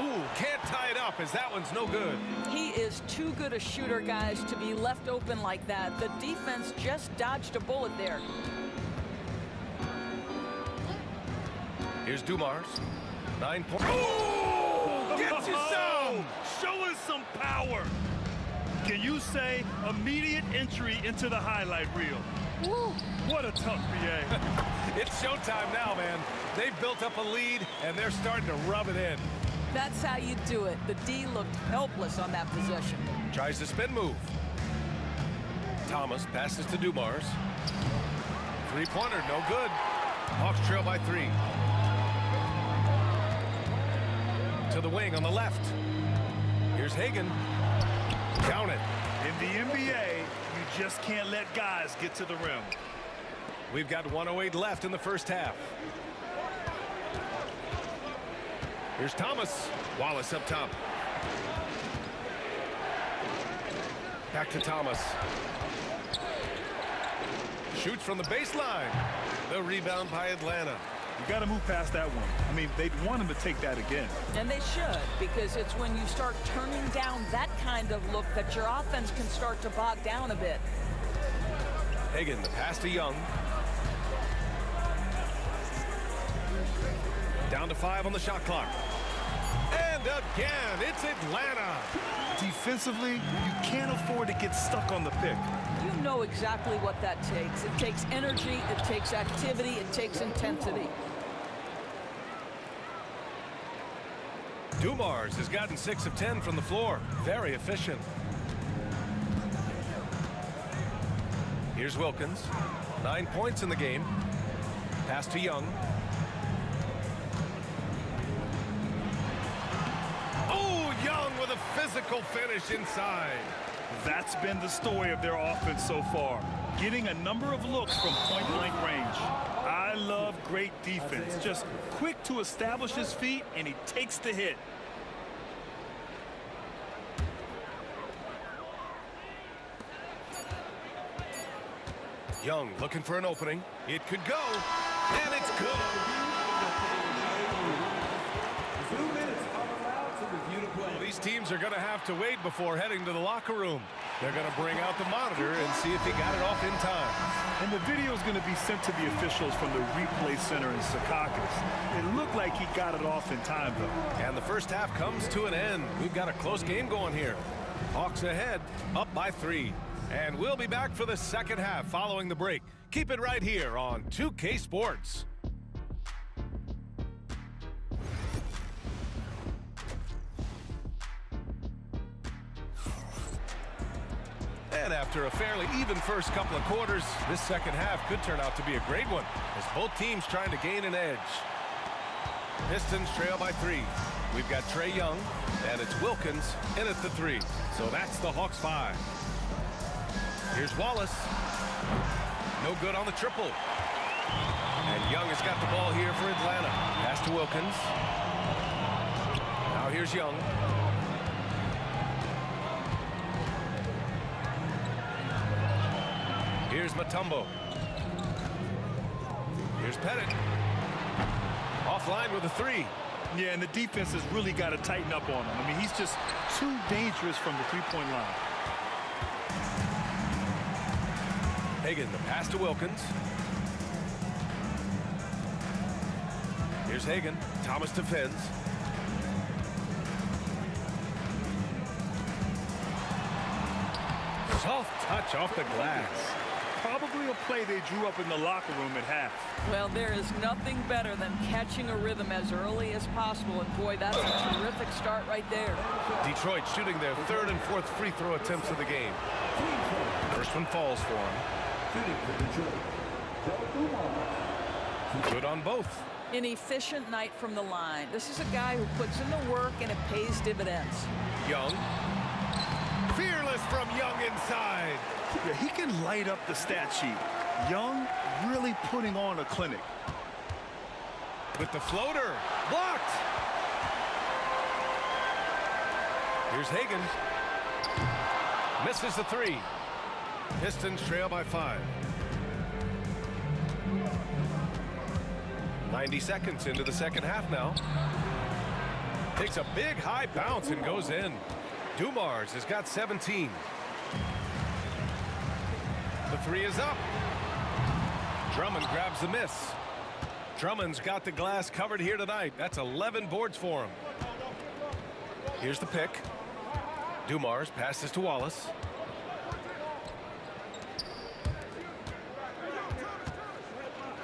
Ooh, can't tie it up as that one's no good. He is too good a shooter, guys, to be left open like that. The defense just dodged a bullet there. Here's Dumars. 9 points. Ooh, gets you some! Showing some power. Can you say immediate entry into the highlight reel? Woo, what a tough BA. It's showtime now, man. They've built up a lead, and they're starting to rub it in. That's how you do it. The D looked helpless on that possession. Tries the spin move. Thomas passes to Dumars. 3-pointer, no good. Hawks trail by 3. To the wing on the left. Here's Hagan. Count it. In the NBA, you just can't let guys get to the rim. We've got 1:08 left in the first half. Here's Thomas. Wallace up top. Back to Thomas. Shoots from the baseline. The rebound by Atlanta. You got to move past that one. I mean, they'd want him to take that again. And they should, because it's when you start turning down that kind of look that your offense can start to bog down a bit. Hagan, the pass to Young. Down to 5 on the shot clock. And again, it's Atlanta. Defensively, you can't afford to get stuck on the pick. You know exactly what that takes. It takes energy, it takes activity, it takes intensity. Dumars has gotten 6 of 10 from the floor. Very efficient. Here's Wilkins. 9 points in the game. Pass to Young. Oh, Young with a physical finish inside. That's been the story of their offense so far. Getting a number of looks from point-blank range. I love great defense. Just quick to establish his feet, and he takes the hit. Young looking for an opening. It could go, and it's good. 2 minutes are allowed to review the play. These teams fans are going to have to wait before heading to the locker room. They're going to bring out the monitor and see if he got it off in time. And the video is going to be sent to the officials from the replay center in Secaucus. It looked like he got it off in time, though. And the first half comes to an end. We've got a close game going here. Hawks ahead, up by 3. And we'll be back for the second half following the break. Keep it right here on 2K Sports. And after a fairly even first couple of quarters, this second half could turn out to be a great one as both teams trying to gain an edge. Pistons trail by 3. We've got Trae Young, and it's Wilkins in at the 3. So that's the Hawks 5. Here's Wallace. No good on the triple. And Young has got the ball here for Atlanta. Pass to Wilkins. Now here's Young. Here's Mutombo. Here's Pettit. Offline with a 3. Yeah, and the defense has really got to tighten up on him. I mean, he's just too dangerous from the three-point line. Hagan, the pass to Wilkins. Here's Hagan. Thomas defends. Soft touch off the glass. Probably a play they drew up in the locker room at half. Well, there is nothing better than catching a rhythm as early as possible. And boy, that's a terrific start right there. Detroit shooting their 3rd and 4th free throw attempts of the game. First one falls for him. Good on both. An efficient night from the line. This is a guy who puts in the work and it pays dividends. Young. Fearless from Young inside. Yeah, he can light up the stat sheet. Young really putting on a clinic. With the floater. Blocked. Here's Hagan. Misses the 3. Pistons trail by 5. 90 seconds into the second half now. Takes a big high bounce and goes in. Dumars has got 17. The 3 is up. Drummond grabs the miss. Drummond's got the glass covered here tonight. That's 11 boards for him. Here's the pick. Dumars passes to Wallace.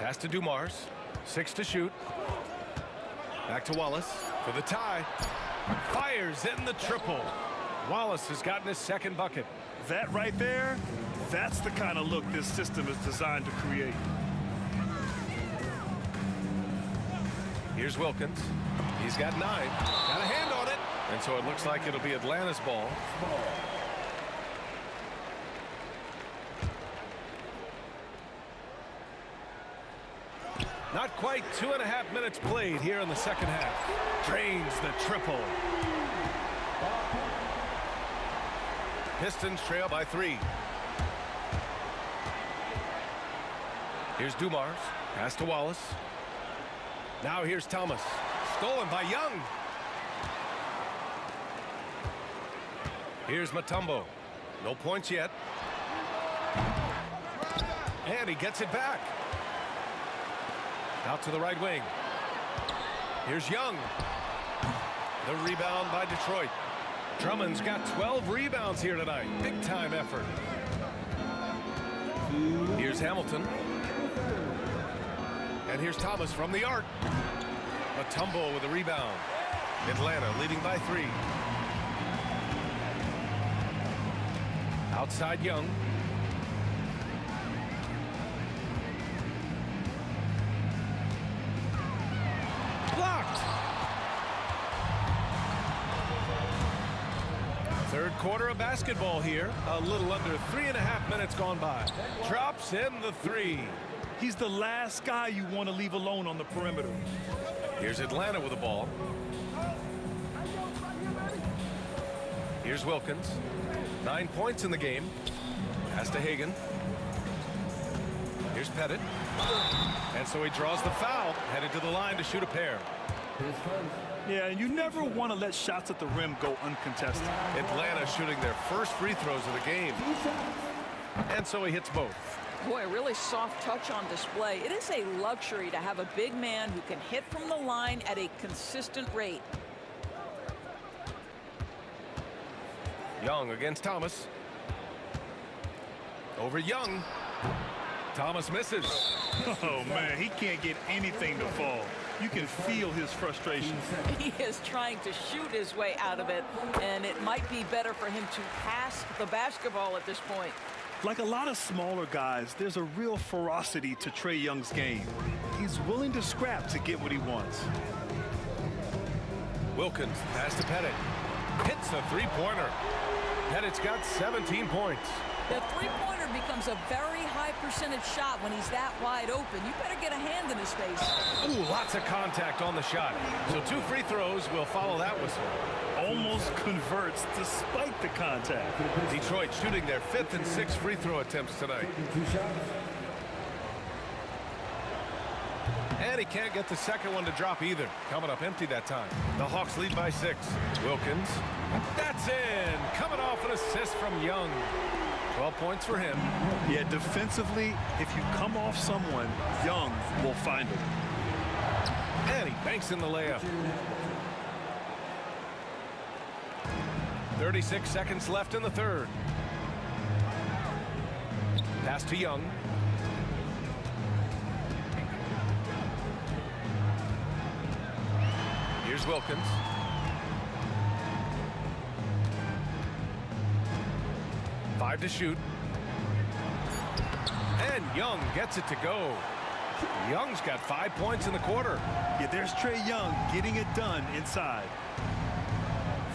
Pass to Dumars. 6 to shoot. Back to Wallace for the tie. Fires in the triple. Wallace has gotten his second bucket. That right there, that's the kind of look this system is designed to create. Here's Wilkins. He's got 9. Got a hand on it. And so it looks like it'll be Atlanta's ball. Not quite 2.5 minutes played here in the second half. Drains the triple. Pistons trail by 3. Here's Dumars. Pass to Wallace. Now here's Thomas. Stolen by Young. Here's Mutombo. No points yet. And he gets it back. Out to the right wing. Here's Young. The rebound by Detroit. Drummond's got 12 rebounds here tonight. Big time effort. Here's Hamilton. And here's Thomas from the arc. Mutombo with a rebound. Atlanta leading by 3. Outside Young. Blocked. Third quarter of basketball here. A little under 3.5 minutes gone by. Drops in the 3. He's the last guy you want to leave alone on the perimeter. Here's Atlanta with the ball. Here's Wilkins. 9 points in the game. Pass to Hagan. Here's Pettit. And so he draws the foul, headed to the line to shoot a pair. Yeah, and you never want to let shots at the rim go uncontested. Atlanta shooting their first free throws of the game. And so he hits both. Boy, really soft touch on display. It is a luxury to have a big man who can hit from the line at a consistent rate. Young against Thomas. Over Young. Thomas misses. Oh, man, he can't get anything to fall. You can feel his frustration. He is trying to shoot his way out of it, and it might be better for him to pass the basketball at this point. Like a lot of smaller guys, there's a real ferocity to Trae Young's game. He's willing to scrap to get what he wants. Wilkins pass to Pettit. Hits a three-pointer. Pettit's got 17 points. The three-pointer becomes a very high percentage shot when he's that wide open. You better get a hand in his face. Ooh, lots of contact on the shot. So 2 free throws will follow that whistle. Almost converts despite the contact. Detroit shooting their 5th and 6th free throw attempts tonight. And he can't get the second one to drop either. Coming up empty that time. The Hawks lead by 6. Wilkins. That's in. Coming off an assist from Young. 12 points for him. Yeah, defensively, if you come off someone, Young will find him. And he banks in the layup. 36 seconds left in the third. Pass to Young. Here's Wilkins. Five to shoot. And Young gets it to go. Young's got 5 points in the quarter. Yeah, there's Trae Young getting it done inside.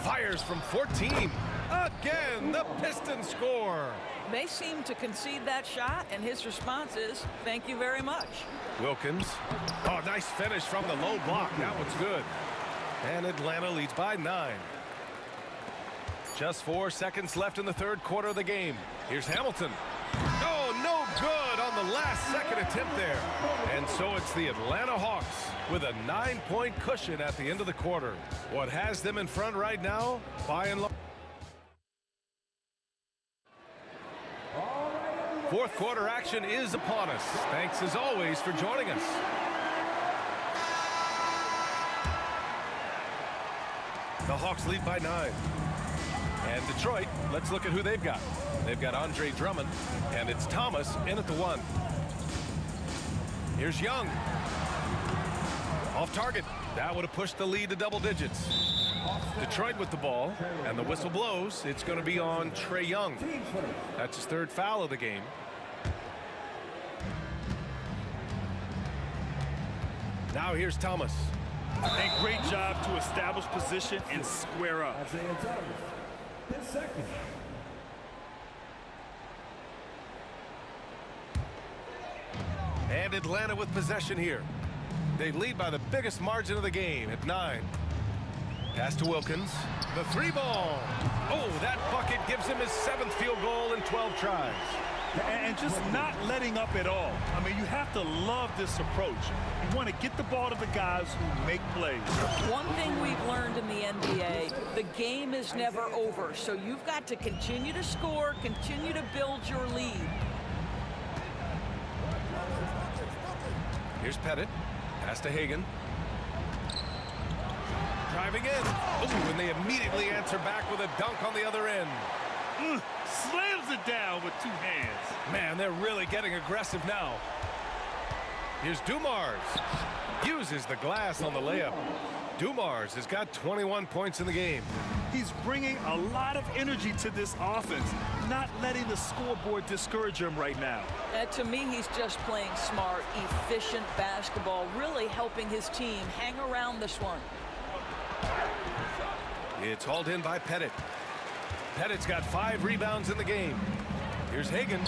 Fires from 14. Again, the Pistons score. They seem to concede that shot, and his response is, thank you very much. Wilkins. Oh, nice finish from the low block. That one's good. And Atlanta leads by 9. Just 4 seconds left in the third quarter of the game. Here's Hamilton. Oh, no good on the last second attempt there. And so it's the Atlanta Hawks with a 9-point cushion at the end of the quarter. What has them in front right now, by and large. Fourth quarter action is upon us. Thanks as always for joining us. The Hawks lead by 9. And Detroit, let's look at who they've got. They've got Andre Drummond, and it's Thomas in at the 1. Here's Young. Off target. That would have pushed the lead to double digits. Detroit with the ball, and the whistle blows. It's going to be on Trae Young. That's his 3rd foul of the game. Now here's Thomas. A great job to establish position and square up. And Atlanta with possession here. They lead by the biggest margin of the game at 9. Pass to Wilkins. The 3-ball. Oh, that bucket gives him his 7th field goal in 12 tries. And just not letting up at all. I mean, you have to love this approach. You want to get the ball to the guys who make plays. One thing we've learned in the NBA, the game is never over. So you've got to continue to score, continue to build your lead. Here's Pettit. Pass to Hagan. Driving in. Oh, and they immediately answer back with a dunk on the other end. Slams it down with 2 hands. Man, they're really getting aggressive now. Here's Dumars. Uses the glass on the layup. Dumars has got 21 points in the game. He's bringing a lot of energy to this offense, not letting the scoreboard discourage him right now. To me, he's just playing smart, efficient basketball, really helping his team hang around this one. It's hauled in by Pettit. Pettit's got 5 rebounds in the game. Here's Hagan.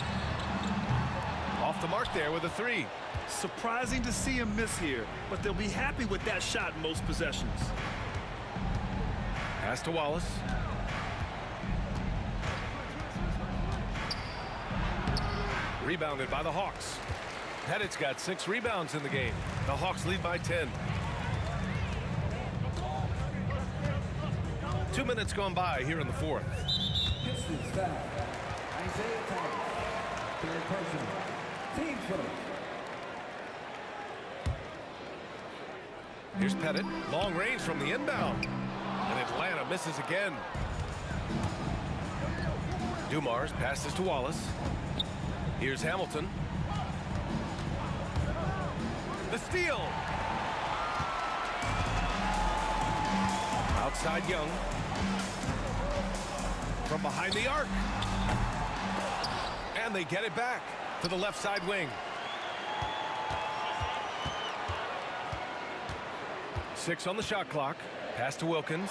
Off the mark there with a 3. Surprising to see him miss here, but they'll be happy with that shot in most possessions. Pass to Wallace. Rebounded by the Hawks. Pettit's got 6 rebounds in the game. The Hawks lead by 10. 2 minutes gone by here in the fourth. Pistons foul. Isaiah Thomas. Third personal. Team first. Here's Pettit. Long range from the inbound. And Atlanta misses again. Dumars passes to Wallace. Here's Hamilton. The steal. Outside Young. From behind the arc. And they get it back to the left side wing. 6 on the shot clock. Pass to Wilkins.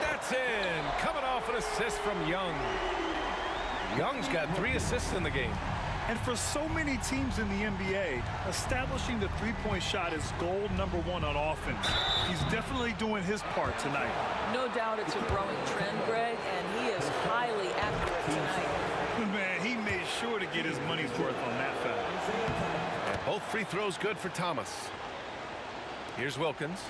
That's in. Coming off an assist from Young. Young's got 3 assists in the game. And for so many teams in the NBA, establishing the three-point shot is goal number 1 on offense. He's definitely doing his part tonight. No doubt it's a growing trend, Greg, and he is highly accurate tonight. Man, he made sure to get his money's worth on that foul. And both free throws good for Thomas. Here's Wilkins.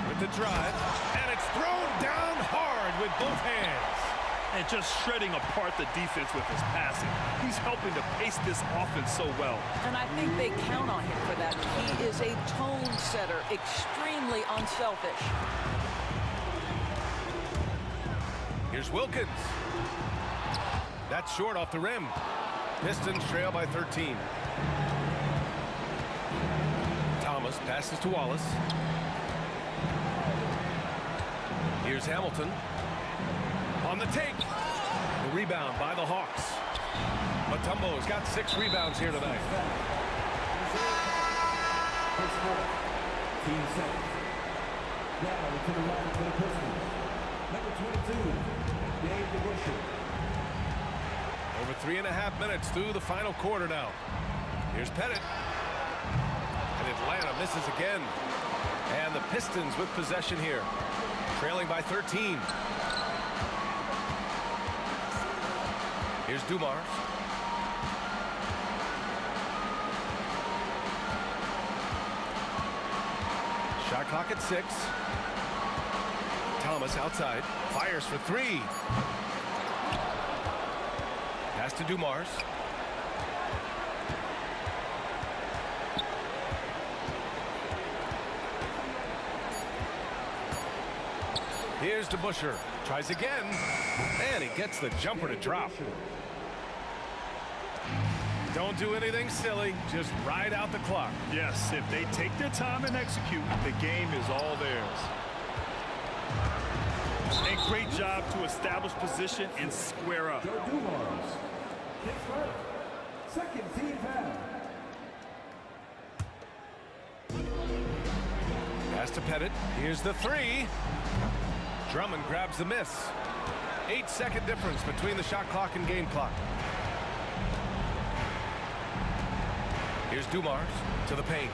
With the drive, and it's thrown down hard with both hands. And just shredding apart the defense with his passing. He's helping to pace this offense so well. And I think they count on him for that. He is a tone setter, extremely unselfish. Here's Wilkins. That's short off the rim. Pistons trail by 13. Thomas passes to Wallace. Here's Hamilton. On the take. The rebound by the Hawks. Mutombo's got 6 rebounds here tonight. Team second. Now to the line for the Pistons. Number 22, Dave DeBusschere. Over 3.5 minutes through the final quarter now. Here's Pettit. And Atlanta misses again. And the Pistons with possession here. Trailing by 13. Here's Dumars. Shot clock at 6. Thomas outside. Fires for 3. Pass to Dumars. Here's DeBusschere. Tries again. And he gets the jumper to drop. Don't do anything silly. Just ride out the clock. Yes, if they take their time and execute, the game is all theirs. A great job to establish position and square up. Joe Dumars. His first. Second team foul. Pass to Pettit. Here's the 3. Drummond grabs the miss. 8-second difference between the shot clock and game clock. Here's Dumars to the paint.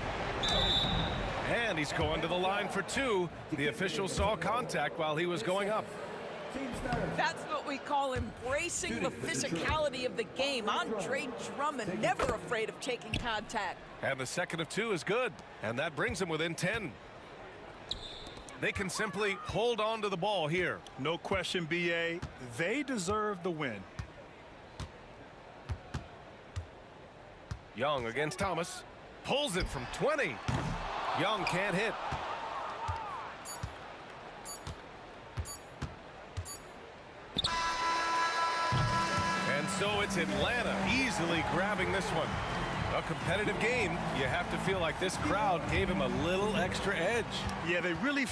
And he's going to the line for 2. The official saw contact while he was going up. That's what we call embracing the physicality of the game. Andre Drummond, never afraid of taking contact. And the second of 2 is good. And that brings him within 10. They can simply hold on to the ball here. No question, B.A. They deserve the win. Young against Thomas. Pulls it from 20. Young can't hit. And so it's Atlanta easily grabbing this one. A competitive game. You have to feel like this crowd gave him a little extra edge. Yeah, they really